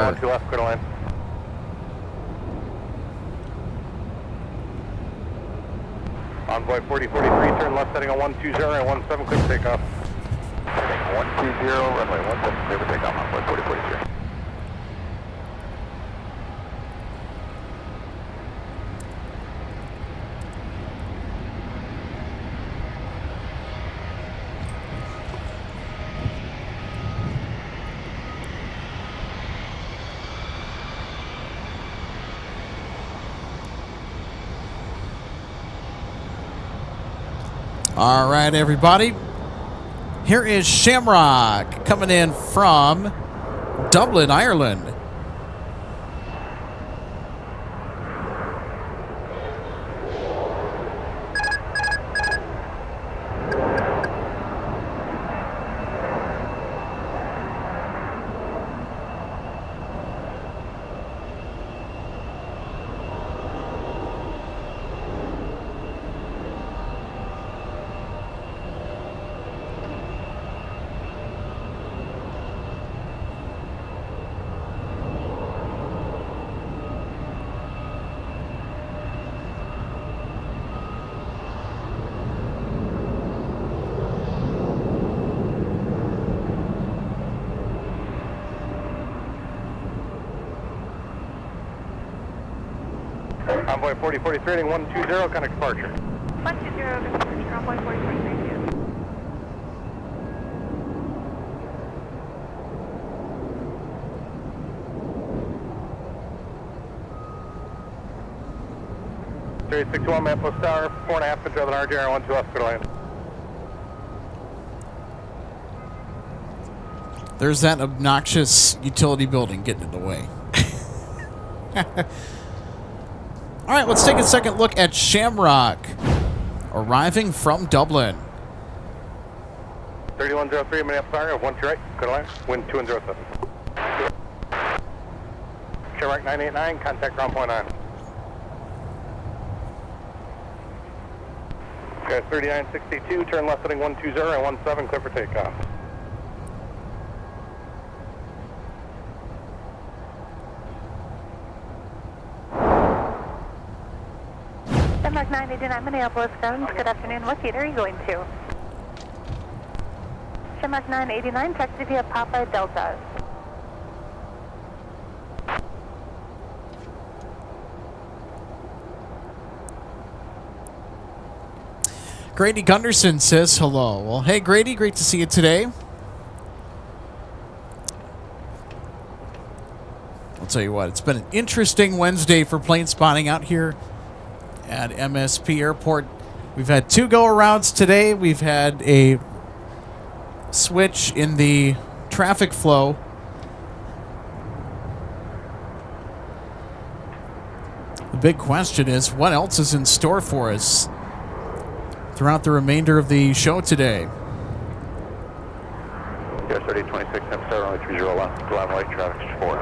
Envoy 4043, turn left heading on 120 and 17, clear for takeoff. 120, runway 17, clear for takeoff, Envoy 4043. All right, everybody. Here is Shamrock coming in from Dublin, Ireland. Envoy 4043, heading 120, contact departure. 120, departure, Envoy 4043. Series 61, Minneapolis Tower, 4.5 inch of an RJ, 12 Oscar land. There's that obnoxious utility building getting in the way. All right, let's take a second look at Shamrock arriving from Dublin. 3103, Minneapolis Tower, 12 right, clear line, wind 2107. Shamrock 989, contact ground point 9. Okay, 3962, turn left heading 120 and 17, clear for takeoff. Denmark 989, Minneapolis, ground. Good afternoon. What gate are you going to? Denmark 989, taxi via Papa Delta. Grady Gunderson says hello. Well, hey, Grady, great to see you today. I'll tell you what, it's been an interesting Wednesday for plane spotting out here at MSP Airport. We've had 2 go-arounds today. We've had a switch in the traffic flow. The big question is, what else is in store for us throughout the remainder of the show today? US 3026, Amsterdam, runway 30 left, Glen Lake, traffic 4.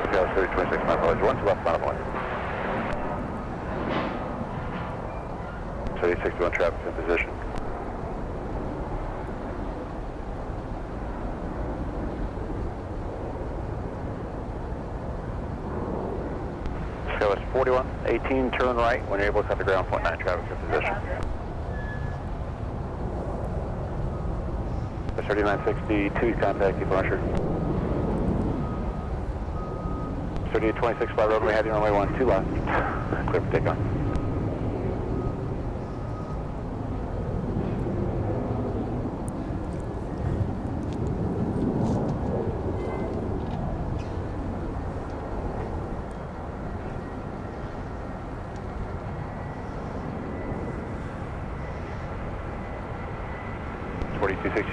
US 3026, my apologies, 1 to left, final line. 3061, traffic in position. Skywest 41, 18, turn right when you're able to cut the ground, point 9, traffic in position. 3962, contact people unsure. 3826, fly roadway, heading runway 12 left. Clear for takeoff.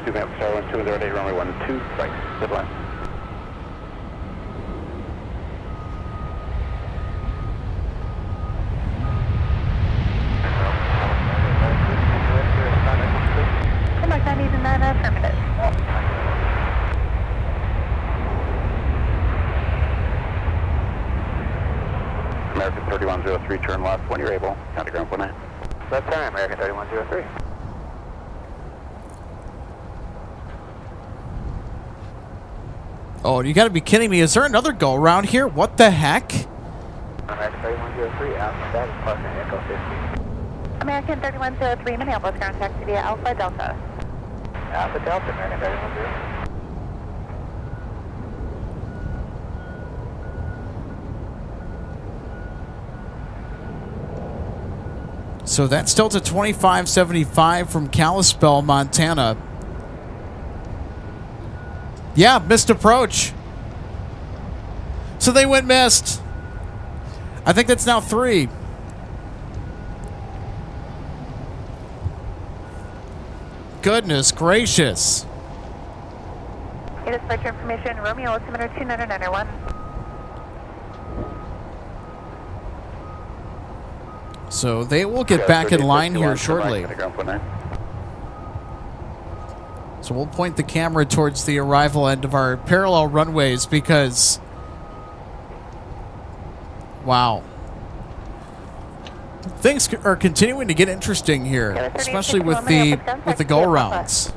Minneapolis Airlines 208, runway 12, right, good line. Contact 989, affirmative. American 3103, turn left when you're able, county ground 19. Left turn, American 3103. Oh, you got to be kidding me. Is there another go-around here? What the heck? American 3103, Alpha status partner, Echo 50. American 3103, Minneapolis, contact via Alpha Delta. Alpha Delta, American 3103. So that's Delta 2575 from Kalispell, Montana. Yeah, missed approach. So they went missed. I think that's now 3. Goodness gracious. It is flight information, Romeo altimeter 2991. So they will get back in line here shortly. So we'll point the camera towards the arrival end of our parallel runways because, wow. Things are continuing to get interesting here, especially with the go-arounds.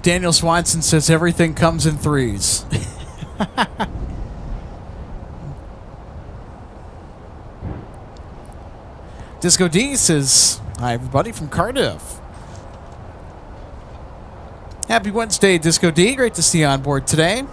Daniel Swanson says everything comes in 3s. Disco D says, hi everybody from Cardiff. Happy Wednesday, Disco D. Great to see you on board today.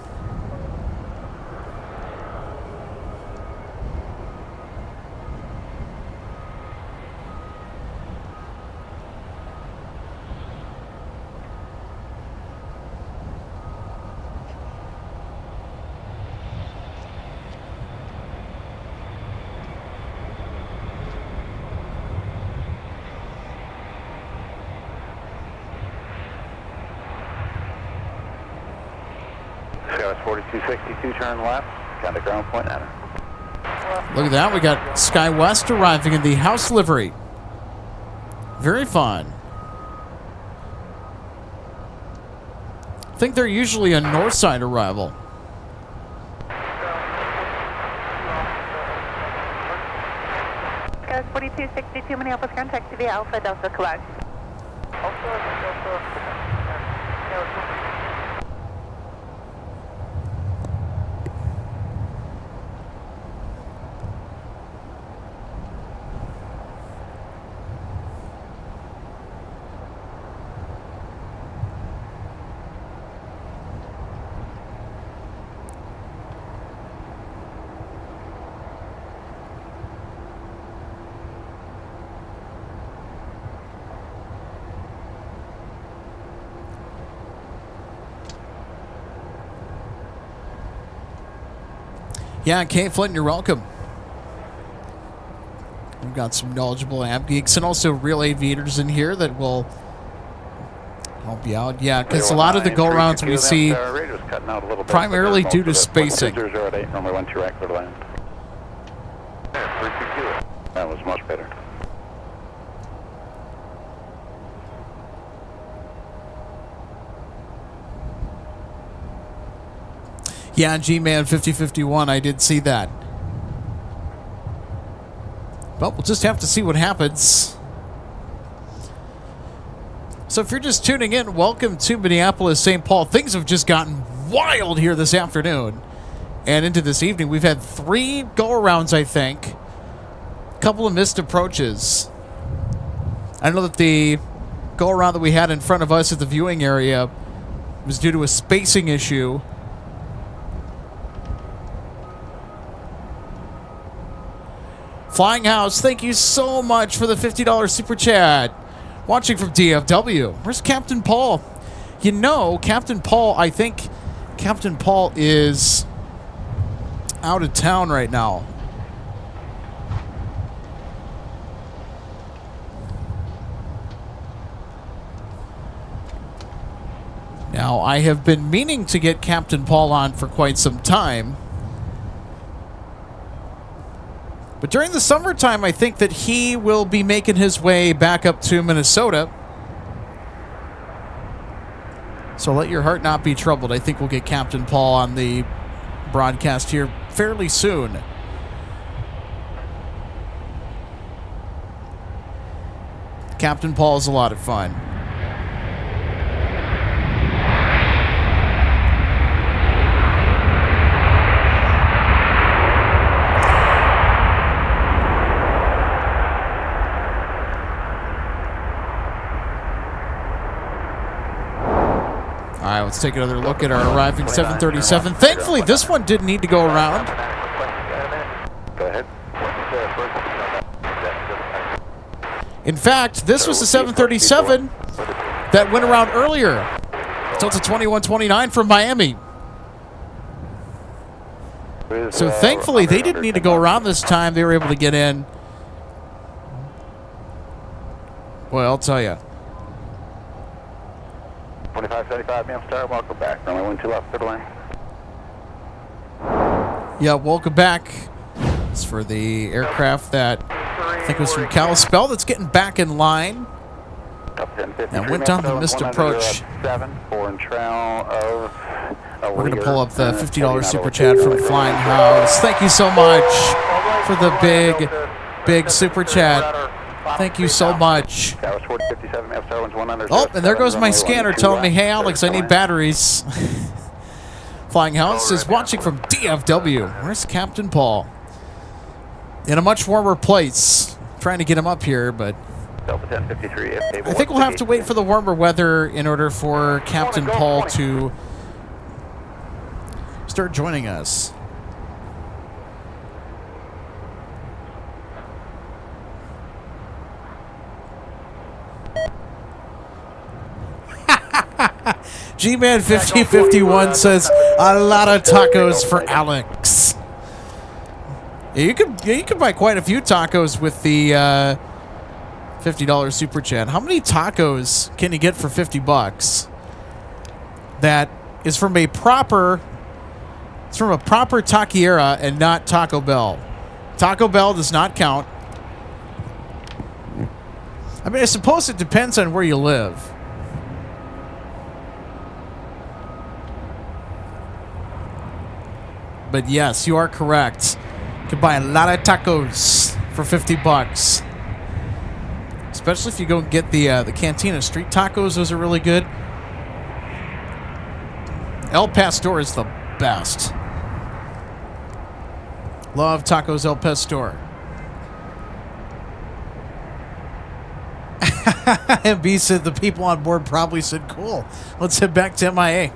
Southwest 4262, turn left, contact ground point, enter. Look at that. We got SkyWest arriving in the house livery. Very fun. I think they're usually a north side arrival. Guys, 4262 Minneapolis, contact TV Alpha Delta Collect. Yeah, Kate Flint, you're welcome. We've got some knowledgeable app geeks and also real aviators in here that will help you out. Yeah, because a lot of the go-arounds we see primarily due to spacing. Normally 12 right, clear to land. That was much better. Yeah, G-Man 5051, I did see that. But we'll just have to see what happens. So if you're just tuning in, welcome to Minneapolis, St. Paul. Things have just gotten wild here this afternoon and into this evening. We've had 3 go-arounds, I think. A couple of missed approaches. I know that the go-around that we had in front of us at the viewing area was due to a spacing issue. Flying House, thank you so much for the $50 super chat. Watching from DFW. Where's Captain Paul? You know, Captain Paul, I think Captain Paul is out of town right now. Now, I have been meaning to get Captain Paul on for quite some time. But during the summertime, I think that he will be making his way back up to Minnesota. So let your heart not be troubled. I think we'll get Captain Paul on the broadcast here fairly soon. Captain Paul is a lot of fun. All right, let's take another look at our arriving 737. Thankfully, this one didn't need to go around. Go ahead. In fact, this was the 737 that went around earlier. Delta 2129 from Miami. So thankfully, they didn't need to go around this time. They were able to get in. Well, I'll tell you. 2575, ma'am, start, welcome back. Runway 12 left, clear to land. Yeah, welcome back. It's for the aircraft that I think was from Kalispell that's getting back in line. And went down the missed approach. We're going to pull up the $50 super chat from Flying House. Thank you so much for the big super chat. Thank you so much. Oh, and there goes my scanner telling me, hey, Alex, I need batteries. Flying House is watching from DFW. Where's Captain Paul? In a much warmer place. Trying to get him up here, but I think we'll have to wait for the warmer weather in order for Captain Paul to start joining us. G-Man 5051 says a lot of tacos for Alex. Yeah, you could buy quite a few tacos with the $50 super chat. How many tacos can you get for $50? That is from a proper It's from a proper taqueria and not Taco Bell. Taco Bell does not count. I mean, I suppose it depends on where you live. But yes, you are correct. You can buy a lot of tacos for $50. Especially if you go and get the Cantina street tacos. Those are really good. El Pastor is the best. Love tacos El Pastor. And B said the people on board probably said, cool, let's head back to MIA.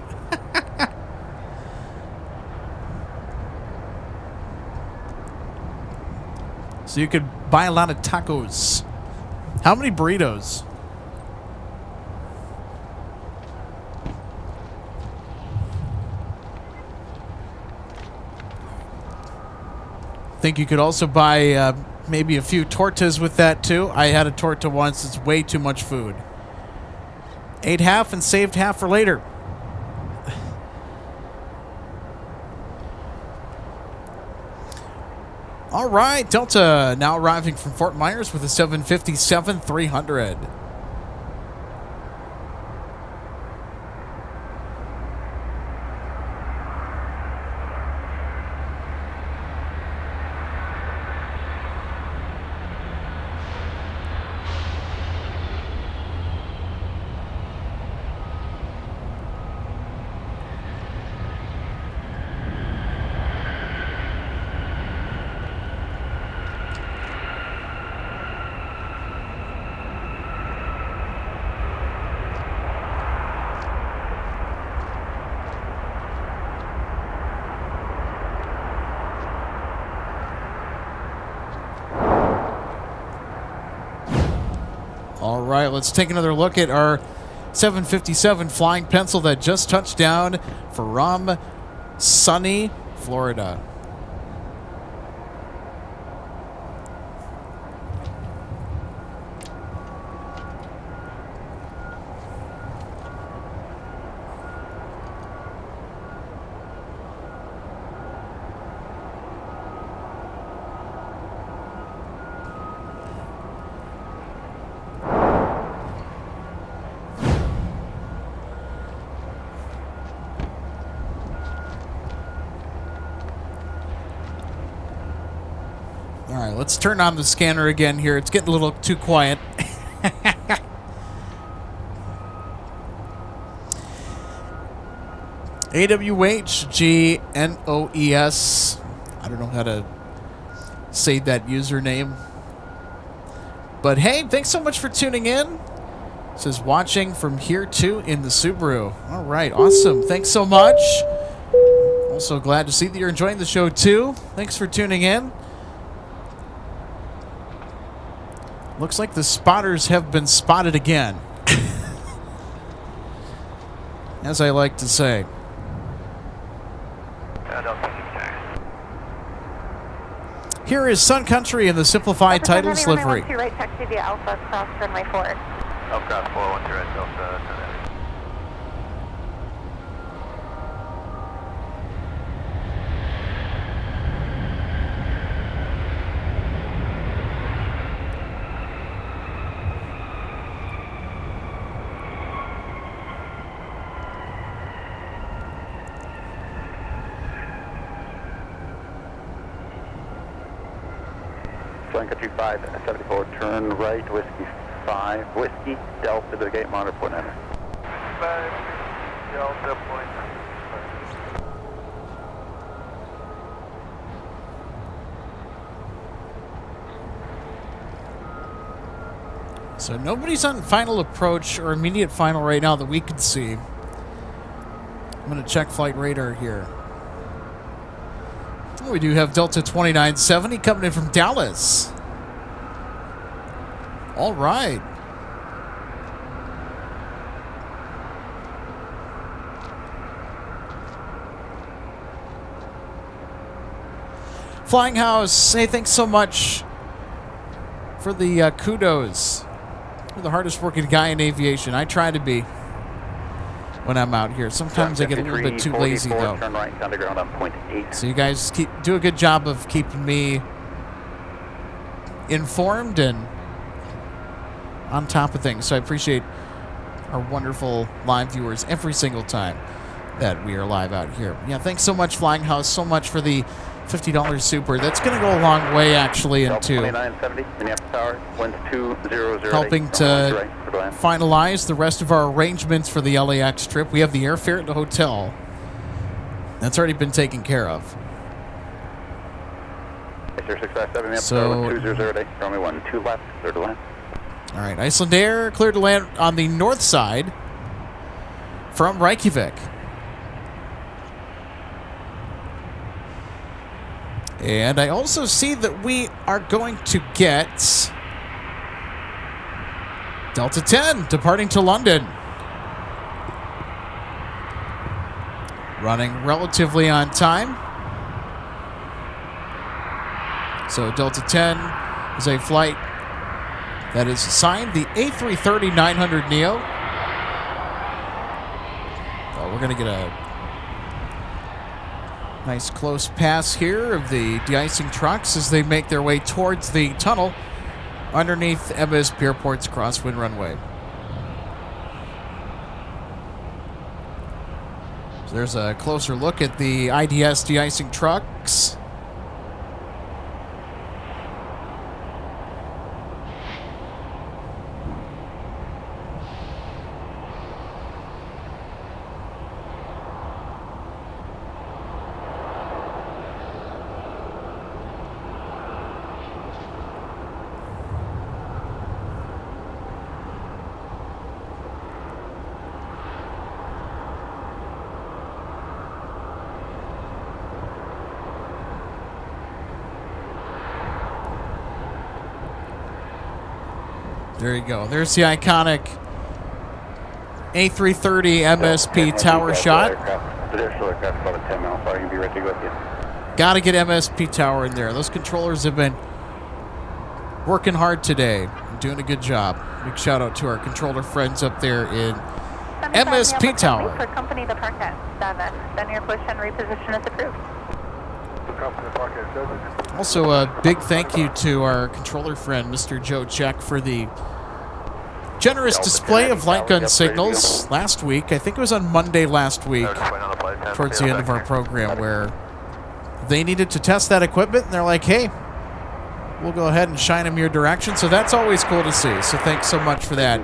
So you could buy a lot of tacos. How many burritos? Think you could also buy maybe a few tortas with that too. I had a torta once. It's way too much food. Ate half and saved half for later. All right, Delta now arriving from Fort Myers with a 757-300. All right, let's take another look at our 757 Flying Pencil that just touched down from sunny Florida. All right, let's turn on the scanner again here. It's getting a little too quiet. AWHGNOES. I don't know how to say that username. But hey, thanks so much for tuning in. It says watching from here too in the Subaru. All right, awesome. Thanks so much. Also glad to see that you're enjoying the show too. Thanks for tuning in. Looks like the spotters have been spotted again. As I like to say. Here is Sun Country in the simplified titles livery. Right, taxi via Alpha, cross runway 4. Cross 412 right, Delta. Sun Country 574, turn right, Whiskey 5, Whiskey, Delta to the gate monitor, point enter. 5, Delta, point. So nobody's on final approach or immediate final right now that we can see. I'm going to check flight radar here. Oh, we do have Delta 2970 coming in from Dallas. All right. Flying House, hey, thanks so much for the kudos. You're the hardest working guy in aviation. I try to be. when I'm out here. Sometimes I get a little bit too lazy, though. Turn right, down to ground on point 8. So you guys do a good job of keeping me informed and on top of things. So I appreciate our wonderful live viewers every single time that we are live out here. Yeah, thanks so much, Flying House, so much for the $50 super. That's going to go a long way, actually, into 2970, Minneapolis Tower, winds 200. helping to finalize the rest of our arrangements for the LAX trip. We have the airfare and the hotel. That's already been taken care of. So, 200, runway 12 left, clear to land. All right, Iceland Air cleared to land on the north side from Reykjavik. And I also see that we are going to get Delta 10 departing to London. Running relatively on time. So Delta 10 is a flight that is assigned the A330-900neo. Oh, we're going to get a nice close pass here of the de-icing trucks as they make their way towards the tunnel underneath MSP Airport's crosswind runway. So there's a closer look at the IDS de-icing trucks. There you go. There's the iconic A330 MSP tower shot. Got to get MSP tower in there. Those controllers have been working hard today. Doing a good job. Big shout out to our controller friends up there in MSP tower. For company to park at 7. Then your push and reposition is approved. Also, a big thank you to our controller friend, Mr. Joe Check, for the generous display of light gun signals last week. I think it was on Monday last week, towards the end of our program, where they needed to test that equipment, and they're like, hey, we'll go ahead and shine them your direction. So that's always cool to see. So thanks so much for that,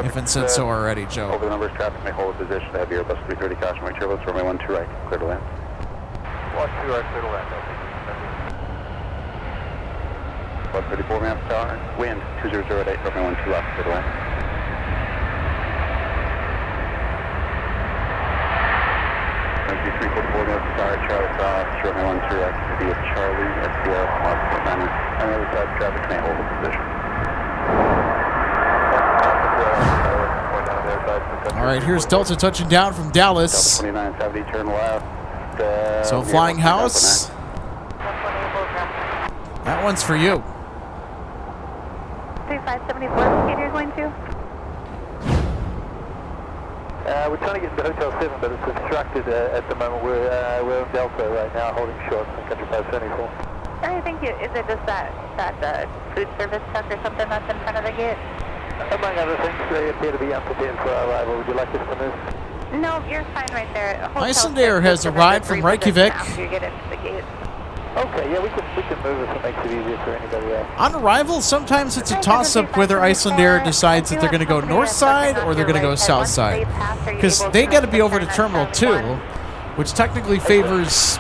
if it said so already, Joe. Over the numbers, traffic may hold a position. Have your Airbus 330 caution mark turbulence, runway 12 right, clear to land. 12 right, clear to land. 134 Minneapolis Tower, wind 2008, runway 12 left, clear to land. Runway 344 Minneapolis Tower, Charlie Cross, runway 13 right, busiest Charlie, SPL, Mark 9. On the other side, traffic may hold a position. All right, here's Delta touching down from Dallas. Delta 2970, turn left. So Flying House, that one's for you. 3574, speed you're going to? We're trying to get into Hotel 7, but it's obstructed at the moment. We're in Delta right now, holding short, Sun Country 574. All right, thank you. Is it just that food service truck or something that's in front of the gate? Among other things, they appear to be unprepared for our arrival. Would you like us to move? No, you're fine right there. Hotel Iceland Air has arrived from Reykjavik. After you get into the gate. Okay, yeah, we can move if it makes it easier for anybody else. On arrival, sometimes it's a toss-up whether Iceland Air decides that they're going to go north side or they're going to go south side. Because they got to be over to Terminal 2, which technically favors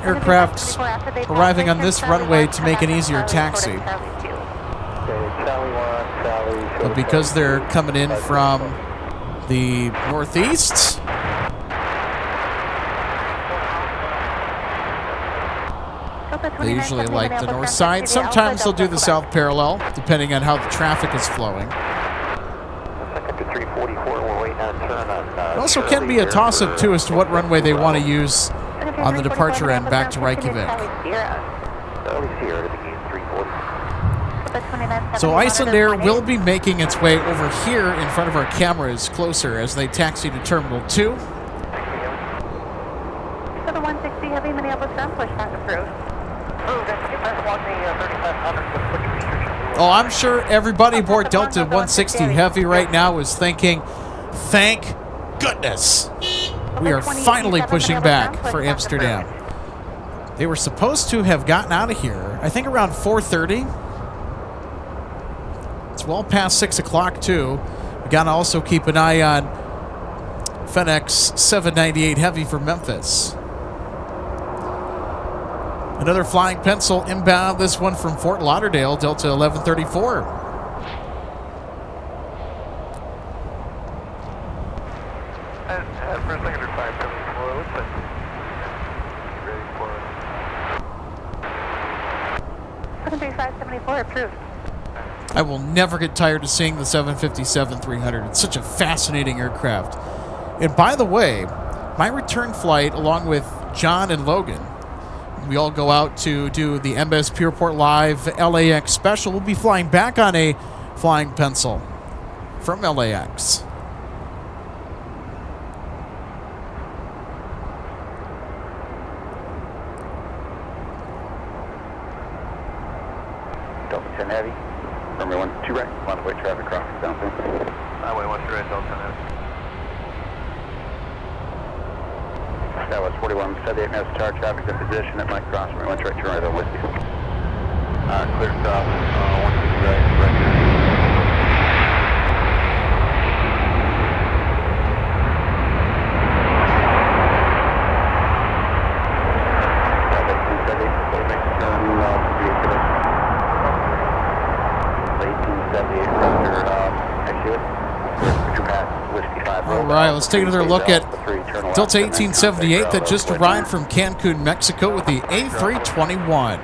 aircraft arriving on this runway to make an easier taxi. But because they're coming in from the northeast, they usually like the north side. Sometimes they'll do the south parallel, depending on how the traffic is flowing. It also can be a toss-up, too, as to what runway they want to use on the departure end back to Reykjavik. Alpha 2970. So Iceland Air will be making its way over here in front of our cameras closer as they taxi to Terminal 2. For the 160 Heavy Minneapolis ground pushback approved. Oh, I'm sure everybody aboard Delta 160 Heavy right now is thinking, thank goodness. We are finally pushing back for Amsterdam. They were supposed to have gotten out of here, I think around 4:30. It's well past 6 o'clock, too. We got to also keep an eye on FedEx 798 Heavy for Memphis. Another flying pencil inbound, this one from Fort Lauderdale, Delta 1134. First second 574, looks like ready for 73574 approved. I will never get tired of seeing the 757-300. It's such a fascinating aircraft. And by the way, my return flight, along with John and Logan, we all go out to do the MSP Airport Live LAX special. We'll be flying back on a flying pencil from LAX. Delta 10 Heavy. Runway 12 right. One-way traffic crossing downfield. Highway 12 right, Delta 10 Heavy. That was 4178 minutes start traffic in position at Mike Cross. Runway 12 right, turn right on Whiskey. Clear stop, 160 right, right here. All right, let's take another look at Delta 1878 that just arrived from Cancun, Mexico with the A321.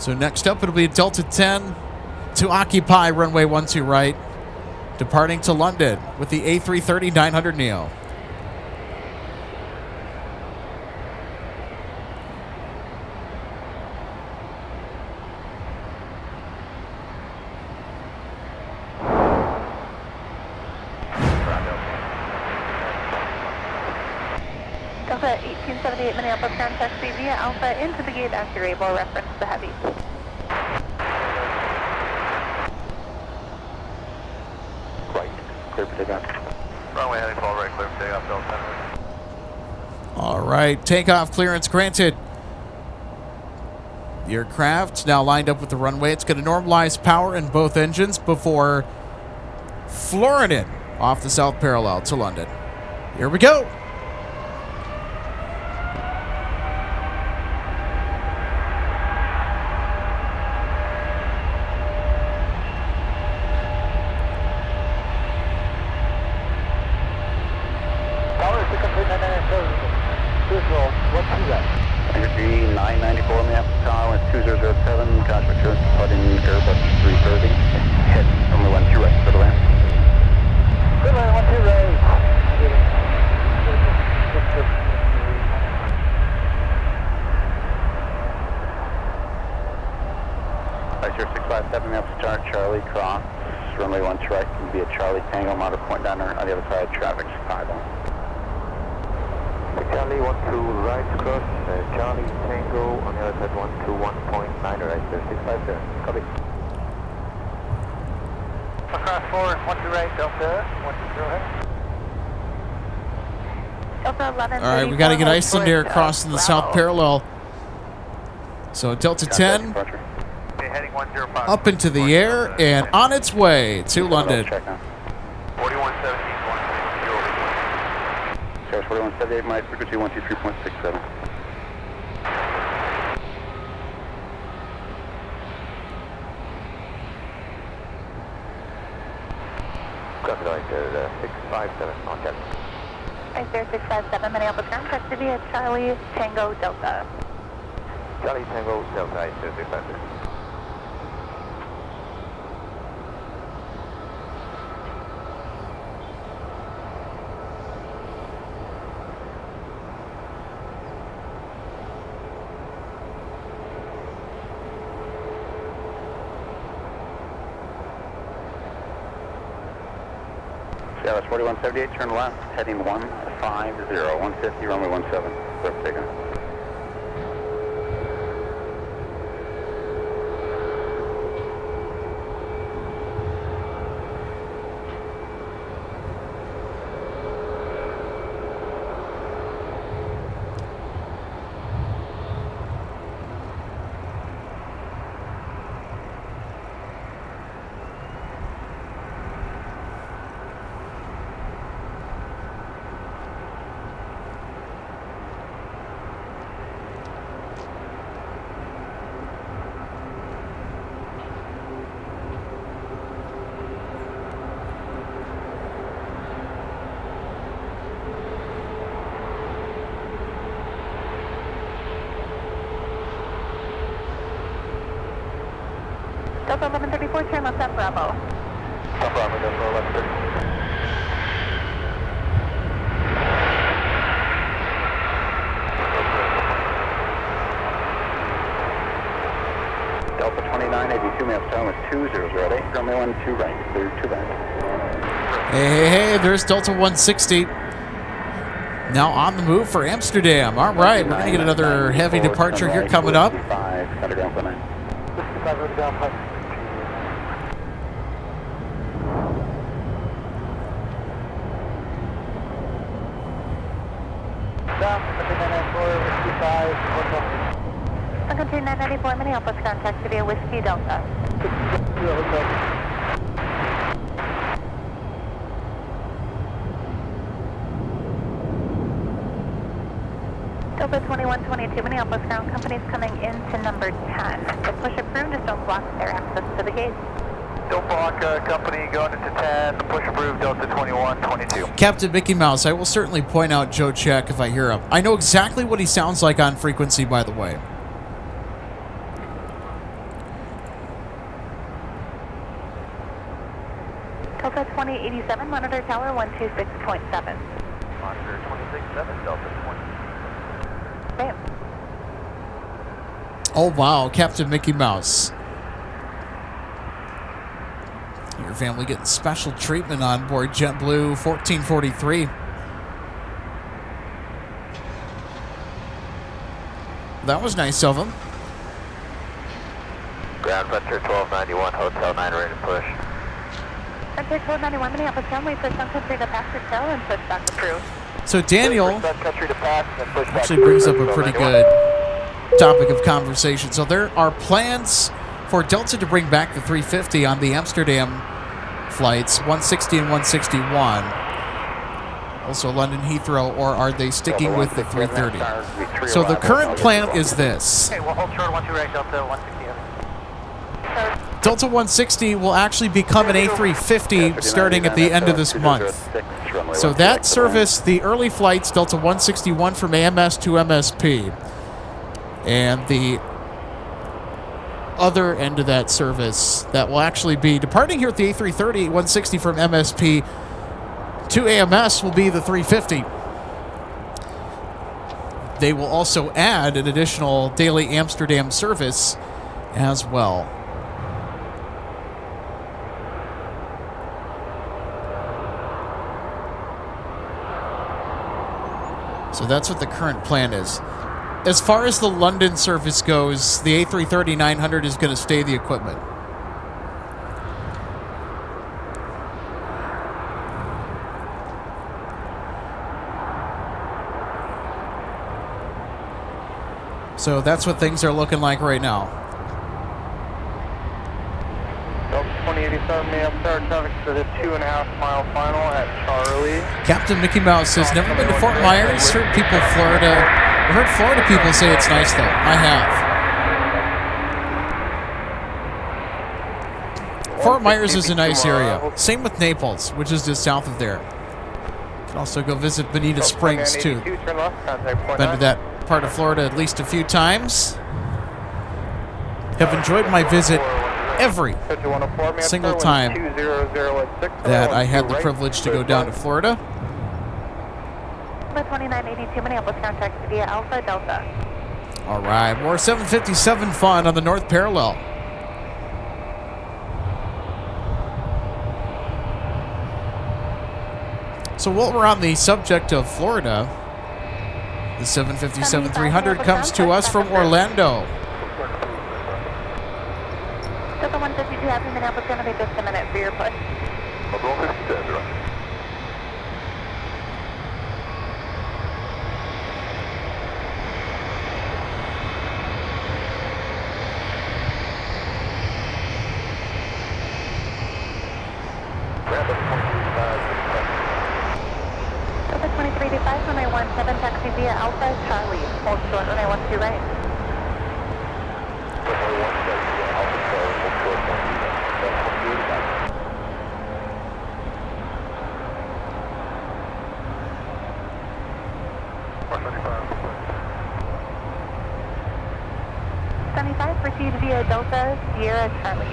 So next up, it'll be Delta 10 to occupy runway 12 right, departing to London with the A330-900neo. Delta 1878 Minneapolis ground taxi via Alpha into the gate as you're able. Reference the Heavy. Right. Clear for takeoff. Runway heading fall right, clear for takeoff, Delta 10 Heavy. All right, takeoff clearance granted. The aircraft now lined up with the runway. It's going to normalize power in both engines before flooring it off the south parallel to London. Here we go. Energy 994 Minneapolis Tower, 2007, Cosmic Church, departing Airbus 330. Head runway 12 right, for the land. Good line, 12 right. Ice 657 Minneapolis Tower, Charlie Cross, runway 12 right, can be a Charlie Tango, motor point down there on the other side, traffic 5-1. Charlie 12 right cross, Charlie Tango on the other side 121.9 right, 650. Copy. Across forward, 12 right, Delta, 120 ahead. Delta 11. All right, we got to get Iceland Air crossing the south parallel. So Delta 10 Okay, heading 105. up into the air and on its way to London. Check now. 4117, 130. Source 4178, my frequency 123.67. Copy, Director 657 on deck. Ice Air 657 Minneapolis ground taxi via Charlie Tango Delta. Charlie Tango Delta, Ice 656. Dallas 4178, turn left, heading 150, 150, runway 17. Clear for takeoff. Delta 1134, turn left at Bravo. Stop Bravo, Delta 1130. Delta 2982, maps time was 2008, runway 12 right, clear to right. Hey, there's Delta 160. Now on the move for Amsterdam. All right, we're going to get another heavy departure here coming up. 55, underground for 9. 55 underground, 5. Sun Country 994, Minneapolis, contact via Whiskey Delta. Delta 2122, Minneapolis ground companies coming into number 10. The push approved, just don't block their access to the gate. Don't block company going into 10, push approved, Delta 2122. Captain Mickey Mouse, I will certainly point out Joe Check if I hear him. I know exactly what he sounds like on frequency, by the way. Delta 2087, monitor tower 126.7. Monitor 267, Delta 20. Okay. Oh, wow, Captain Mickey Mouse. Your family getting special treatment on board JetBlue 1443. That was nice of him. Ground Vector 1291, Hotel 9 ready to push. Vector 1291, Minneapolis ground, wait for Sun Country to pass the tail and push back approved. So Daniel Sun Country to pass and push back actually brings up approved, a pretty 1291. good topic of conversation. So there are plans for Delta to bring back the 350 on the Amsterdam flights, 160 and 161. Also London Heathrow, or are they sticking with the 330? So the current plan is this. Okay, we'll hold short 12 right, Delta 160. Delta 160 will actually become an A350 starting at the end of this month. So that service, the early flights, Delta 161 from AMS to MSP. And the other end of that service that will actually be departing here at the A330, 160 from MSP to AMS will be the 350. They will also add an additional daily Amsterdam service as well. So that's what the current plan is. As far as the London service goes, the A330-900 is going to stay the equipment. So that's what things are looking like right now. Delta 2087, may have start traffic to the 2.5-mile final at Charlie. Captain Mickey Mouse has never been to Fort Myers. Heard people I've heard Florida people say it's nice though. I have. Fort Myers is a nice area. Same with Naples, which is just south of there. You can also go visit Bonita Springs too. Been to that part of Florida at least a few times. Have enjoyed my visit every single time that I had the privilege to go down to Florida. 2982, Minneapolis, contact via Alpha Delta. All right, more 757 fun on the North Parallel. So while we're on the subject of Florida, the 757-300 comes to us from Orlando. Delta 152 Happy Minneapolis, going to be just a minute for your push. Delta 2385, runway 17, taxi via Alpha Charlie. Hold short, runway 12 right. Proceed via Delta Sierra Charlie.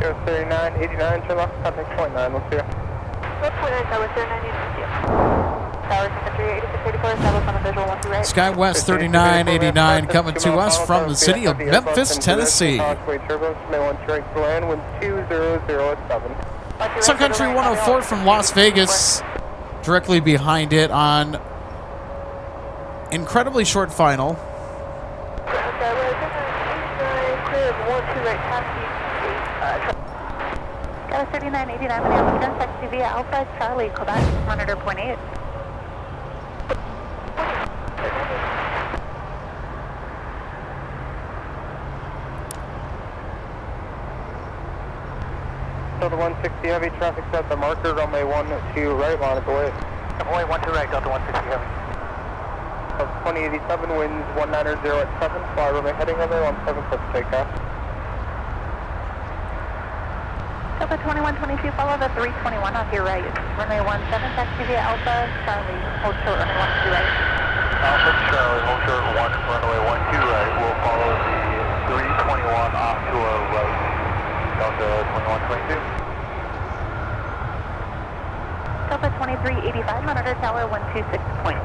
Go 3989, turn left, contact point 9, let's see you. Tower 3982. Tower Sun Country 8684, establish on a visual 1 2 right. SkyWest 3989 coming to us from the city of Memphis, Tennessee. Sun Country 104 from Las Vegas, directly behind it on incredibly short final. Tower 3989, Minneapolis, turn taxi via Alpha Charlie, Quebec, monitor point 8. Delta 160 heavy, traffic's at the marker, runway 12 right, line of the way. Runway 12 right, Delta 160 heavy. 2087, winds 190 at 7, fly runway heading runway 17, click takeoff. Delta 2122, follow the 321 off your right. Runway 17, taxi via Alpha Charlie, hold short, runway 12 right. Alpha Charlie, hold short 1, runway 12 right. We'll follow the 321 off to our right. Delta 2122. Delta 2385, monitor tower 126.7.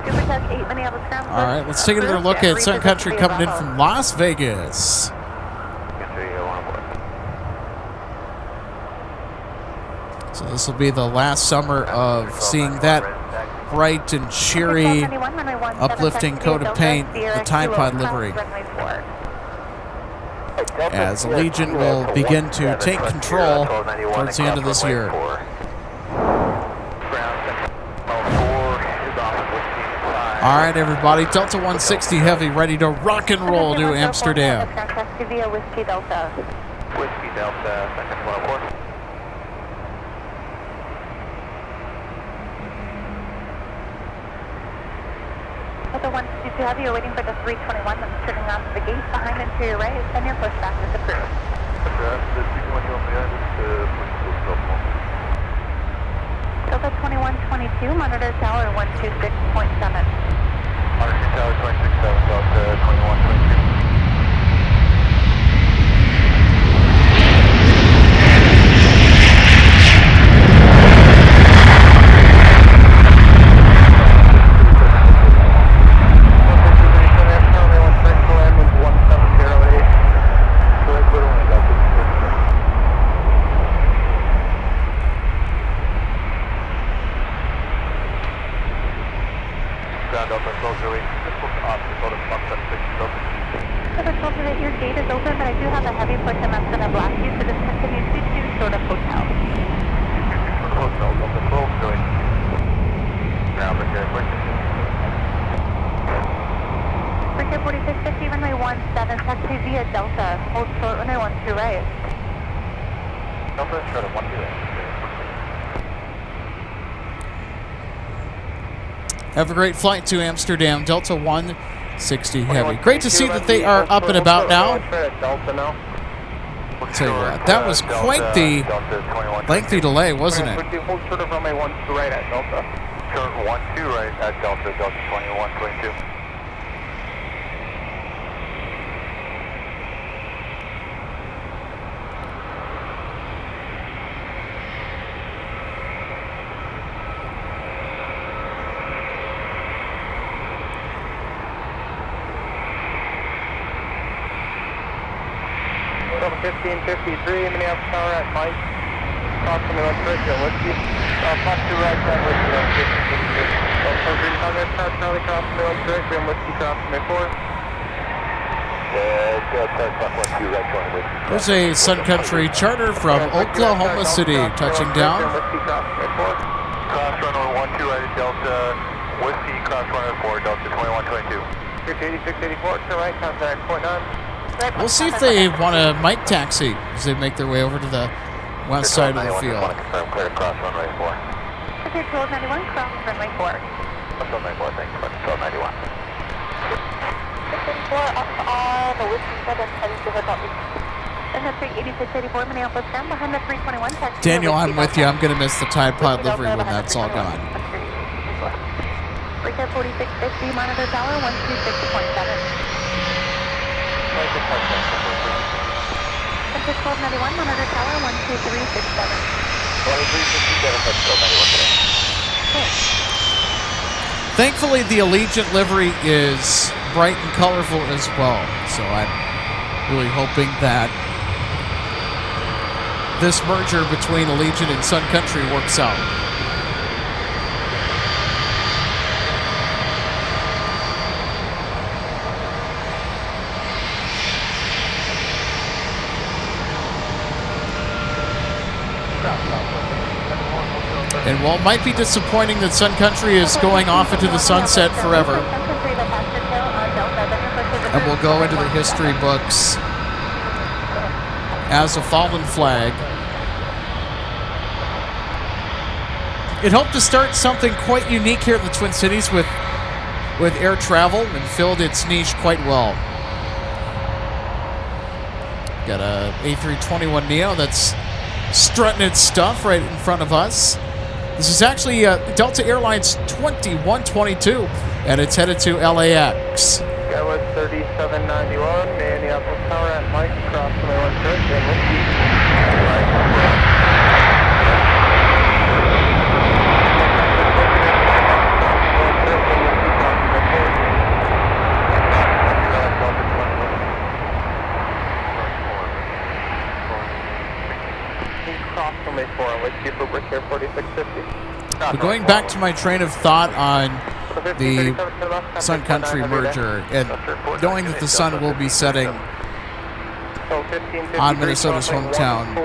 Supertug 8 Minneapolis ground. All right, let's take another look at Sun Country coming in from Las Vegas. So this will be the last summer of seeing that bright and cheery, uplifting coat of paint, the Tide Pod livery, as Allegiant will begin to take control towards the end of this year. All right, everybody, Delta 160 heavy, ready to rock and roll to Amsterdam. Whiskey Delta. Whiskey Delta, second 104. Delta 162 heavy, you're waiting for the 321 that's turning off the gate behind and to your right. Send your pushback is approved. Delta 2122, monitor tower 126.7. Monitor tower 267, Delta 2122. Have a great flight to Amsterdam, Delta 160 heavy. Great to see that they are up and about now. I'll tell you what, that was quite the lengthy delay, wasn't it? Hold short of runway 12 right at Delta. Short 12 right at Delta, Delta 2122. 1553, Minneapolis Tower at Mike. Cross from the 1 Bridge, Whiskey. Plus 2 right side, Whiskey on 1553. Also, green on this car, Charlie cross from the 1 Bridge, and Whiskey cross from the 4. There's a Sun Country charter from Oklahoma City touching down. Cross runway 12 right at Delta, Whiskey, cross runway 4, Delta 2122. 8684, turn right, contact point 9. We'll see if they want a mic taxi as they make their way over to the west side of the field. Confirm clear cross runway 4. Okay, 1291, cross runway 4. 1294, thanks, 1291. 684 up on the Whiskey 7, heading to Hotel Beach. And the 8684 Minneapolis ground behind the 321 taxi. Daniel, I'm with you. I'm going to miss the Tide Pod livery when that's all gone. Recap 4650, monitor tower 126.7. 1291, monitor tower 12367. 2357, that's 1291 today. Thankfully, the Allegiant livery is bright and colorful as well. So I'm really hoping that this merger between Allegiant and Sun Country works out. And while it might be disappointing that Sun Country is going off into the sunset forever, and will go into the history books as a fallen flag, it hoped to start something quite unique here in the Twin Cities with air travel and filled its niche quite well. Got a A321neo that's strutting its stuff right in front of us. This is actually Delta Airlines 2122, and it's headed to LAX. Skywest 3791, Minneapolis Tower at Mike, cross from the 1 Bridge, and Whiskey. Cross from the 4 on Whiskey for Brick Air 4650. But going back to my train of thought on the Sun Country merger, and knowing that the Sun will be setting on Minnesota's hometown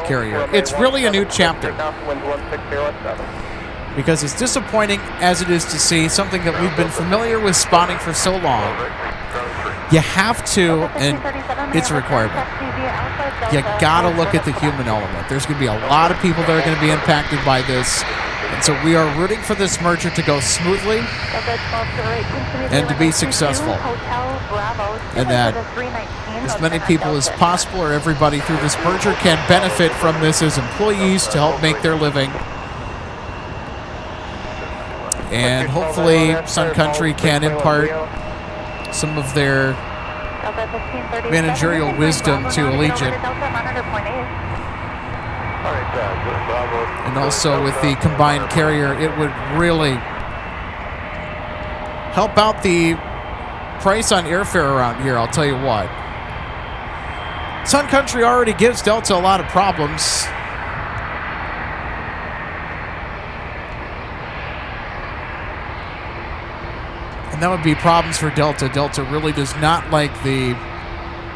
carrier, it's really a new chapter. Because as disappointing as it is to see something that we've been familiar with spotting for so long, you have to, and it's a requirement, you gotta look at the human element. There's gonna be a lot of people that are gonna be impacted by this. And so we are rooting for this merger to go smoothly and to be successful. And that as many people as possible or everybody through this merger can benefit from this as employees to help make their living. And hopefully Sun Country can impart some of their managerial wisdom to Allegiant. And also with the combined carrier, it would really help out the price on airfare around here, I'll tell you what. Sun Country already gives Delta a lot of problems. And that would be problems for Delta. Delta really does not like the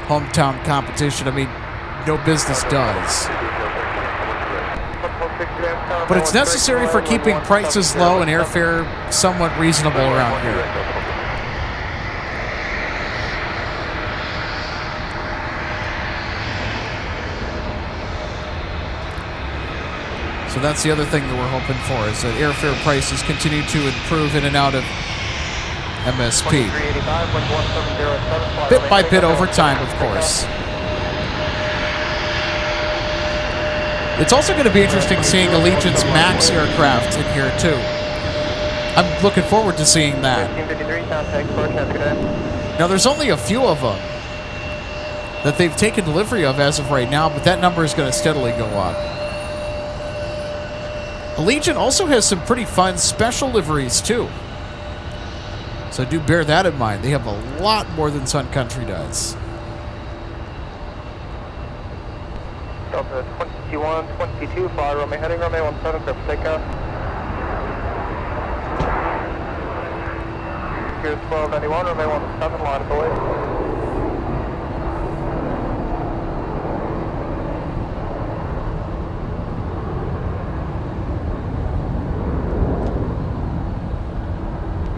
hometown competition. I mean, no business does. But it's necessary for keeping prices low and airfare somewhat reasonable around here. So that's the other thing that we're hoping for, is that airfare prices continue to improve in and out of MSP. Bit by bit over time, of course. It's also going to be interesting seeing Allegiant's MAX aircraft in here, too. I'm looking forward to seeing that. Now, there's only a few of them that they've taken delivery of as of right now, but that number is going to steadily go up. Allegiant also has some pretty fun special liveries, too. So do bear that in mind. They have a lot more than Sun Country does. Delta 2122, fly runway heading, runway 17, clear for takeoff. Here's 1291, runway 17, line of delay.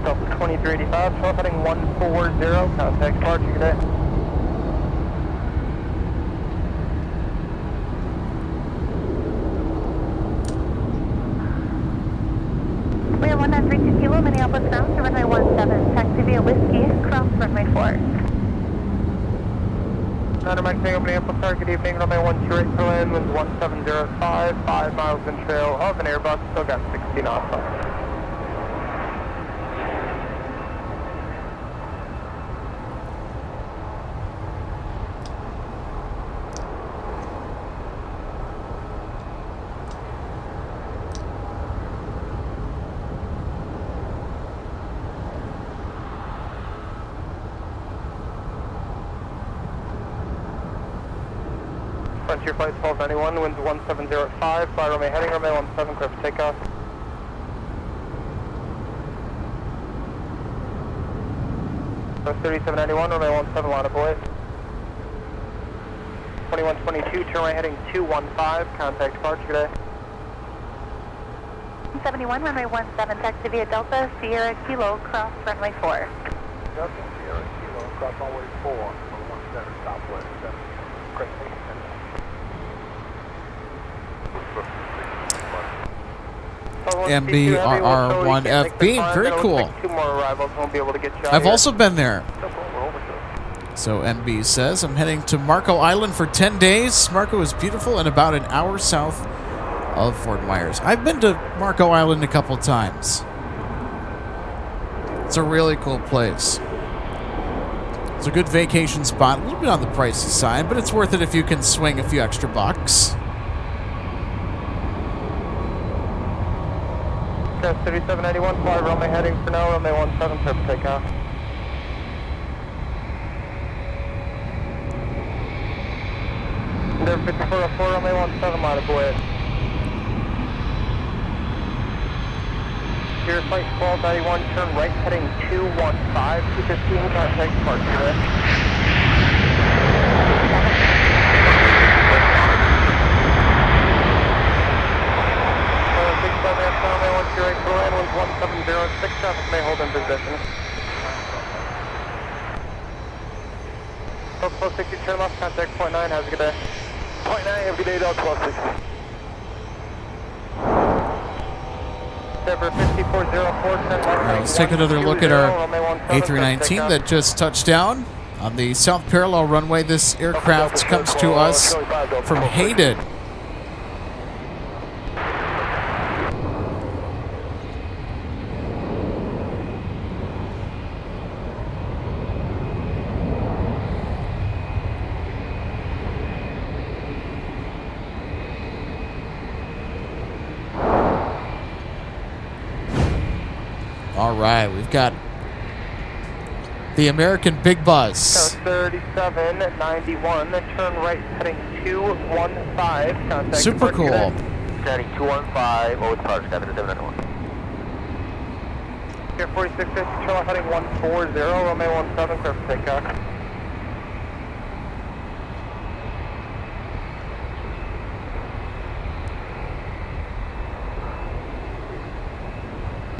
Delta 2385, 12 heading 140, contact departure, good day. We are 1932 Kilo, Minneapolis ground to runway 17, taxi via Whiskey, cross runway 4. Mike Tango, Minneapolis, sir, good evening, runway 128 for land, winds 1705, 5 miles in trail of an Airbus, still got 60 knots on. Frontier Flight 1291, winds 1705, fly runway heading, runway 17, clear for takeoff. So 3791, runway 17, line of delay. 2122, turn right heading 215, contact departure, good day. 71, runway 17, taxi via Delta, Sierra Kilo, cross runway 4. Delta, Sierra Kilo, cross runway 4, 17, southwest, correct. MBRR1FB, very cool. 2 more arrivals, won't be able to get you out I've here. also been there. So NB says, I'm heading to Marco Island for 10 days. Marco is beautiful and about an hour south of Fort Myers. I've been to Marco Island a couple times. It's a really cool place. It's a good vacation spot. A little bit on the pricey side, but it's worth it if you can swing a few extra bucks. 3791, fly runway heading for now, runway 17, clear for takeoff. There 5404, runway 17, line of delay. Here's flight 1291, turn right heading 215, 215, contact departure. Right for land, winds 1706, traffic may hold in position. Delta 1260, turn left, contact point 9, have a good day. Point 9, have a good day, Delta 1260. Denver 5404, turn left. Let's take another look at our A319 that just touched down on the south parallel runway. This aircraft comes to us from Hayden. All right, we've got the American Big Buzz. 3791, turn right heading 215, contact. Super cool. Heading 215, over the departure, cabin 791. Here 4650, turn left heading 140, runway 17, clear for takeoff.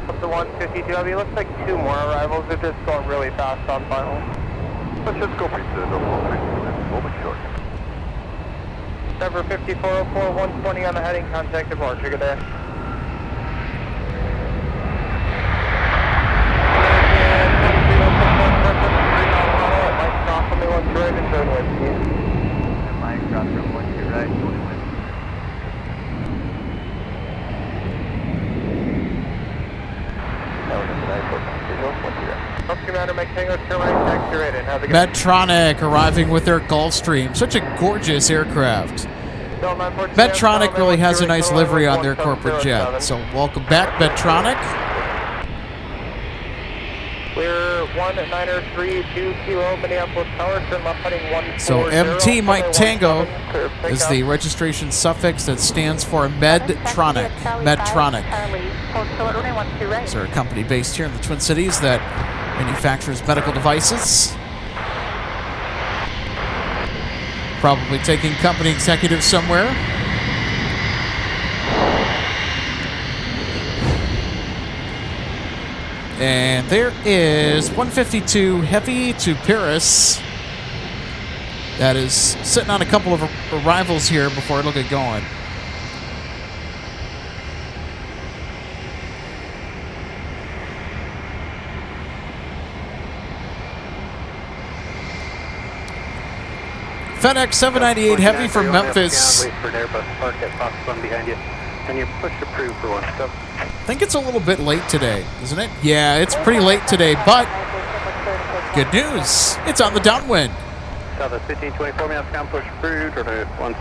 Up to 152W, looks like 2 more arrivals, they're just going really fast on final. Let's just go for it, no problem, moment short. Denver 5404, 120 on the heading, contact departure, good day. Mike cross from me, 1 to right, and turn whiskey. Mike cross from 1 to right, 20 whiskey. Medtronic arriving with their Gulfstream. Such a gorgeous aircraft. Medtronic really has a nice livery on their corporate jet. So welcome back, Medtronic. We're Airport 1932 Kilo, Minneapolis Tower, turn left heading 140. So MT Mike Tango is the registration suffix that stands for Medtronic. Medtronic. These are a company based here in the Twin Cities that manufactures medical devices. Probably taking company executives somewhere. And there is 152 Heavy to Paris. That is sitting on a couple of arrivals here before it'll get going. FedEx 798 Heavy from Memphis. Wait for an Airbus park at Fox One behind you. And you push approve for one step. I think it's a little bit late today, isn't it? Yeah, it's pretty late today, but good news. It's on the downwind. Southwest 1524 minutes down, push approved, or 17.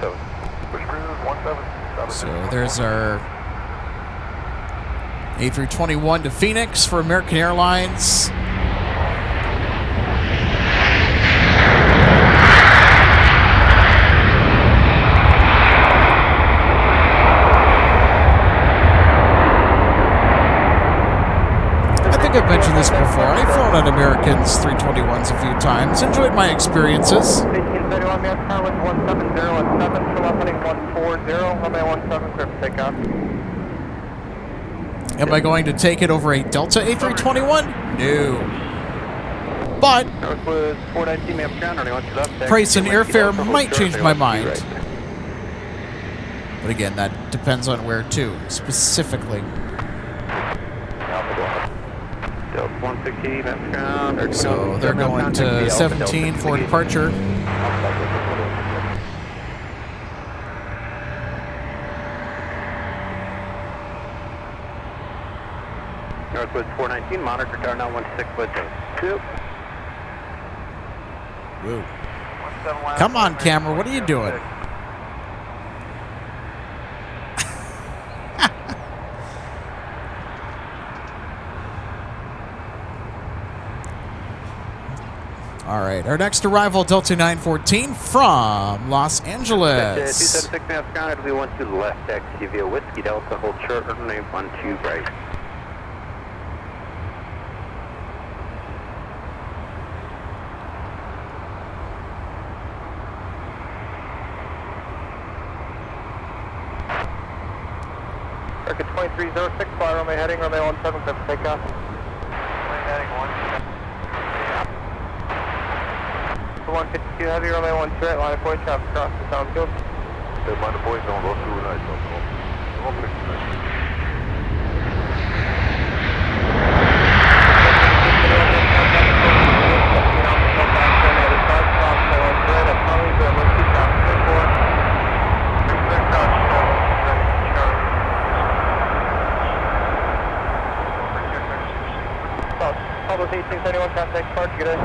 Push approved, 17. So there's our A321 to Phoenix for American Airlines. I've mentioned this before. I've flown on American's 321s a few times. Enjoyed my experiences. 1831, Mass Tower with 170 at 7, turn left heading 140, runway 17, clear for takeoff. Am I going to take it over a Delta A321? No. But Northwest 419, maps ground, running 12 left. price and airfare might change my mind. But again, that depends on where to, specifically. 160, maps ground. So they're going to 17 for departure. Northwest 419, monitor tower now 16 foot 2. Woo. Come on, camera. What are you doing? All right, our next arrival, Delta 914 from Los Angeles. 276 maps ground, it'll be 12 left, taxi via Whiskey Delta, hold short, runway 12 right. Circuit 2306, fly runway heading, runway 17, clear for takeoff. Runway heading 152 Heavy, runway 12 right, line of boys, traffic across the sound field. Line of boys, don't go through right, don't go. Public 1831, contact park, good day.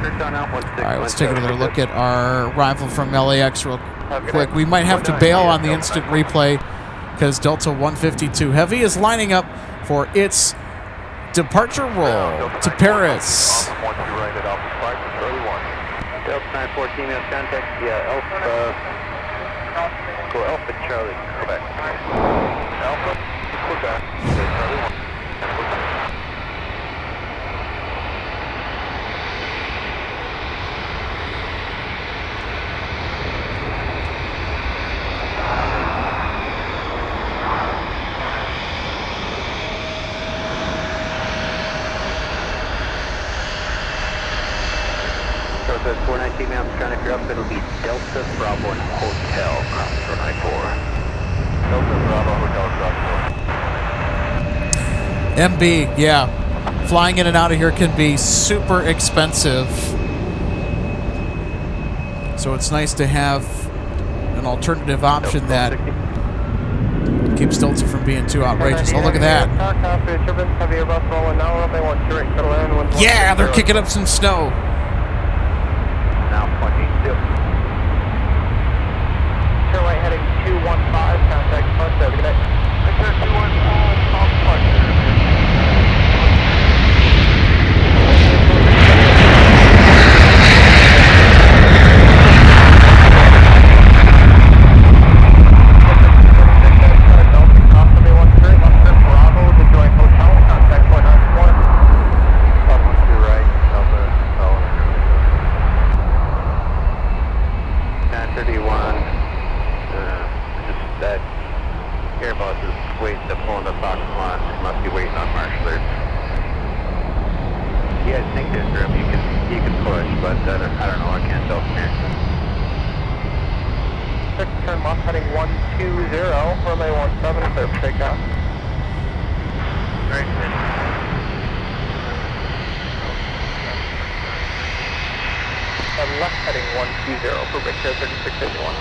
All right, let's take another look at our arrival from LAX real quick. We might have to bail on the instant replay because Delta 152 Heavy is lining up for its departure roll to Paris. Delta 914, has contact via Alpha Charlie, Quebec. Alpha, Quebec, Charlie 1. Northwest 419, ma'am, trying to clear up, it'll be Delta Bravo and Hotel, cross runway 4. Delta Bravo, Hotel, cross 4. MB, yeah. Flying in and out of here can be super expensive. So it's nice to have an alternative option that keeps Delta from being too outrageous. Oh, look at that. Yeah, they're kicking up some snow. Now 22. Turn right heading 215, contact park, have a good day. Victor 215, call park. think there's room. You can push, but I don't know. I can't tell from here. 6, turn left, heading 120, runway 17, clear for takeoff. Very good. Left, heading 120 for Victor 3681.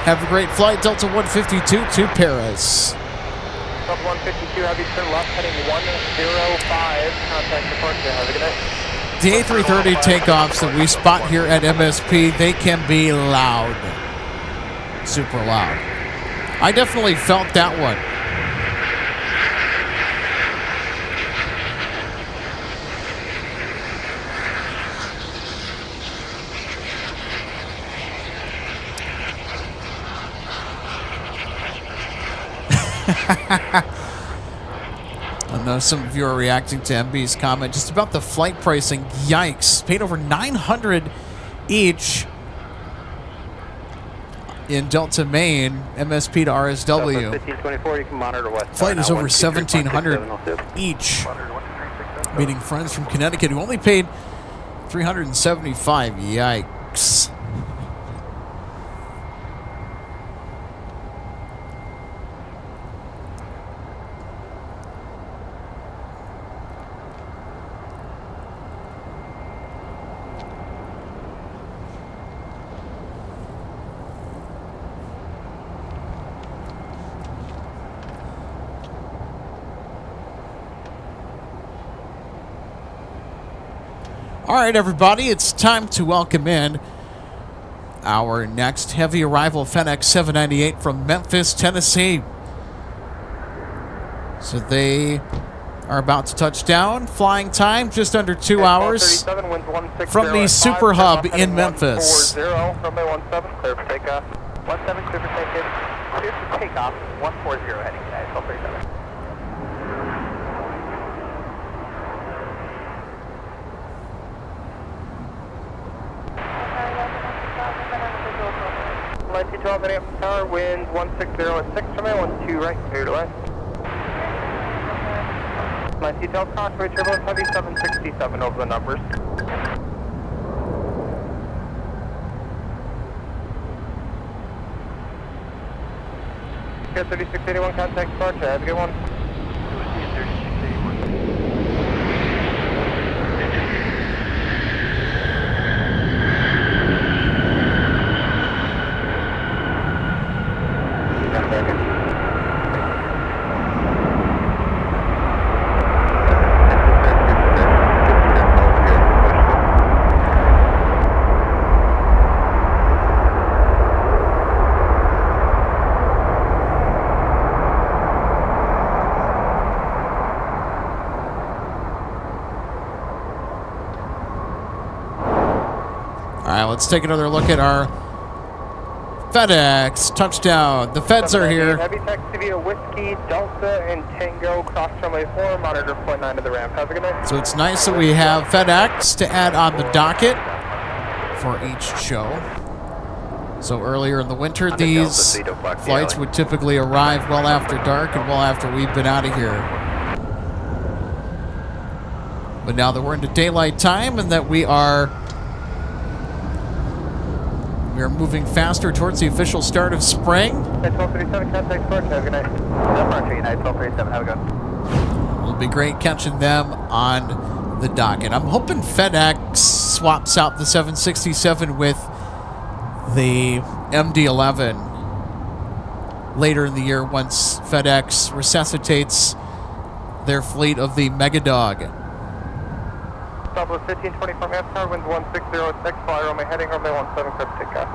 Have a great flight, Delta 152 to Paris. Delta 152, have you turn left, heading 105, contact departure, have a good night. The A330 takeoffs that we spot here at MSP, they can be loud. Super loud. I definitely felt that one. I know some of you are reacting to MB's comment just about the flight pricing. Yikes. Paid over $900 each in Delta, Maine, MSP to RSW. 1524, you can monitor west. Flight is over $1,700 each. Meeting friends from Connecticut who only paid $375. Yikes. All right, everybody, it's time to welcome in our next heavy arrival, FedEx 798 from Memphis, Tennessee. So they are about to touch down. Flying time just under 2 hours from the Super Hub in Memphis. 140, runway 17, clear for takeoff. 17, clear for takeoff, 140 heading tonight, 1237. Line 212 Minneapolis Tower, wind 160 at 6, runway 12 right, clear to land. Line 212 crossway, turbulence heavy 767 over the numbers. Okay, 3681 contact departure, have a good one. All right, let's take another look at our FedEx touchdown. The feds are here. Heavy taxi via Whiskey, Delta, and Tango, cross runway 4, monitor 0.9 to the ramp. Have a good night. So it's nice that we have FedEx to add on the docket for each show. So earlier in the winter, these flights would typically arrive well after dark and well after we've been out of here. But now that we're into daylight time and that we are moving faster towards the official start of spring. 1237, contact departure, have a good night. Departure, United 1237, have a good one. It'll be great catching them on the docket. I'm hoping FedEx swaps out the 767 with the MD-11 later in the year once FedEx resuscitates their fleet of the Megadog. Southwest 1524 Mass Tower, winds 160 at 6, fly runway heading runway 17, clear for takeoff.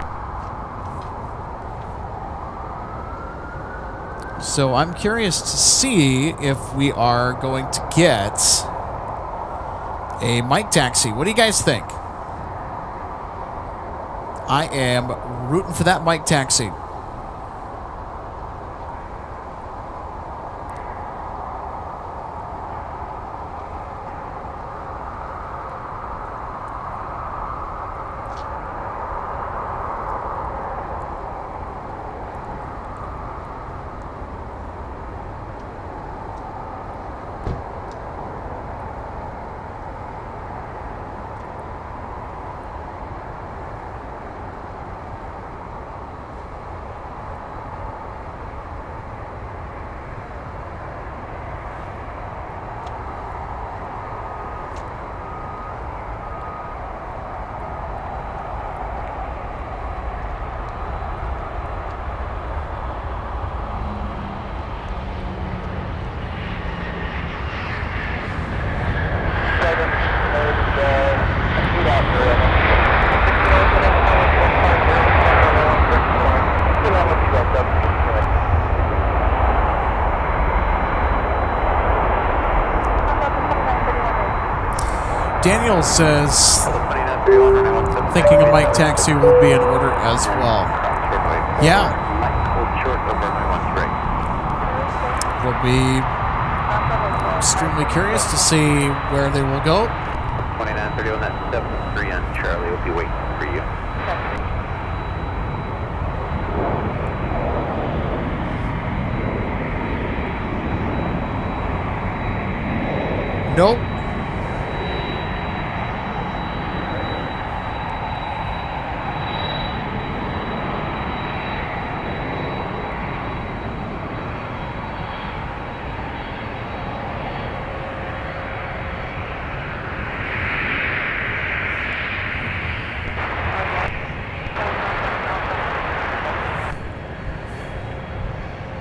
So I'm curious to see if we are going to get a mic taxi. What do you guys think? I am rooting for that mic taxi. Daniel says thinking a mic taxi will be in order as well. Yeah. We'll be extremely curious to see where they will go. 2931, that's 73 on Charlie. We'll be waiting for you. Nope.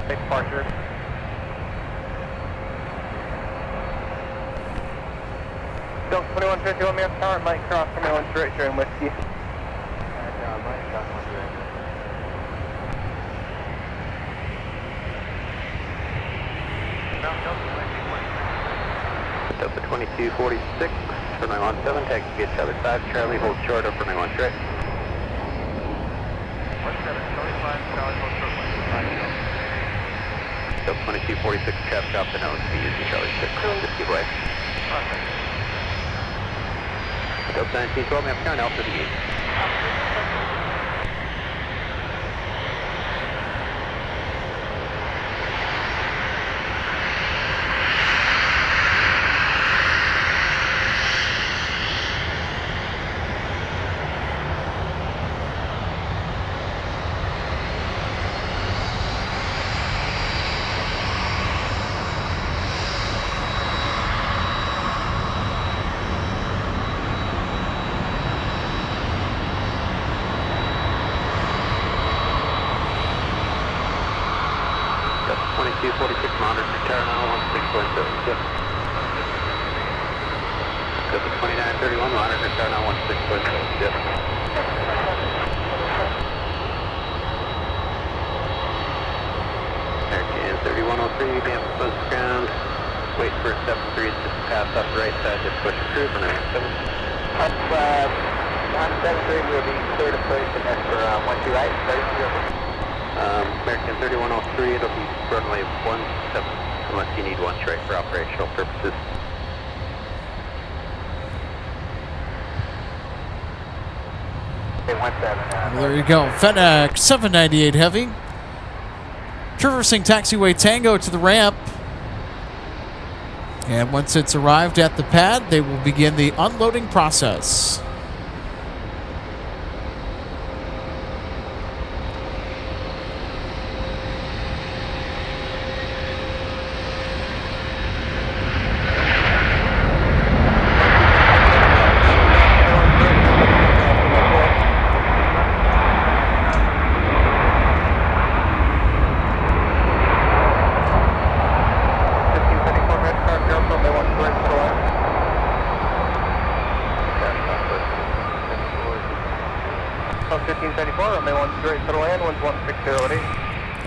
Departure. Delta 2151, man, tower, Mike Cross, 21 straight, during whiskey. Mike Cross, 1 direct. Delta 2246, for 917, taxi via Charlie 5, Charlie, hold short over 91 straight. 17, Charlie 5, Charlie, hold short, 1 Delta 2246, traffic off the nose, be using Charlie 6, just keep away. Delta 1912, ma'am, turn Alpha to the east. Delta 2246, monitor to tower now, 16.7. Delta 2931, monitor to tower now, 16.7. American 3103, damn close ground. Wait for 73, just pass up the right side, just push through for 97. On 73, we'll be clear to push, and that's for 12 right, 30. American 3103, it'll be runway 17, unless you need 1 straight for operational purposes. Well, there you go. FedEx 798 Heavy. Traversing taxiway Tango to the ramp. And once it's arrived at the pad, they will begin the unloading process.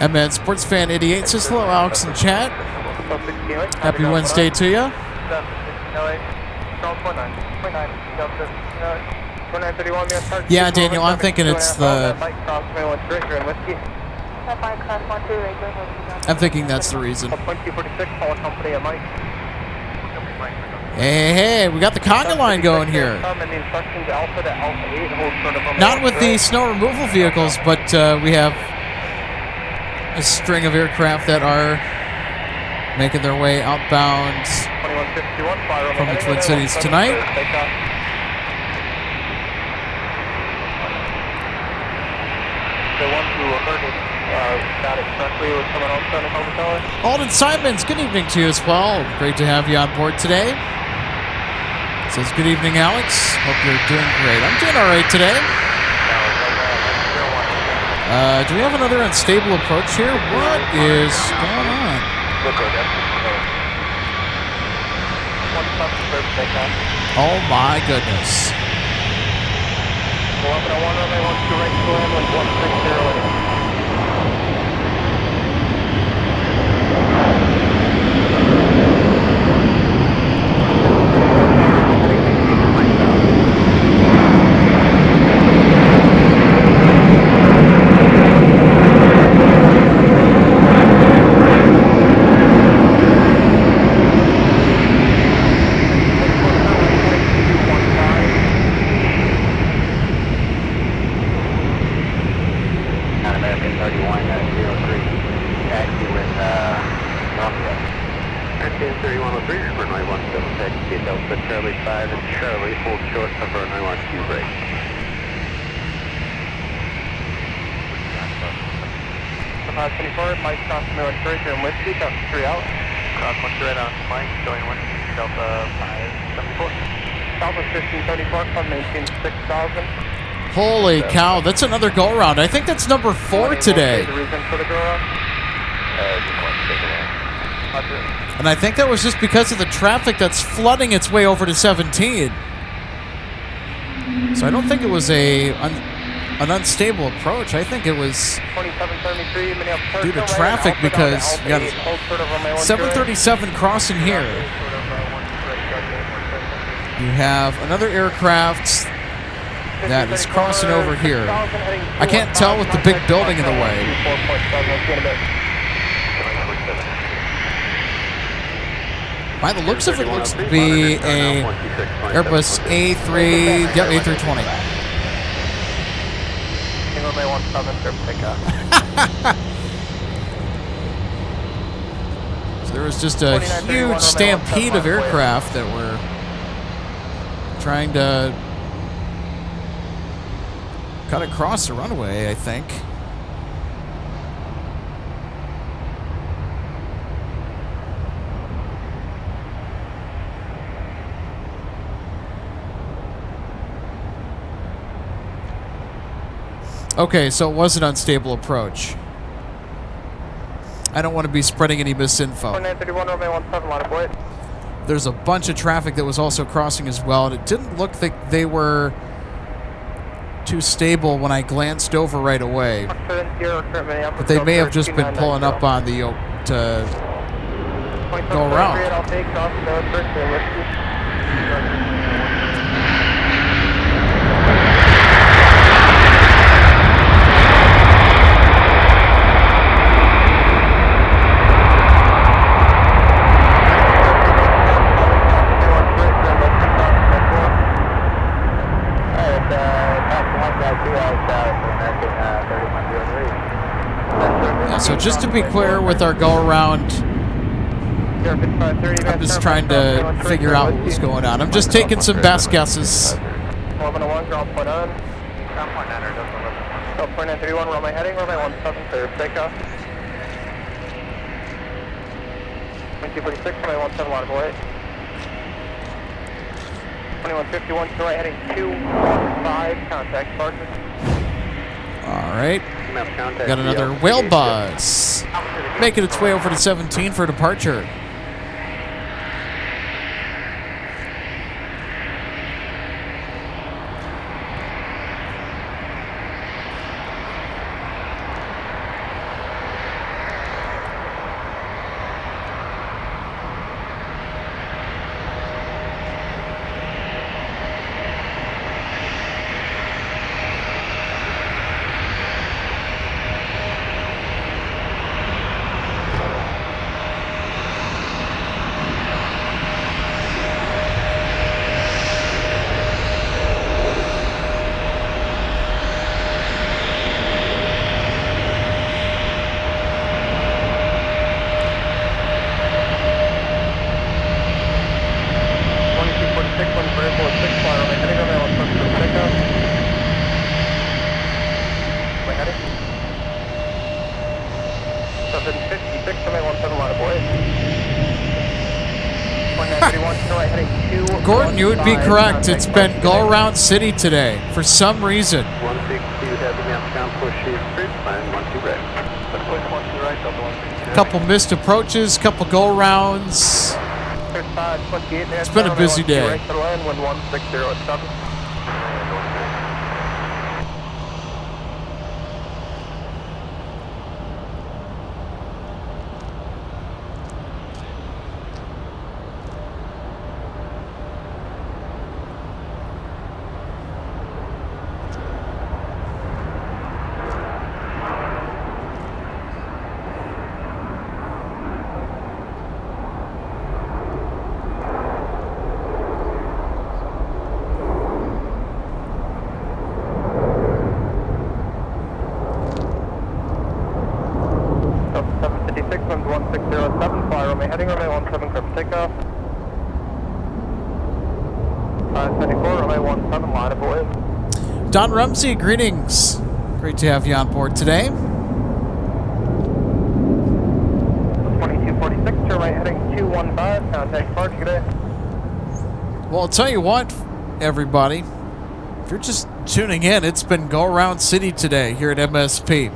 MN Sports Fan 88 says hello, Alex in chat. Happy Wednesday to you. Yeah, Daniel, I'm thinking it's the. I'm thinking that's the reason. Hey, we got the conga line going here. Not with the snow removal vehicles, but we have a string of aircraft that are making their way outbound from the Twin Cities tonight. Alden Simons, good evening to you as well. Great to have you on board today. Says good evening, Alex. Hope you're doing great. I'm doing all right today. Do we have another unstable approach here? What is going on? Oh my goodness. contact to Delta Charlie 5 and Charlie, hold short of runway 12 right. Surprise 24, Mike, crossing Maryland Courage and Whiskey, Delta 3 out. Cross 1 right on Mike, showing 1 Delta 574. Delta 1534, come maintain 6,000. Holy cow, that's another go around. I think that's number 4 today. The reason for the go around? Just one second. Roger. And I think that was just because of the traffic that's flooding its way over to 17. So I don't think it was an unstable approach. I think it was 2773, Minneapolis. due to traffic because you got 737 crossing here. You have another aircraft that is crossing over here. I can't tell with the big building in the way. By the looks of it, looks to be a Airbus A3, yeah, A320. So there was just a huge stampede of aircraft that were trying to cut across the runway, I think. Okay, so it was an unstable approach. I don't want to be spreading any misinfo. 4931, runway 17, line of boy. There's a bunch of traffic that was also crossing as well, and it didn't look like they were too stable when I glanced over right away. But they may have just been pulling up on the yoke to go around. So just to be clear with our go-around, I'm just trying to figure out what was going on. I'm just taking some best guesses. 1101, ground point on. Ground point on, or doesn't 4931, runway heading, runway 17, clear, takeoff. 2246, runway 17, line of boy. 2151, to right heading 215, contact departure. All right. Got another whale bus making its way over to 17 for departure. Gordon, you would be correct. It's been go-around city today for some reason. 162 heavy now, down push is street, line 12 right. Push 12 right, double 162. Couple missed approaches, couple go-arounds. It's been a busy day. Right to the line, 11607. 574, runway 17, line up away. Don Rumsey, greetings. Great to have you on board today. 2246, turn right heading 215, contact departure, good day. Well, I'll tell you what, everybody. If you're just tuning in, it's been go-around city today here at MSP.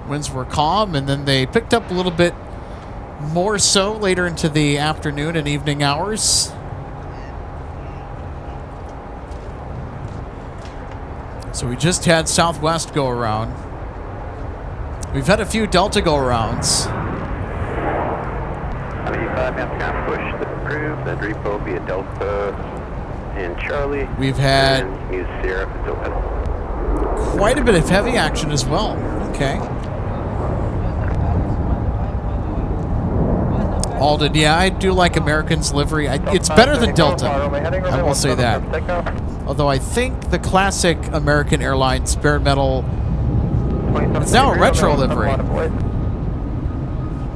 Winds were calm, and then they picked up a little bit more so later into the afternoon and evening hours. So we just had Southwest go around. We've had a few Delta go arounds. 95 Amsterdam push that's approved. That repo will be a Delta and Charlie. We've had and use Sierra if it's open. quite a bit of heavy action as well. Okay. Alden, yeah, I do like American's livery. It's better than Delta. I will say that. Although I think the classic American Airlines bare metal, it's now a retro livery.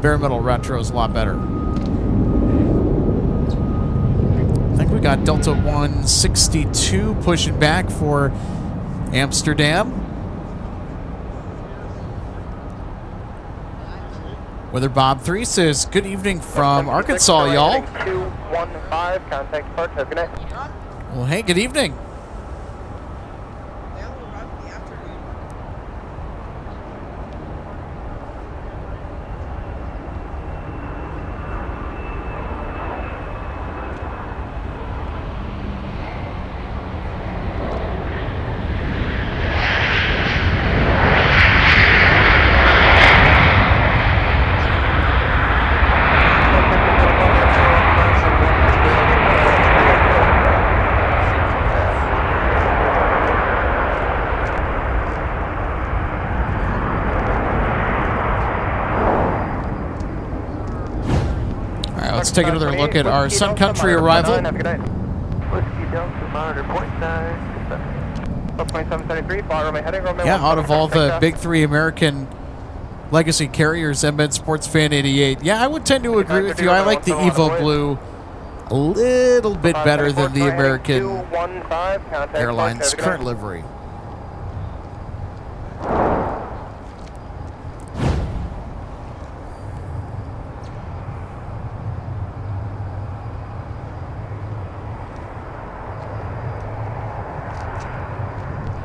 Bare metal retro is a lot better. I think we got Delta 162 pushing back for Amsterdam. Weather Bob 3 says, good evening from Arkansas, y'all. 215, contact departure, have a good night. Well, hey, good evening. Yeah, we'll run in the afternoon. Let's take another look at our Sun Country arrival. Whiskey Delta, monitor 0.9. Yeah, out of all the big three American legacy carriers, Embed Sports Fan 88. Yeah, I would tend to agree with you. I like the Evo Blue a little bit better than the American Airlines current livery.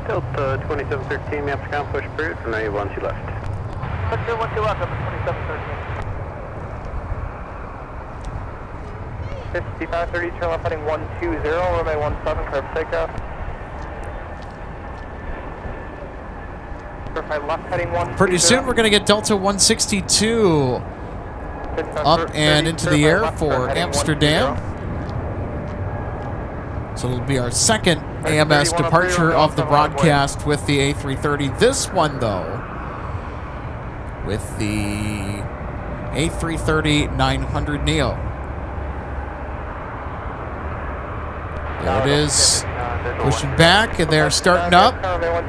Delta 2713, Amsterdam push approved. Runway 12 left. Push 12 left, up to 2713. 5530, turn left heading 120, runway 17, curve takeoff. Curve left heading 120. Pretty soon we're going to get Delta 162 up and into the air for Amsterdam. So it'll be our second AMS departure of the broadcast with the A330. This one, though, with the A330-900 Neo. There it is, pushing back, and they're starting up. Good land, 1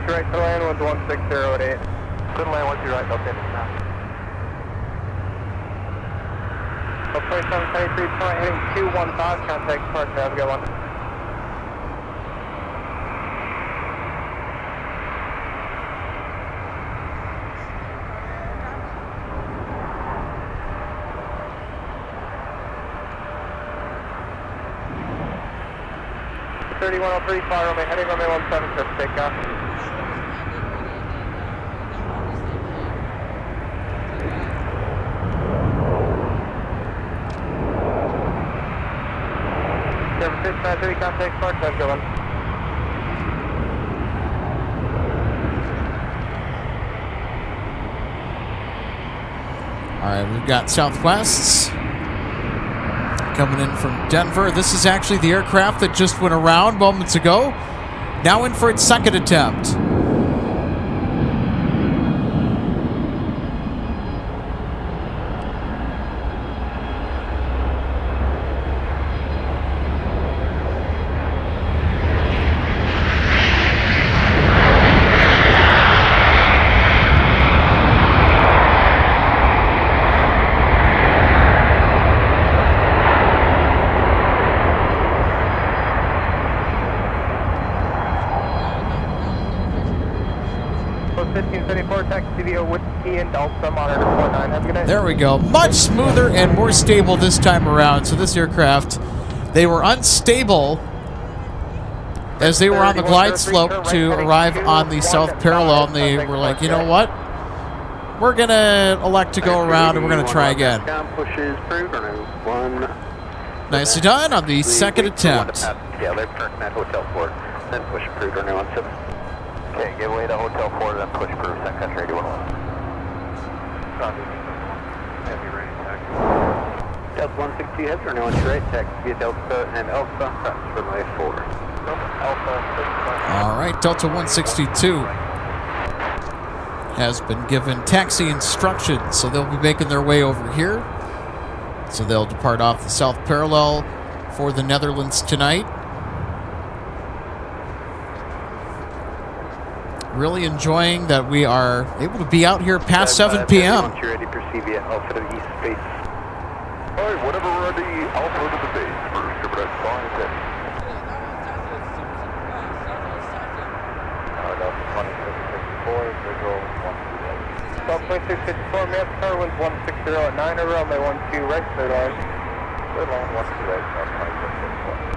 right, no pin now. 2723, turn right heading 215, contact departure, have a good one. Fly runway heading runway 17, curve takeoff. Service 6530, contact departure, have a good one. All right, we've got Southwests coming in from Denver. This is actually the aircraft that just went around moments ago. Now in for its second attempt. 174, taxi via Whiskey and Delta, monitor 49. Have a good night. There we go. Much smoother and more stable this time around. So this aircraft, they were unstable as they were on the glide slope to arrive on the south parallel, and they were like, you know what? We're going to elect to go around and we're going to try again. Pushes approved, runway 1. Nicely done on the second attempt. Yeah, they're parking at Hotel 4. Then push approved, runway 17. Okay, give way to Hotel 4, then push through Sun Country 81. Heavy rain, taxi. Delta 160, heavy, runway 1 right, taxi via Delta and Alpha, cross runway 4. Alpha, All right, Delta 162 has been given taxi instructions, so they'll be making their way over here. So they'll depart off the south parallel for the Netherlands tonight. Really enjoying that we are able to be out here past 7 p.m. Once you're ready, proceed via Alpha to the east space. All right, whatever ready, Alpha to the base. First, but that's fine. Delta 2654, visual 128. Delta 2654, Mass Car winds 160 at 9, over runway 12 right, third line. Third line, 128, Delta 2654.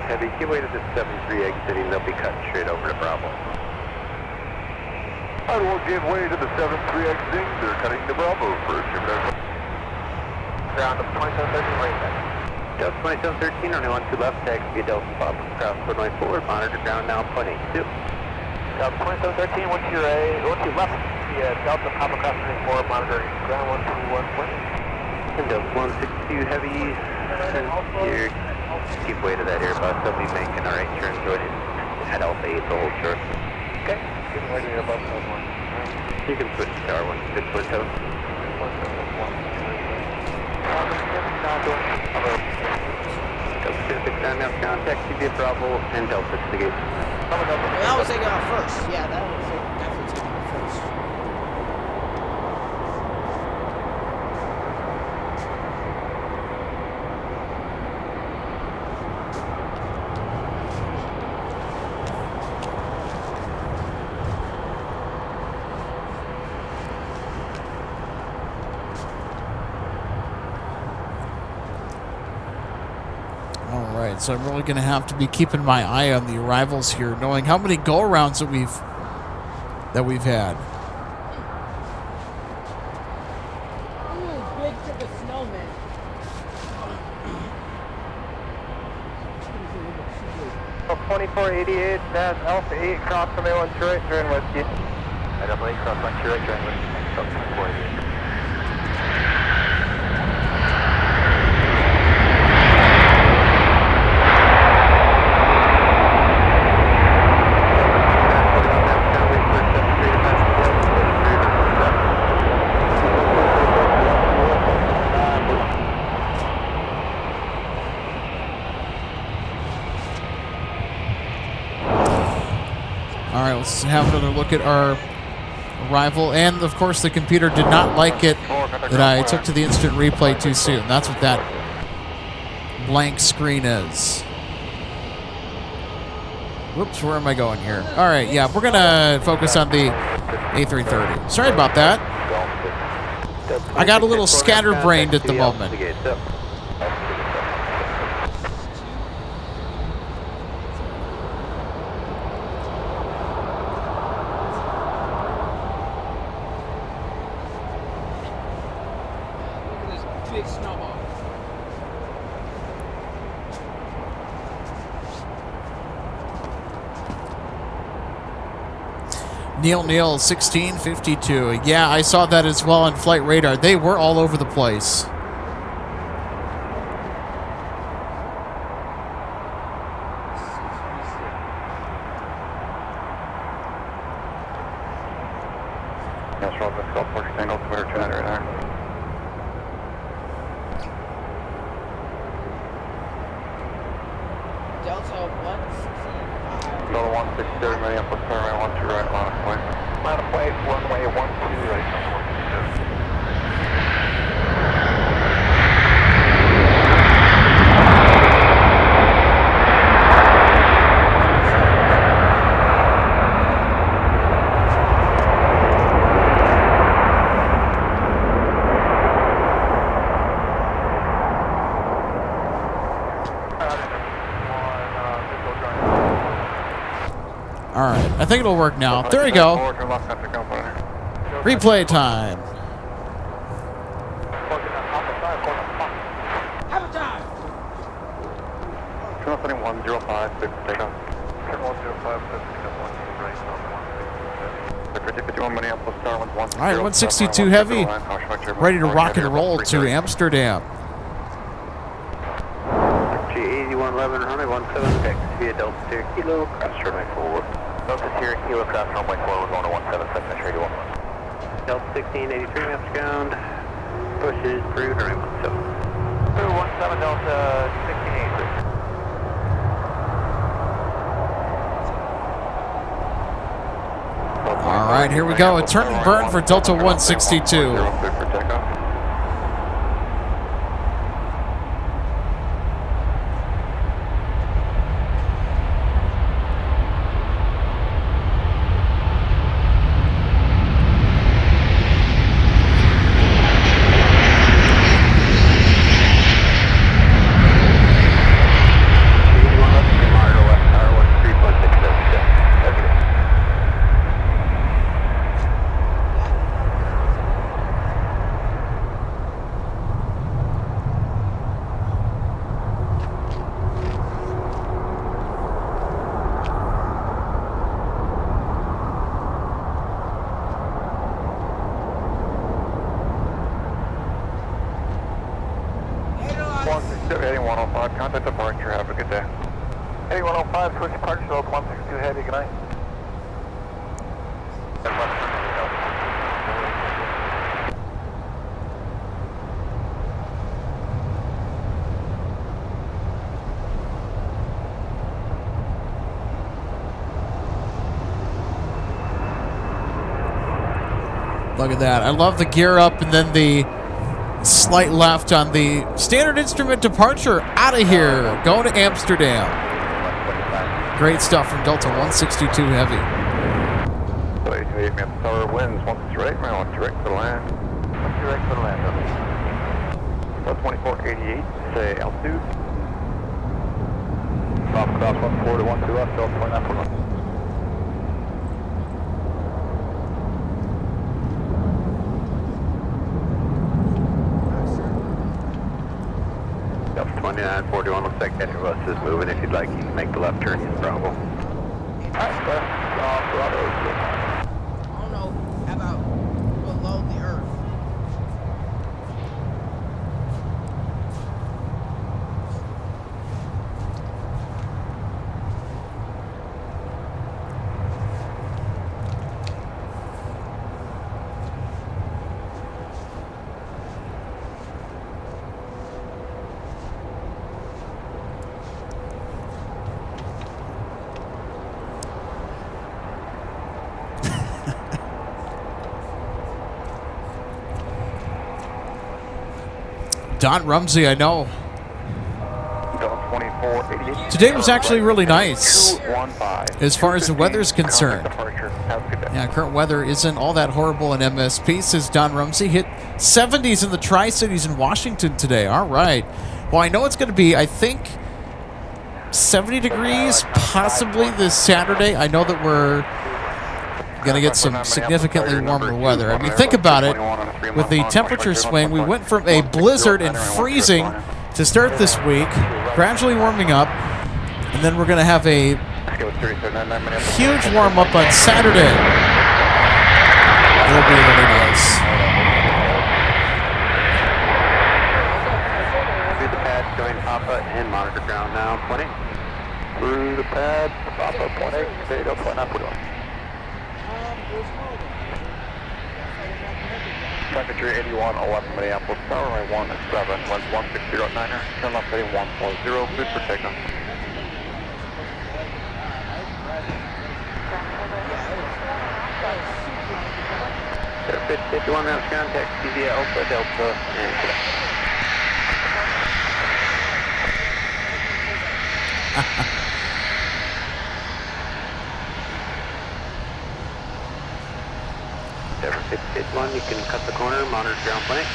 Heavy, give way to the 73 exiting, they'll be cutting straight over to Bravo. I will give way to the 73 exiting, they're cutting to Bravo first. Ground of 2713 right back. Delta 2713, runway 12 left, taxi via Delta Papa, cross runway 4, monitor ground now, point 82. Delta 2713, 12 right, 12 left, via Delta Papa, cross runway 4, monitor ground 121. And Delta 162 heavy, since you're keep way to that Airbus, they'll be making a right turn going in at Alpha 8 to hold short. Okay, giving way to the Airbus 1. You can switch to Star 1, good twin toes. Delta 269 now, contact CBA Bravo and Delta to the gate. That was taking off first. Yeah, that was definitely taking off first. So I'm really going to have to be keeping my eye on the arrivals here, knowing how many go-arounds that we've had. Ooh, big to the snowman. 2488, that's Alpha 8, cross runway 12 right, turn Whiskey. Alpha 8, cross 12 right, turn Whiskey. Delta 2488. All right, let's have another look at our arrival. And, of course, the computer did not like it that I took to the instant replay too soon. That's what that blank screen is. Whoops, where am I going here? All right, yeah, we're going to focus on the A330. Sorry about that. I got a little scatterbrained at the moment. Big snowball. Neil 1652. Yeah, I saw that as well on flight radar. They were all over the place. Yes, roll this Gulf Fortress Tango, Twitter 200 right there. Delta 165. Delta 160, Minneapolis, turn right, 1 2 right, line of point. Line of point, runway 1 2 right. All right, I think it'll work now. There we go. Replay time. Have a time! 105, 6, take off. 105, 51 Minneapolis, Star 110. All right, 162 heavy, ready to rock and roll to Amsterdam. G8111, runway 17, via Delta Sierra Kilo, cross runway 4. Delta Sierra Kilo, cross runway 4, we're going to 177, that's radio 1. Delta 1683, Amsterdam, pushes through runway 17. 217, Delta 1683. All right, here we go. A turn and burn for Delta 162. Heading 105, contact departure, have a good day. Heading 105, switch departure, Delta 162 heavy, good night. Look at that. I love the gear up and then the slight left on the standard instrument departure. Out of here. Going to Amsterdam. Great stuff from Delta 162 Heavy. So 88 man, power winds, 168, man, 1 direct for the land. 1 direct for the land, Delta 2488, say altitude. Top cross 14 to 12 left, Delta 2941. Delta 2941, looks like that bus is moving. If you'd like, you can make the left turn in Bravo. I don't know about below the earth. Don Rumsey, I know. Delta 2488. Today was actually really nice 215. as far as the weather's concerned. Departure. Have a good day. Yeah, current weather isn't all that horrible in MSP, says Don Rumsey. Hit 70s in the Tri-Cities in Washington today. All right. Well, I know it's going to be, I think, 70 degrees possibly this Saturday. I know that we're going to get some significantly warmer weather. I mean, think about it. With the temperature swing, we went from a blizzard and freezing to start this week, gradually warming up, and then we're going to have a huge warm-up on Saturday. It'll be really nice. Through the pad, join Papa and monitor ground now, 20. Through the pad, Papa, 20, Data, 2941. Sun Country 8111 Minneapolis, tower right 17, lens 1609er, turn left heading 140, good for takeoff. 51 rounds contact, CVA Alpha, Delta, and Quebec. Denver 51, you can cut the corner, monitor ground plane.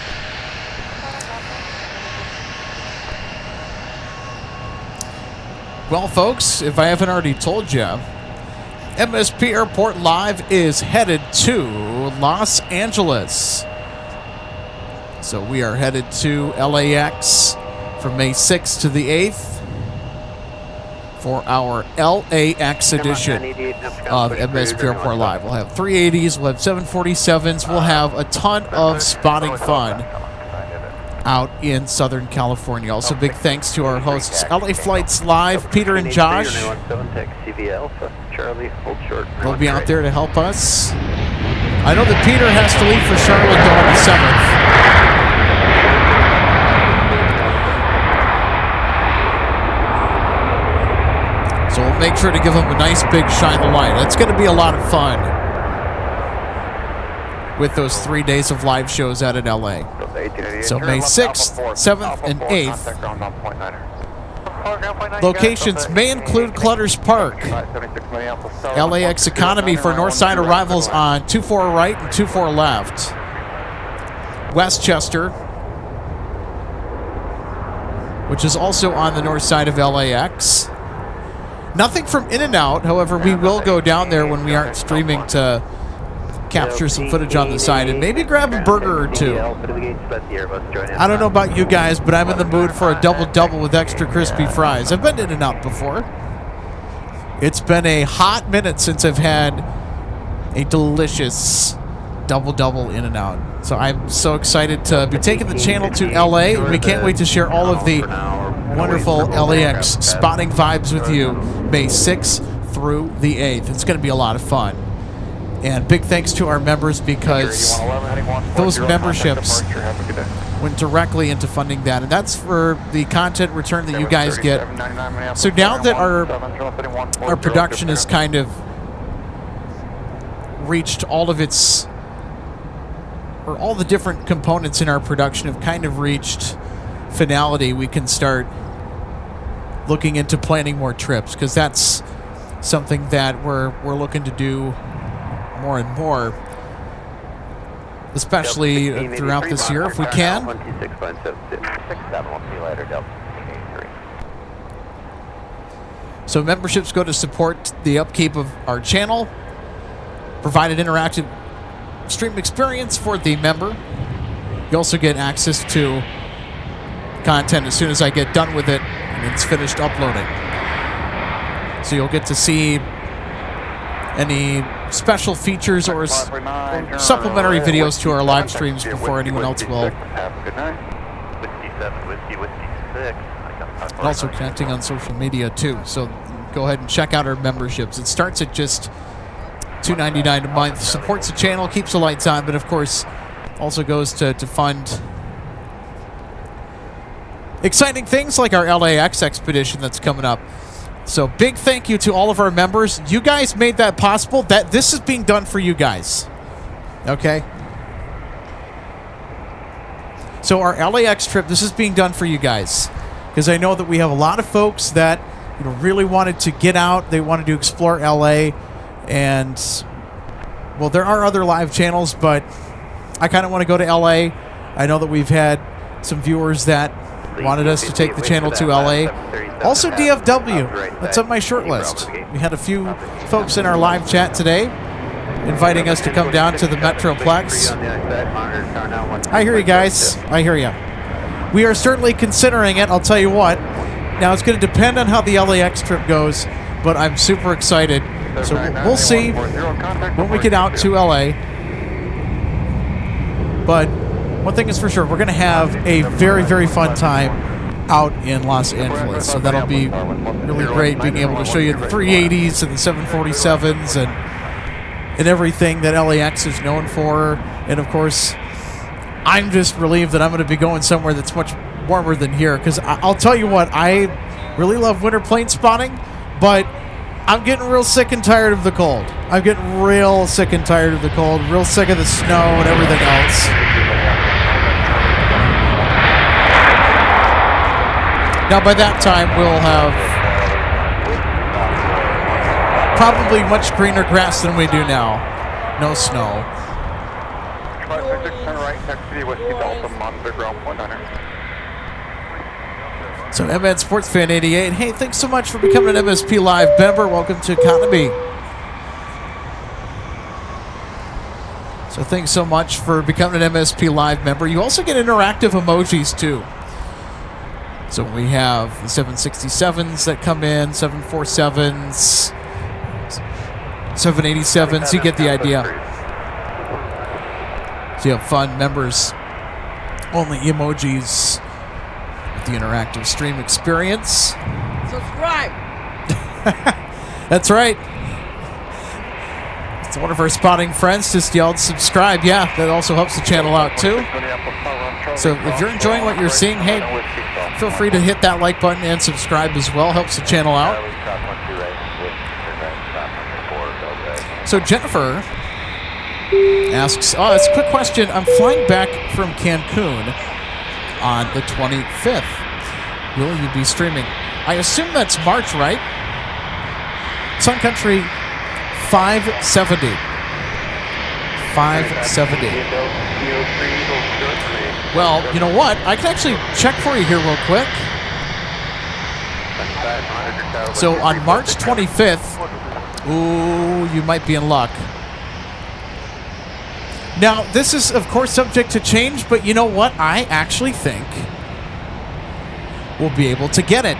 Well, folks, if I haven't already told you, MSP Airport Live is headed to Los Angeles. So we are headed to LAX from May 6th to the 8th for our LAX edition of MSP Airport Live. We'll have 380s, we'll have 747s, we'll have a ton of spotting fun out in Southern California. Also, big thanks to our hosts, LA Flights Live, Peter and Josh. They'll be out there to help us. I know that Peter has to leave for Charlotte though on the 7th. So we'll make sure to give him a nice big shine the light. It's going to be a lot of fun with those 3 days of live shows out in LA. So May 6th, 7th, and 8th. Locations may include Clutters Park, LAX Economy for Northside arrivals on 24 right and 24 left, Westchester, which is also on the north side of LAX. Nothing from In-N-Out, however, we will go down there when we aren't streaming to capture some footage on the side and maybe grab a burger or two. I don't know about you guys, but I'm in the mood for a double-double with extra crispy fries. I've been to In-N-Out before. It's been a hot minute since I've had a delicious double-double In-N-Out. So I'm so excited to be taking the channel to LA, and we can't wait to share all of the wonderful LAX spotting vibes with you May 6th through the 8th. It's going to be a lot of fun. And big thanks to our members, because those memberships went directly into funding that. And that's for the content return that you guys get. So now that our production has kind of reached all of its, or all the different components in our production have kind of reached finality, we can start looking into planning more trips, because that's something that we're looking to do more and more, especially throughout this year if we can. So memberships go to support the upkeep of our channel, provide an interactive stream experience for the member. You also get access to content as soon as I get done with it and it's finished uploading. So you'll get to see any special features or supplementary videos to our live streams before anyone else will. And also connecting on social media too. So go ahead and check out our memberships. It starts at just $2.99 a month. Supports the channel, keeps the lights on, but of course also goes to fund exciting things like our LAX expedition that's coming up. So big thank you to all of our members. You guys made that possible. That this is being done for you guys. Okay? So our LAX trip, this is being done for you guys. Because I know that we have a lot of folks that really wanted to get out. They wanted to explore LA. And, well, there are other live channels, but I kind of want to go to LA. I know that we've had some viewers that wanted us to take the channel to LA. Also DFW. That's on my short list. We had a few folks in our live chat today inviting us to come down to the Metroplex. I hear you guys. I hear you. We are certainly considering it, I'll tell you what. Now, it's going to depend on how the LAX trip goes, but I'm super excited. So we'll see when we get out to LA. But one thing is for sure, we're going to have a very, very fun time out in Los Angeles. So that'll be really great, being able to show you the 380s and the 747s and everything that LAX is known for. And of course, I'm just relieved that I'm going to be going somewhere that's much warmer than here. Because I'll tell you what, I really love winter plane spotting, but I'm getting real sick and tired of the cold. I'm getting real sick and tired of the cold, real sick of the snow and everything else. Now, by that time, we'll have probably much greener grass than we do now. No snow. Turn right, next to the Whiskey Delta, monitor ground point on here. So, MN Sports Fan 88, hey, thanks so much for becoming an MSP Live member. Welcome to Economy. So, thanks so much for becoming an MSP Live member. You also get interactive emojis, too. So, we have the 767s that come in, 747s, 787s. You get the idea. So, you have fun members only emojis. The interactive stream experience. Subscribe. That's right. It's one of our spotting friends just yelled subscribe. Yeah, that also helps the channel out too. So if you're enjoying what you're seeing, hey, feel free to hit that like button and subscribe as well. Helps the channel out. So Jennifer asks, it's a quick question. I'm flying back from Cancun on the 25th. Will you be streaming? I assume that's March, right? Sun Country 570. 570. Well, you know what? I can actually check for you here real quick. So on March 25th, ooh, you might be in luck. Now, this is, of course, subject to change, but you know what? I actually think we'll be able to get it.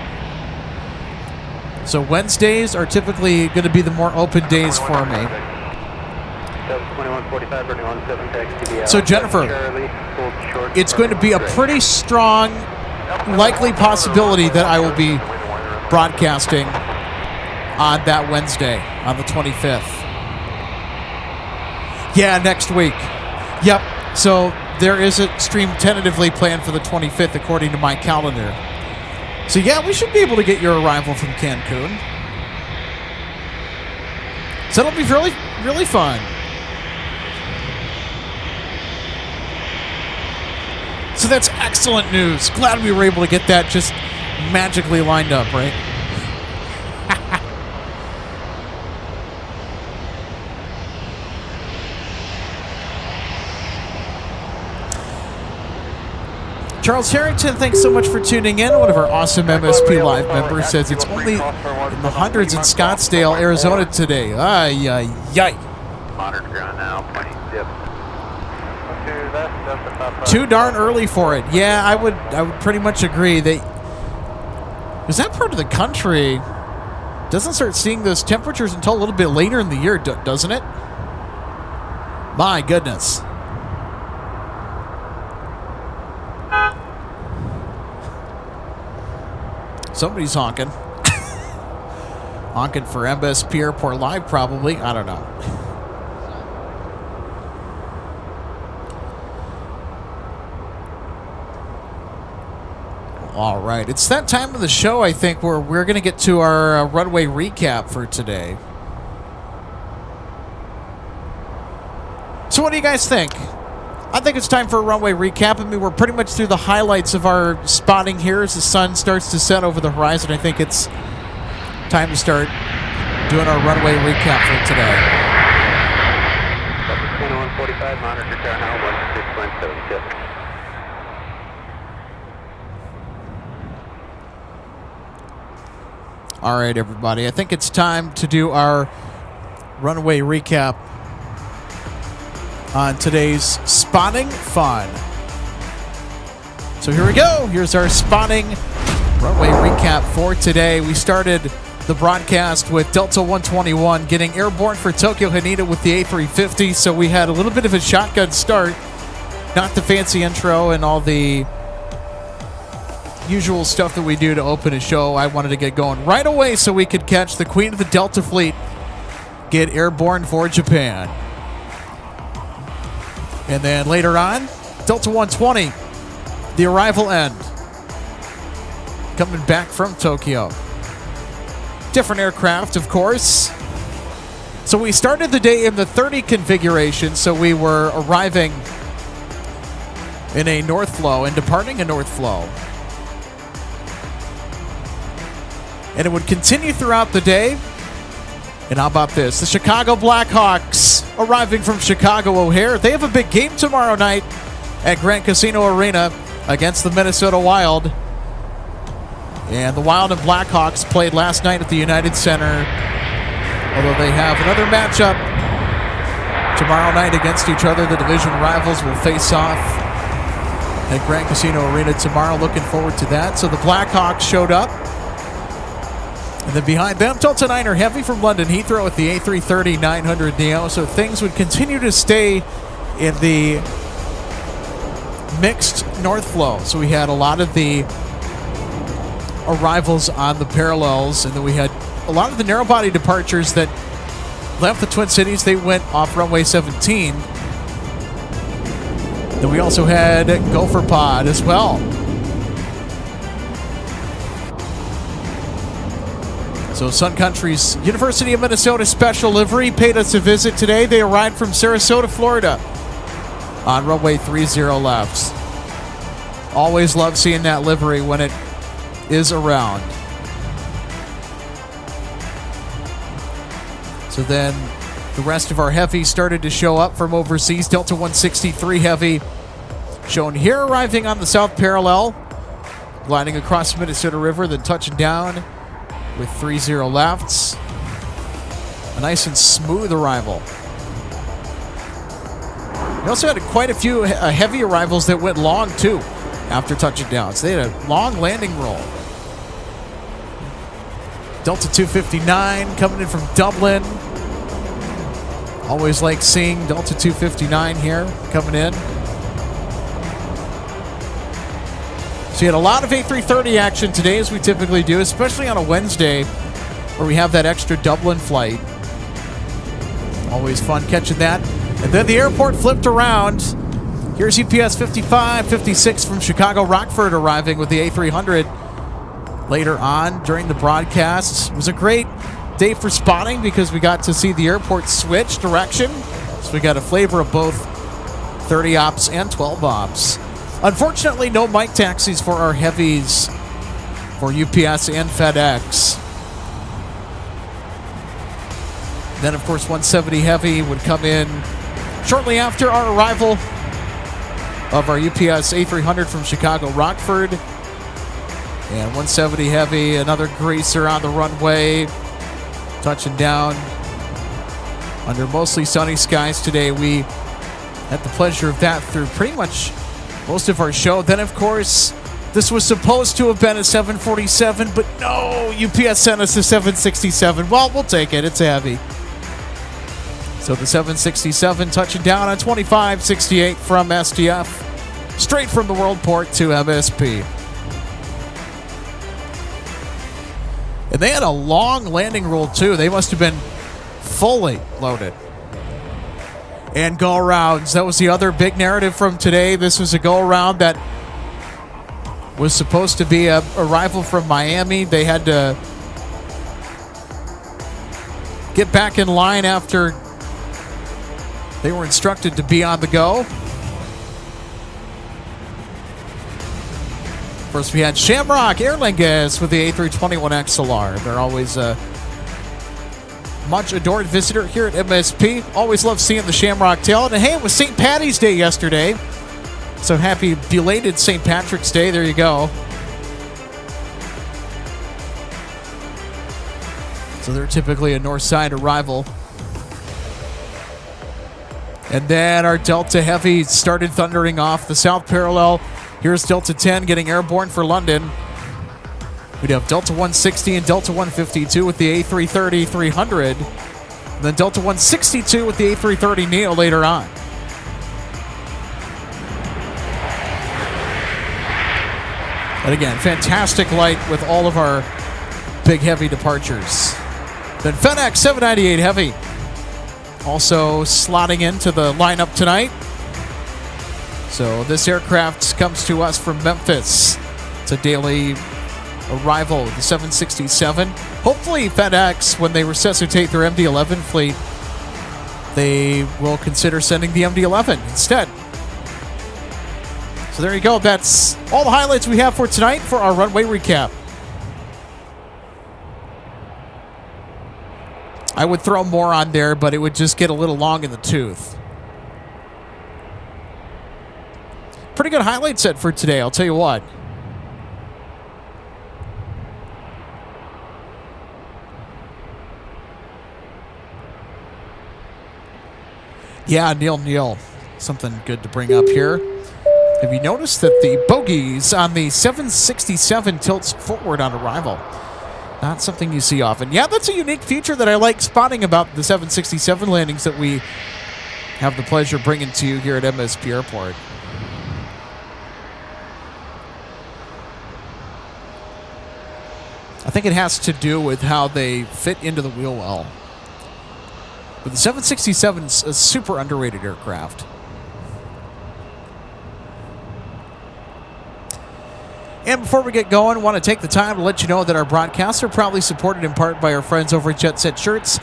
So Wednesdays are typically going to be the more open days for me. So Jennifer, it's going to be a pretty strong, likely possibility that I will be broadcasting on that Wednesday, on the 25th. Yeah, next week. Yep. So there is a stream tentatively planned for the 25th, according to my calendar. So yeah, we should be able to get your arrival from Cancun. So that'll be really, really fun. So that's excellent news. Glad we were able to get that just magically lined up, right? Charles Harrington, thanks so much for tuning in. One of our awesome MSP Live members says it's only in the hundreds in Scottsdale, Arizona today. Ay, ay, ay. Monitor ground now, pointing dip. Too darn early for it. Yeah, I would pretty much agree. Because that part of the country doesn't start seeing those temperatures until a little bit later in the year, doesn't it? My goodness. Somebody's honking. Honking for MSP Airport Live, probably. I don't know. All right. It's that time of the show, I think, where we're going to get to our runway recap for today. So what do you guys think? I think it's time for a runway recap. I mean, we're pretty much through the highlights of our spotting here as the sun starts to set over the horizon. I think it's time to start doing our runway recap for today. 2145, monitor ground now, 1617. All right, everybody. I think it's time to do our runway recap on today's spotting fun. So here we go. Here's our spotting runway recap for today. We started the broadcast with Delta 121 getting airborne for Tokyo Haneda with the A350. So we had a little bit of a shotgun start. Not the fancy intro and all the usual stuff that we do to open a show. I wanted to get going right away so we could catch the Queen of the Delta Fleet get airborne for Japan. And then later on, Delta 120, the arrival end. Coming back from Tokyo. Different aircraft, of course. So we started the day in the 30 configuration, so we were arriving in a north flow and departing a north flow. And it would continue throughout the day. And how about this? The Chicago Blackhawks arriving from Chicago O'Hare. They have a big game tomorrow night at Grand Casino Arena against the Minnesota Wild. And the Wild and Blackhawks played last night at the United Center. Although they have another matchup tomorrow night against each other. The division rivals will face off at Grand Casino Arena tomorrow. Looking forward to that. So the Blackhawks showed up. And then behind them, Delta 9er Heavy from London Heathrow with the A330-900 Neo. So things would continue to stay in the mixed north flow. So we had a lot of the arrivals on the parallels, and then we had a lot of the narrow body departures that left the Twin Cities. They went off runway 17. Then we also had Gopher Pod as well. So Sun Country's University of Minnesota special livery paid us a visit today. They arrived from Sarasota, Florida on runway 30 left. Always love seeing that livery when it is around. So then the rest of our heavy started to show up from overseas. Delta 163 Heavy shown here, arriving on the south parallel, gliding across the Minnesota River, then touching down with 30 lefts. A nice and smooth arrival. We also had quite a few heavy arrivals that went long too after touching down. So they had a long landing roll. Delta 259 coming in from Dublin. Always like seeing Delta 259 here coming in. So you had a lot of A330 action today, as we typically do, especially on a Wednesday where we have that extra Dublin flight. Always fun catching that. And then the airport flipped around. Here's UPS 5556 from Chicago Rockford arriving with the A300 later on during the broadcast. It was a great day for spotting because we got to see the airport switch direction. So we got a flavor of both 30 ops and 12 ops. Unfortunately, no mic taxis for our heavies for UPS and FedEx. Then, of course, 170 Heavy would come in shortly after our arrival of our UPS A300 from Chicago Rockford. And 170 Heavy, another greaser on the runway, touching down under mostly sunny skies today. We had the pleasure of that through pretty much most of our show. Then, of course, this was supposed to have been a 747, but no, UPS sent us a 767. Well, we'll take it. It's heavy. So the 767 touching down on 2568 from STF, straight from the World Port to MSP. And they had a long landing roll, too. They must have been fully loaded. And go-arounds. That was the other big narrative from today. This was a go-around that was supposed to be a arrival from Miami. They had to get back in line after they were instructed to be on the go. First, we had Shamrock Airlines with the A321XLR. They're always a much adored visitor here at MSP. Always love seeing the Shamrock tail. And hey, it was St. Patty's Day yesterday. So happy belated St. Patrick's Day. There you go. So they're typically a north side arrival. And then our Delta Heavy started thundering off the south parallel. Here's Delta 10 getting airborne for London. We'd have Delta 160 and Delta 152 with the A330-300. And then Delta 162 with the A330 Neo later on. And again, fantastic light with all of our big heavy departures. Then FedEx 798 Heavy also slotting into the lineup tonight. So this aircraft comes to us from Memphis. It's a daily arrival, the 767. Hopefully FedEx, when they resuscitate their MD-11 fleet, they will consider sending the MD-11 instead. So there you go. That's all the highlights we have for tonight for our runway recap. I would throw more on there, but it would just get a little long in the tooth. Pretty good highlight set for today, I'll tell you what. Yeah, Neil. Something good to bring up here. Have you noticed that the bogies on the 767 tilts forward on arrival? Not something you see often. Yeah, that's a unique feature that I like spotting about the 767 landings that we have the pleasure of bringing to you here at MSP Airport. I think it has to do with how they fit into the wheel well. But the 767 is a super underrated aircraft. And before we get going, I want to take the time to let you know that our broadcasts are proudly supported in part by our friends over at Jet Set Shirts.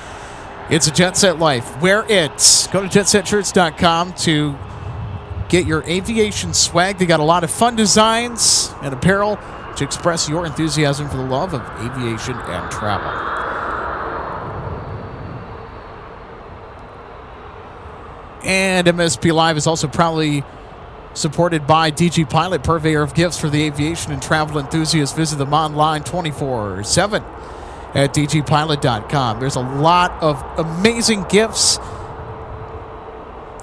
It's a Jet Set life. Wear it. Go to jetsetshirts.com to get your aviation swag. They got a lot of fun designs and apparel to express your enthusiasm for the love of aviation and travel. And MSP Live is also proudly supported by DG Pilot, purveyor of gifts for the aviation and travel enthusiasts. Visit them online 24/7 at dgpilot.com. There's a lot of amazing gifts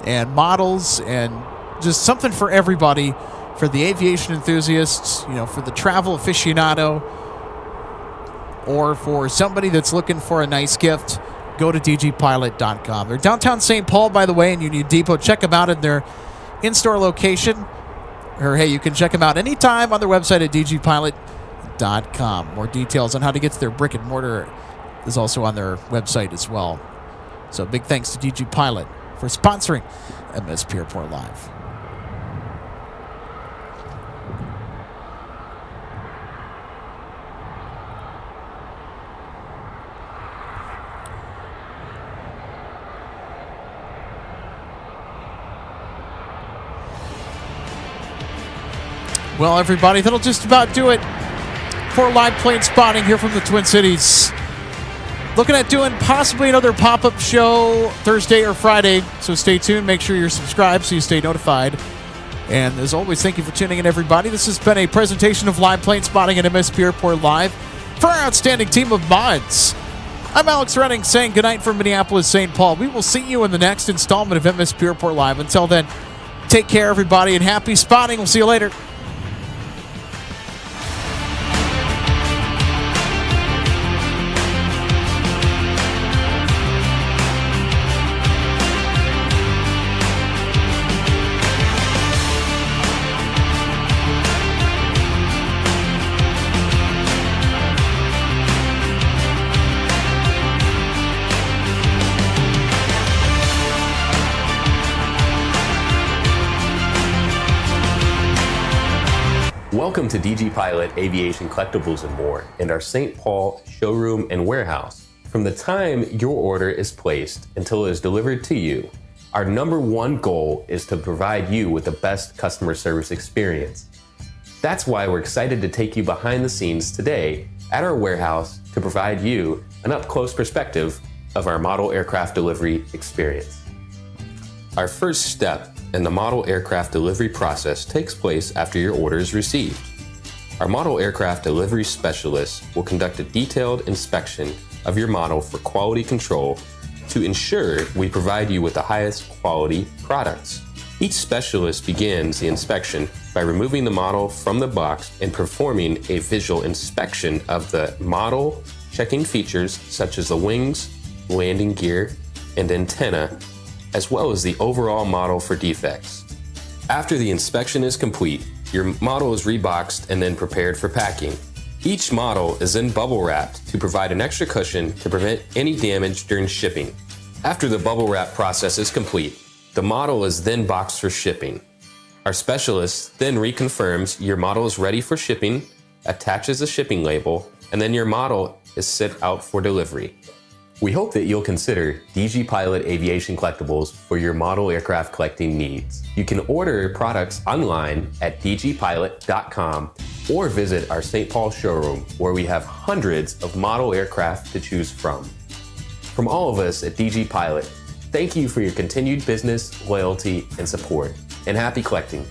and models and just something for everybody, for the aviation enthusiasts, for the travel aficionado, or for somebody that's looking for a nice gift. Go to dgpilot.com. They're downtown St. Paul, by the way, in Union Depot. Check them out in their in-store location. Or, hey, you can check them out anytime on their website at dgpilot.com. More details on how to get to their brick and mortar is also on their website as well. So big thanks to DG Pilot for sponsoring MSP Airport Live. Well, everybody, that'll just about do it for live plane spotting here from the Twin Cities. Looking at doing possibly another pop-up show Thursday or Friday, so stay tuned. Make sure you're subscribed so you stay notified. And as always, thank you for tuning in, everybody. This has been a presentation of live plane spotting at MSP Airport Live for our outstanding team of mods. I'm Alex Redding saying goodnight from Minneapolis, St. Paul. We will see you in the next installment of MSP Airport Live. Until then, take care, everybody, and happy spotting. We'll see you later. Welcome to DG Pilot Aviation Collectibles and More and our St. Paul showroom and warehouse. From the time your order is placed until it is delivered to you, our #1 goal is to provide you with the best customer service experience. That's why we're excited to take you behind the scenes today at our warehouse to provide you an up-close perspective of our model aircraft delivery experience. Our first step in the model aircraft delivery process takes place after your order is received. Our model aircraft delivery specialist will conduct a detailed inspection of your model for quality control to ensure we provide you with the highest quality products. Each specialist begins the inspection by removing the model from the box and performing a visual inspection of the model, checking features such as the wings, landing gear, and antenna, as well as the overall model for defects. After the inspection is complete, your model is reboxed and then prepared for packing. Each model is then bubble wrapped to provide an extra cushion to prevent any damage during shipping. After the bubble wrap process is complete, the model is then boxed for shipping. Our specialist then reconfirms your model is ready for shipping, attaches a shipping label, and then your model is sent out for delivery. We hope that you'll consider DG Pilot Aviation Collectibles for your model aircraft collecting needs. You can order products online at dgpilot.com or visit our St. Paul showroom, where we have hundreds of model aircraft to choose from. From all of us at DG Pilot, thank you for your continued business, loyalty, and support, and happy collecting.